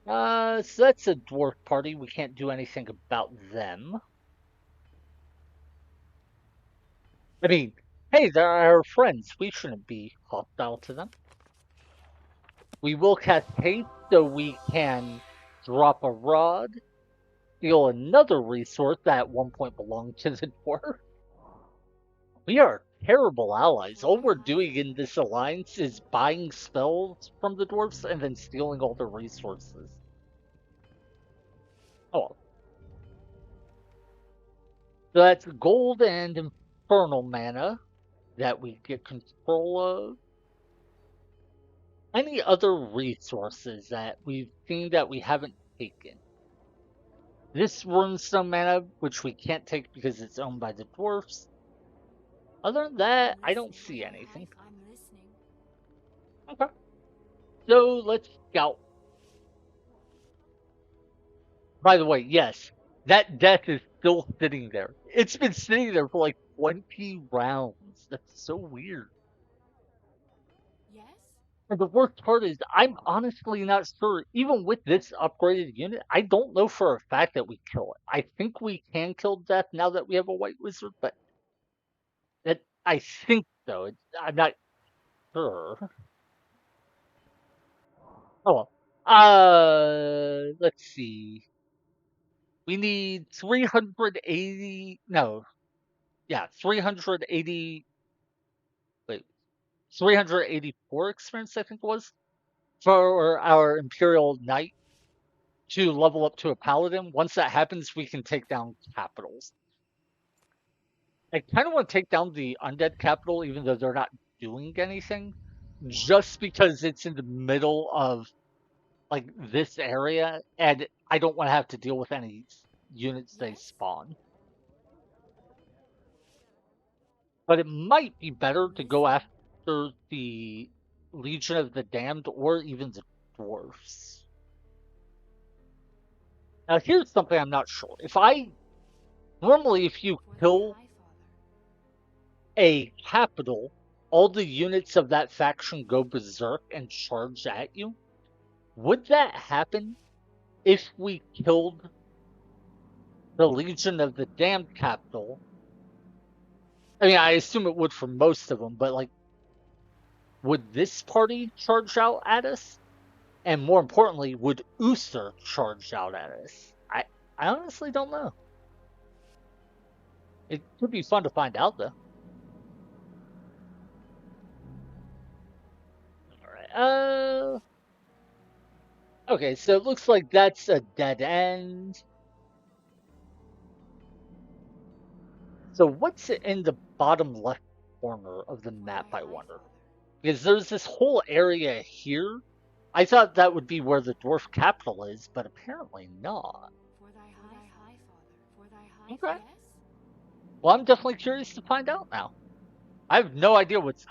So that's a dwarf party. We can't do anything about them. I mean, hey, they're our friends. We shouldn't be hostile to them. We will cast haste so we can drop a rod, steal another resource that at one point belonged to the dwarf. We are terrible allies. All we're doing in this alliance is buying spells from the dwarves and then stealing all their resources. Oh. So that's gold and infernal mana that we get control of. Any other resources that we've seen that we haven't taken? This runestone mana, which we can't take because it's owned by the dwarfs. Other than that, I don't see anything. I'm listening. Okay. So let's scout. By the way, yes, that death is still sitting there. It's been sitting there for like 20 rounds. That's so weird. Yes? And the worst part is, I'm honestly not sure. Even with this upgraded unit, I don't know for a fact that we kill it. I think we can kill Death now that we have a White Wizard, but I think so. I'm not sure. Oh well. Let's see. We need 380. No, yeah, 380. Wait, 384 experience, I think it was, for our Imperial Knight to level up to a Paladin. Once that happens, we can take down capitals. I kind of want to take down the Undead Capital, even though they're not doing anything, just because it's in the middle of like this area, and I don't want to have to deal with any units they Yes? spawn. But it might be better to go after the Legion of the Damned or even the dwarfs. Now here's something I'm not sure. Normally if you For thy kill high father. a capital, all the units of that faction go berserk and charge at you. Would that happen if we killed the Legion of the Damned capital? I mean, I assume it would for most of them, but like, would this party charge out at us? And more importantly, would Uther charge out at us? I honestly don't know. It could be fun to find out, though. Alright, okay, so it looks like that's a dead end. So what's in the bottom left corner of the map, I wonder? Because there's this whole area here. I thought that would be where the dwarf capital is, but apparently not. For thy high father. For thy high Okay. Yes? Well, I'm definitely curious to find out now. I have no idea what's.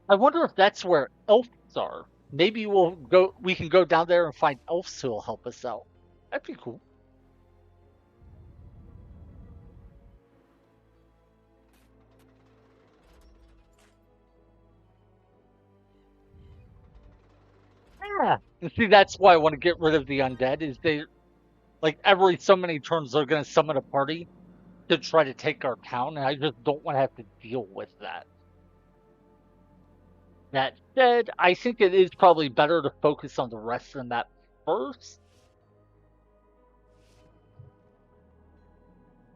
I wonder if that's where elves are. Maybe we can go down there and find elves who will help us out. That'd be cool. Yeah. And see, that's why I want to get rid of the undead, is they, like, every so many turns they're going to summon a party to try to take our town, and I just don't want to have to deal with that. That said, I think it is probably better to focus on the rest of the map first.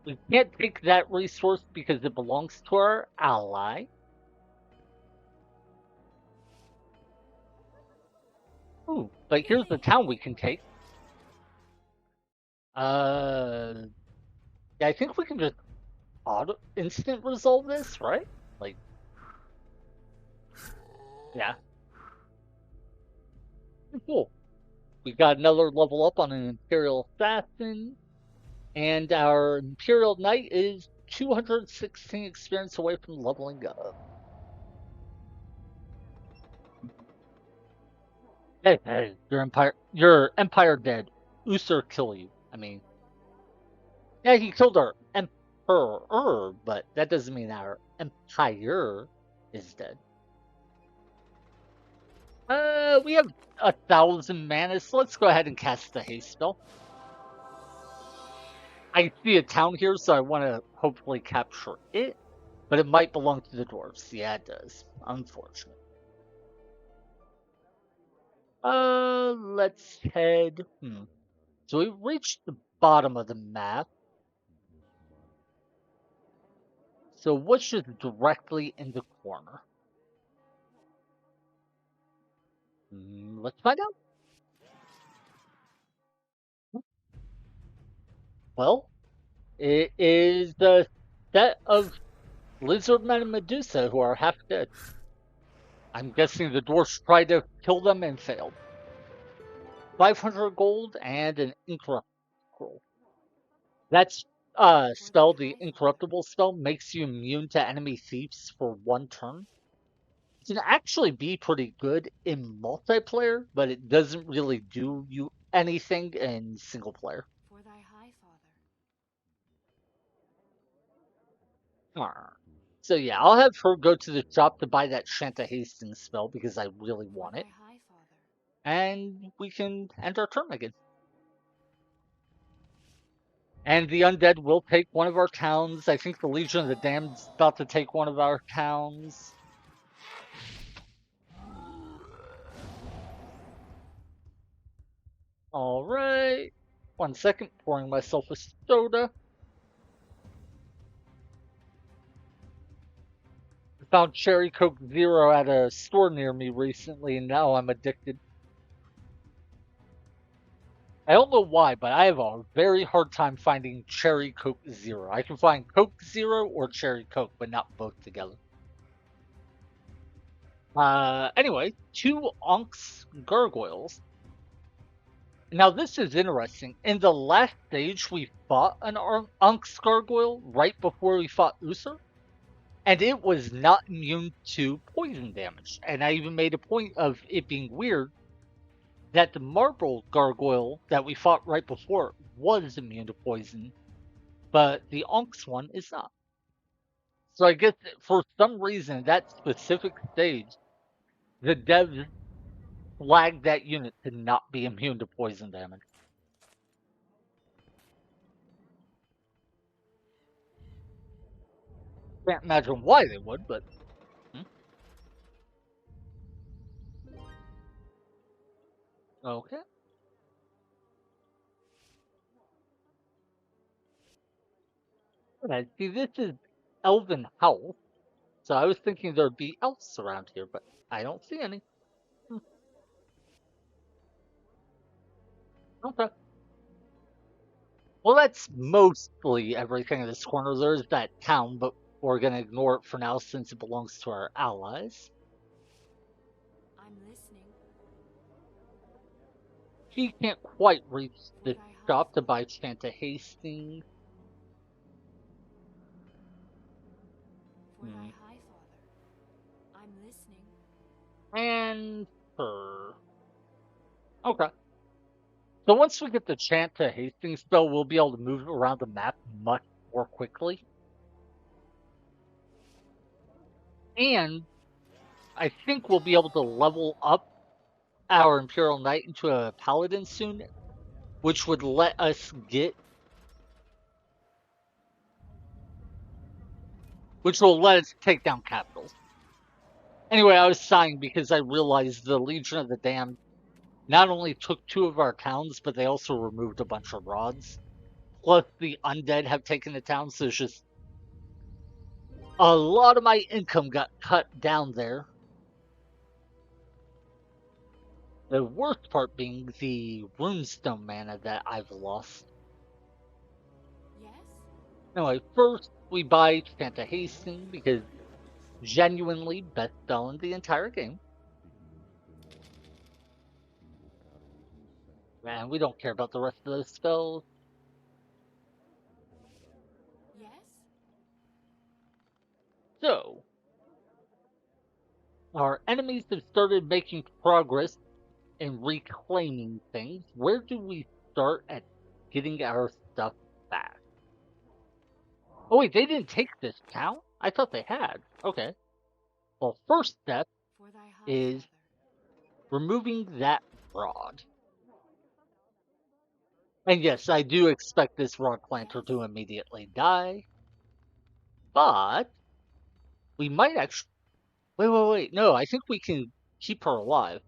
We can't take that resource because it belongs to our ally. Ooh, but here's the town we can take. Yeah, I think we can just instant resolve this, right? Like, yeah. Cool. We got another level up on an Imperial Assassin, and our Imperial Knight is 216 experience away from leveling up. Hey, your Empire dead. Uther kill you. I mean, yeah, he killed our Emperor, but that doesn't mean our Empire is dead. We have 1,000 mana, so let's go ahead and cast the haste spell. I see a town here, so I want to hopefully capture it, but it might belong to the dwarves. Yeah, it does. Unfortunate. Let's head. So we reached the bottom of the map. So what's just directly in the corner? Let's find out. Well, it is the set of Lizardmen and Medusa who are half dead. I'm guessing the dwarfs tried to kill them and failed. 500 gold and an incorruptible scroll. That's spell, the incorruptible spell, makes you immune to enemy thieves for 1 turn. It can actually be pretty good in multiplayer, but it doesn't really do you anything in single player. For thy high father. So yeah, I'll have her go to the shop to buy that Shanta Hastings spell because I really want it. High father. And we can end our turn again. And the undead will take one of our towns. I think the Legion of the Damned is about to take one of our towns. Alright. 1 second, pouring myself a soda. I found Cherry Coke Zero at a store near me recently, and now I'm addicted. I don't know why, but I have a very hard time finding Cherry Coke Zero. I can find Coke Zero or Cherry Coke, but not both together. Anyway, 2 Onks Gargoyles. Now this is interesting. In the last stage, we fought an Onks Gargoyle right before we fought Uther, and it was not immune to poison damage. And I even made a point of it being weird that the Marble Gargoyle that we fought right before was immune to poison, but the Onks one is not. So I guess for some reason, that specific stage, the devs flagged that unit to not be immune to poison damage. Can't imagine why they would, but... Okay. Alright, see, this is Elven House, so I was thinking there'd be elves around here, but I don't see any. Okay. Well, that's mostly everything in this corner. There's that town, but we're gonna ignore it for now since it belongs to our allies. I'm listening. He can't quite reach the shop to buy Shanta Hastings. For thy high father. I'm listening. And her. Okay. So once we get the Shanta Hastings spell, we'll be able to move around the map much more quickly. And I think we'll be able to level up our Imperial Knight into a Paladin soon, which would let us get... which will let us take down capitals. Anyway, I was sighing because I realized the Legion of the Damned not only took 2 of our towns, but they also removed a bunch of rods. Plus, the undead have taken the town, so it's just... a lot of my income got cut down there. The worst part being the runestone mana that I've lost. Yes? Anyway, first we buy Shanta Hastings because genuinely best spell in the entire game. Man, we don't care about the rest of those spells. Yes? So, our enemies have started making progress in reclaiming things. Where do we start at getting our stuff back? Oh wait, they didn't take this town? I thought they had. Okay. Well, first step For thy high is father. removing that rod. And yes, I do expect this rod planter Yes? to immediately die. But we might actually... Wait. No, I think we can keep her alive.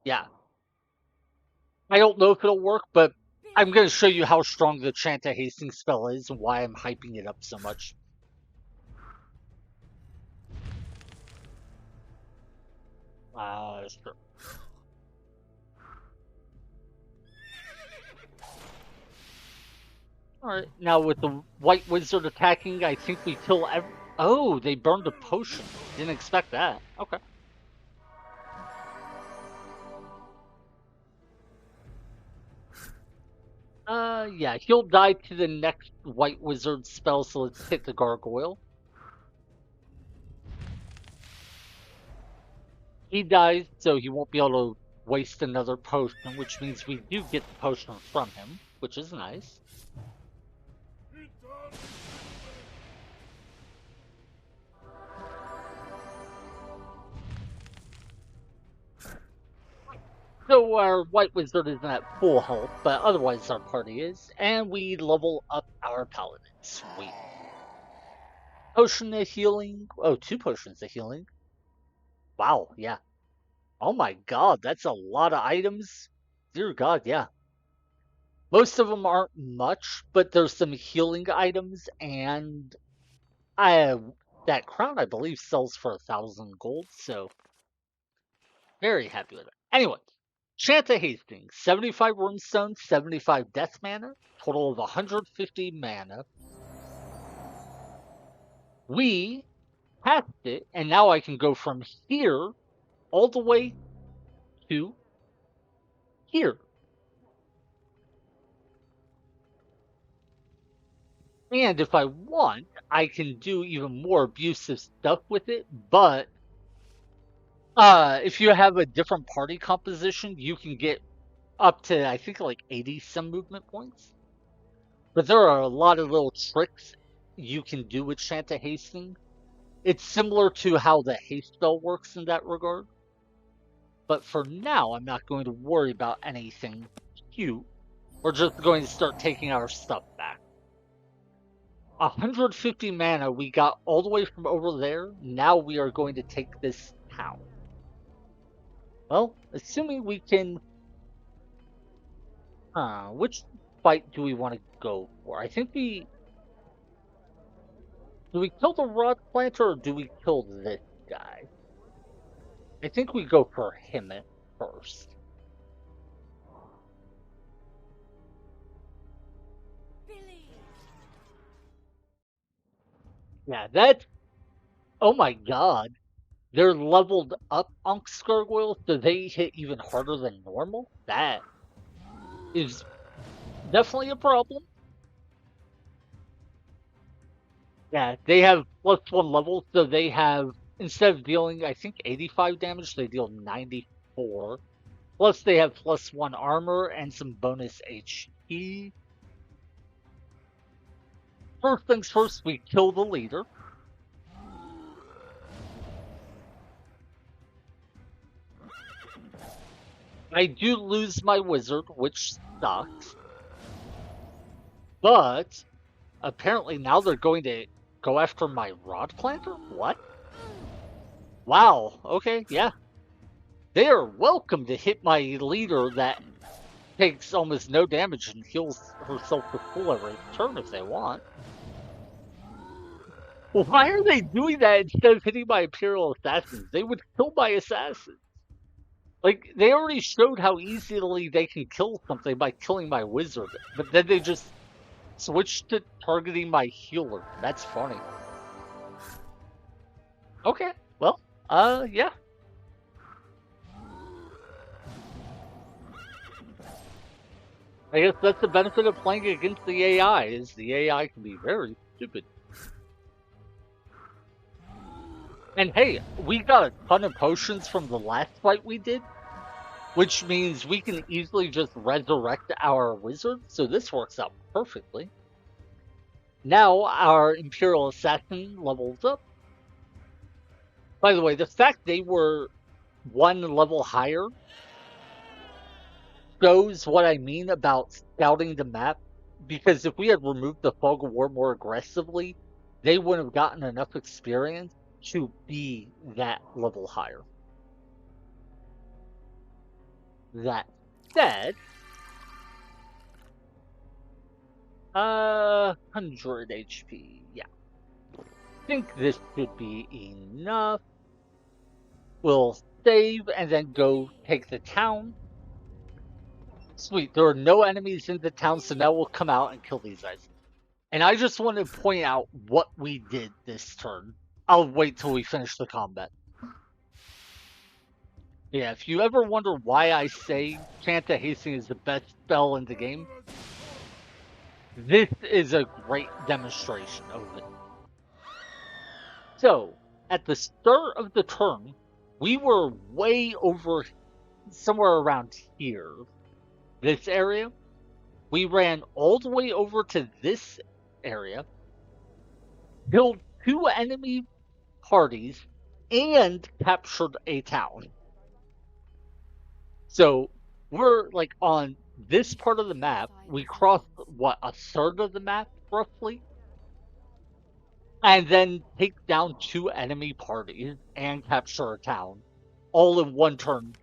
Yeah. I don't know if it'll work, but I'm going to show you how strong the Chanta Hastings spell is and why I'm hyping it up so much. Sure. Alright, now with the White Wizard attacking, I think we kill every... Oh, they burned a potion. Didn't expect that. Okay. Yeah, he'll die to the next White Wizard spell, so let's hit the Gargoyle. He dies, so he won't be able to waste another potion, which means we do get the potion from him, which is nice. So our White Wizard isn't at full health, but otherwise our party is, and we level up our Paladin. Sweet. Potion of healing. Oh, 2 potions of healing. Wow, yeah. Oh my god, that's a lot of items. Dear god, yeah. Most of them aren't much, but there's some healing items, and that crown, I believe, sells for 1,000 gold, so very happy with it. Anyway, Chanta Hastings, 75 runestone, 75 death mana, total of 150 mana. We passed it, and now I can go from here all the way to here. And if I want, I can do even more abusive stuff with it, but if you have a different party composition, you can get up to, I think, like 80 some movement points. But there are a lot of little tricks you can do with Chanta Hastings. It's similar to how the haste spell works in that regard. But for now, I'm not going to worry about anything cute. We're just going to start taking our stuff back. 150 mana we got all the way from over there. Now we are going to take this town. Well, assuming we can... which fight do we want to go for? I think we... Do we kill the rod planter or do we kill this guy? I think we go for him at first. Billy! Yeah, that... Oh my god. They're leveled up Unks Gargoyles, so they hit even harder than normal? That is definitely a problem. Yeah, they have +1 level, so they have, instead of dealing, I think, 85 damage, they deal 94. Plus, they have +1 armor and some bonus HP. First things first, we kill the leader. I do lose my wizard, which sucks. But apparently now they're going to go after my rod planter? What? Wow, okay, yeah. They are welcome to hit my leader that takes almost no damage and heals herself to full every turn if they want. Well, why are they doing that instead of hitting my Imperial Assassins? They would kill my assassins. Like, they already showed how easily they can kill something by killing my wizard, but then they just switched to targeting my healer. That's funny. Okay, well, Yeah. I guess that's the benefit of playing against the AI, is the AI can be very stupid. And hey, we got a ton of potions from the last fight we did, which means we can easily just resurrect our wizard, so this works out perfectly. Now our Imperial Assassin levels up. By the way, the fact they were one level higher shows what I mean about scouting the map, because if we had removed the Fog of War more aggressively, they wouldn't have gotten enough experience to be that level higher. That said, 100 HP. Yeah. I think this should be enough. We'll save and then go take the town. Sweet, there are no enemies in the town, so now we'll come out and kill these guys. And I just want to point out what we did this turn. I'll wait till we finish the combat. Yeah, if you ever wonder why I say Chant of Hastening is the best spell in the game, this is a great demonstration of it. So, at the start of the turn, we were way over, somewhere around here, this area. We ran all the way over to this area, killed 2 enemy parties, and captured a town. So we're like on this part of the map. We crossed, what, a third of the map, roughly? And then take down 2 enemy parties and capture a town, all in one turn,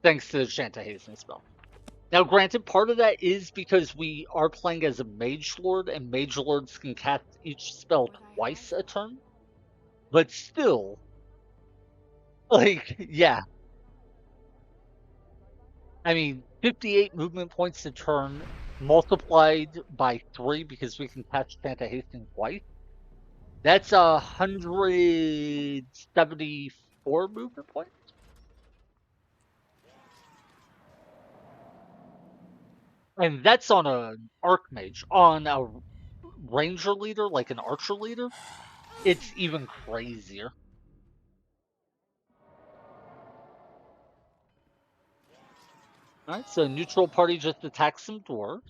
thanks to the Chant of Hastening spell. Now, granted, part of that is because we are playing as a Mage Lord, and Mage Lords can cast each spell twice a turn. But still, like, yeah. I mean, 58 movement points a turn, multiplied by 3 because we can cast Chant of Hastening twice. That's 174 movement points. And that's on an Archmage. On a Ranger leader, like an Archer leader, it's even crazier. Alright, so neutral party just attacks some dwarves.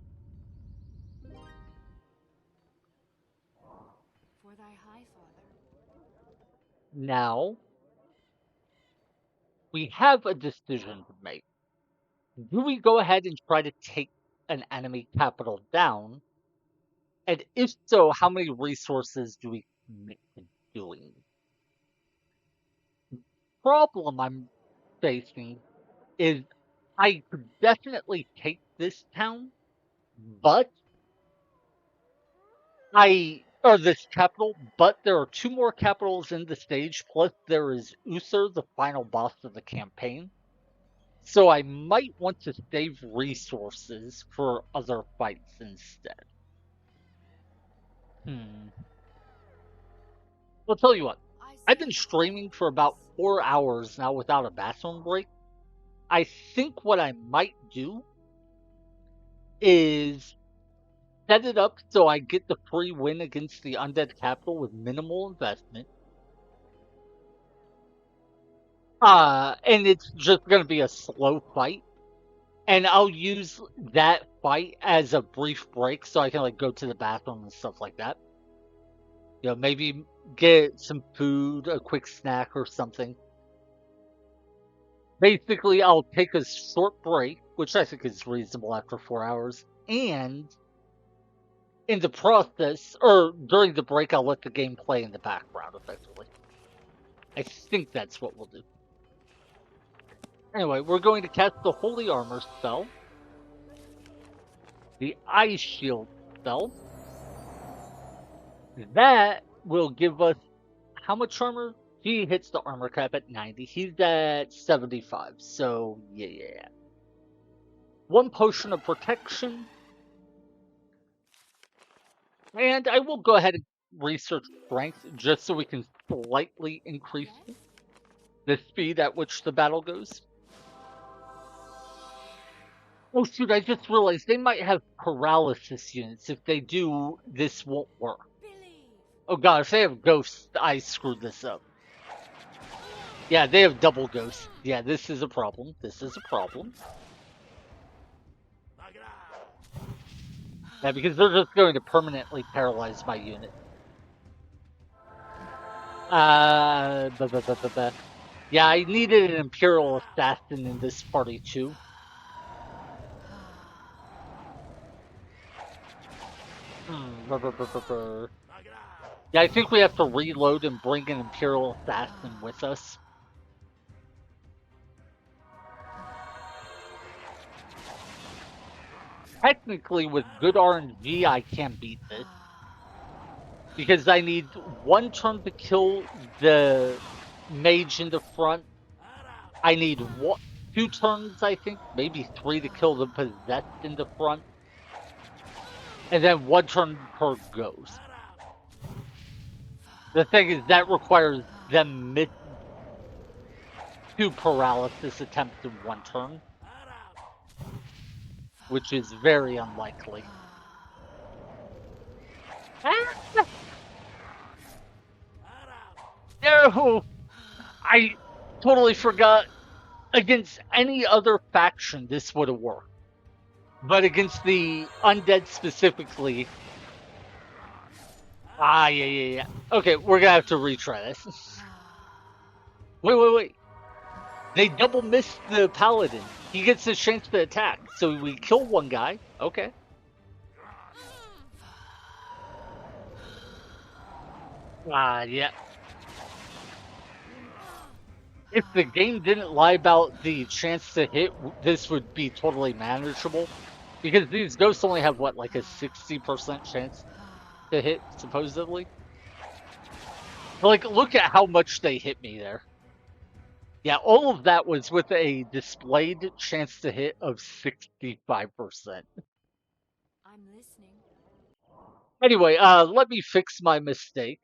For thy high father. Now, we have a decision to make. Do we go ahead and try to take an enemy capital down? And if so, how many resources do we commit to doing? Problem I'm facing is I could definitely take this town, but or this capital, but there are 2 more capitals in the stage, plus there is Uther, the final boss of the campaign. So I might want to save resources for other fights instead. I'll tell you what, I've been streaming for about 4 hours now without a bathroom break. I think what I might do is set it up so I get the free win against the Undead Capital with minimal investment. And it's just going to be a slow fight. And I'll use that fight as a brief break so I can like go to the bathroom and stuff like that. You know, maybe get some food, a quick snack or something. Basically, I'll take a short break, which I think is reasonable after 4 hours, and in the process, or during the break, I'll let the game play in the background, effectively. I think that's what we'll do. Anyway, we're going to cast the Holy Armor spell, the Ice Shield spell. That will give us how much armor? He hits the armor cap at 90. He's at 75, so yeah. 1 potion of protection. And I will go ahead and research strength just so we can slightly increase it. the speed at which the battle goes. Oh shoot, I just realized they might have paralysis units. If they do, this won't work. Believe. Oh god, if they have ghosts, I screwed this up. Yeah, they have double ghosts. Yeah, this is a problem. This is a problem. Yeah, because they're just going to permanently paralyze my unit. Yeah, I needed an Imperial Assassin in this party too. Yeah, I think we have to reload and bring an Imperial Assassin with us. Technically, with good RNG, I can beat this. Because I need 1 turn to kill the mage in the front. I need 2 turns, I think, maybe 3 to kill the possessed in the front. And then 1 turn per ghost. The thing is, that requires them miss 2 paralysis attempts in 1 turn. Which is very unlikely. No! I totally forgot. Against any other faction, this would have worked. But against the undead specifically... yeah. Okay, we're gonna have to retry this. Wait. They double missed the paladin. He gets a chance to attack. So we kill one guy. Okay. Yeah. If the game didn't lie about the chance to hit, this would be totally manageable. Because these ghosts only have, what, like a 60% chance to hit, supposedly? Like, look at how much they hit me there. Yeah, all of that was with a displayed chance to hit of 65%. I'm listening. Anyway, let me fix my mistake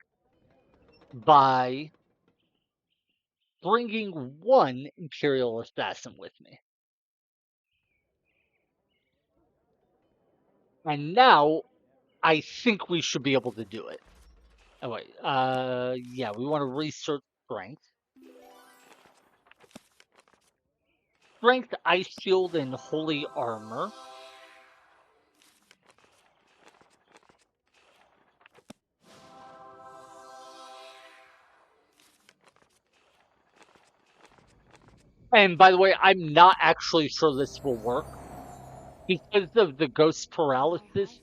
by bringing 1 Imperial Assassin with me. And now, I think we should be able to do it. Oh, wait. Yeah, we want to research Strength. Strength, Ice Shield, and Holy Armor. And by the way, I'm not actually sure this will work. Because of the ghost paralysis,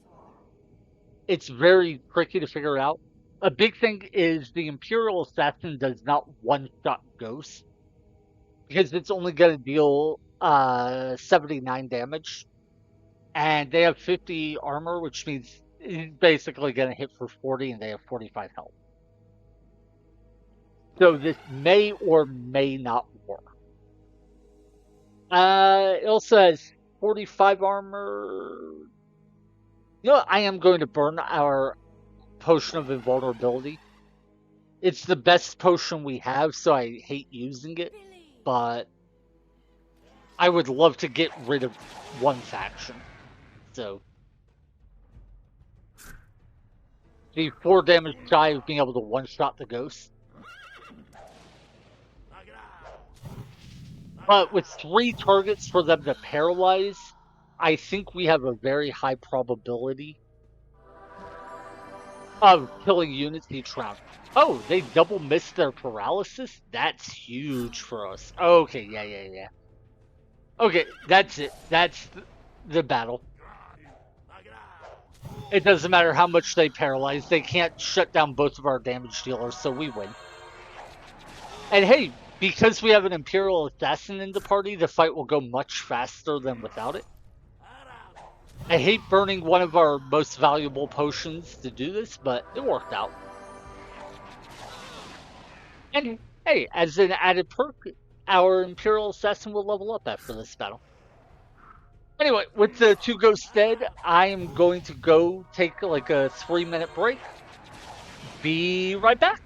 it's very tricky to figure out. A big thing is the Imperial Assassin does not one-shot ghosts. Because it's only going to deal 79 damage. And they have 50 armor, which means he's basically going to hit for 40 and they have 45 health. So this may or may not work. It also has 45 armor. You know, I am going to burn our Potion of Invulnerability. It's the best potion we have, so I hate using it. But I would love to get rid of one faction. So the 4 damage shy of being able to one-shot the ghost. But with 3 targets for them to paralyze, I think we have a very high probability of killing units each round. Oh, they double missed their paralysis? That's huge for us. Okay, yeah. Okay, that's it. That's the battle. It doesn't matter how much they paralyze. They can't shut down both of our damage dealers, so we win. And hey, because we have an Imperial Assassin in the party, the fight will go much faster than without it. I hate burning one of our most valuable potions to do this, but it worked out. And hey, as an added perk, our Imperial Assassin will level up after this battle. Anyway, with the 2 ghosts dead, I am going to go take like a 3-minute break. Be right back.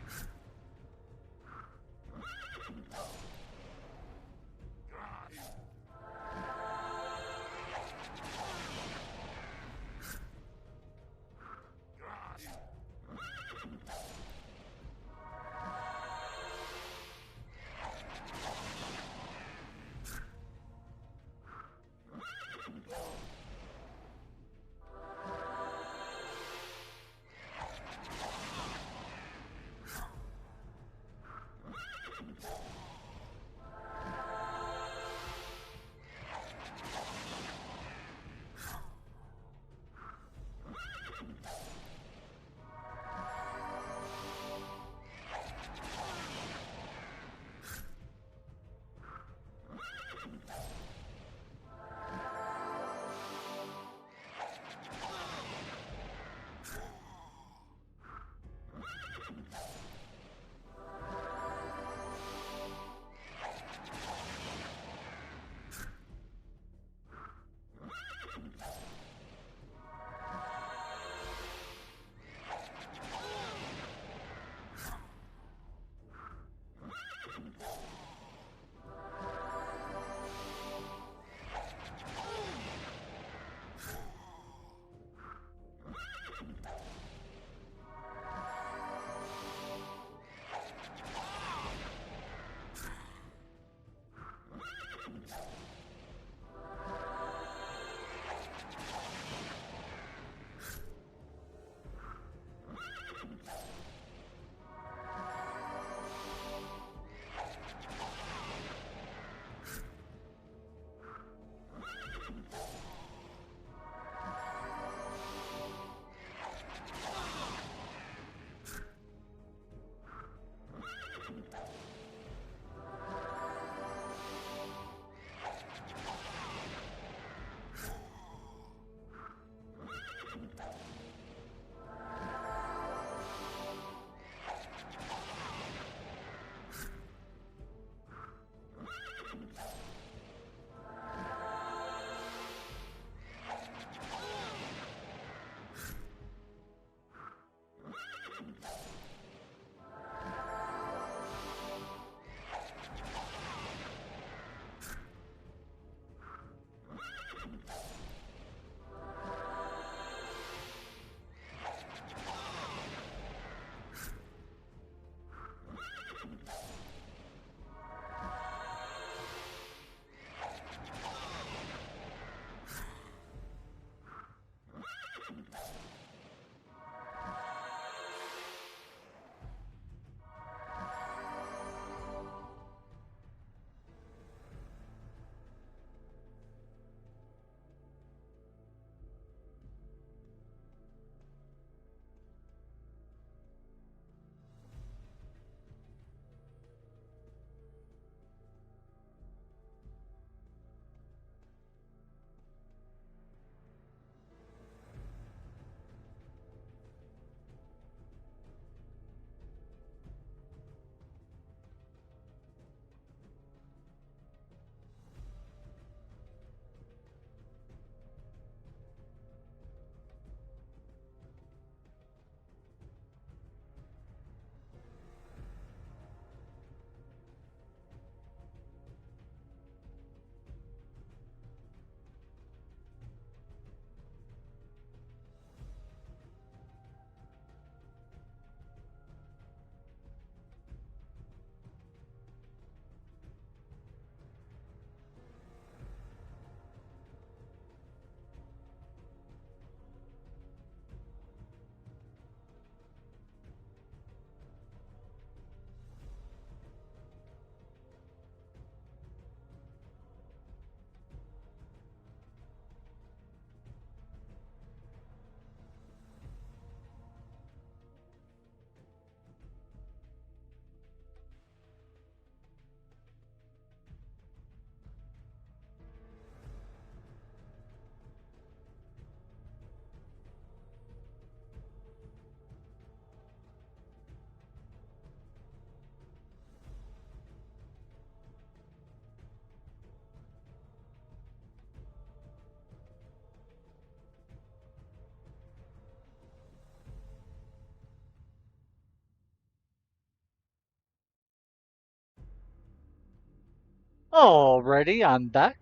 Alrighty, I'm back.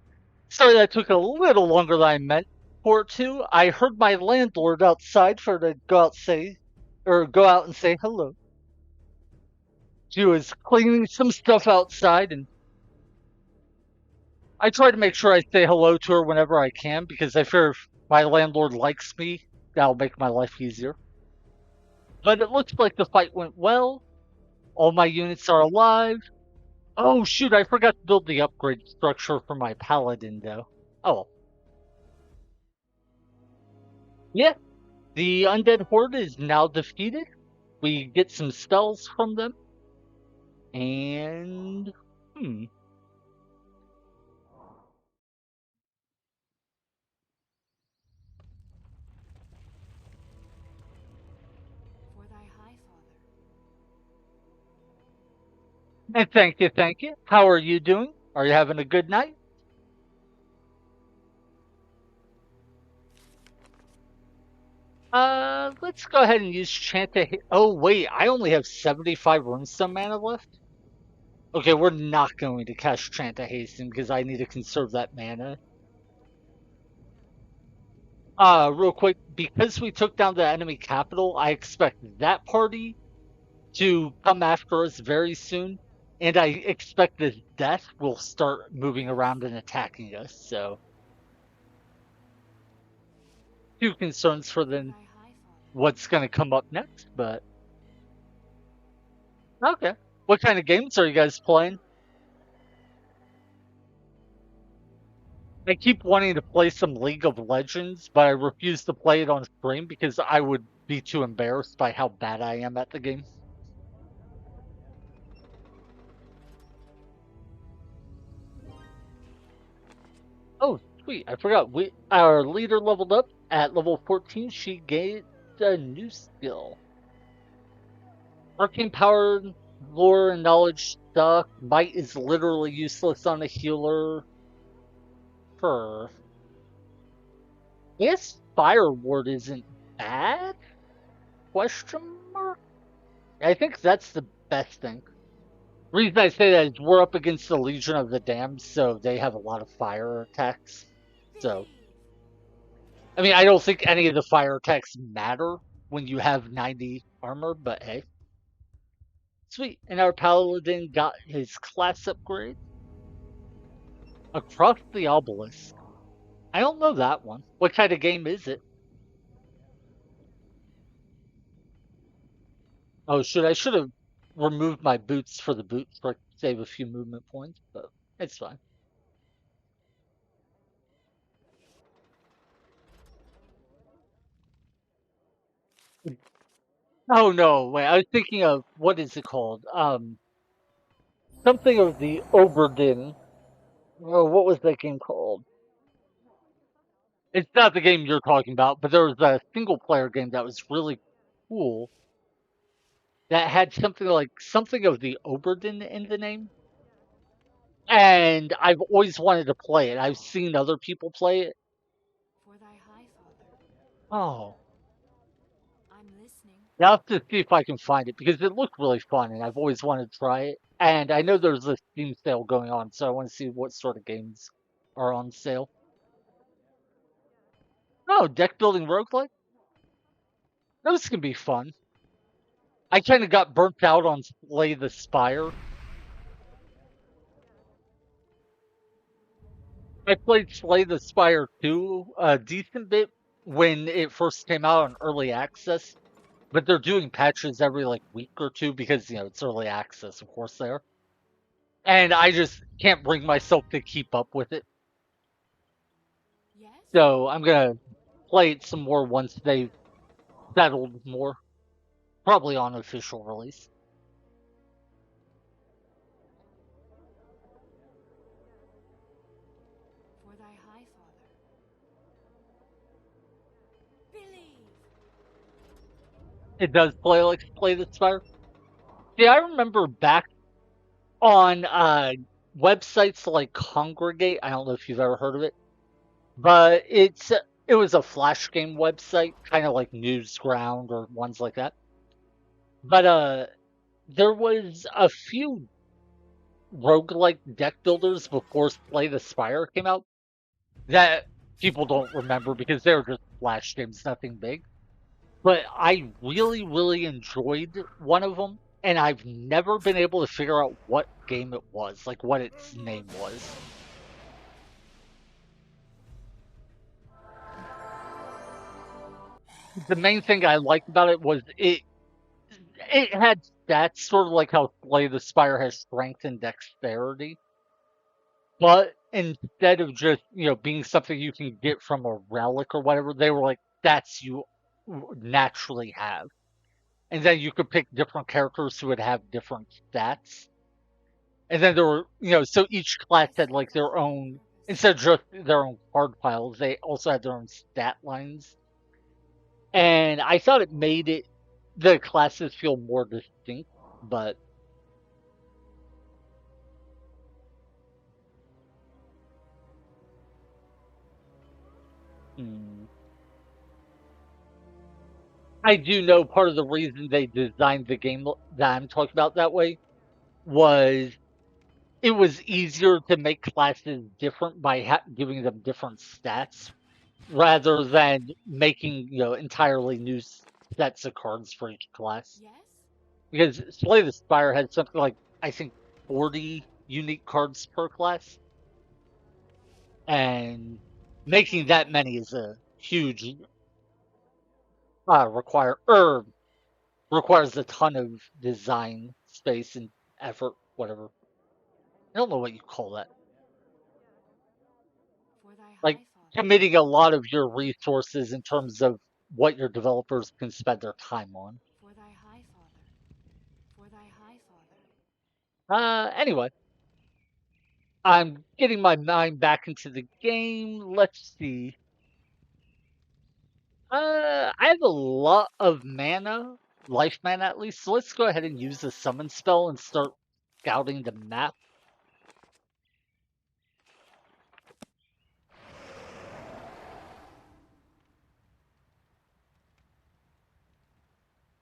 Sorry that took a little longer than I meant for it to. I heard my landlord outside for to go out and say hello. She was cleaning some stuff outside, and I try to make sure I say hello to her whenever I can because I fear if my landlord likes me, that'll make my life easier. But it looks like the fight went well. All my units are alive. Oh shoot, I forgot to build the upgrade structure for my paladin though. Oh well. Yeah, the undead horde is now defeated. We get some spells from them. And For thy high father. and thank you, thank you. How are you doing? Are you having a good night? Let's go ahead and use Chant to hit. Oh, wait, I only have 75 runestone mana left. Okay, we're not going to cast Chant to Hasten because I need to conserve that mana. Real quick, because we took down the enemy capital, I expect that party to come after us very soon, and I expect this death will start moving around and attacking us, so. Few concerns for For the thy high father. what's going to come up next, but okay. What kind of games are you guys playing? I keep wanting to play some League of Legends, but I refuse to play it on stream because I would be too embarrassed by how bad I am at the game. Oh, sweet. I forgot. Our leader leveled up at level 14. She gained a new skill. Arcane power, lore, and knowledge stuck. Might is literally useless on a healer. I guess Fire Ward isn't bad? Question mark? I think that's the best thing. Reason I say that is we're up against the Legion of the Damned, so they have a lot of fire attacks. So, I mean, I don't think any of the fire attacks matter when you have 90 armor, but hey. Sweet. And our paladin got his class upgrade. Across the Obelisk. I don't know that one. What kind of game is it? Oh, I should have removed my boots for the boots so I could save a few movement points, but it's fine. Oh no, wait, I was thinking of what is it called? Something of the Oberdin. Oh, what was that game called? It's not the game you're talking about, but there was a single player game that was really cool that had something of the Oberdin in the name. And I've always wanted to play it. I've seen other people play it. For thy high father. Oh, I'm listening. I'll have to see if I can find it because it looked really fun and I've always wanted to try it. And I know there's a Steam sale going on, so I want to see what sort of games are on sale. Oh, deck building roguelike? Those can be fun. I kind of got burnt out on Slay the Spire. I played Slay the Spire 2 a decent bit when it first came out on early access, but they're doing patches every like week or two because, it's early access, of course, there. And I just can't bring myself to keep up with it. Yes? So I'm gonna play it some more once they've settled more. Probably on official release. For thy high father. Believe. It does play like Slay the Spire. See, I remember back on websites like Congregate. I don't know if you've ever heard of it, but it was a flash game website, kind of like Newsground or ones like that. But there was a few roguelike deck builders before Slay the Spire came out that people don't remember because they were just flash games, nothing big. But I really, really enjoyed one of them, and I've never been able to figure out what game it was, like what its name was. The main thing I liked about it was it had stats sort of like how Slay the Spire has strength and dexterity, but instead of just being something you can get from a relic or whatever, they were like stats you naturally have, and then you could pick different characters who would have different stats. And then there were, so each class had like their own, instead of just their own card piles, they also had their own stat lines. And I thought it made the classes feel more distinct, but hmm, I do know part of the reason they designed the game that I'm talking about that way was it was easier to make classes different by giving them different stats rather than making entirely new sets of cards for each class. Yes? Because Slay the Spire had something like I think 40 unique cards per class, and making that many is a huge requires a ton of design space and effort, whatever. I don't know what you call that. For thy Like high father. committing a lot of your resources in terms of what your developers can spend their time on. For thy high father. For thy high father. Anyway, I'm getting my mind back into the game. Let's see. I have a lot of mana, life mana at least, so let's go ahead and use the summon spell and start scouting the map.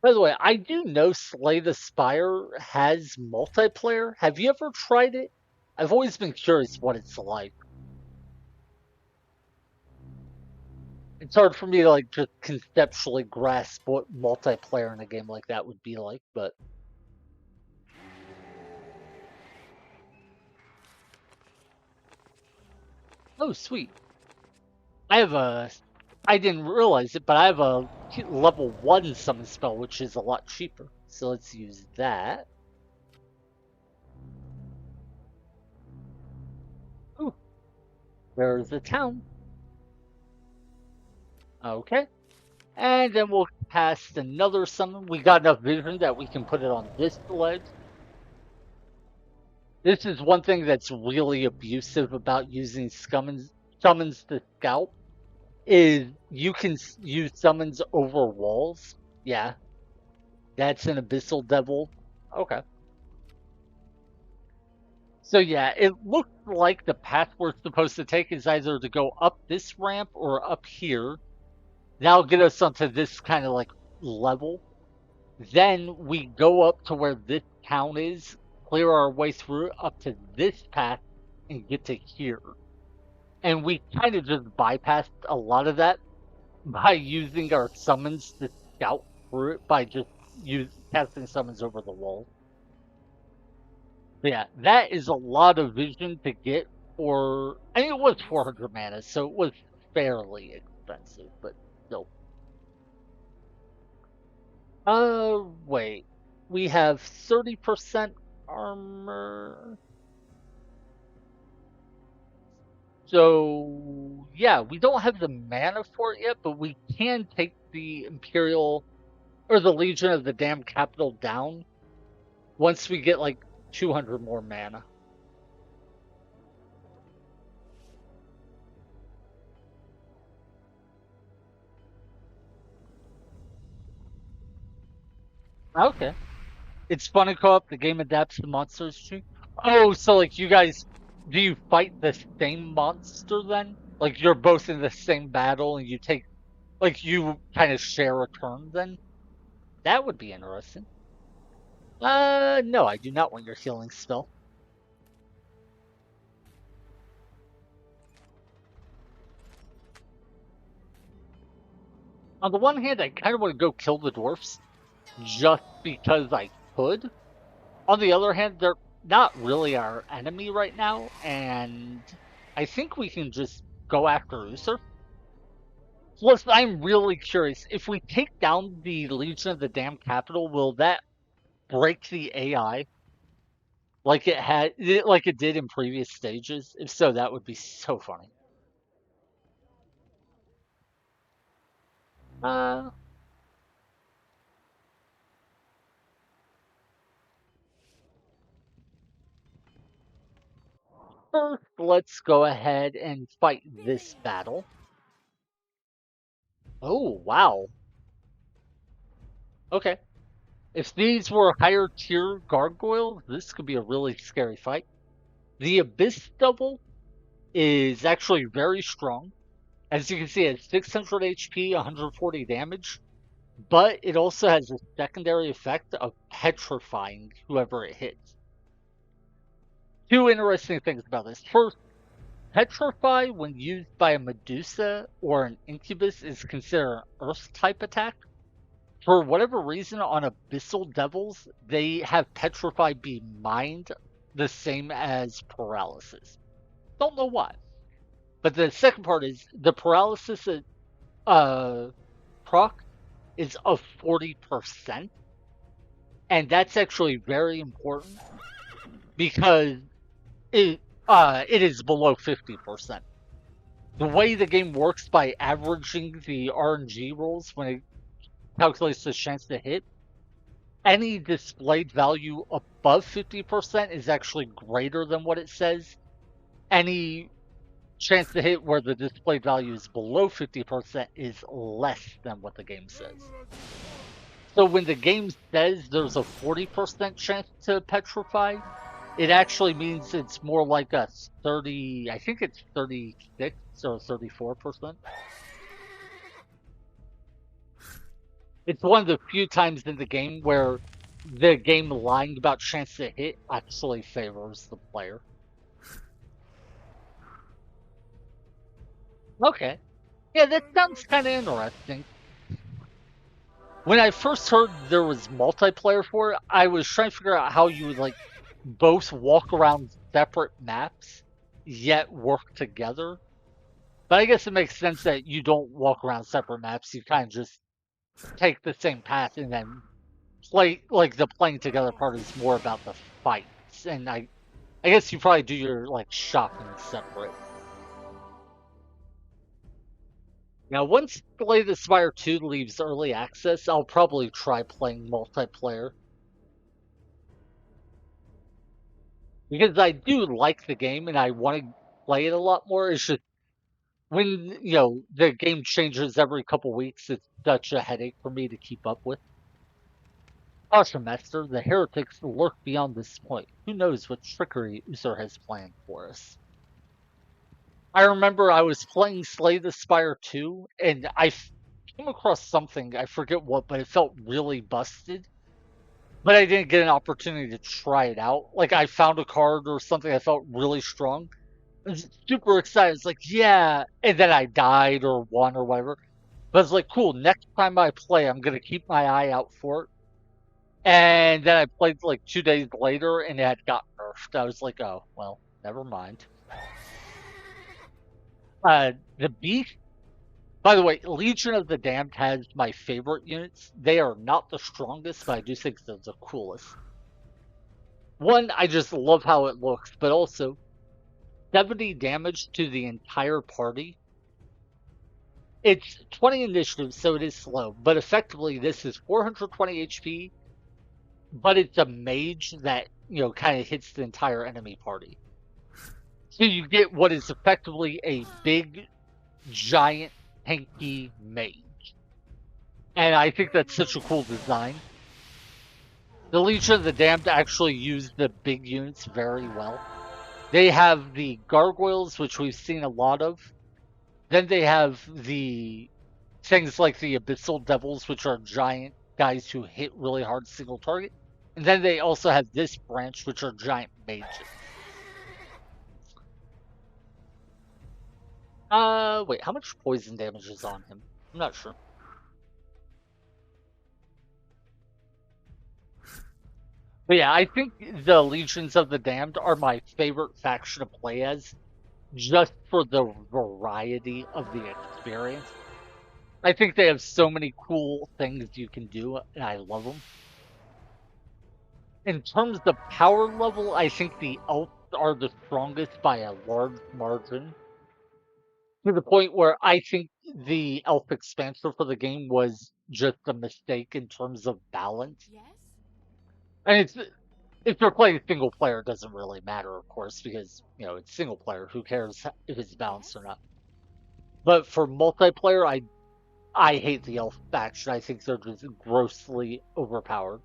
By the way, I do know Slay the Spire has multiplayer. Have you ever tried it? I've always been curious what it's like. It's hard for me to like just conceptually grasp what multiplayer in a game like that would be like, but oh sweet. I didn't realize it, but I have a level 1 summon spell, which is a lot cheaper. So let's use that. Ooh, there's a town. Okay. And then we'll cast another summon. We got enough vision that we can put it on this ledge. This is one thing that's really abusive about using summons to scout, is you can use summons over walls. Yeah. That's an Abyssal Devil. Okay. So yeah, it looks like the path we're supposed to take is either to go up this ramp or up here. That'll get us onto this kind of like level. Then we go up to where this town is, clear our way through up to this path, and get to here. And we kind of just bypassed a lot of that by using our summons to scout through it by just casting summons over the wall. Yeah, that is a lot of vision to get for. I mean, it was 400 mana, so it was fairly expensive, but still. Wait. We have 30% armor. So, yeah, we don't have the mana for it yet, but we can take the Imperial or the Legion of the Damned Capital down once we get like 200 more mana. Okay. It's fun and co-op. The game adapts the monsters too. Oh, so like you guys, do you fight the same monster then? Like you're both in the same battle and you take, like you kind of share a turn then? That would be interesting. No, I do not want your healing spell. On the one hand, I kind of want to go kill the dwarfs just because I could. On the other hand, they're not really our enemy right now, and I think we can just go after Uther. Plus, I'm really curious, if we take down the Legion of the Damned Capital, will that break the AI like it did in previous stages? If so, that would be so funny. Uh, First, let's go ahead and fight this battle. Oh, wow. Okay. If these were higher tier gargoyles, this could be a really scary fight. The Abyss Double is actually very strong. As you can see, it has 600 HP, 140 damage, but it also has a secondary effect of petrifying whoever it hits. Two interesting things about this. First, Petrify, when used by a Medusa or an Incubus, is considered an Earth-type attack. For whatever reason, on Abyssal Devils, they have Petrify be mined the same as Paralysis. Don't know why. But the second part is the Paralysis proc is of 40%. And that's actually very important because it is below 50%. The way the game works by averaging the RNG rolls when it calculates the chance to hit, any displayed value above 50% is actually greater than what it says. Any chance to hit where the displayed value is below 50% is less than what the game says. So when the game says there's a 40% chance to petrify, it actually means it's more like a 30, I think it's 36 or 34%. It's one of the few times in the game where the game lying about chance to hit actually favors the player. Okay. Yeah, that sounds kind of interesting. When I first heard there was multiplayer for it, I was trying to figure out how you would like both walk around separate maps yet work together. But I guess it makes sense that you don't walk around separate maps. You kind of just take the same path and then play, like the playing together part is more about the fights. And I guess you probably do your like shopping separate. Now, once Slay the Spire 2 leaves early access, I'll probably try playing multiplayer. Because I do like the game and I want to play it a lot more. It's just when, the game changes every couple weeks, it's such a headache for me to keep up with. Caution, Master, the heretics lurk beyond this point. Who knows what trickery Uther has planned for us? I remember I was playing Slay the Spire 2, and I came across something, I forget what, but it felt really busted. But I didn't get an opportunity to try it out. Like, I found a card or something I felt really strong. I was super excited. It's like, yeah. And then I died or won or whatever. But it's like, cool, next time I play, I'm going to keep my eye out for it. And then I played like 2 days later and it had got nerfed. I was like, oh, well, never mind. The Beast, by the way, Legion of the Damned has my favorite units. They are not the strongest, but I do think they're the coolest. One, I just love how it looks, but also 70 damage to the entire party. It's 20 initiative, so it is slow, but effectively this is 420 HP, but it's a mage that, kind of hits the entire enemy party. So you get what is effectively a big, giant, tanky mage. And I think that's such a cool design. The Legion of the Damned actually use the big units very well. They have the gargoyles, which we've seen a lot of. Then they have the things like the Abyssal Devils, which are giant guys who hit really hard single target. And then they also have this branch, which are giant mages. Wait, how much poison damage is on him? I'm not sure. But yeah, I think the Legions of the Damned are my favorite faction to play as, just for the variety of the experience. I think they have so many cool things you can do, and I love them. In terms of power level, I think the elves are the strongest by a large margin, to the point where I think the elf expansion for the game was just a mistake in terms of balance. Yes? And it's if you're playing single player, it doesn't really matter, of course, because it's single player. Who cares if it's Yes? balanced or not? But for multiplayer, I hate the elf faction. I think they're just grossly overpowered.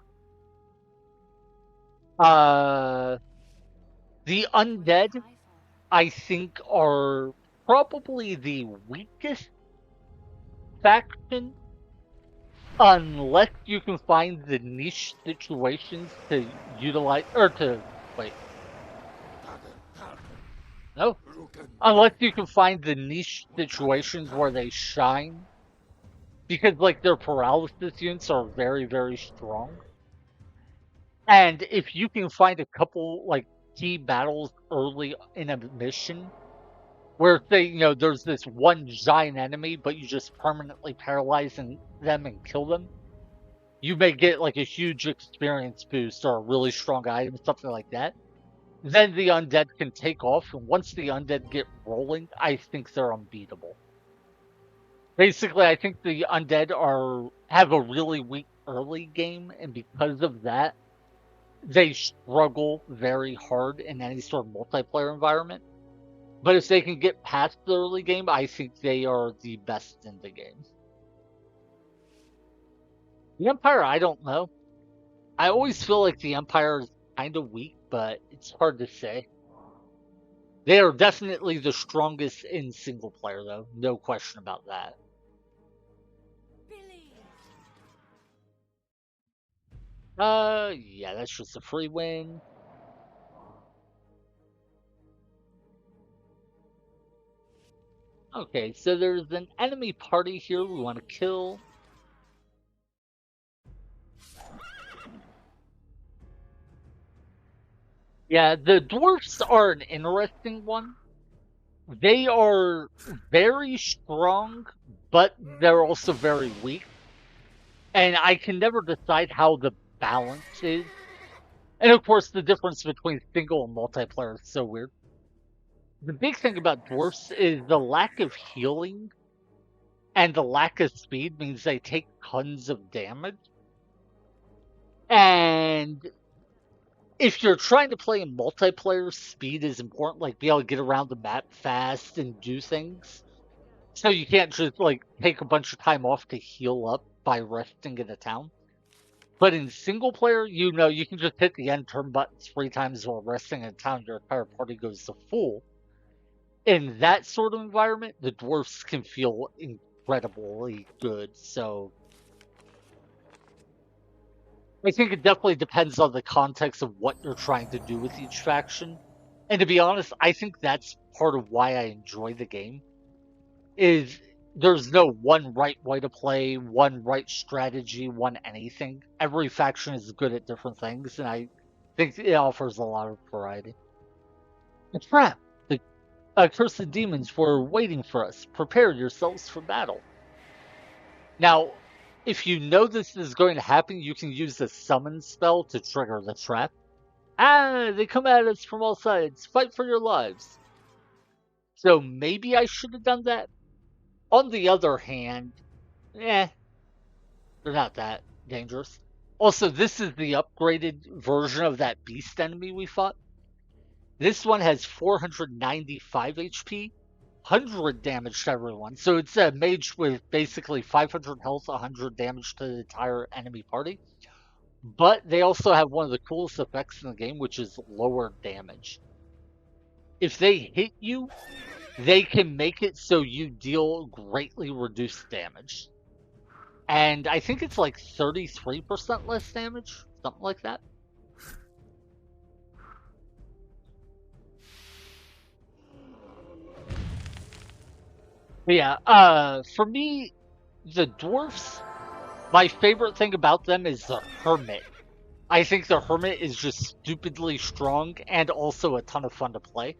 Uh, the For thy undead, high fall. I think, are probably the weakest faction unless you can find the niche situations to utilize or to wait. No, unless you can find the niche situations where they shine, because like their paralysis units are very, very strong. And if you can find a couple like key battles early in a mission where say, there's this one giant enemy, but you just permanently paralyze them and kill them, you may get like a huge experience boost or a really strong item, something like that. Then the undead can take off, and once the undead get rolling, I think they're unbeatable. Basically, I think the undead have a really weak early game, and because of that, they struggle very hard in any sort of multiplayer environment. But if they can get past the early game, I think they are the best in the game. The Empire, I don't know. I always feel like the Empire is kind of weak, but it's hard to say. They are definitely the strongest in single player, though. No question about that. Billy! Yeah, that's just a free win. Okay, so there's an enemy party here we want to kill. Yeah, the dwarfs are an interesting one. They are very strong, but they're also very weak. And I can never decide how the balance is. And of course, the difference between single and multiplayer is so weird. The big thing about dwarfs is the lack of healing and the lack of speed means they take tons of damage. And if you're trying to play in multiplayer, speed is important, like be able to get around the map fast and do things. So you can't just like take a bunch of time off to heal up by resting in a town. But in single player, you can just hit the end turn button 3 times while resting in a town, your entire party goes to full. In that sort of environment, the dwarfs can feel incredibly good. So I think it definitely depends on the context of what you're trying to do with each faction. And to be honest, I think that's part of why I enjoy the game. Is there's no one right way to play, one right strategy, one anything. Every faction is good at different things, and I think it offers a lot of variety. A trap! The accursed demons were waiting for us. Prepare yourselves for battle. Now, if you know this is going to happen, you can use the summon spell to trigger the trap. They come at us from all sides. Fight for your lives. So maybe I should have done that. On the other hand, they're not that dangerous. Also, this is the upgraded version of that beast enemy we fought. This one has 495 HP, 100 damage to everyone. So it's a mage with basically 500 health, 100 damage to the entire enemy party. But they also have one of the coolest effects in the game, which is lower damage. If they hit you, they can make it so you deal greatly reduced damage. And I think it's like 33% less damage, something like that. But yeah, for me, the dwarfs, my favorite thing about them is the hermit. I think the Hermit is just stupidly strong and also a ton of fun to play.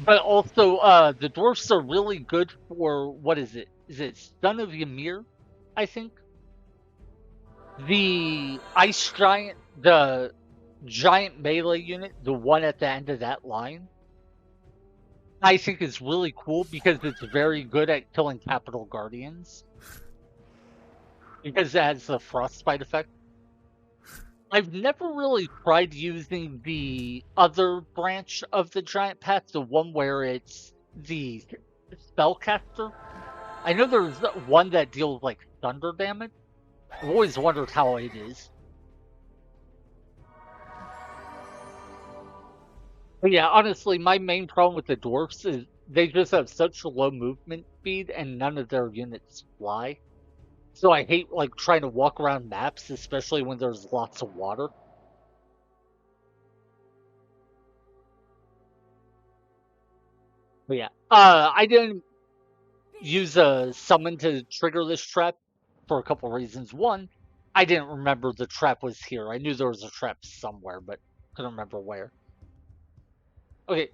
But also, the dwarfs are really good for, what is it? Is it Son of Ymir, I think? The Ice Giant, the giant melee unit, the one at the end of that line, I think is really cool because it's very good at killing Capital Guardians. Because it has the frostbite effect. I've never really tried using the other branch of the giant path, the one where it's the spellcaster. I know there's one that deals like thunder damage. I've always wondered how it is. But yeah, honestly, my main problem with the dwarfs is they just have such low movement speed and none of their units fly. So I hate like trying to walk around maps, especially when there's lots of water. But yeah, I didn't use a summon to trigger this trap for a couple reasons. One, I didn't remember the trap was here. I knew there was a trap somewhere, but couldn't remember where. Okay,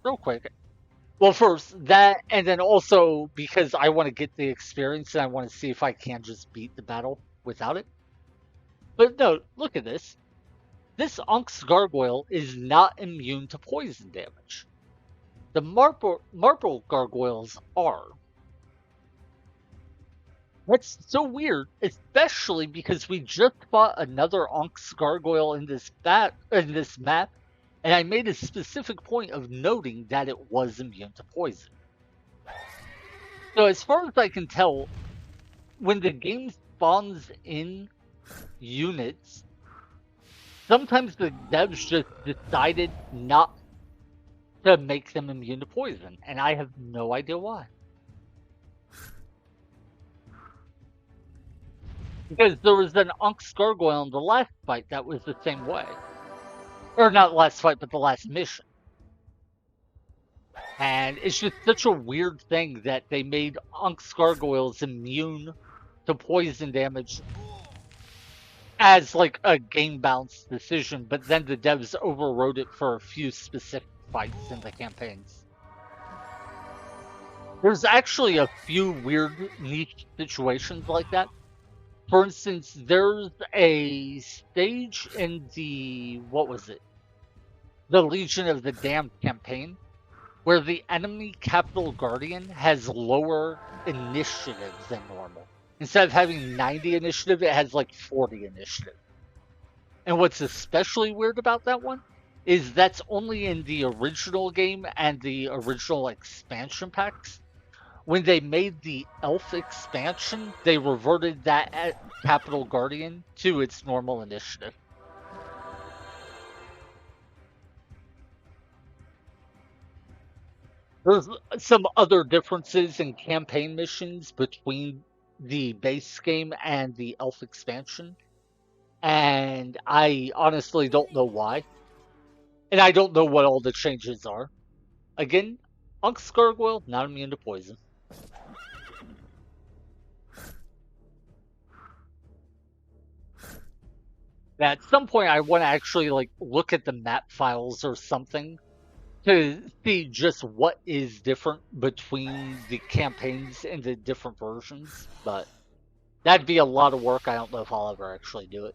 real quick. Well, first that, and then also because I want to get the experience and I want to see if I can just beat the battle without it. But no, look at this. This Unk's Gargoyle is not immune to poison damage. The marble gargoyles are. That's so weird, especially because we just fought another Unk's Gargoyle in this map, and I made a specific point of noting that it was immune to poison. So as far as I can tell, when the game spawns in units, sometimes the devs just decided not to make them immune to poison, and I have no idea why. Because there was an Unk's Gargoyle in the last fight that was the same way. Or not last fight, but the last mission. And it's just such a weird thing that they made Unk's Gargoyles immune to poison damage as like a game bounce decision, but then the devs overrode it for a few specific fights in the campaigns. There's actually a few weird niche situations like that. For instance, there's a stage in the, what was it? The Legion of the Damned campaign, where the enemy Capital Guardian has lower initiative than normal. Instead of having 90 initiative, it has like 40 initiative. And what's especially weird about that one is that's only in the original game and the original expansion packs. When they made the Elf expansion, they reverted that Capital Guardian to its normal initiative. There's some other differences in campaign missions between the base game and the Elf expansion, and I honestly don't know why. And I don't know what all the changes are. Again, Unk's Gargoyle, not immune to poison. At some point, I want to actually like look at the map files or something to see just what is different between the campaigns and the different versions, but that'd be a lot of work. I don't know if I'll ever actually do it.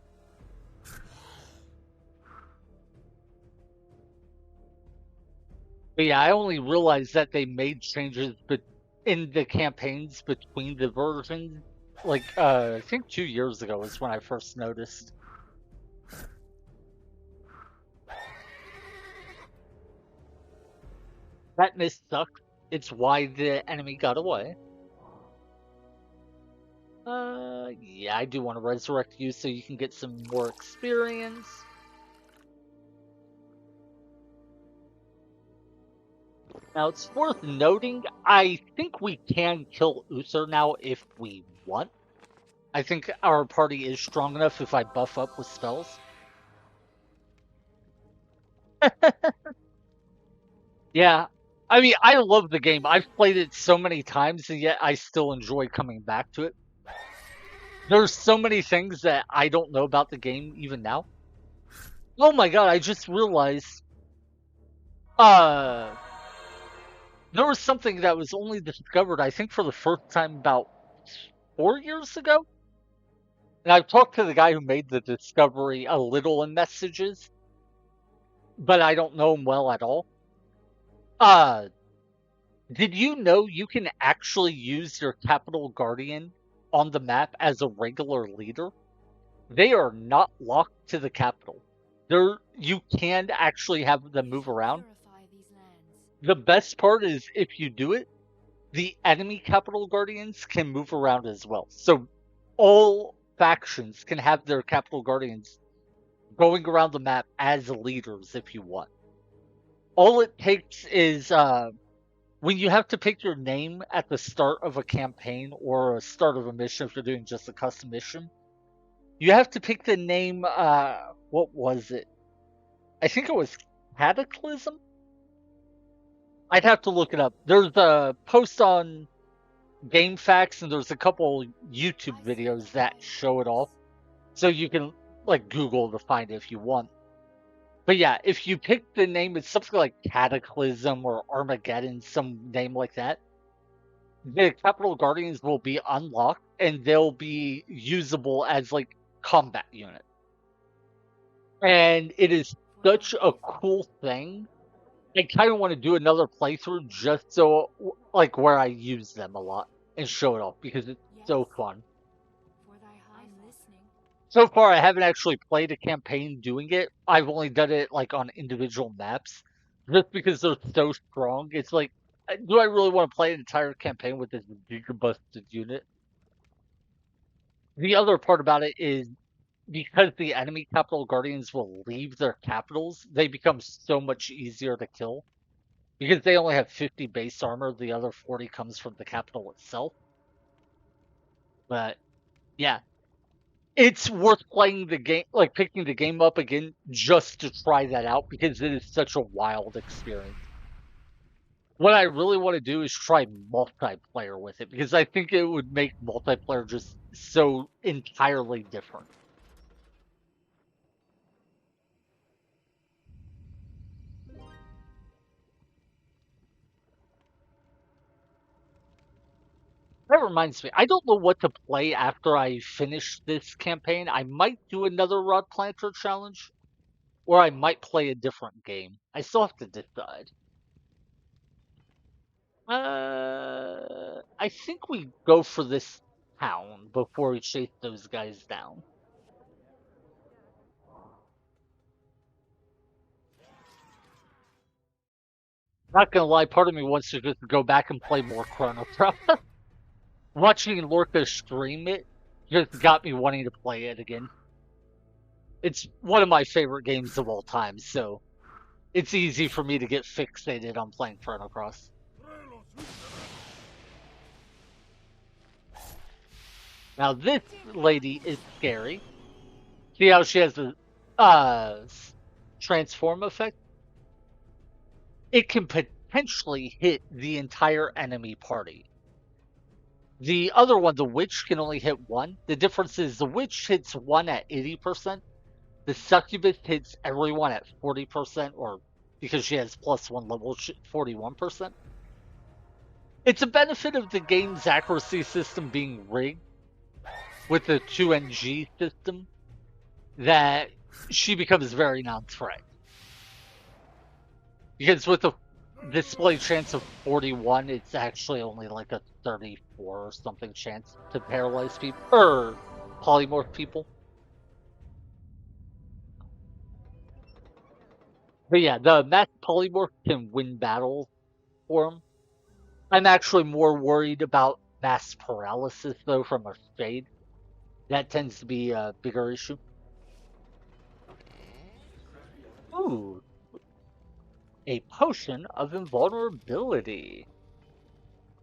But yeah, I only realized that they made changes in the campaigns between the versions, like, I think 2 years ago is when I first noticed. That miss sucked. It's why the enemy got away. Yeah, I do want to resurrect you so you can get some more experience. Now, it's worth noting, I think we can kill Uther now if we want. I think our party is strong enough if I buff up with spells. Yeah, I mean, I love the game. I've played it so many times, and yet I still enjoy coming back to it. There's so many things that I don't know about the game even now. Oh my god, I just realized uh there was something that was only discovered, I think, for the first time about 4 years ago. And I've talked to the guy who made the discovery a little in messages, but I don't know him well at all. Uh, did you know you can actually use your Capital Guardian on the map as a regular leader? They are not locked to the capital. You can actually have them move around. Purify these lands. The best part is if you do it, the enemy Capital Guardians can move around as well. So all factions can have their Capital Guardians going around the map as leaders if you want. All it takes is when you have to pick your name at the start of a campaign or a start of a mission, if you're doing just a custom mission, you have to pick the name, what was it? I think it was Cataclysm? I'd have to look it up. There's a post on GameFAQs, and there's a couple YouTube videos that show it off. So you can, like, Google to find it if you want. But yeah, if you pick the name, it's something like Cataclysm or Armageddon, some name like that, the Capital Guardians will be unlocked, and they'll be usable as, like, combat unit. And it is such a cool thing. I kind of want to do another playthrough just so, like, where I use them a lot and show it off because it's so fun. For thy high I'm listening. So far, I haven't actually played a campaign doing it. I've only done it, like, on individual maps. Just because they're so strong. It's like, do I really want to play an entire campaign with this giga-busted unit? The other part about it is, because the enemy Capital Guardians will leave their capitals, they become so much easier to kill. Because they only have 50 base armor, the other 40 comes from the capital itself. But, yeah. It's worth playing the game, like picking the game up again just to try that out because it is such a wild experience. What I really want to do is try multiplayer with it because I think it would make multiplayer just so entirely different. That reminds me, I don't know what to play after I finish this campaign. I might do another Rod Planter challenge, or I might play a different game. I still have to decide. I think we go for this town before we chase those guys down. Not gonna lie, part of me wants to just go back and play more Chrono Trigger. Watching Lorca stream it just got me wanting to play it again. It's one of my favorite games of all time, so it's easy for me to get fixated on playing Chrono Cross. Now this lady is scary. See how she has the transform effect? It can potentially hit the entire enemy party. The other one, the witch, can only hit one. The difference is the witch hits one at 80%. The succubus hits everyone at 40%, or because she has +1 level, 41%. It's a benefit of the game's accuracy system being rigged with the 2NG system that she becomes very non-threat. Because with the display chance of 41, it's actually only like a 34 or something chance to paralyze people, or polymorph people. But yeah, the mass polymorph can win battles for him. I'm actually more worried about mass paralysis, though, from a Shade. That tends to be a bigger issue. Ooh. A potion of invulnerability.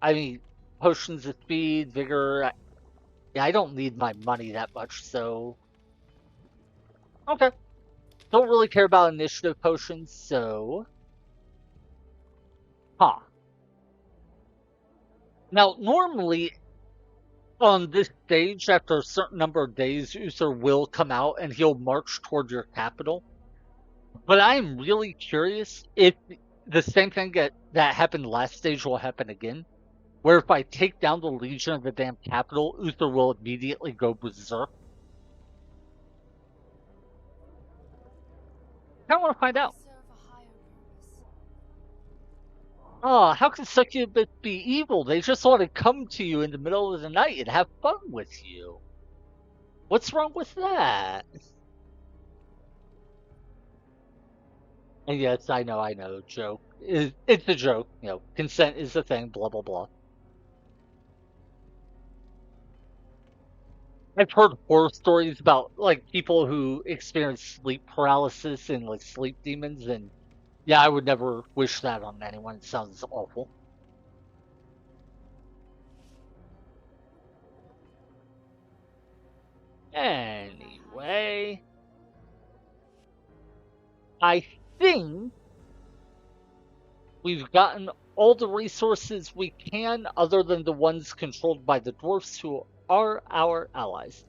I mean, potions of speed, vigor. Yeah, I don't need my money that much, so. Okay. Don't really care about initiative potions, so. Huh. Now, normally on this stage, after a certain number of days, Uther will come out and he'll march toward your capital. But I'm really curious if the same thing that happened last stage will happen again. Where if I take down the Legion of the damn capital, Uther will immediately go berserk. I want to find I out. serve a higher purpose. Oh, how can succubus be evil? They just want to come to you in the middle of the night and have fun with you. What's wrong with that? And yes, I know, joke. It's a joke. Consent is a thing, blah, blah, blah. I've heard horror stories about, like, people who experience sleep paralysis and, like, sleep demons, and yeah, I would never wish that on anyone. It sounds awful. Anyway, I think we've gotten all the resources we can, other than the ones controlled by the dwarfs who are our allies.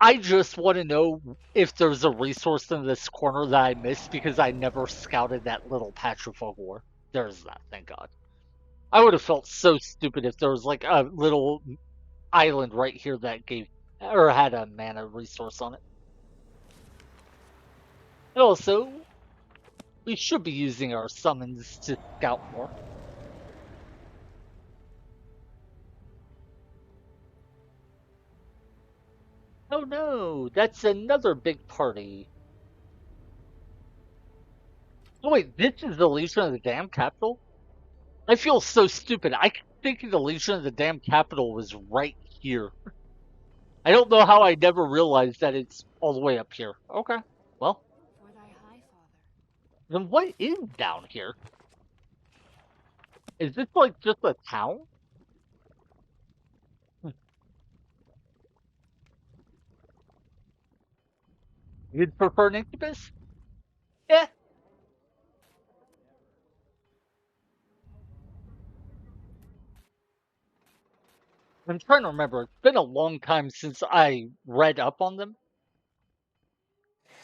I just want to know if there's a resource in this corner that I missed because I never scouted that little patch of war. There's that, thank God. I would have felt so stupid if there was like a little island right here that gave or had a mana resource on it. And also, we should be using our summons to scout more. Oh no, that's another big party. Oh wait, this is the Legion of the Damn Capital? I feel so stupid. I keep thinking the Legion of the Damn Capital was right here. I don't know how I never realized that it's all the way up here. Okay, well, For thy high father. then what is down here? Is this like just a town? You'd prefer an incubus? Yeah. I'm trying to remember. It's been a long time since I read up on them.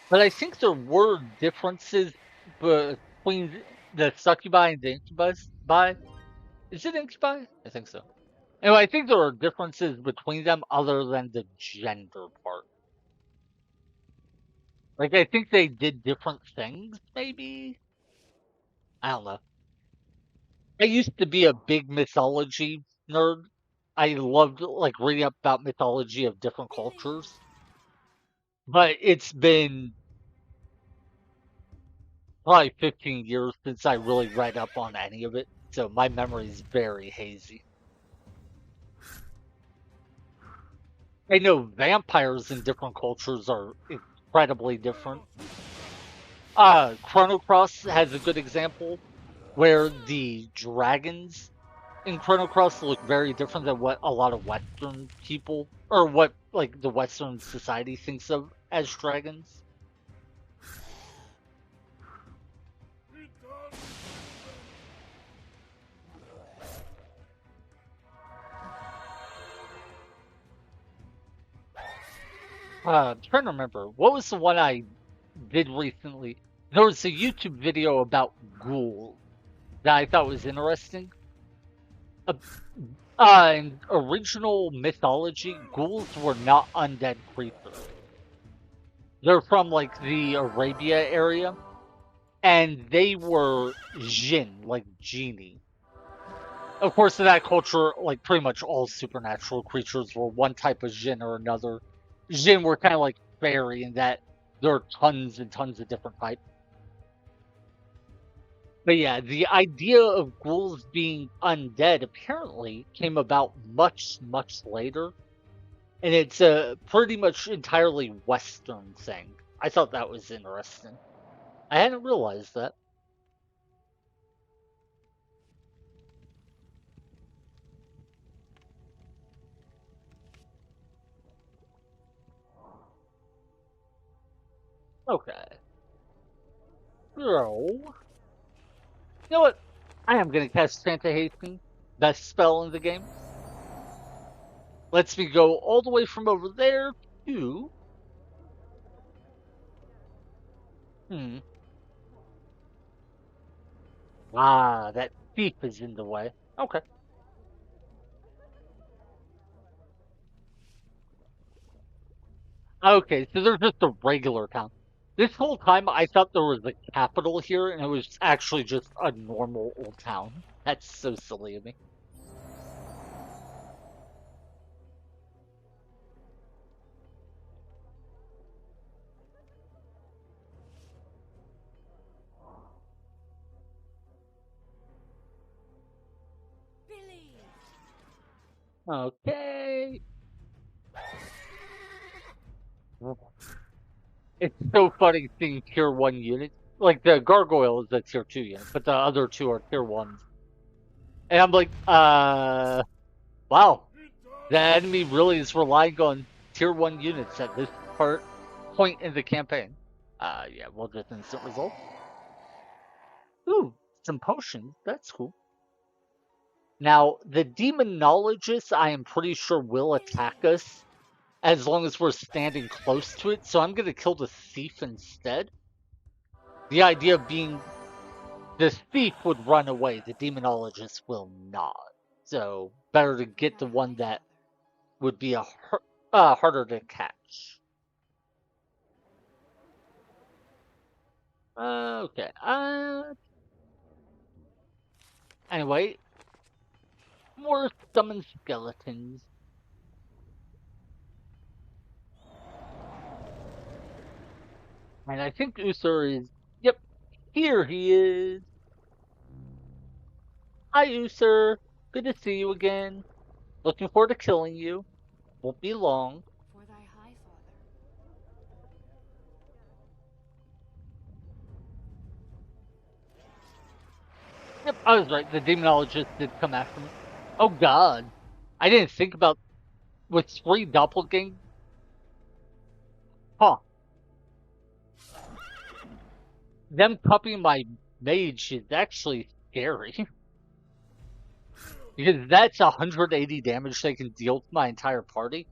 But I think there were differences between the succubi and the incubus. Is it incubi? I think so. Anyway, I think there are differences between them other than the gender part. Like, I think they did different things, maybe? I don't know. I used to be a big mythology nerd. I loved, like, reading up about mythology of different cultures. But it's been probably 15 years since I really read up on any of it, so my memory is very hazy. I know vampires in different cultures are incredibly different. Chrono Cross has a good example where the dragons in Chrono Cross look very different than what a lot of Western people or what like the Western society thinks of as dragons. I'm trying to remember what was the one I did recently. There was a YouTube video about ghouls that I thought was interesting. In original mythology, ghouls were not undead creatures. They're from like the Arabia area, and they were jinn, like genie. Of course, in that culture, like pretty much all supernatural creatures were one type of jinn or another. Jinn were kind of like fairy in that there are tons and tons of different types. But yeah, the idea of ghouls being undead apparently came about much, much later. And it's a pretty much entirely Western thing. I thought that was interesting. I hadn't realized that. Okay. So, You know what? I am gonna cast Santa Hasten, best spell in the game. Lets me go all the way from over there to. Hmm. Ah, that thief is in the way. Okay. Okay, so there's just a regular town. This whole time I thought there was a capital here, and it was actually just a normal old town. That's so silly of me. Billy! Okay. It's so funny seeing tier 1 units. Like the gargoyle is a tier 2 unit, but the other two are tier 1s. And I'm like, wow. The enemy really is relying on tier 1 units at this point in the campaign. Yeah, we'll just instant result. Ooh, some potions. That's cool. Now, the demonologist, I am pretty sure will attack us as long as we're standing close to it. So I'm going to kill the thief instead. The idea being the thief would run away. The demonologist will not. So better to For get thy the one high that father. would be harder to catch. Okay. Anyway, more summon skeletons. And I think Uther is. Yep, here he is. Hi, Uther. Good to see you again. Looking forward to killing you. Won't be long. For thy high father. Yep, I was right. The demonologist did come after me. Oh god. I didn't think about with 3 doppelgang. Huh. Them copying my mage is actually scary. Because that's 180 damage they can deal to my entire party.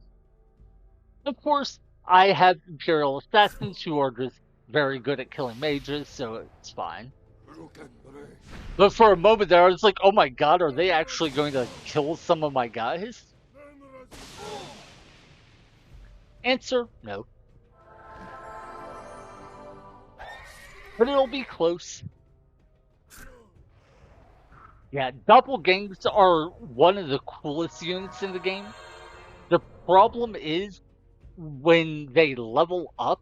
Of course, I have Imperial Assassins who are just very good at killing mages, so it's fine. But for a moment there, I was like, oh my god, are they actually going to kill some of my guys? Answer, no. But it'll be close. Yeah, doppelgangs are one of the coolest units in the game. The problem is when they level up,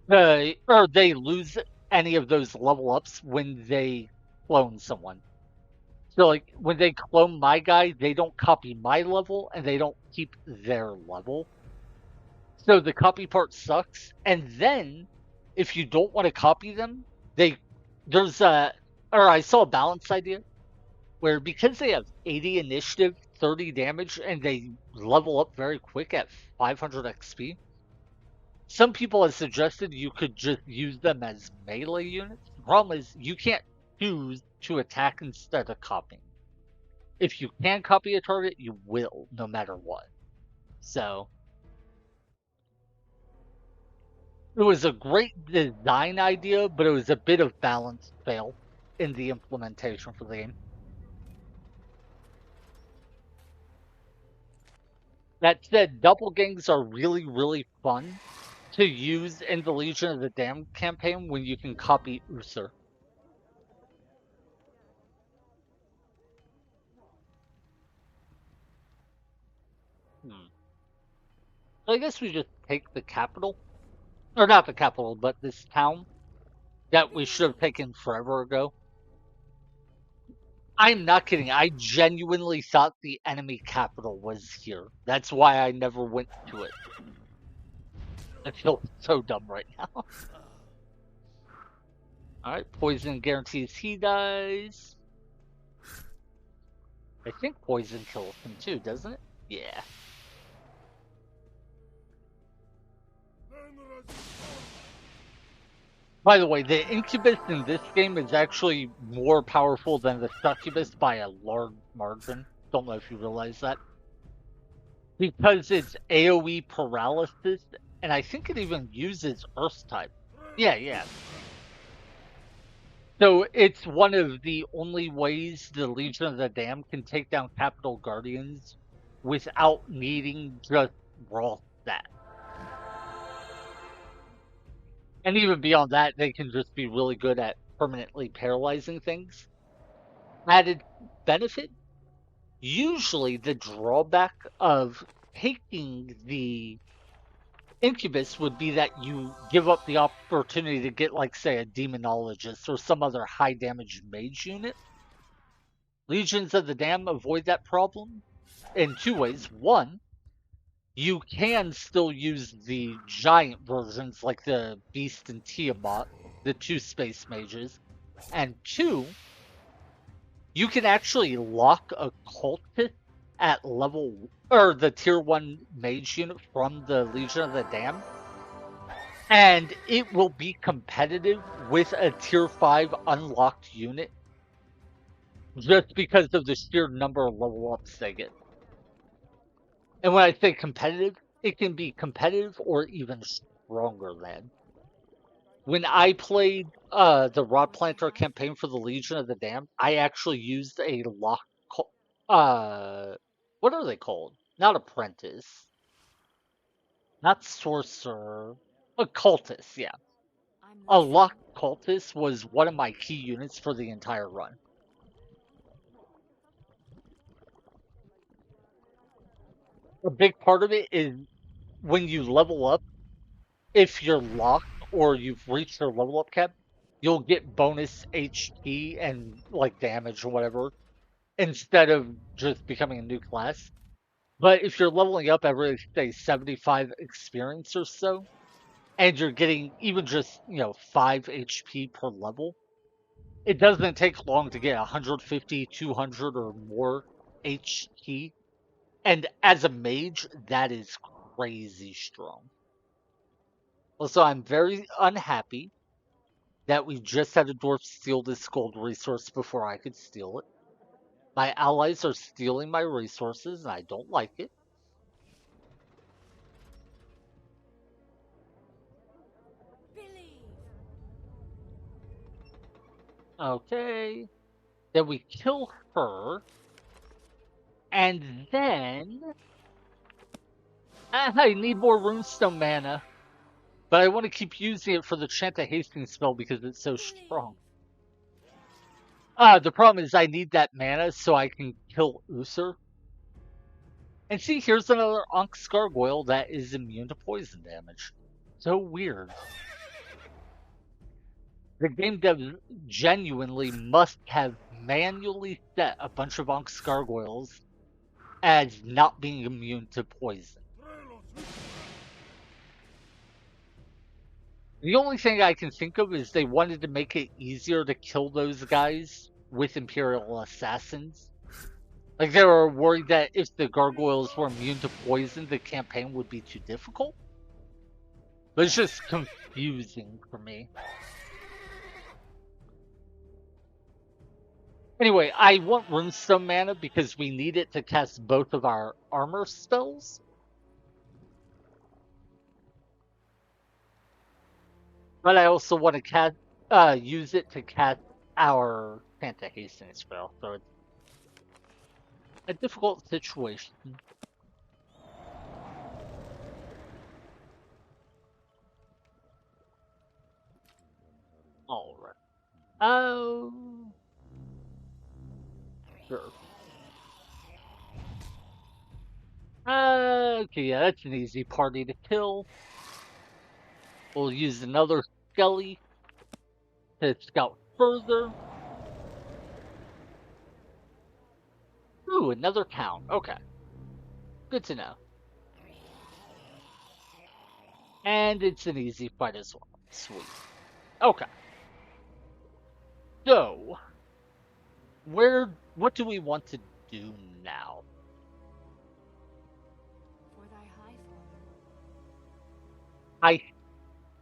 or they lose any of those level ups when they clone someone. So, like, when they clone my guy, they don't copy my level and they don't keep their level. So the copy part sucks. And then, if you don't want to copy them, there's I saw a balance idea where because they have 80 initiative, 30 damage, and they level up very quick at 500 XP, some people have suggested you could just use them as melee units. The problem is you can't choose to attack instead of copying. If you can copy a target, you will, no matter what. So it was a great design idea, but it was a bit of balance fail in the implementation for the game. That said, doppelgangs are really, really fun to use in the Legion of the Damned campaign when you can copy Uther. Hmm. So I guess we just take the capital. Or not the capital, but this town that we should have taken forever ago. I'm not kidding. I genuinely thought the enemy capital was here. That's why I never went to it. I feel so dumb right now. Alright, poison guarantees he dies. I think poison kills him too, doesn't it? Yeah. By the way, the Incubus in this game is actually more powerful than the Succubus by a large margin. Don't know if you realize that. Because it's AoE paralysis, and I think it even uses Earth type. Yeah. So it's one of the only ways the Legion of the Damned can take down Capital Guardians without needing just raw stat. And even beyond that, they can just be really good at permanently paralyzing things. Added benefit, usually the drawback of taking the Incubus would be that you give up the opportunity to get, like, say, a Demonologist or some other high damage mage unit. Legions of the Damned avoid that problem in two ways. One, you can still use the giant versions like the Beast and Tiamat, the two space mages. And two, you can actually lock a cultist at level, or the tier 1 mage unit from the Legion of the Damned, and it will be competitive with a tier 5 unlocked unit just because of the sheer number of level ups they get. And when I say competitive, it can be competitive or even stronger than. When I played the Rod Planter campaign for the Legion of the Damned, I actually used a lock. What are they called? Not apprentice, not sorcerer, a cultist. Yeah, I'm a listening. lock cultist was one of my key units for the entire run. A big part of it is when you level up, if you're locked or you've reached your level up cap, you'll get bonus HP and like damage or whatever instead of just becoming a new class. But if you're leveling up every, say, 75 experience or so, and you're getting even just, 5 HP per level, it doesn't take long to get 150, 200, or more HP. And as a mage, that is crazy strong. Also, I'm very unhappy that we just had a dwarf steal this gold resource before I could steal it. My allies are stealing my resources, and I don't like it. Believe. Okay. Then we kill her. And then I need more runestone mana. But I want to keep using it for the Chant of Hastening spell because it's so strong. The problem is I need that mana so I can kill Usur. And see, here's another Ankh Gargoyle that is immune to poison damage. So weird. The game devs genuinely must have manually set a bunch of Ankh Gargoyles as not being immune to poison. The only thing I can think of is they wanted to make it easier to kill those guys with Imperial Assassins. Like, they were worried that if the gargoyles were immune to poison, the campaign would be too difficult. But it's just confusing for me. Anyway, I want Runestone mana because we need it to cast both of our armor spells. But I also want to use it to cast our Santa Hastening spell, so it's a difficult situation. Alright. Oh. Sure. Okay, yeah, that's an easy party to kill. We'll use another Skelly to scout further. Ooh, another town. Okay. Good to know. And it's an easy fight as well. Sweet. Okay. So, what do we want to do now? For thy high father. I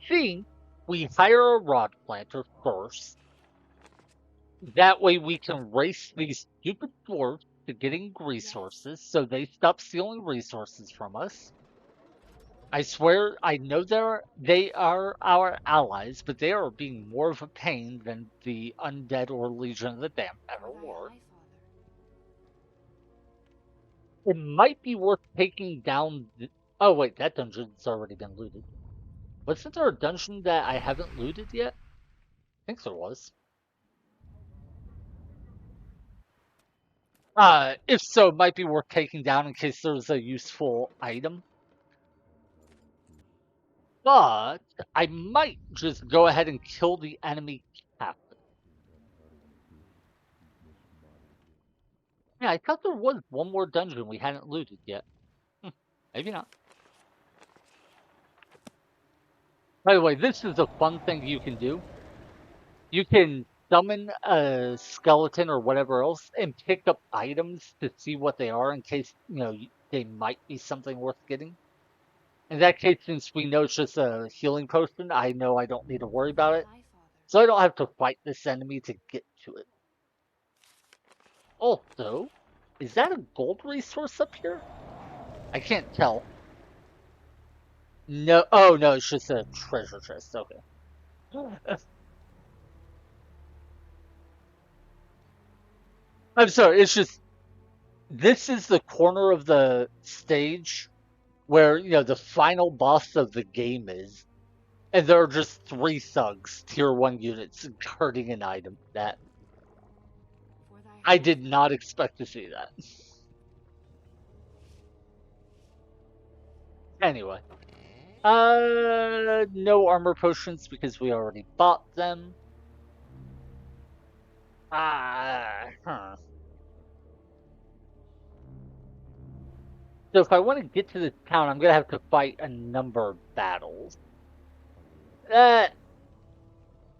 think we hire a rod planter first. That way we can race these stupid dwarves to getting resources so they stop stealing resources from us. I swear, I know they are our allies, but they are being more of a pain than the undead or Legion of the Damned ever For thy were. high father. It might be worth taking down. Oh wait, that dungeon's already been looted. Wasn't there a dungeon that I haven't looted yet? I think there was. If so, it might be worth taking down in case there's a useful item. But I might just go ahead and kill the enemy captain. Yeah, I thought there was one more dungeon we hadn't looted yet. Maybe not. By the way, this is a fun thing you can do. You can summon a skeleton or whatever else and pick up items to see what they are in case, they might be something worth getting. In that case, since we know it's just a healing potion, I know I don't need to worry about it. High father. So I don't have to fight this enemy to get to it. Also, is that a gold resource up here? I can't tell. No, oh no, it's just a treasure chest. Okay. I'm sorry, it's just this is the corner of the stage where, the final boss of the game is. And there are just 3 thugs, tier 1 units, guarding an item. That For thy I high did father. not expect to see that. Anyway. No armor potions because we already bought them. Huh. So if I want to get to this town, I'm gonna have to fight a number of battles.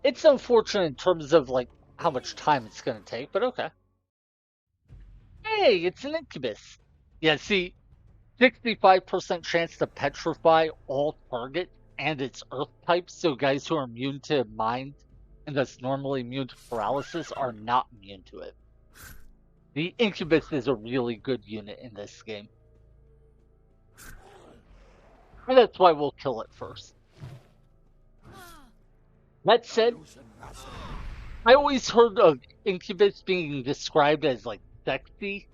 It's unfortunate in terms of like how much time it's gonna take, but okay. Hey, it's an incubus. Yeah, see, 65% chance to petrify all targets and its earth type, so guys who are immune to mind and thus normally immune to paralysis are not immune to it. The incubus is a really good unit in this game. And that's why we'll kill it first. That said, I always heard of incubus being described as like sexy,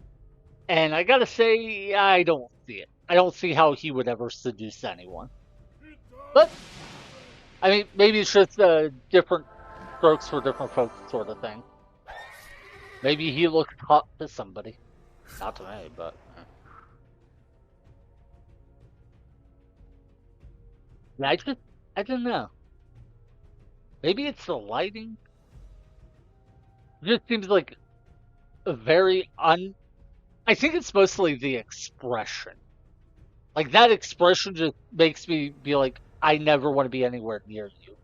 and I gotta say, I don't see it. I don't see how he would ever seduce anyone. But, I mean, maybe it's just different strokes for different folks sort of thing. Maybe he looked hot to somebody. Not to me, but... Yeah, I don't know. Maybe it's the lighting? It just seems like a very I think it's mostly the expression. Like, that expression just makes me be like, I never want to be anywhere near you.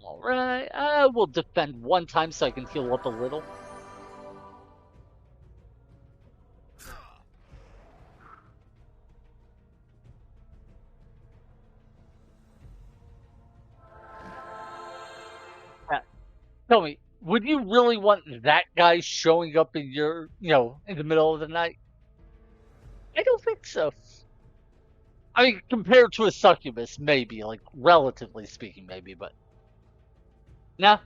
Alright, I will defend one time so I can heal up a little. Tell me, would you really want that guy showing up in your, in the middle of the night? I don't think so. I mean, compared to a succubus, maybe, like, relatively speaking, maybe, but... Nah.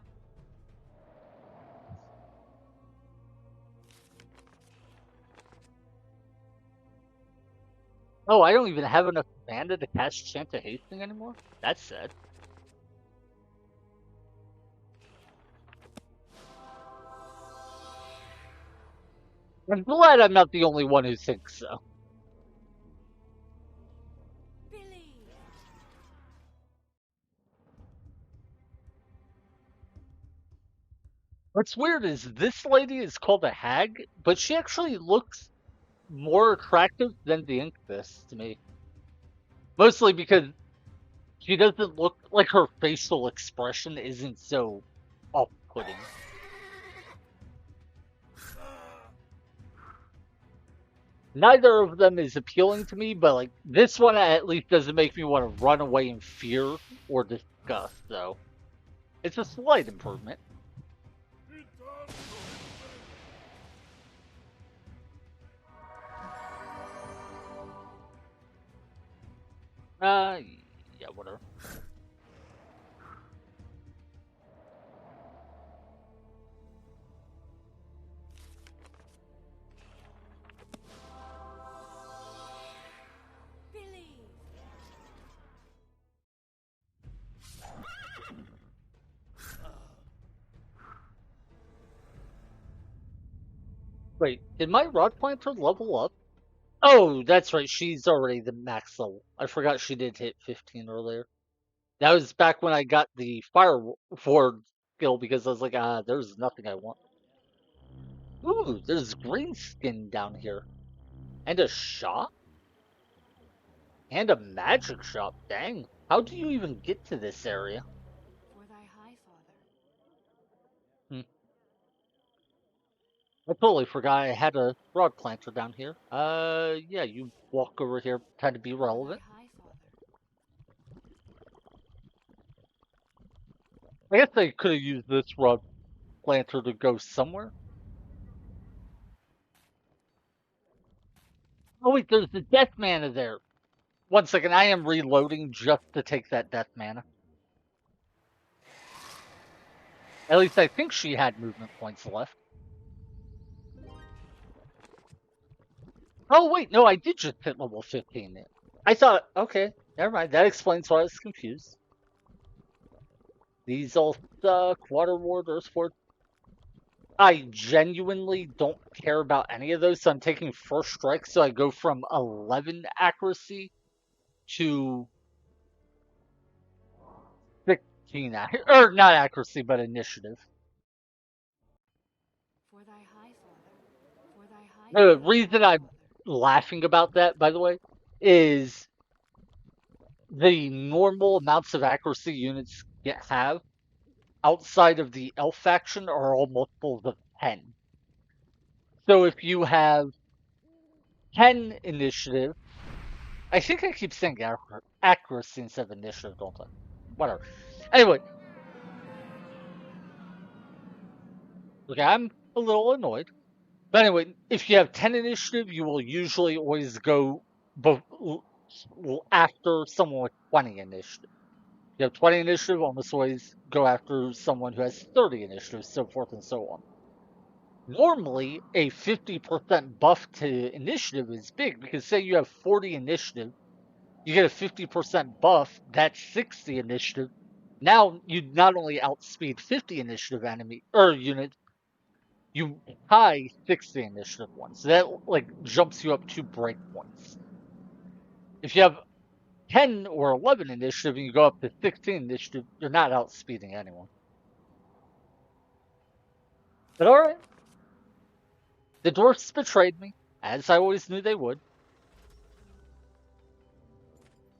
Oh, I don't even have enough mana to cast Chant of Hastening anymore? That's sad. I'm glad I'm not the only one who thinks so. Billy. What's weird is this lady is called a hag, but she actually looks more attractive than the incubus to me. Mostly because she doesn't look like her facial expression isn't so Neither of them is appealing to me, but like this one at least doesn't make me want to run away in fear or disgust, though. It's a slight improvement. Yeah, whatever. Believe. Wait, did my rod planter level up? Oh, that's right. She's already the max level. I forgot she did hit 15 earlier. That was back when I got the fire ward skill because I was like, there's nothing I want. Ooh, there's green skin down here. And a shop? And a magic shop. Dang. How do you even get to this area? For thy high father. Hmm. I totally forgot I had a rod planter down here. Yeah, you walk over here, try to be For thy relevant. high father. I guess they could have used this rod planter to go somewhere. Oh wait, there's the death mana there. 1 second, I am reloading just to take that death mana. At least I think she had movement points left. Oh wait, no, I did just hit level 15. I thought, okay, never mind. That explains why I was confused. These all suck. Water Ward, Earth Ward. I genuinely don't care about any of those, so I'm taking first strike, so I go from 11 accuracy to 16 or not accuracy, but initiative. For thy high father. For thy high The father. reason I'm laughing about that, by the way, is the normal amounts of accuracy units have outside of the elf faction are all multiples of 10. So if you have 10 initiative, I think I keep saying accuracy instead of initiative, don't I? Whatever. Anyway, okay, I'm a little annoyed. But anyway, if you have 10 initiative, you will usually always go after someone with 20 initiative. You have 20 initiative, almost always go after someone who has 30 initiative, so forth and so on. Normally, a 50% buff to initiative is big because say you have 40 initiative, you get a 50% buff, that's 60 initiative. Now you not only outspeed 50 initiative enemy or units, you tie 60 initiative ones. So that like jumps you up 2 breakpoints. If you have 10 or 11 initiative and you go up to 16 initiative, you're not outspeeding anyone. But alright. The dwarfs betrayed me, as I always knew they would.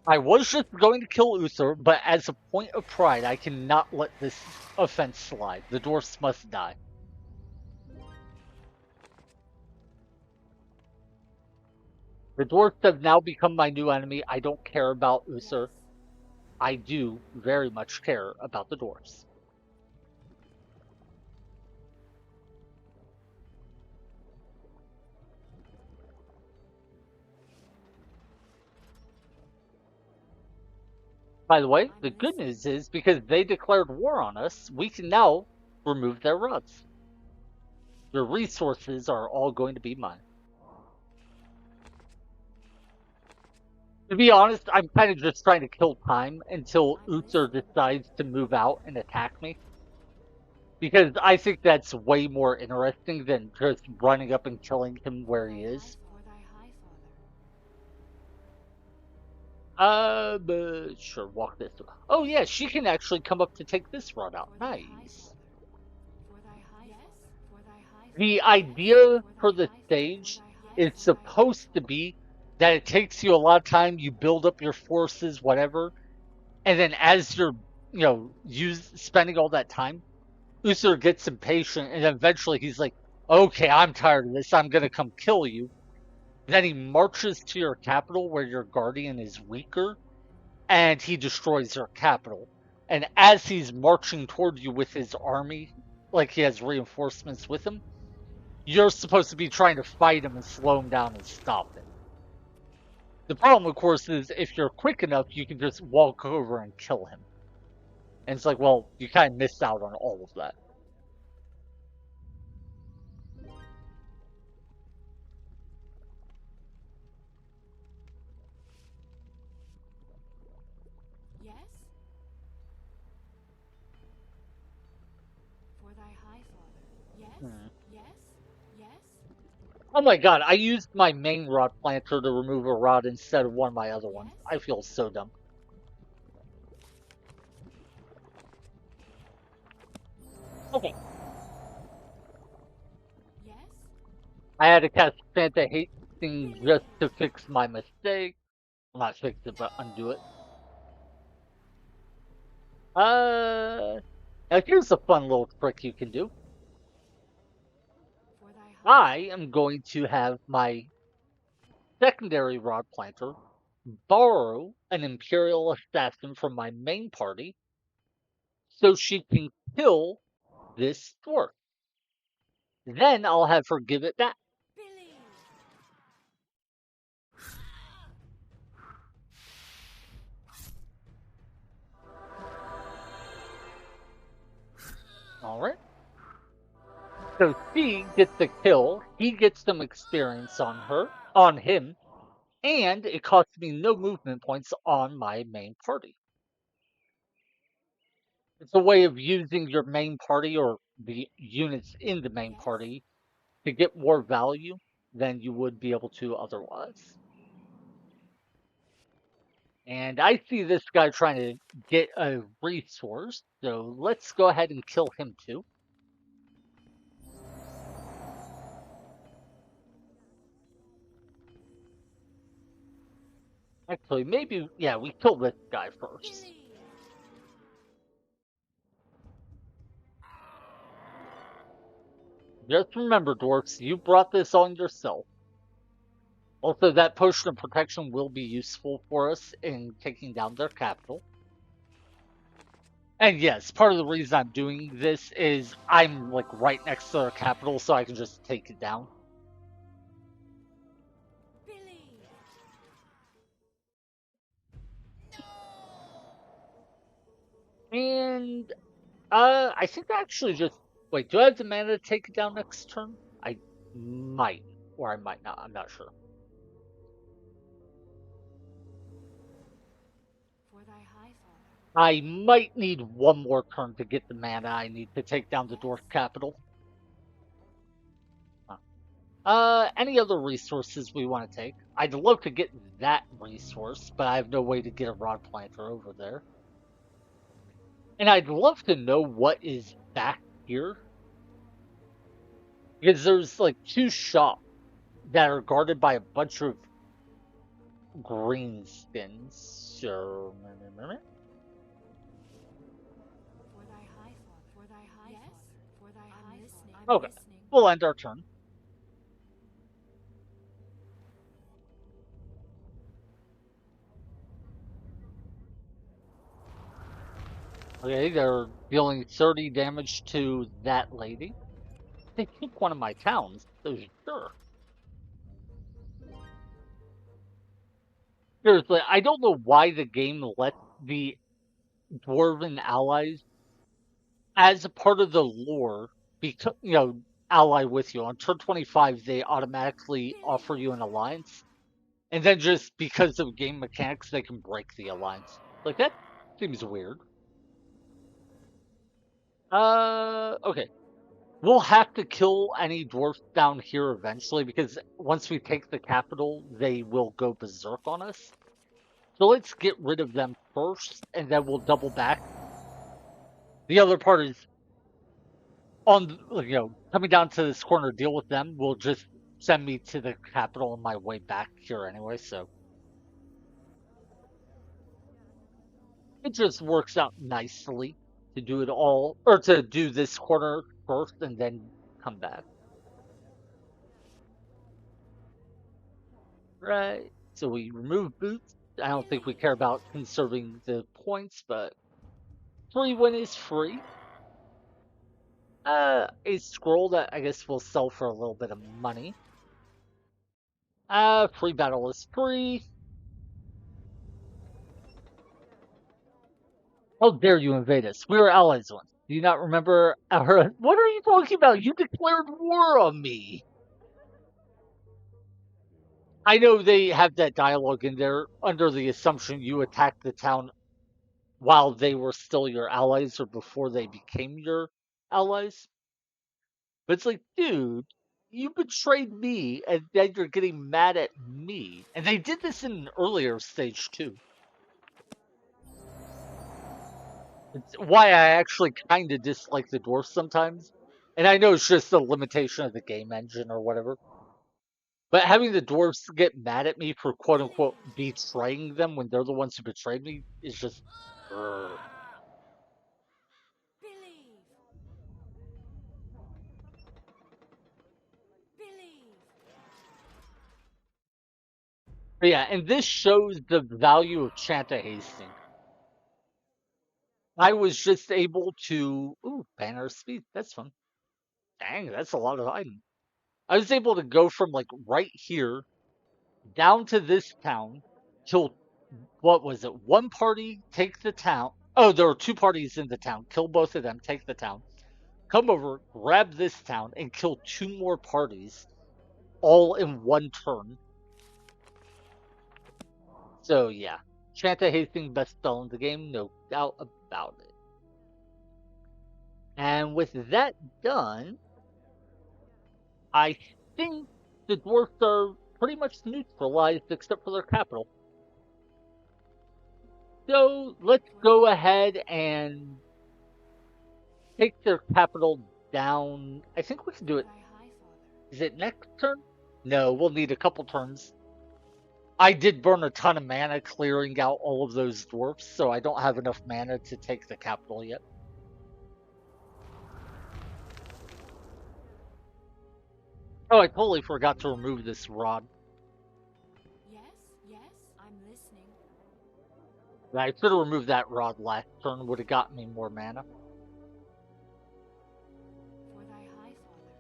I was just going to kill Uther, but as a point of pride, I cannot let this offense slide. The dwarfs must die. The dwarfs have now become my new enemy. I don't care about Uther. I do very much care about the dwarfs. By the way, the good news is because they declared war on us, we can now remove their rods. Their resources are all going to be mine. To be honest, I'm kind of just trying to kill time until Uther decides to move out and attack me. Because I think that's way more interesting than just running up and killing him where he is. For thy high father. But sure, walk this way. Oh yeah, she can actually come up to take this rod out. For thy high Nice. father. For thy high yes. For thy high The father. idea for the For thy stage high is supposed to be that it takes you a lot of time, you build up your forces, whatever, and then as you're, spending all that time, Uther gets impatient, and eventually he's like, okay, I'm tired of this, I'm gonna come kill you. Then he marches to your capital where your guardian is weaker, and he destroys your capital. And as he's marching toward you with his army, like he has reinforcements with him, you're supposed to be trying to fight him and slow him down and stop him. The problem, of course, is if you're quick enough, you can just walk over and kill him. And it's like, well, you kind of missed out on all of that. Yes? For thy high father. Yes? Hmm. Yes? Yes? Oh my god, I used my main rod planter to remove a rod instead of one of my other ones. Yes? I feel so dumb. Okay. Yes? I had to cast Santa Hastings just to fix my mistake. Well, not fix it, but undo it. Now here's a fun little trick you can do. For thy high I am going to have my secondary rod planter borrow an Imperial Assassin from my main party so she can kill this dwarf. Then I'll have her give it back. Billy! Alright. So she gets the kill, he gets some experience on him, and it costs me no movement points on my main party. It's a way of using your main party or the units in the main Yes? party to get more value than you would be able to otherwise. And I see this guy trying to get a resource, so let's go ahead and kill him too. Actually, maybe, yeah, we kill this guy first. Billy! Just remember, dwarfs, you brought this on yourself. Also, that potion of protection will be useful for us in taking down their capital. And yes, part of the reason I'm doing this is I'm like right next to their capital, so I can just take it down. Billy! And I think I actually just wait. Do I have the mana to take it down next turn? I might, or I might not. I'm not sure. For thy high father. I might need one more turn to get the mana I need to take down the dwarf capital. Any other resources we want to take? I'd love to get that resource, but I have no way to get a rod planter over there. And I'd love to know what is back here. Because there's like two shops that are guarded by a bunch of green skins. Sure. For thy high father. For thy high yes? Father. For thy high listening. I'm Okay, listening. we'll end our turn. Okay, they're dealing 30 damage to that lady. They took one of my towns, so sure. Seriously, I don't know why the game lets the dwarven allies, as a part of the lore, because ally with you. On turn 25, they automatically offer you an alliance, and then just because of game mechanics, they can break the alliance. Like that seems weird. Okay. We'll have to kill any dwarfs down here eventually because once we take the capital, they will go berserk on us. So let's get rid of them first, and then we'll double back. The other part is on, coming down to this corner, deal with them will just send me to the capital on my way back here anyway, so. It just works out nicely to do it all, or to do this corner first and then come back. Right. So we remove boots. I don't think we care about conserving the points, but free win is free. A scroll that I guess we'll sell for a little bit of money. Free battle is free. How dare you invade us? We were allies once. Do you not remember our... What are you talking about? You declared war on me. I know they have that dialogue in there under the assumption you attacked the town while they were still your allies or before they became your allies. But it's like, dude, you betrayed me and then you're getting mad at me. And they did this in an earlier stage too. It's why I actually kind of dislike the dwarfs sometimes. And I know it's just a limitation of the game engine or whatever. But having the dwarves get mad at me for quote unquote betraying them when they're the ones who betrayed me is just. Brr. Believe. Believe. But yeah, and this shows the value of Chanta Hastings. I was just able to. Ooh, banner of speed. That's fun. Dang, that's a lot of items. I was able to go from like right here down to this town, kill, what was it? One party, take the town. Oh, there were two parties in the town. Kill both of them, take the town. Come over, grab this town, and kill two more parties, all in one turn. So yeah, Chanta Hastings best spell in the game, no doubt about it. And with that done, I think the dwarfs are pretty much neutralized except for their capital. So let's go ahead and take their capital down. I think we can do it. Is it next turn? No, we'll need a couple turns. I did burn a ton of mana clearing out all of those dwarfs, so I don't have enough mana to take the capital yet. Oh, I totally forgot to remove this rod. Yes, yes, I'm listening. I should have removed that rod last turn, would have gotten me more mana. For thy high father.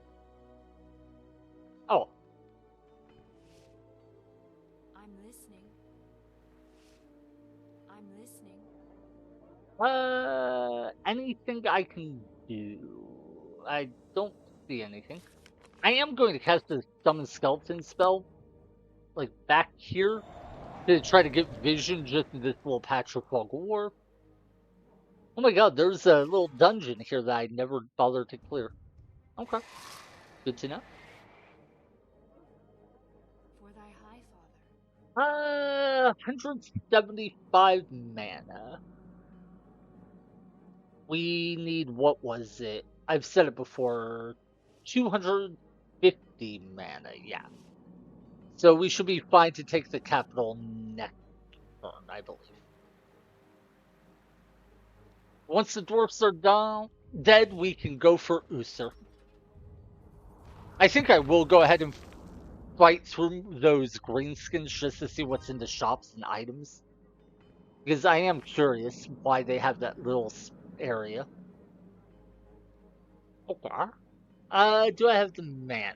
Oh, I'm listening. I'm listening. anything I can do? I don't see anything. I am going to cast a summon skeleton spell, like back here, to try to get vision just in this little patch of fog of war. Oh my god, there's a little dungeon here that I never bothered to clear. Okay, good to know. For thy high father. 175 mana. We need, what was it? I've said it before, 250 mana, yeah. So we should be fine to take the capital next turn, I believe. Once the dwarfs are dead, we can go for Uther. I think I will go ahead and fight through those greenskins just to see what's in the shops and items. Because I am curious why they have that little area. Okay. Do I have the mana?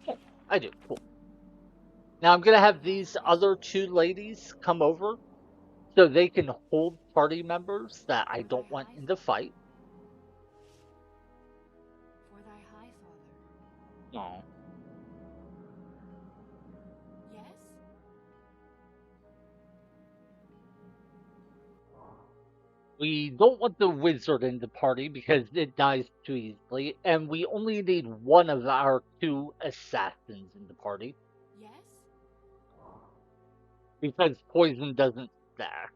Oh, I do. Cool. Now I'm gonna have these other two ladies come over so they can hold party members that I don't want in the fight. For thy high father. No. Yes? We don't want the wizard in the party because it dies too easily, and we only need one of our two assassins in the party Yes? because poison doesn't stack.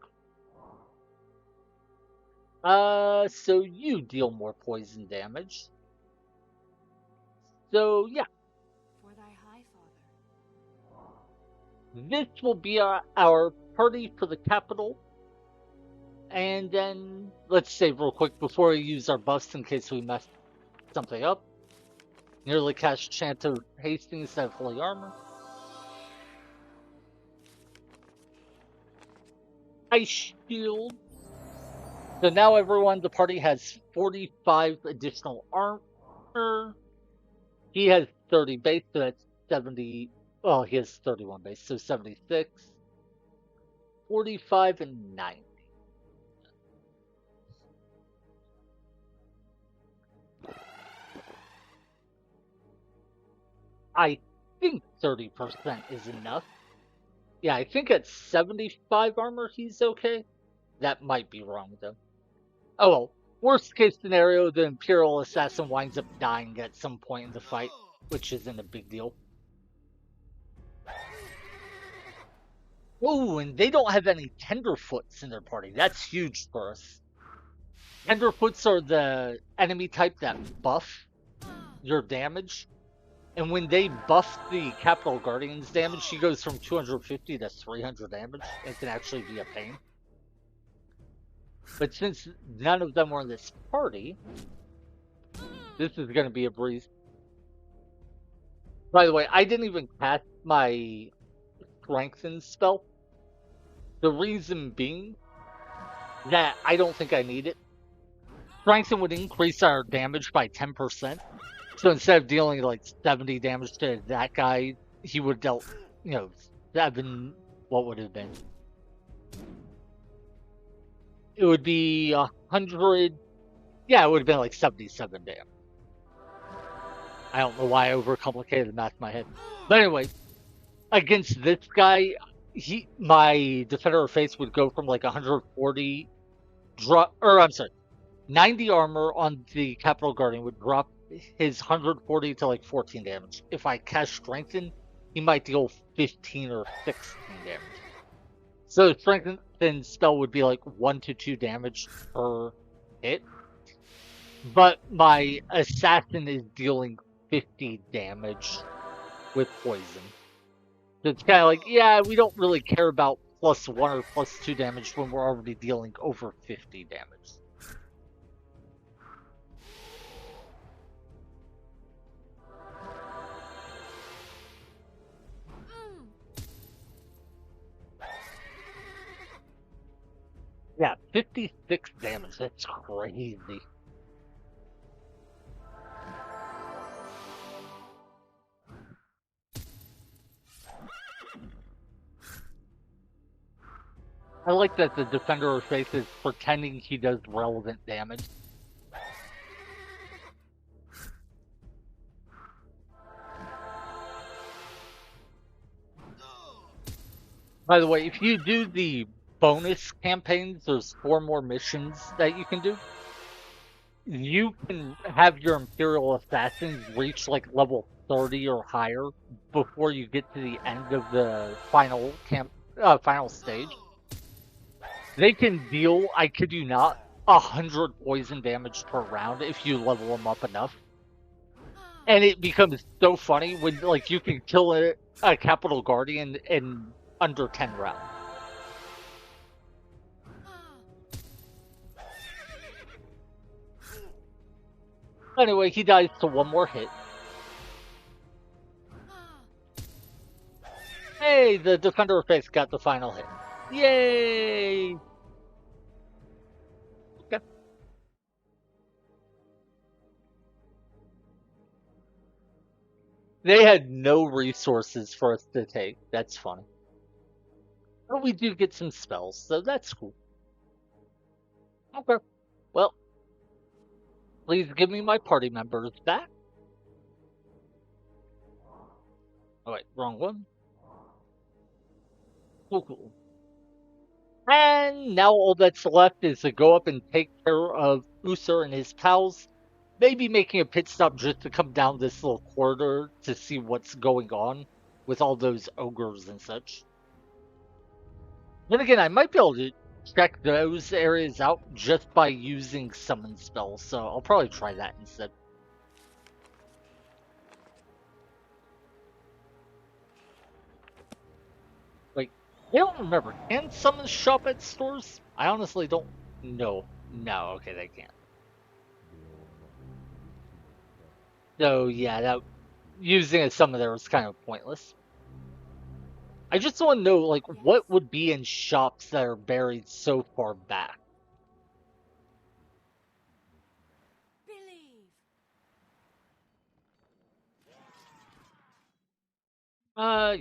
So you deal more poison damage. So yeah, For thy high father. this will be our party for the capital. And then let's save real quick before we use our buffs in case we mess something up. Nearly cast Chant of Haste instead of Holy Armor. Ice Shield. So now everyone in the party has 45 additional armor. He has 30 base, so that's 70. Well, he has 31 base, so 76. 45 and 90. I think 30% is enough. Yeah, I think at 75 armor he's okay. That might be wrong though. Oh well. Worst case scenario, the Imperial Assassin winds up dying at some point in the fight, which isn't a big deal. Oh, and they don't have any Tenderfoots in their party. That's huge for us. Tenderfoots are the enemy type that buff your damage. And when they buff the Capital Guardian's damage, she goes from 250 to 300 damage. It can actually be a pain. But since none of them were in this party, this is going to be a breeze. By the way, I didn't even cast my Strengthen spell. The reason being that I don't think I need it. Strengthen would increase our damage by 10%. So instead of dealing like 70 damage to that guy, he would have dealt, 7, what would it have been? It would be 100, yeah, it would have been like 77 damage. I don't know why I overcomplicated the math in my head. But anyway, against this guy, my Defender of Faith would go from like 140 90 armor on the Capital Guardian would drop his 140 to like 14 damage. If I cast Strengthen, he might deal 15 or 16 damage. So Strengthen spell would be like 1 to 2 damage per hit. But my Assassin is dealing 50 damage with poison. So it's kind of like, yeah, we don't really care about +1 or +2 damage when we're already dealing over 50 damage. Yeah, 56 damage. That's crazy. I like that the Defender of Faith is pretending he does relevant damage. By the way, if you do the bonus campaigns, there's 4 more missions that you can do. You can have your Imperial Assassins reach like level 30 or higher before you get to the end of the final stage. They can deal, I kid you not, 100 poison damage per round if you level them up enough. And it becomes so funny when like you can kill a Capital Guardian in under 10 rounds. Anyway, he dies to 1 more hit. Hey, the Defender of Faith got the final hit. Yay! Okay. They had no resources for us to take. That's funny. But we do get some spells, so that's cool. Okay. Well, please give me my party members back. Oh wait, wrong one. Cool. And now all that's left is to go up and take care of Uther and his pals. Maybe making a pit stop just to come down this little corridor to see what's going on with all those ogres and such. Then again, I might be able to check those areas out just by using summon spells, so I'll probably try that instead. I don't remember. Can summons shop at stores? I honestly don't know. No, okay, they can't. So yeah, that using a summon there was kind of pointless. I just want to know, like, Yes? what would be in shops that are buried so far back? Believe.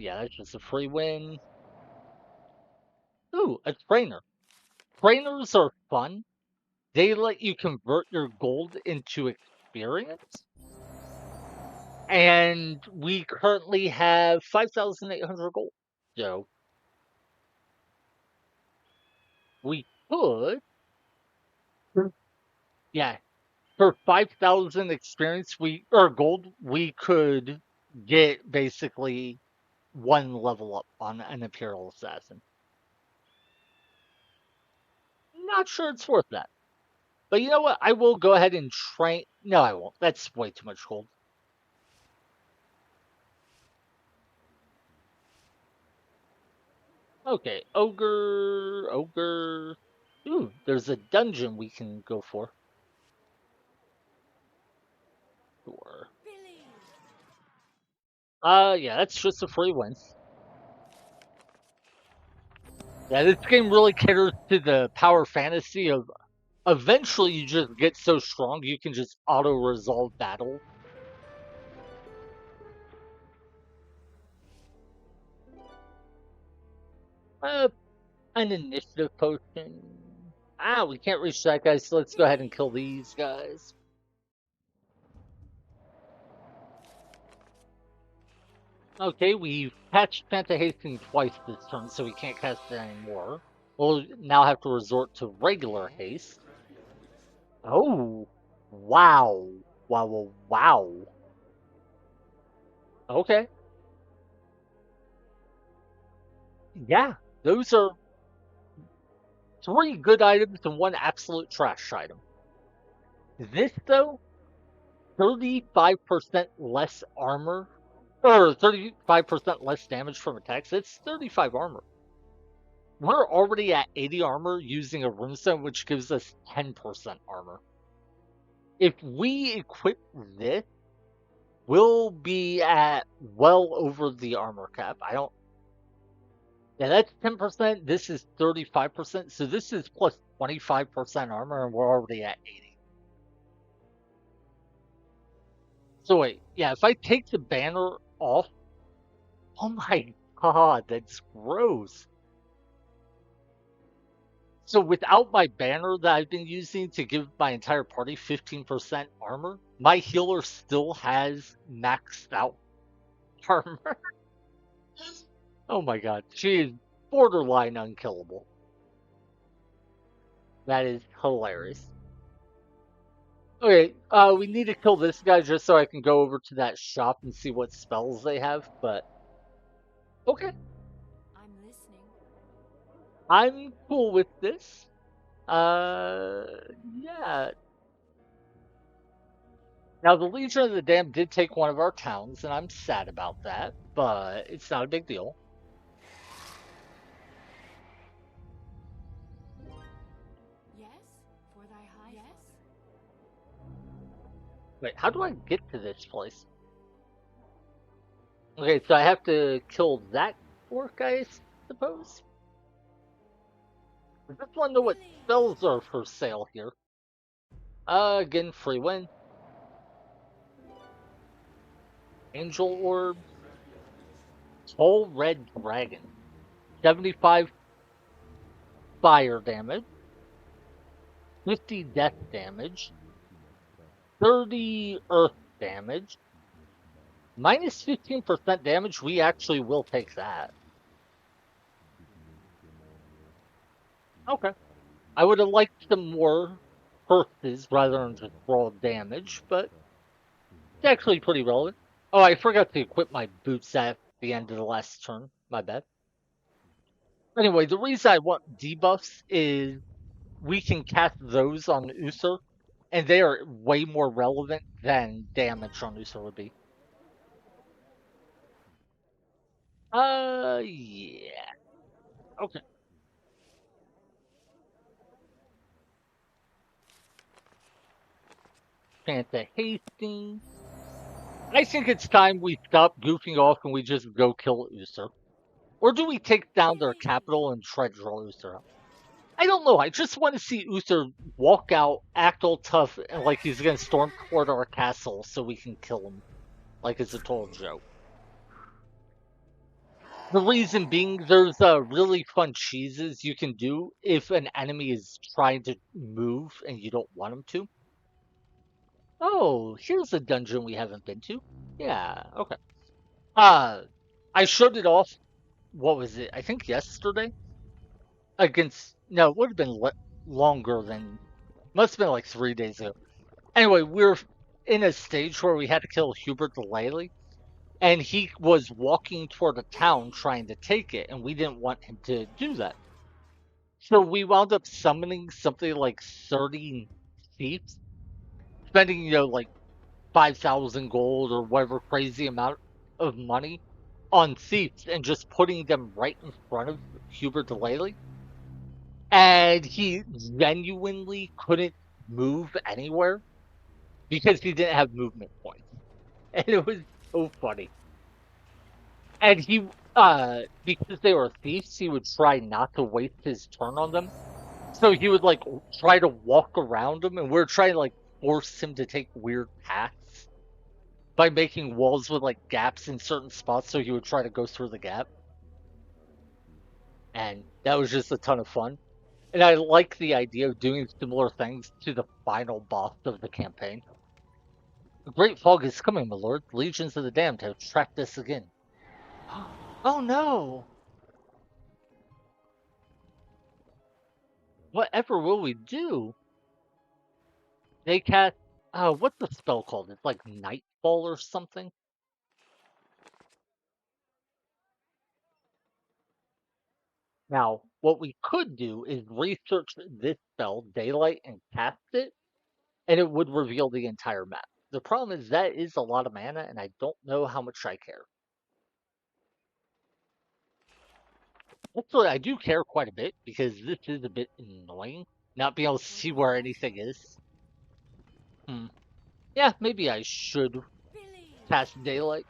Yeah, that's just a free win. Ooh, a trainer. Trainers are fun. They let you convert your gold into experience. And we currently have 5,800 gold. So we could, yeah, for 5,000 experience, or gold, we could get basically one level up on an Imperial Assassin. Not sure it's worth that. But you know what? I will go ahead and train. No, I won't. That's way too much gold. Okay, ogre. Ooh, there's a dungeon we can go for. Sure. Believe. Yeah, that's just a free win. Yeah, this game really caters to the power fantasy of eventually you just get so strong you can just auto resolve battle. Uh, an initiative potion. Ah, we can't reach that guy, so let's go ahead and Believe. kill these guys. Okay, we've patched Fanta Hasten twice this turn, so we can't cast it anymore. We'll now have to resort to regular haste. Oh, wow. Wow. Okay. Yeah, those are three good items and one absolute trash item. This, though, 35% less armor, or 35% less damage from attacks. It's 35 armor. We're already at 80 armor using a runestone, which gives us 10% armor. If we equip this, we'll be at well over the armor cap. Yeah, that's 10%. This is 35%. So this is plus 25% armor, and we're already at 80. So wait, yeah, if I take the banner off, oh my god, that's gross. So without my banner that I've been using to give my entire party 15% armor, my healer still has maxed out armor. Oh my god, she is borderline unkillable. That is hilarious. Okay, we need to kill this guy just so I can go over to that shop and see what spells they have, but okay. I'm listening. I'm cool with this. Uh, yeah. Now, the Legion of the Damned did take one of our towns, and I'm sad about that, but it's not a big deal. Yes? For thy high. Yes? Wait, how do I get to this place? Okay, so I have to kill that orc, I suppose? I just want to know what Believe. spells are for sale here. Again, free win. Angel Orb, Tall Red Dragon. 75 fire damage, 50 death damage, 30 earth damage, minus 15% damage. We actually will take that. Okay. I would have liked some more curses rather than just raw damage, but it's actually pretty relevant. Oh, I forgot to equip my boots at the end of the last turn. My bad. Anyway, the reason I want debuffs is we can cast those on Uther, and they are way more relevant than damage on Uther would be. Yeah. Okay. Fanta Hastings. I think it's time we stop goofing off and we just go kill Uther. Or do we take down their capital and try to draw Uther out? I don't know. I just want to see Uther walk out, act all tough, and like he's gonna storm toward our castle so we can kill him. Like it's a total joke. The reason being, there's really fun cheeses you can do if an enemy is trying to move and you don't want them to. Oh, here's a dungeon we haven't been to. Yeah, okay. Uh, I showed it off, what was it? I think yesterday? Against, no, it would have been longer than, must have been like 3 days ago. Anyway, we're in a stage where we had to kill Hubert the Lely, and he was walking toward a town trying to take it, and we didn't want him to do that. So we wound up summoning something like 30 thieves, spending, like 5,000 gold or whatever crazy amount of money on thieves and just putting them right in front of Hubert the Lely. And he genuinely couldn't move anywhere because he didn't have movement points. And it was so funny. And he, because they were thieves, he would try not to waste his turn on them. So he would like try to walk around them, and we're trying to like force him to take weird paths by making walls with like gaps in certain spots so he would try to go through the gap. And that was just a ton of fun. And I like the idea of doing similar things to the final boss of the campaign. A great fog is coming, my lord. Legions of the damned have tracked us again. Oh no! Whatever will we do? They cast, what's the spell called? It's like Nightfall or something? Now, what we could do is research this spell, Daylight, and cast it, and it would reveal the entire map. The problem is that is a lot of mana, and I don't know how much I care. Actually, I do care quite a bit, because this is a bit annoying, not being able to see where anything is. Yeah, maybe I should cast Daylight.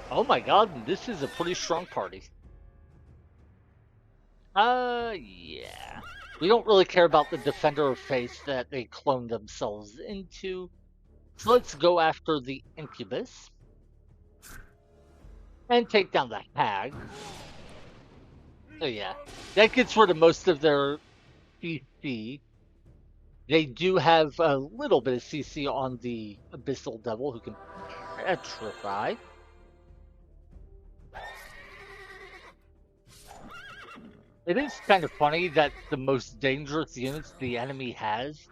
Oh my god, this is a pretty strong party. Yeah. We don't really care about the Defender of Faith that they cloned themselves into. So let's go after the Incubus. And take down the Hag. So yeah, that gets rid of most of their CC. They do have a little bit of CC on the Abyssal Devil, who can petrify. It is kind of funny that the most dangerous units the enemy has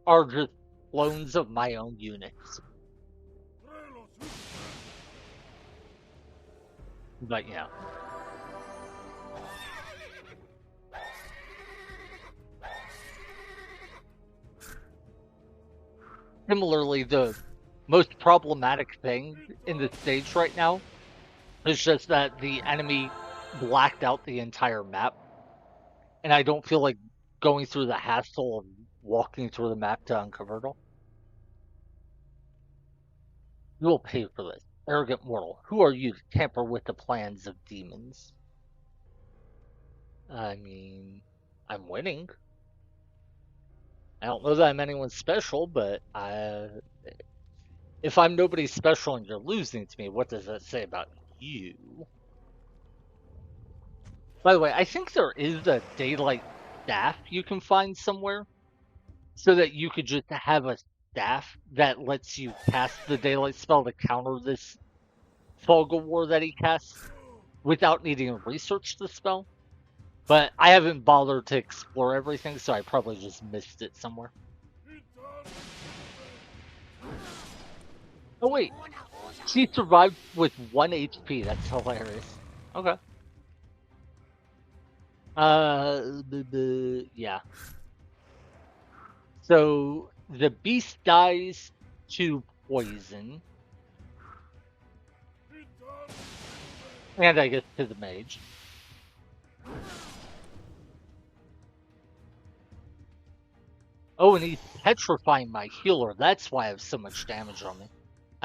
are just clones of my own units. But yeah. Similarly, the most problematic thing in the stage right now is just that the enemy blacked out the entire map. And I don't feel like going through the hassle of walking through the map to uncover it all. You will pay for this. Arrogant mortal, who are you to tamper with the plans of demons? I mean, I'm winning. I don't know that I'm anyone special, but if I'm nobody special and you're losing to me, what does that say about you? By the way, I think there is a Daylight staff you can find somewhere, so that you could just have a staff that lets you cast the Daylight spell to counter this Fog of War that he casts without needing to research the spell. But I haven't bothered to explore everything, so I probably just missed it somewhere. Oh wait, she survived with 1 HP. That's hilarious. Okay. Yeah. So the beast dies to poison. And I guess to the mage. Oh, and he's petrifying my healer. That's why I have so much damage on me.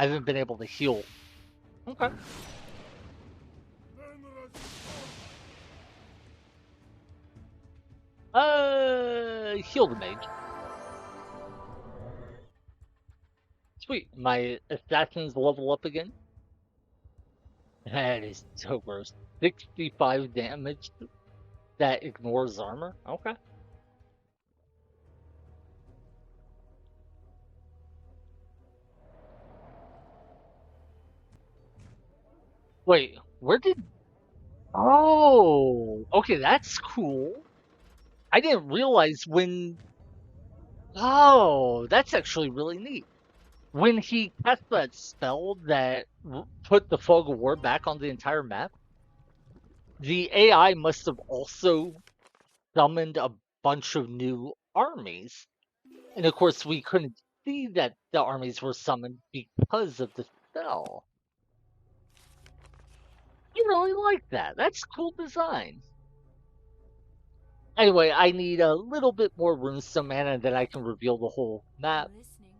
I haven't been able to heal. Okay. Heal the mage. Sweet. My assassins level up again. That is so gross. 65 damage that ignores armor? Okay. Wait, where did... Oh! Okay, that's cool. I didn't realize when... Oh, that's actually really neat. When he cast that spell that put the Fog of War back on the entire map, the AI must have also summoned a bunch of new armies. And of course, we couldn't see that the armies were summoned because of the spell. I really like that. That's cool design. Anyway, I need a little bit more runestone mana that I can reveal the whole map. I'm listening.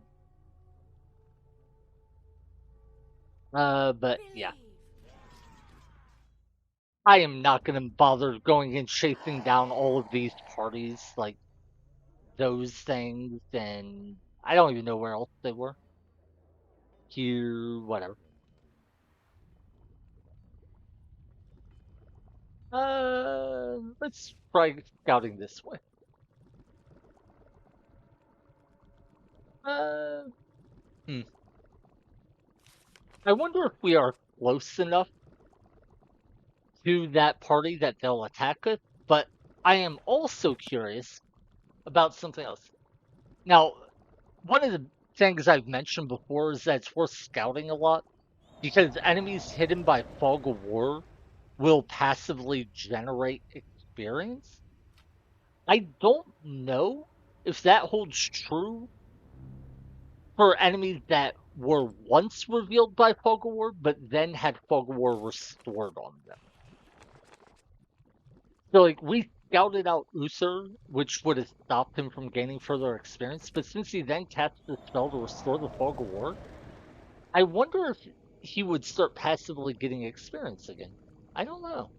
But yeah. Believe. I am not going to bother going and chasing down all of these parties, like those things, and I don't even know where else they were. Here, whatever. Let's try scouting this way. Uh, I wonder if we are close enough to that party that they'll attack us, but I am also curious about something else. Now, one of the things I've mentioned before is that it's worth scouting a lot because enemies hidden by Fog of War will passively generate experience. I don't know if that holds true for enemies that were once revealed by Fog of War, but then had Fog of War restored on them. So, like, we scouted out Uther, which would have stopped him from gaining further experience, but since he then cast the spell to restore the Fog of War, I wonder if he would start passively getting experience again. I don't know.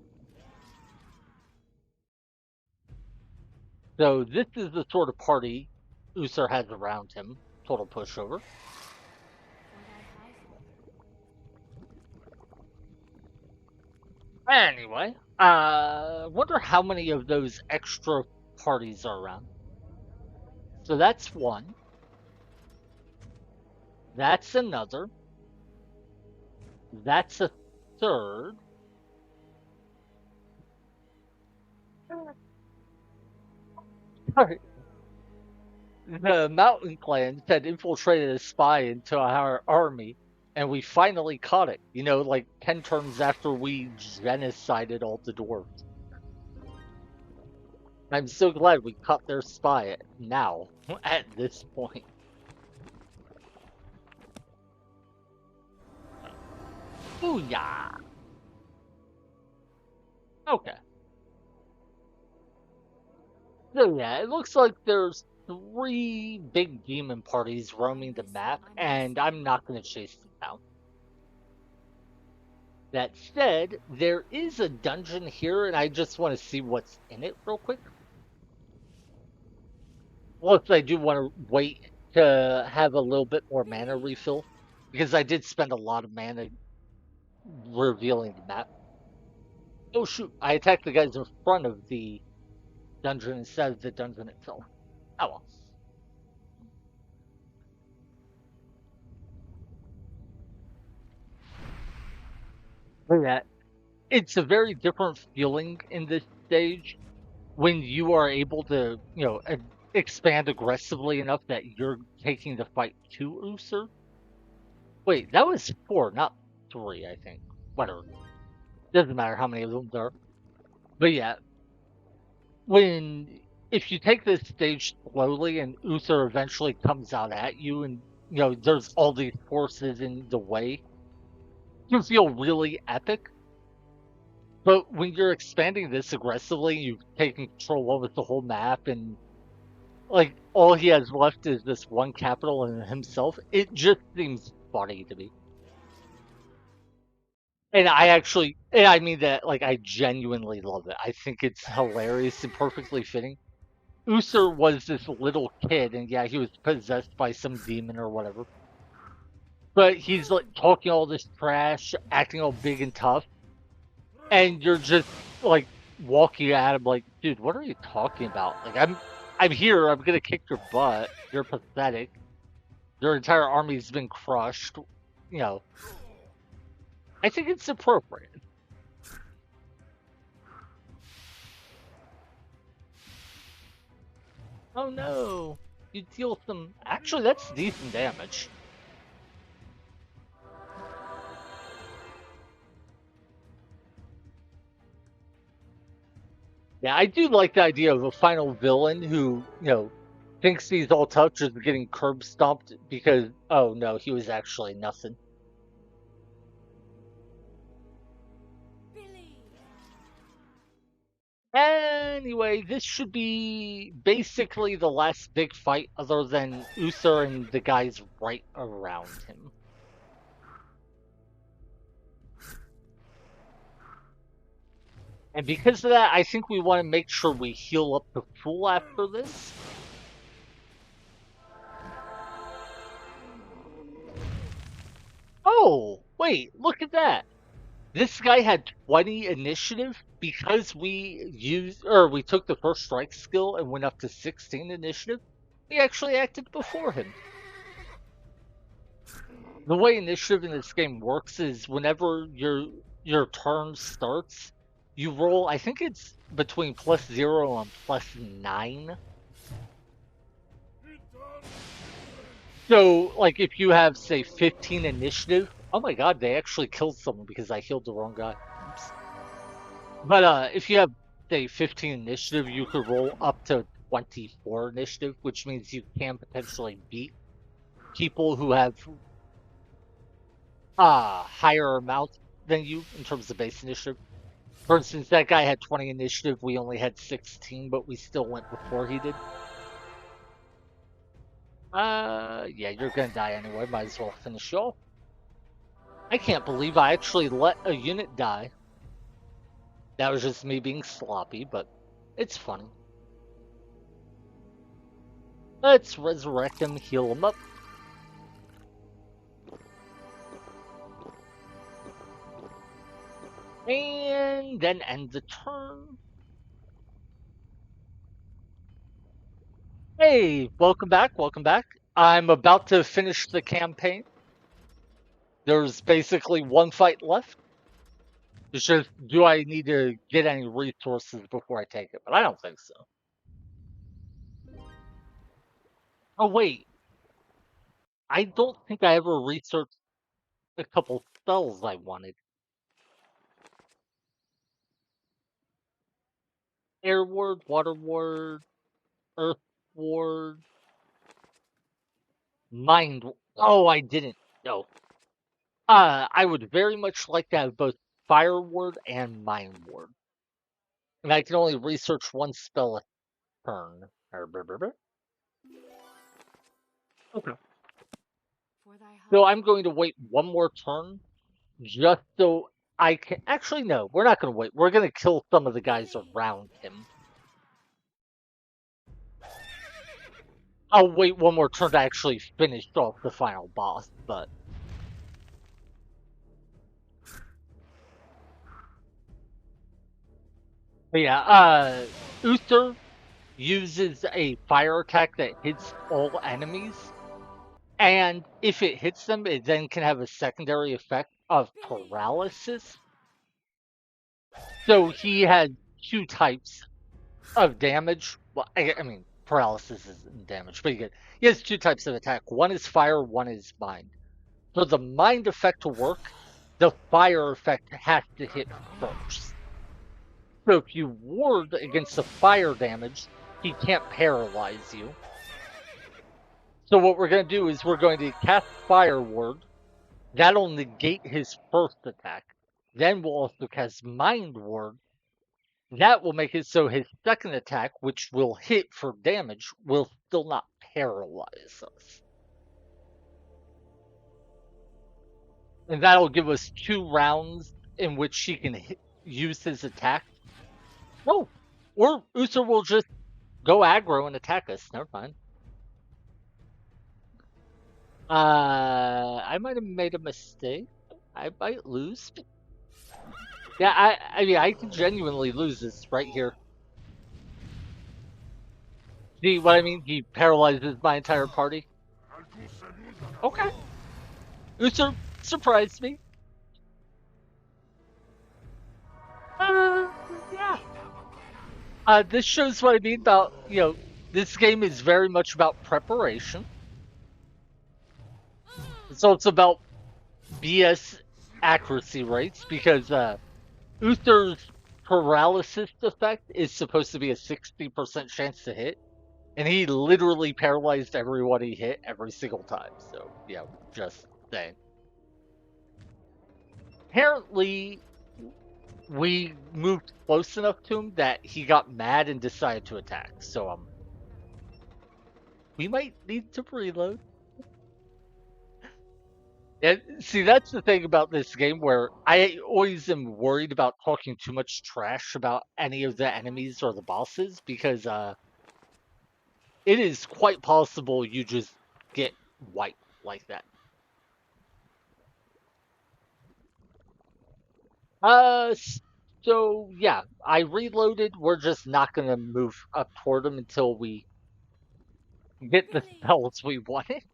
So this is the sort of party Uther has around him. Total pushover. For thy high fall. Anyway, wonder how many of those extra parties are around. So that's one. That's another. That's a third. Sorry. The Mountain Clans had infiltrated a spy into our army, and we finally caught it. You know, like 10 turns after we genocided all the dwarves. I'm so glad we caught their spy now, at this point. Booyah! Okay. So yeah, it looks like there's 3 big demon parties roaming the map, and I'm not going to chase them down. That said, there is a dungeon here, and I just want to see what's in it real quick. Plus, I do want to wait to have a little bit more mana refill, because I did spend a lot of mana revealing the map. Oh shoot, I attacked the guys in front of the dungeon instead of the dungeon itself. Oh well. Look at that. It's a very different feeling in this stage when you are able to, you know, expand aggressively enough that you're taking the fight to Uther. Wait, that was 4, not 3, I think. Whatever. Doesn't matter how many of them there are. But yeah, if you take this stage slowly and Uther eventually comes out at you and, you know, there's all these forces in the way, you feel really epic. But when you're expanding this aggressively, you've taken control over the whole map, and like all he has left is this one capital and himself, it just seems funny to me. And I mean that, like, I genuinely love it. I think it's hilarious and perfectly fitting. Uther was this little kid, and yeah, he was possessed by some demon or whatever. But he's like talking all this trash, acting all big and tough, and you're just like walking at him like, dude, what are you talking about? Like, I'm here. I'm gonna kick your butt. You're pathetic. Your entire army's been crushed. You know, I think it's appropriate. Oh no, you deal some. Actually, that's decent damage. Yeah, I do like the idea of a final villain who, thinks he's all tough just getting curb stomped because, oh no, he was actually nothing. Billy! Anyway, this should be basically the last big fight other than Uther and the guys right around him. And because of that, I think we want to make sure we heal up to full after this. Oh, wait, look at that. This guy had 20 initiative because we took the first strike skill and went up to 16 initiative. He actually acted before him. The way initiative in this game works is whenever your turn starts, you roll, I think it's between +0 and +9. So, like, if you have, say, 15 initiative, oh my god, they actually killed someone because I healed the wrong guy. Oops. But if you have, say, 15 initiative, you could roll up to 24 initiative, which means you can potentially beat people who have higher amount than you in terms of base initiative. For instance, that guy had 20 initiative, we only had 16, but we still went before he did. Yeah, you're gonna die anyway, might as well finish you off. I can't believe I actually let a unit die. That was just me being sloppy, but it's funny. Let's resurrect him, heal him up. And then end the turn. Hey, welcome back, welcome back. I'm about to finish the campaign. There's basically one fight left. It's just, do I need to get any resources before I take it? But I don't think so. Oh, wait. I don't think I ever researched a couple spells I wanted. Air Ward, Water Ward, Earth Ward, Mind. Oh, I didn't. No. I would very much like to have both Fire Ward and Mind Ward. And I can only research one spell a turn. Okay. So I'm going to wait one more turn just so I can. Actually, no, we're not going to wait. We're going to kill some of the guys around him. I'll wait one more turn to actually finish off the final boss, but. But yeah, Uther uses a fire attack that hits all enemies. And if it hits them, it then can have a secondary effect of paralysis. So he had two types of damage. Well, I mean, paralysis isn't damage, but he has two types of attack. One is fire, one is mind. For the mind effect to work, the fire effect has to hit first. So if you ward against the fire damage, he can't paralyze you. So what we're going to do is we're going to cast Fire Ward. That'll negate his first attack. Then we'll also cast Mind Ward. That will make it so his second attack, which will hit for damage, will still not paralyze us. And that'll give us 2 rounds in which she can use his attack. Oh, or Uther will just go aggro and attack us. Never mind. I might have made a mistake. I might lose. Yeah, I mean, I can genuinely lose this right here. See what I mean? He paralyzes my entire party. Okay. Uther surprised me. Yeah. This shows what I mean about, this game is very much about preparation. It's also about BS accuracy rates because Uther's paralysis effect is supposed to be a 60% chance to hit, and he literally paralyzed everyone he hit every single time. So, yeah, just saying. Apparently, we moved close enough to him that he got mad and decided to attack. So, we might need to reload. And see, that's the thing about this game where I always am worried about talking too much trash about any of the enemies or the bosses because it is quite possible you just get wiped like that. Uh, so yeah, I reloaded. We're just not gonna move up toward him until we get the spells we wanted.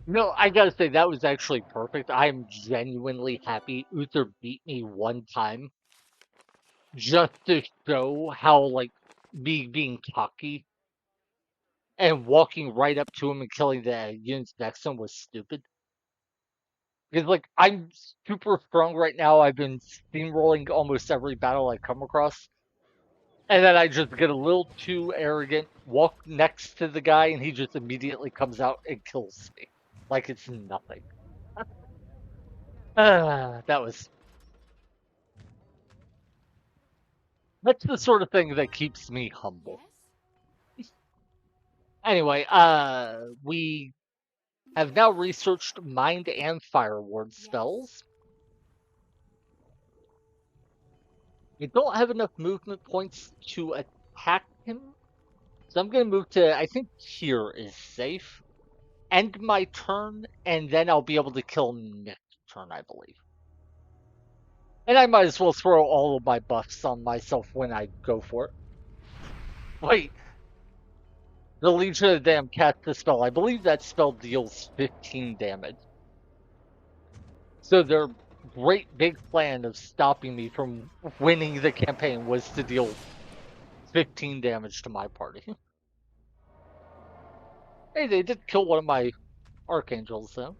No, I gotta say that was actually perfect. I am genuinely happy Uther beat me one time just to show how like me being cocky and walking right up to him and killing the units next to him was stupid. Because like I'm super strong right now. I've been steamrolling almost every battle I come across. And then I just get a little too arrogant, walk next to the guy, and he just immediately comes out and kills me. Like it's nothing. That was. That's the sort of thing that keeps me humble. Yes? Anyway, we have now researched Mind and Fire Ward spells. We don't have enough movement points to attack him, so I'm going to move to, I think here is safe. End my turn, and then I'll be able to kill him next turn, I believe. And I might as well throw all of my buffs on myself when I go for it. Wait, the Legion of the Damned cast the spell. I believe that spell deals 15 damage. So their great big plan of stopping me from winning the campaign was to deal 15 damage to my party. Hey, they did kill one of my archangels, though.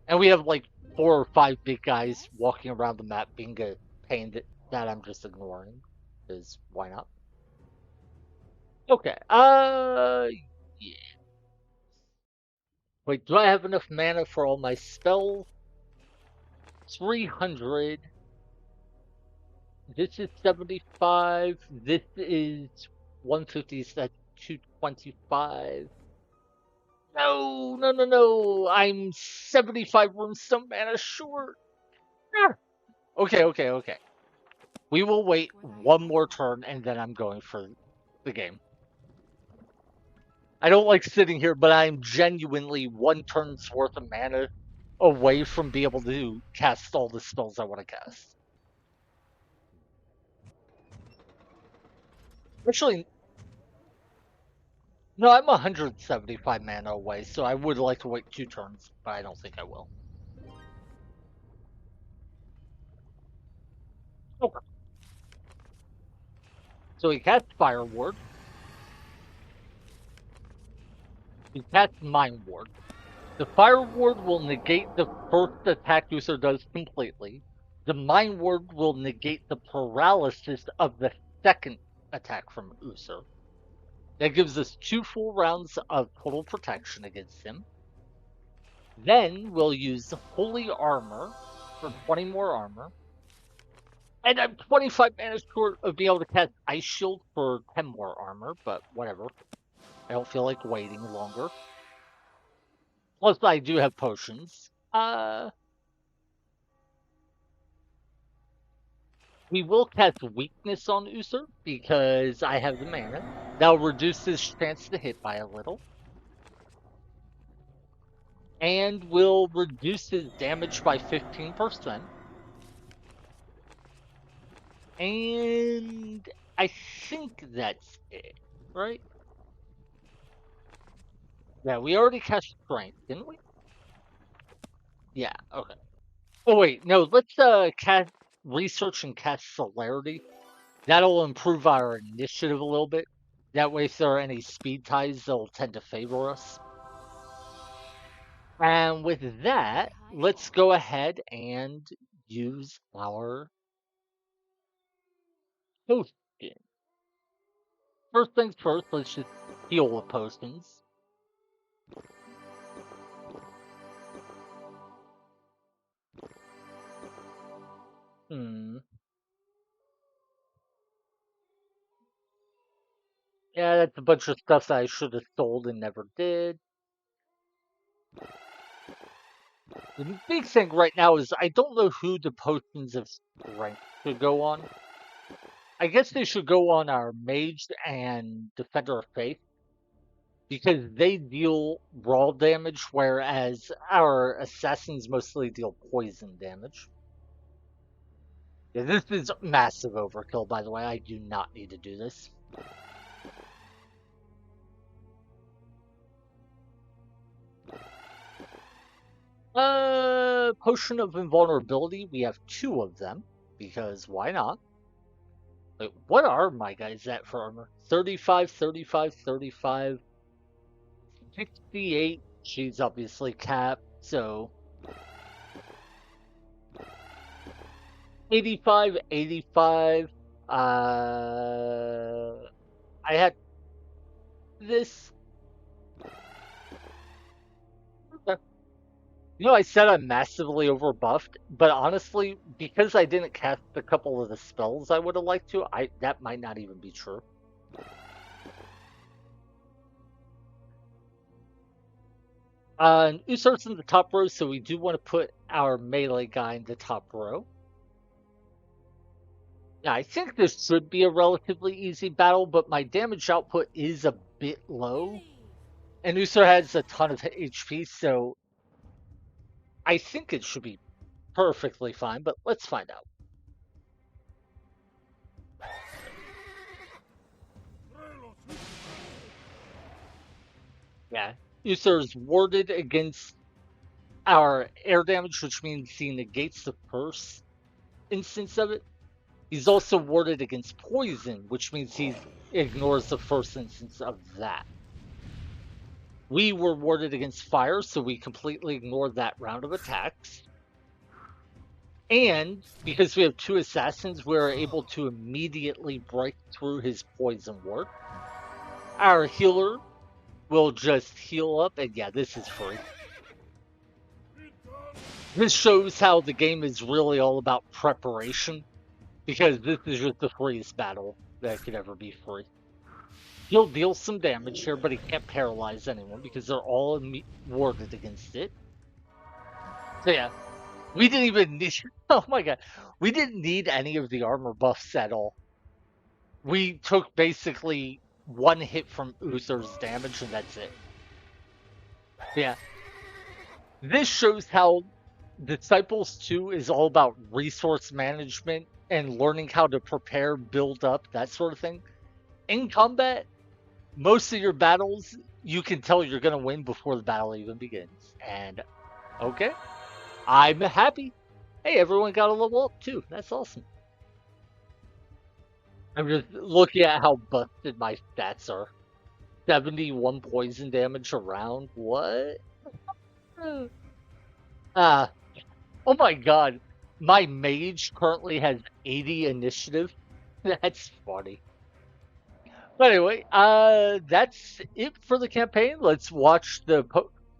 And we have like 4 or 5 big guys walking around the map being a pain that I'm just ignoring. Because why not? Okay, yeah. Wait, do I have enough mana for all my spells? 300. This is 75. This is 150. So that's 225. No, no, no, no. I'm 75 runestone mana short. Ah. Okay, okay, okay. We will wait one more turn and then I'm going for the game. I don't like sitting here, but I'm genuinely 1 turn's worth of mana away from being able to cast all the spells I want to cast. Actually, no, I'm 175 mana away, so I would like to wait 2 turns, but I don't think I will. Okay. So he casts Fire Ward. He casts Mind Ward. The Fire Ward will negate the first attack user does completely. The Mind Ward will negate the paralysis of the second attack from Uther. That gives us 2 full rounds of total protection against him. Then we'll use Holy Armor for 20 more armor. And I'm 25 mana short of being able to cast Ice Shield for 10 more armor, but whatever. I don't feel like waiting longer. Plus, I do have potions. We will cast weakness on User because I have the mana. That'll reduce his chance to hit by a little. And will reduce his damage by 15%. And I think that's it, right? Yeah, we already cast Strength, didn't we? Yeah, okay. Oh wait, no, let's cast Research and cast Celerity. That'll improve our initiative a little bit. That way, if there are any speed ties, they'll tend to favor us. And with that, let's go ahead and use our potion. First things first, let's just heal the potions. Yeah, that's a bunch of stuff that I should have sold and never did. The big thing right now is I don't know who the potions of strength should go on. I guess they should go on our mage and defender of faith because they deal raw damage, whereas our assassins mostly deal poison damage. Yeah, this is massive overkill, by the way. I do not need to do this. Potion of invulnerability. We have 2 of them because why not? Wait, what are my guys at for armor? 35, 35, 35, 68. She's obviously capped, so 85, 85. I had this. Okay. You know, I said I'm massively overbuffed, but honestly, because I didn't cast a couple of the spells I would have liked to, that might not even be true. Usar's in the top row, so we do want to put our melee guy in the top row. Now, I think this should be a relatively easy battle, but my damage output is a bit low. And Usar has a ton of HP, so I think it should be perfectly fine, but let's find out. Yeah, Usar is warded against our air damage, which means he negates the first instance of it. He's also warded against poison, which means he ignores the first instance of that. We were warded against fire, so we completely ignored that round of attacks. And because we have 2 assassins, we're able to immediately break through his poison ward. Our healer will just heal up, and yeah, this is free. This shows how the game is really all about preparation, because this is just the freest battle that could ever be free. He'll deal some damage here, but he can't paralyze anyone because they're all warded against it. So yeah, we didn't even need, oh my god, we didn't need any of the armor buffs at all. We took basically 1 hit from Uther's damage and that's it. Yeah. This shows how Disciples 2 is all about resource management and learning how to prepare, build up, that sort of thing. In combat, most of your battles, you can tell you're going to win before the battle even begins. And, okay, I'm happy. Hey, everyone got a level up too. That's awesome. I'm just looking at how busted my stats are. 71 poison damage around. What? Oh my god. My mage currently has 80 initiative. That's funny. But anyway, that's it for the campaign. Let's watch the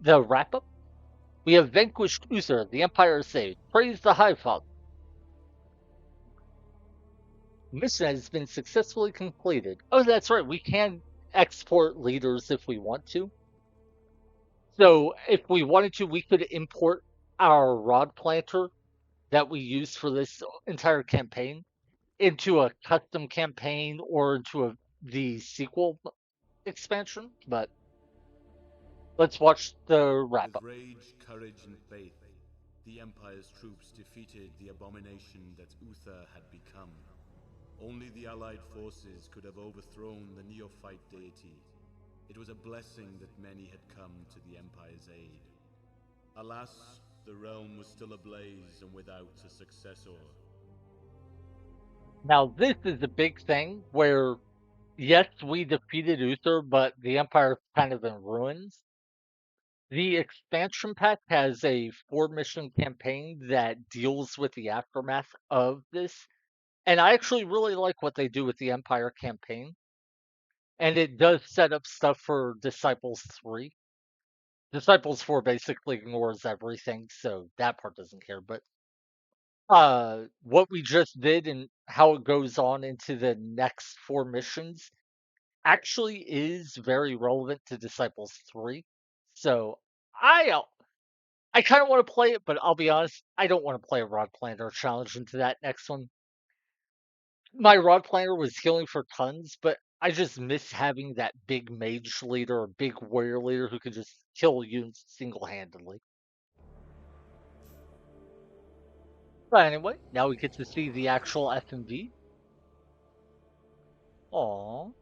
wrap up. We have vanquished Uther. The Empire is saved. Praise the High Father. Mission has been successfully completed. Oh, that's right. We can export leaders if we want to. So if we wanted to, we could import our rod planter that we use for this entire campaign into a custom campaign or into the sequel expansion. But let's watch the wrap With up. rage, courage, and faith, the Empire's troops defeated the abomination that Uther had become. Only the Allied forces could have overthrown the neophyte deity. It was a blessing that many had come to the Empire's aid. Alas, the realm was still ablaze and without a successor. Now, this is a big thing where, yes, we defeated Uther, but the Empire's kind of in ruins. The expansion pack has a 4 mission campaign that deals with the aftermath of this. And I actually really like what they do with the Empire campaign. And it does set up stuff for Disciples 3. Disciples 4 basically ignores everything, so that part doesn't care. But what we just did and how it goes on into the next 4 missions actually is very relevant to Disciples 3. So I I kind of want to play it, but I'll be honest, I don't want to play a Rod Planter challenge into that next one. My Rod Planter was healing for tons, but I just miss having that big mage leader or big warrior leader who could just kill you single handedly. But anyway, now we get to see the actual FMV. Aww.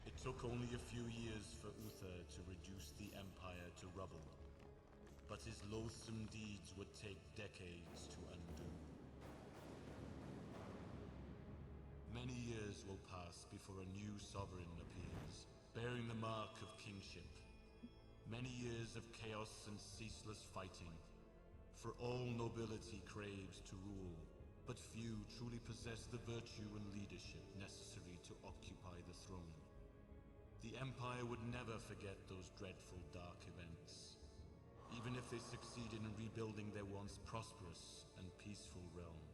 It took only a few years for Uther to reduce the Empire to rubble, but his loathsome deeds would take decades to undo. Many years will pass before a new sovereign appears, bearing the mark of kingship. Many years of chaos and ceaseless fighting, for all nobility craves to rule, but few truly possess the virtue and leadership necessary to occupy the throne. The Empire would never forget those dreadful dark events, even if they succeeded in rebuilding their once prosperous and peaceful realm.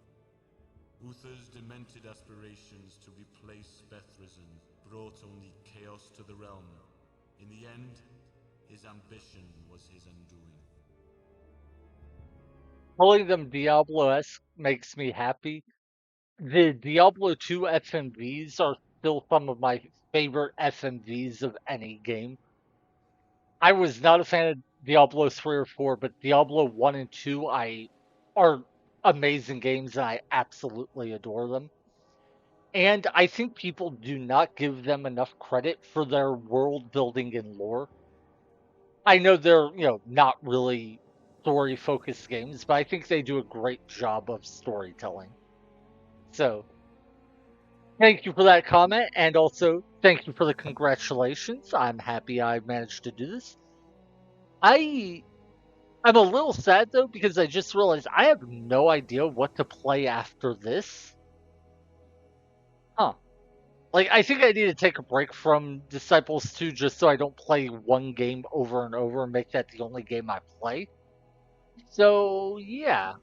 Uther's demented aspirations to replace Bethrisen brought only chaos to the realm. In the end, his ambition was his undoing. Calling them Diablo-esque makes me happy. The Diablo 2 FMVs are still some of my favorite FMVs of any game. I was not a fan of Diablo 3 or 4, but Diablo 1 and 2 are amazing games and I absolutely adore them. And I think people do not give them enough credit for their world building and lore. I know they're, not really story focused games, but I think they do a great job of storytelling. So, thank you for that comment, and also thank you for the congratulations. I'm happy I managed to do this. I'm a little sad though because I just realized I have no idea what to play after this. Huh. Like I think I need to take a break from Disciples 2 just so I don't play one game over and over and make that the only game I play. So yeah.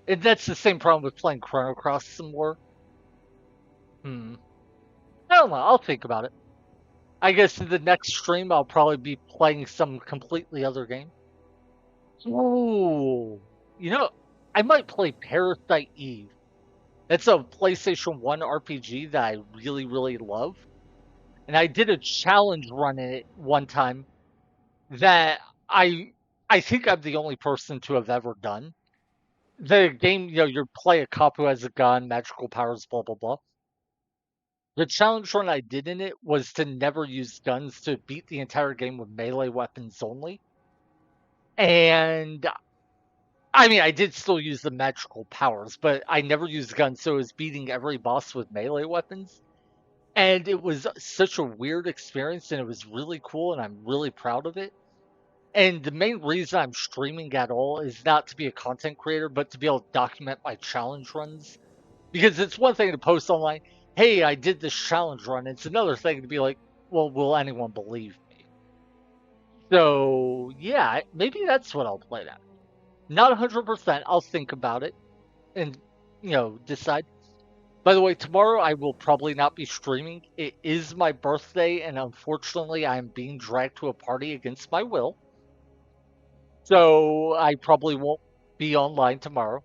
And that's the same problem with playing Chrono Cross some more. Hmm. I don't know, I'll think about it. I guess in the next stream I'll probably be playing some completely other game. Ooh. You know, I might play Parasite Eve. It's a PlayStation 1 RPG that I really, really love. And I did a challenge run in it one time that I think I'm the only person to have ever done. The game, you play a cop who has a gun, magical powers, blah blah blah. The challenge run I did in it was to never use guns to beat the entire game with melee weapons only. And I mean, I did still use the magical powers, but I never used guns, so I was beating every boss with melee weapons. And it was such a weird experience, and it was really cool, and I'm really proud of it. And the main reason I'm streaming at all is not to be a content creator, but to be able to document my challenge runs. Because it's one thing to post online, hey, I did this challenge run. It's another thing to be like, well, will anyone believe me? So, yeah, maybe that's what I'll play now. Not 100%. I'll think about it and, decide. By the way, tomorrow I will probably not be streaming. It is my birthday, and unfortunately, I am being dragged to a party against my will. So I probably won't be online tomorrow.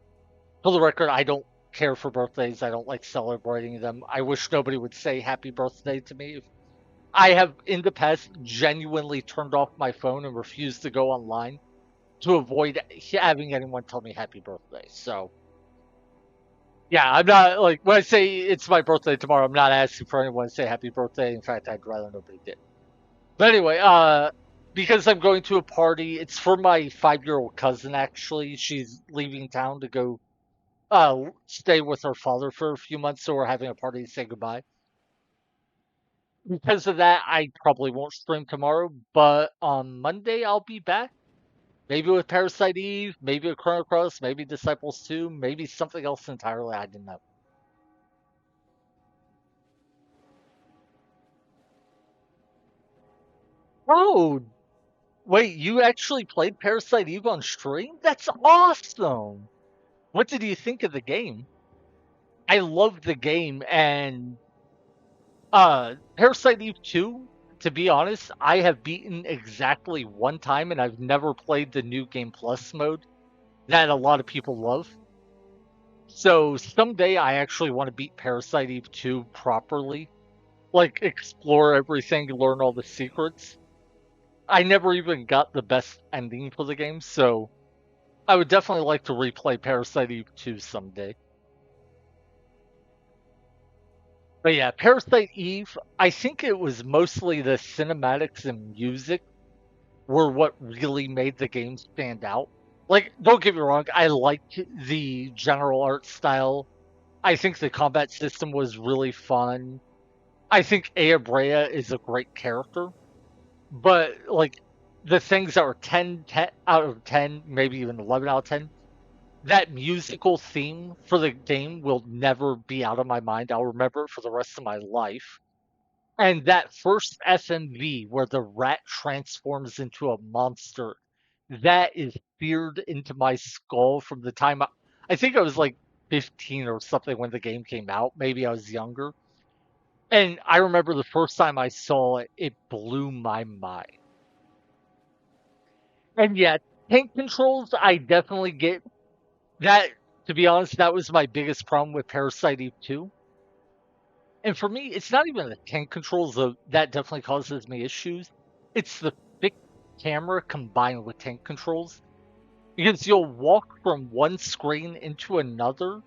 For the record, I don't care for birthdays. I don't like celebrating them. I wish nobody would say happy birthday to me. I have in the past genuinely turned off my phone and refused to go online to avoid having anyone tell me happy birthday. So, yeah, I'm not like when I say it's my birthday tomorrow, I'm not asking for anyone to say happy birthday. In fact, I'd rather nobody did. But anyway, because I'm going to a party, it's for my 5-year-old cousin actually. She's leaving town to go stay with her father for a few months, so we're having a party to say goodbye. Because of that, I probably won't stream tomorrow, but on Monday I'll be back. Maybe with Parasite Eve, maybe with Chrono Cross, maybe Disciples 2, maybe something else entirely I didn't know. Oh, wait, you actually played Parasite Eve on stream? That's awesome! What did you think of the game? I love the game, and Parasite Eve 2, to be honest, I have beaten exactly one time, and I've never played the new Game Plus mode that a lot of people love. So someday I actually want to beat Parasite Eve 2 properly. Like, explore everything, learn all the secrets. I never even got the best ending for the game, so I would definitely like to replay Parasite Eve 2 someday. But yeah, Parasite Eve, I think it was mostly the cinematics and music were what really made the game stand out. Like, don't get me wrong, I liked the general art style. I think the combat system was really fun. I think Aya Brea is a great character, but like the things that were 10 out of 10, maybe even 11 out of 10, that musical theme for the game will never be out of my mind. I'll remember it for the rest of my life. And that first FMV where the rat transforms into a monster, that is seared into my skull from the time I think I was like 15 or something when the game came out. Maybe I was younger. And I remember the first time I saw it, it blew my mind. And yeah, tank controls, I definitely get that. To be honest, that was my biggest problem with Parasite Eve 2. And for me, it's not even the tank controls that definitely causes me issues. It's the fixed camera combined with tank controls. Because you'll walk from one screen into another,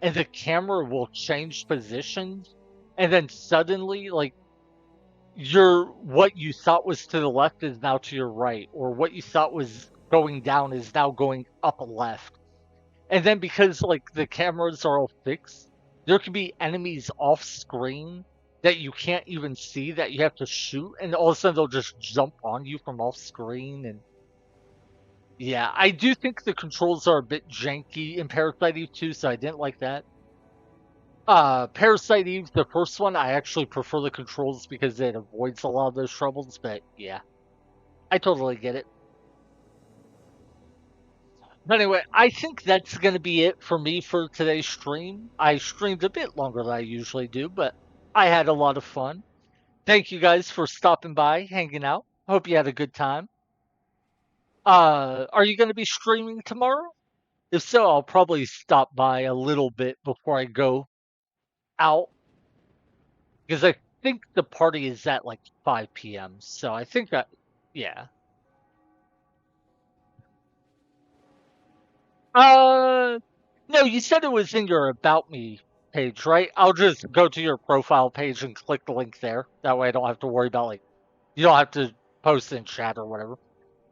and the camera will change positions, and then suddenly, like, what you thought was to the left is now to your right, or what you thought was going down is now going up a left. And then because like the cameras are all fixed, there could be enemies off screen that you can't even see that you have to shoot, and all of a sudden they'll just jump on you from off screen. And yeah, I do think the controls are a bit janky in Parasite Eve 2, so I didn't like that. Parasite Eve, the first one, I actually prefer the controls because it avoids a lot of those troubles, but yeah, I totally get it. But anyway, I think that's going to be it for me for today's stream. I streamed a bit longer than I usually do, but I had a lot of fun. Thank you guys for stopping by, hanging out. Hope you had a good time. Are you going to be streaming tomorrow? If so, I'll probably stop by a little bit before I go out because I think the party is at like 5 p.m. So I think that, yeah. Uh, no, you said it was in your About Me page, right? I'll just go to your profile page and click the link there. That way I don't have to worry about, like, you don't have to post in chat or whatever.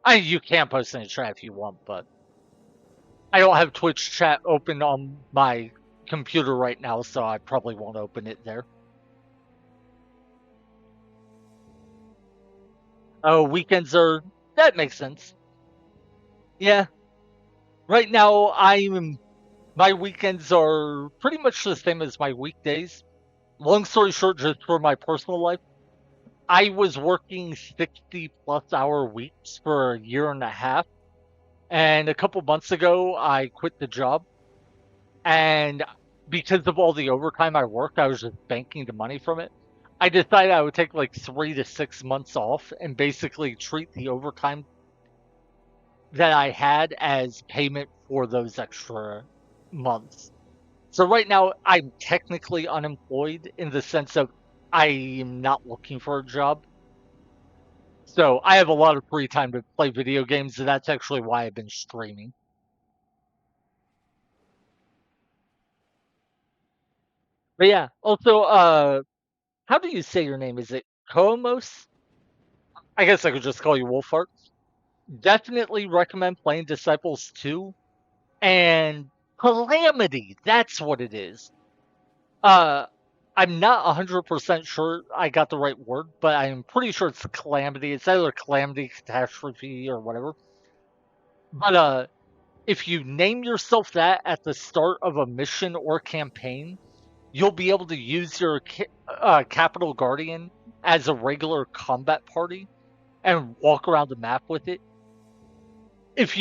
You can post in chat if you want, but I don't have Twitch chat open on my computer right now, so I probably won't open it there. Oh, weekends are, that makes sense. Yeah. Right now, my weekends are pretty much the same as my weekdays. Long story short, just for my personal life, I was working 60 plus hour weeks for a year and a half. And a couple months ago, I quit the job. And because of all the overtime I worked, I was just banking the money from it. I decided I would take like 3 to 6 months off and basically treat the overtime that I had as payment for those extra months. So right now I'm technically unemployed in the sense of I am not looking for a job. So I have a lot of free time to play video games, and that's actually why I've been streaming. But yeah, also, how do you say your name? Is it Koamos? I guess I could just call you Wolfart. Definitely recommend playing Disciples 2 and Calamity. That's what it is. Uh, I'm not 100% sure I got the right word, but I'm pretty sure it's Calamity. It's either Calamity, Catastrophe, or whatever. But if you name yourself that at the start of a mission or campaign, you'll be able to use your Capital Guardian as a regular combat party and walk around the map with it. If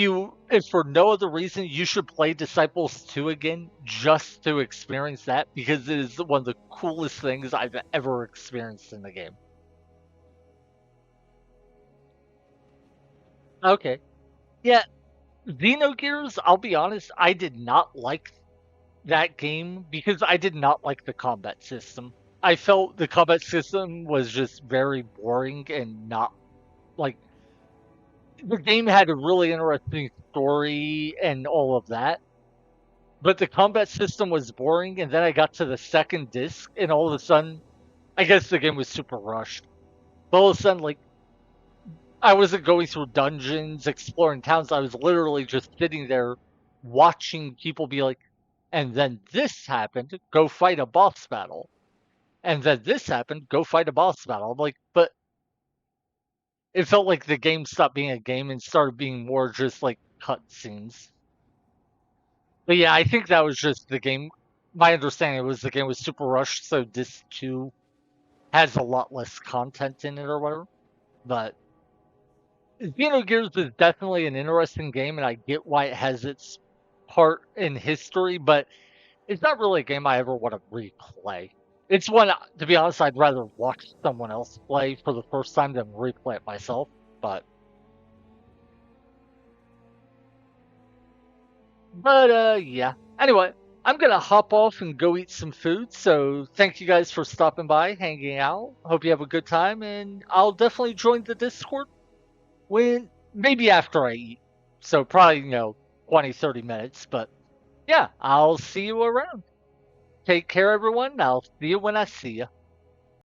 for no other reason, you should play Disciples 2 again just to experience that because it is one of the coolest things I've ever experienced in the game. Okay. Yeah, Xenogears, I'll be honest, I did not like that game because I did not like the combat system. I felt the combat system was just very boring and not like the game had a really interesting story and all of that, but the combat system was boring. And then I got to the second disc, and all of a sudden, I guess the game was super rushed. But all of a sudden, like I wasn't going through dungeons, exploring towns. I was literally just sitting there watching people be like, and then this happened, go fight a boss battle. And then this happened, go fight a boss battle. I'm like, but it felt like the game stopped being a game and started being more just like cutscenes. But yeah, I think that was just the game. My understanding was the game was super rushed, so Disc 2 has a lot less content in it or whatever. But Xenogears is definitely an interesting game, and I get why it has its part in history, but it's not really a game I ever want to replay. It's one, to be honest, I'd rather watch someone else play for the first time than replay it myself. But yeah. Anyway, I'm gonna hop off and go eat some food. So thank you guys for stopping by, hanging out. Hope you have a good time, and I'll definitely join the Discord when maybe after I eat. So probably 20, 30 minutes. But yeah, I'll see you around. Take care, everyone. I'll see you when I see you.